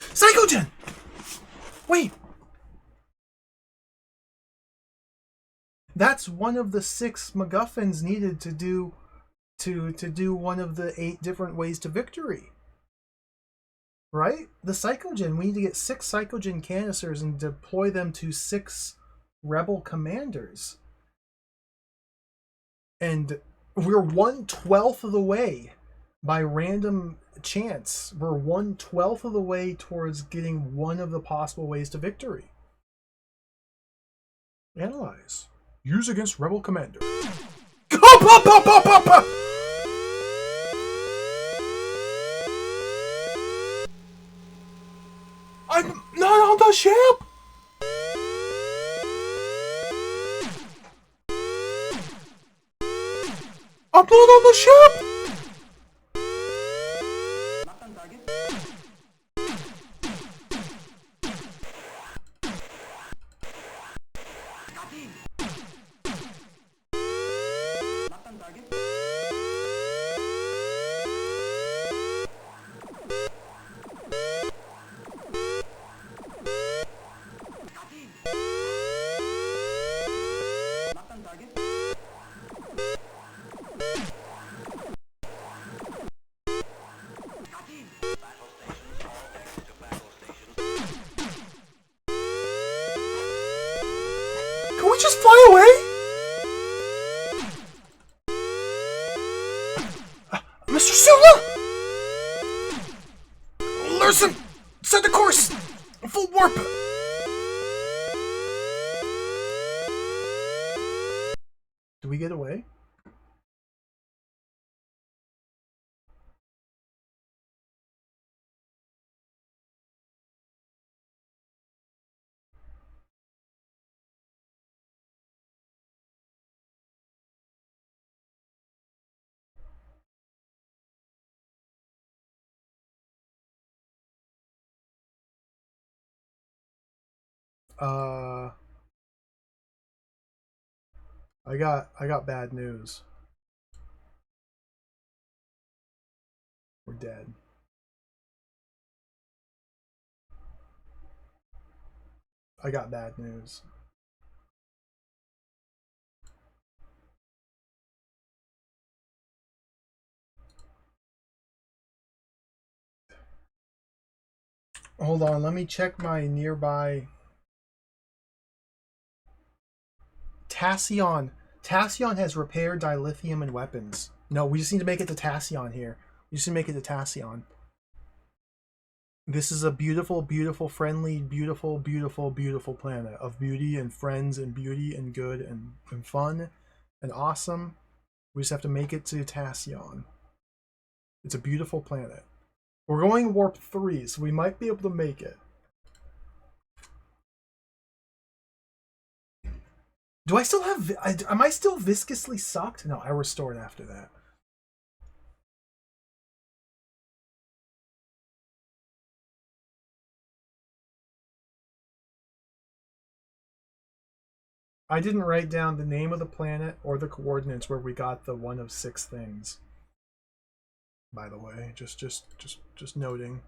Psychogen! Wait! That's one of the 6 MacGuffins needed to do one of the 8 different ways to victory. Right? The Psychogen. We need to get 6 Psychogen canisters and deploy them to 6 rebel commanders. And we're 1/12 of the way by random chance. We're 1/12 of the way towards getting one of the possible ways to victory. Analyze. Use against rebel commander. Up, up, up, up, up, up! I'm not on the ship! I'm not on the ship! Locked on target. Locked on target. Locked on target. fly away? Mr. Sula! Listen! Set the course! Full warp! Do we get away? I got bad news. We're dead. I got bad news. Hold on, let me check my nearby. Tassion. Tassion has repair, dilithium, and weapons. No, we just need to make it to Tassion here. We just need to make it to Tassion. This is a beautiful, beautiful, friendly, beautiful, beautiful, beautiful planet of beauty and friends and beauty and good and fun and awesome. We just have to make it to Tassion. It's a beautiful planet. We're going warp 3, so we might be able to make it. Do I still have... am I still viscously sucked? No, I restored after that. I didn't write down the name of the planet or the coordinates where we got the one of 6 things. By the way, just noting.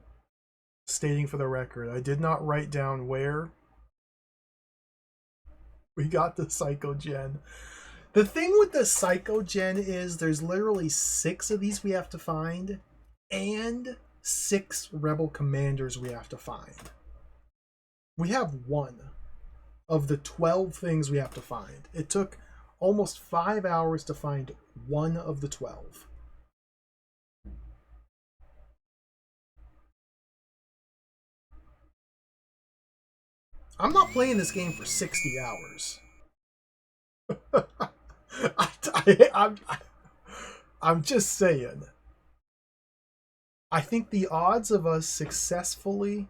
Stating for the record, I did not write down where we got the Psychogen. The thing with the Psychogen is there's literally 6 of these we have to find and 6 rebel commanders we have to find. We have 1 of the 12 things we have to find. It took almost 5 hours to find 1 of the 12. I'm not playing this game for 60 hours. I'm just saying. I think the odds of us successfully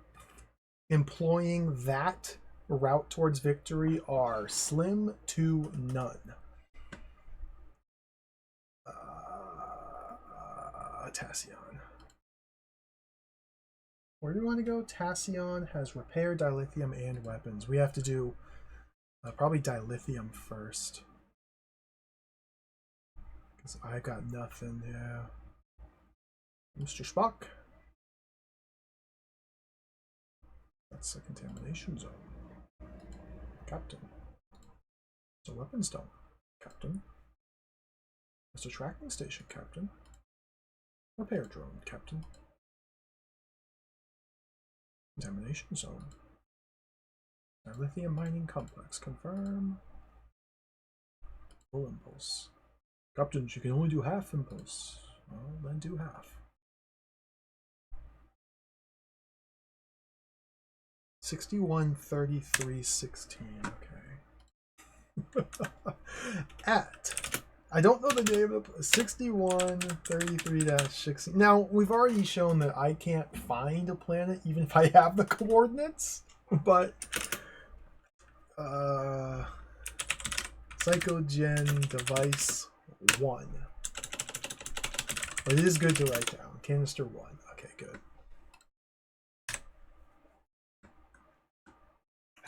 employing that route towards victory are slim to none. Tassion. Where do we want to go? Tassion has repair, dilithium, and weapons. We have to do probably dilithium first. Because I got nothing, yeah. Mr. Spock. That's a contamination zone. Captain. It's a weapons dump. Captain. It's a tracking station, Captain. Repair drone, Captain. Contamination zone. Our lithium mining complex. Confirm. Full impulse. Captain, you can only do half impulse. Well, then do half. 61, 33, 16. Okay. I don't know the name of the 61, 33-16. Now, we've already shown that I can't find a planet even if I have the coordinates, but Psychogen device 1. But it is good to write down. Canister 1. Okay, good.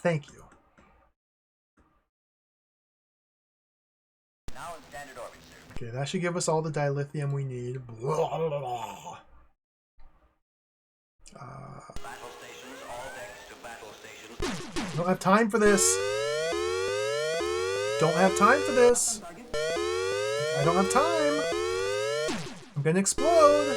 Thank you. Now in standard orbit, sir. Okay, that should give us all the dilithium we need. Blah, blah, blah. Battle stations, all decks to battle stations. Don't have time for this. Don't have time for this. I don't have time. I'm gonna explode.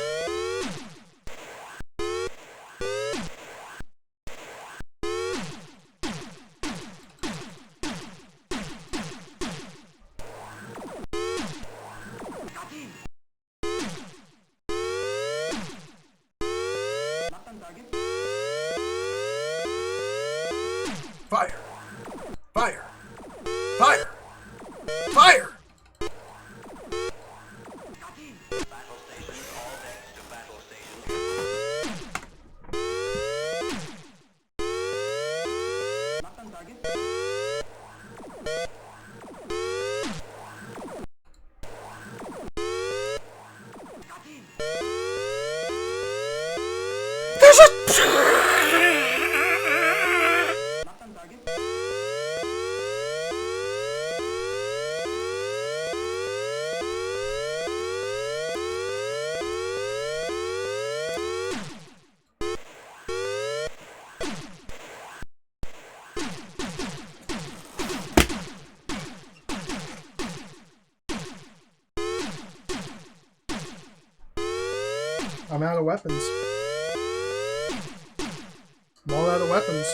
Fire! Fire! Fire! Fire! Battle stations, all decks to battle stations. There's a... I'm out of weapons. I'm all out of weapons.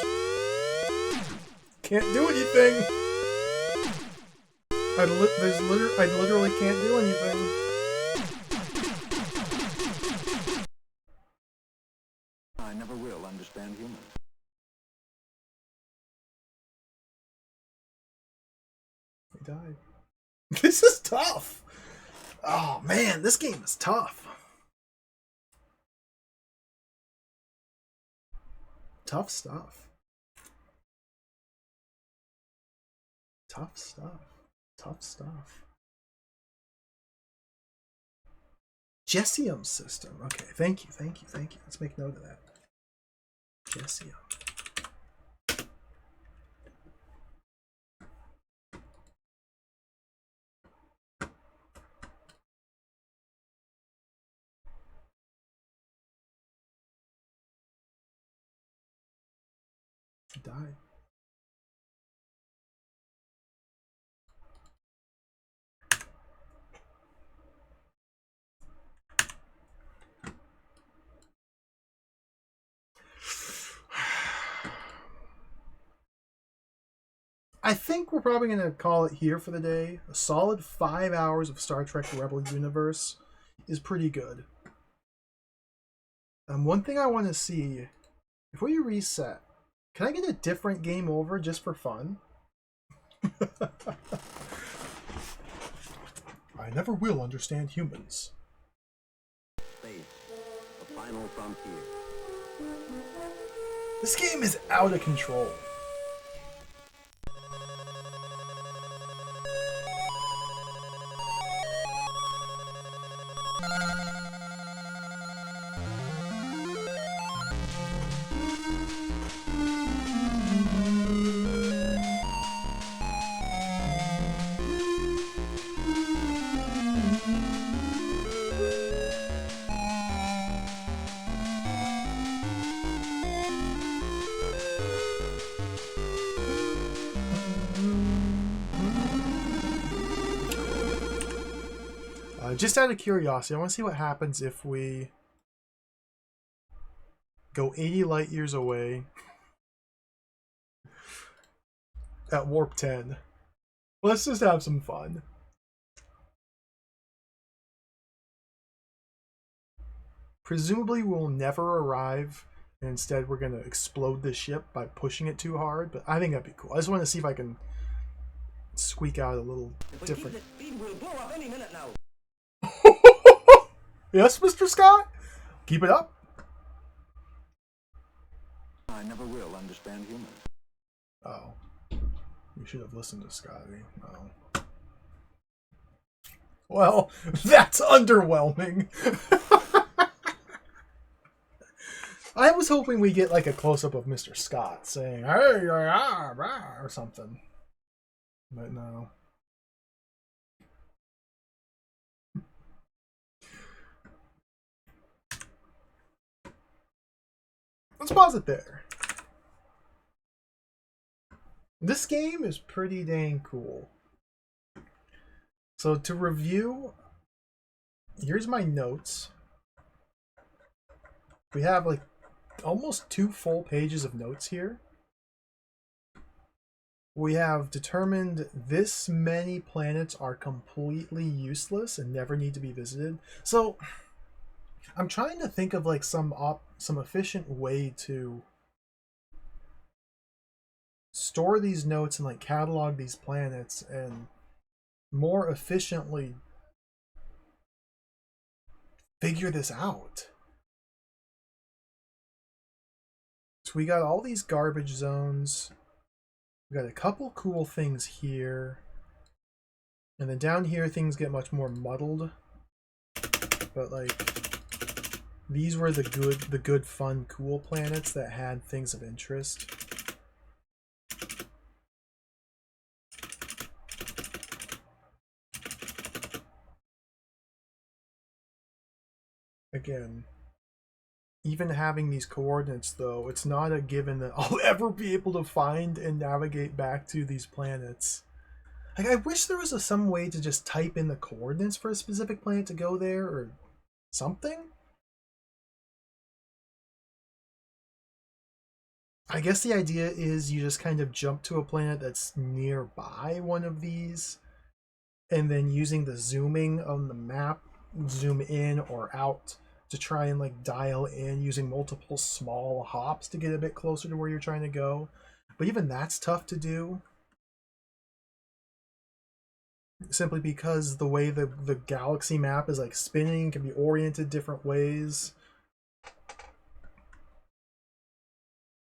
Can't do anything. I literally can't do anything. I never will understand humans. I died. This is tough. Oh man, this game is tough. Tough stuff. Tough stuff. Tough stuff. Jessium system. Okay, thank you. Let's make note of that. Jessium. He died. I think we're probably going to call it here for the day. A solid 5 hours of Star Trek Rebel Universe is pretty good. One thing I want to see, before you reset, can I get a different game over just for fun? I never will understand humans. Space, the final frontier. This game is out of control. Just out of curiosity, I want to see what happens if we go 80 light years away at warp 10. Let's just have some fun. Presumably we'll never arrive, and instead we're going to explode the ship by pushing it too hard, but I think that'd be cool. I just want to see if I can squeak out a little different. We'll blow up any minute now. Yes, Mr. Scott? Keep it up. I never will understand humans. Oh. You should have listened to Scotty. Oh. Well, that's underwhelming. I was hoping we get like a close-up of Mr. Scott saying, hey, or something. But no. Let's pause it there. This game is pretty dang cool. So to review, here's my notes. We have like almost 2 full pages of notes here. We have determined this many planets are completely useless and never need to be visited. So I'm trying to think of like some efficient way to store these notes and like catalog these planets and more efficiently figure this out. So we got all these garbage zones. We got a couple cool things here. And then down here things get much more muddled. But like these were the good fun cool planets that had things of interest. Again, even having these coordinates though, it's not a given that I'll ever be able to find and navigate back to these planets. Like, I wish there was some way to just type in the coordinates for a specific planet to go there or something. I guess the idea is you just kind of jump to a planet that's nearby one of these, and then using the zooming on the map, zoom in or out to try and like dial in using multiple small hops to get a bit closer to where you're trying to go. But even that's tough to do. Simply because the way the galaxy map is like spinning can be oriented different ways.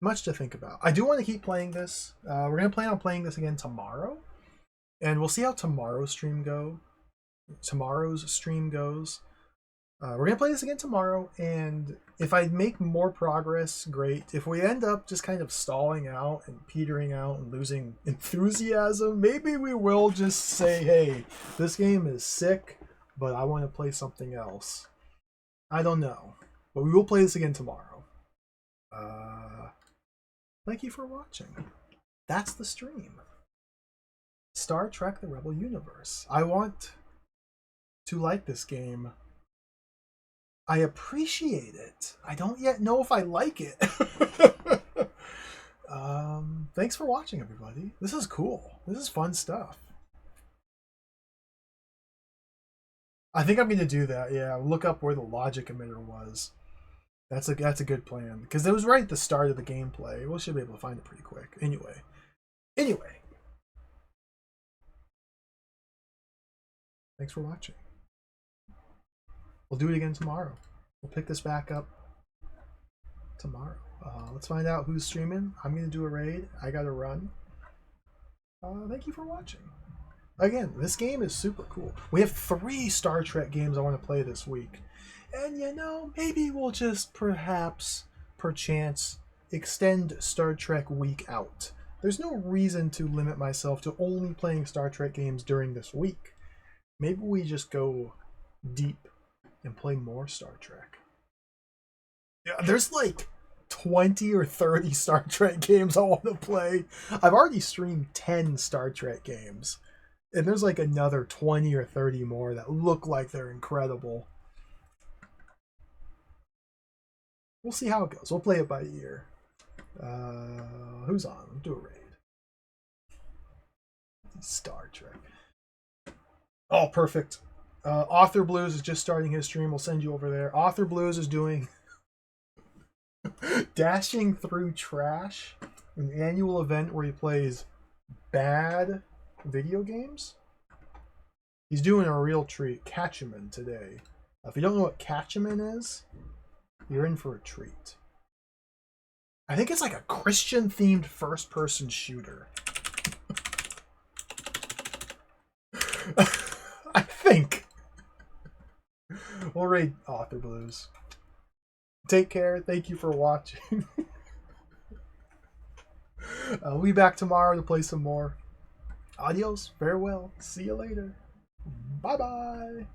Much to think about. I do want to keep playing this. We're going to plan on playing this again tomorrow. And we'll see how tomorrow's stream goes. We're going to play this again tomorrow, and if I make more progress, great. If we end up just kind of stalling out and petering out and losing enthusiasm, maybe we will just say, hey, this game is sick, but I want to play something else. I don't know. But we will play this again tomorrow. Thank you for watching. That's the stream. Star Trek: The Rebel Universe. I want to like this game. I appreciate it. I don't yet know if I like it. Thanks for watching, everybody. This is cool. This is fun stuff. I think I'm going to do that. Yeah, look up where the logic emitter was. That's a good plan, because it was right at the start of the gameplay. We should be able to find it pretty quick. Anyway. Thanks for watching. We'll do it again tomorrow. We'll pick this back up tomorrow. Let's find out who's streaming. I'm going to do a raid. I got to run. Thank you for watching. Again, this game is super cool. We have 3 Star Trek games I want to play this week. And you know, maybe we'll just perchance, extend Star Trek week out. There's no reason to limit myself to only playing Star Trek games during this week. Maybe we just go deep and play more Star Trek. Yeah, there's like 20 or 30 Star Trek games I want to play. I've already streamed 10 Star Trek games. And there's like another 20 or 30 more that look like they're incredible. We'll see how it goes. We'll play it by ear. Who's on? We'll do a raid. Star Trek. Oh, perfect. Author Blues is just starting his stream. We'll send you over there. Author Blues is doing Dashing Through Trash, an annual event where he plays bad video games. He's doing a real treat. Catchaman today. If you don't know what Catchaman is, you're in for a treat. I think it's like a Christian-themed first-person shooter. I think. We'll raid Author Blues. Take care. Thank you for watching. I'll be back tomorrow to play some more. Adios. Farewell. See you later. Bye-bye.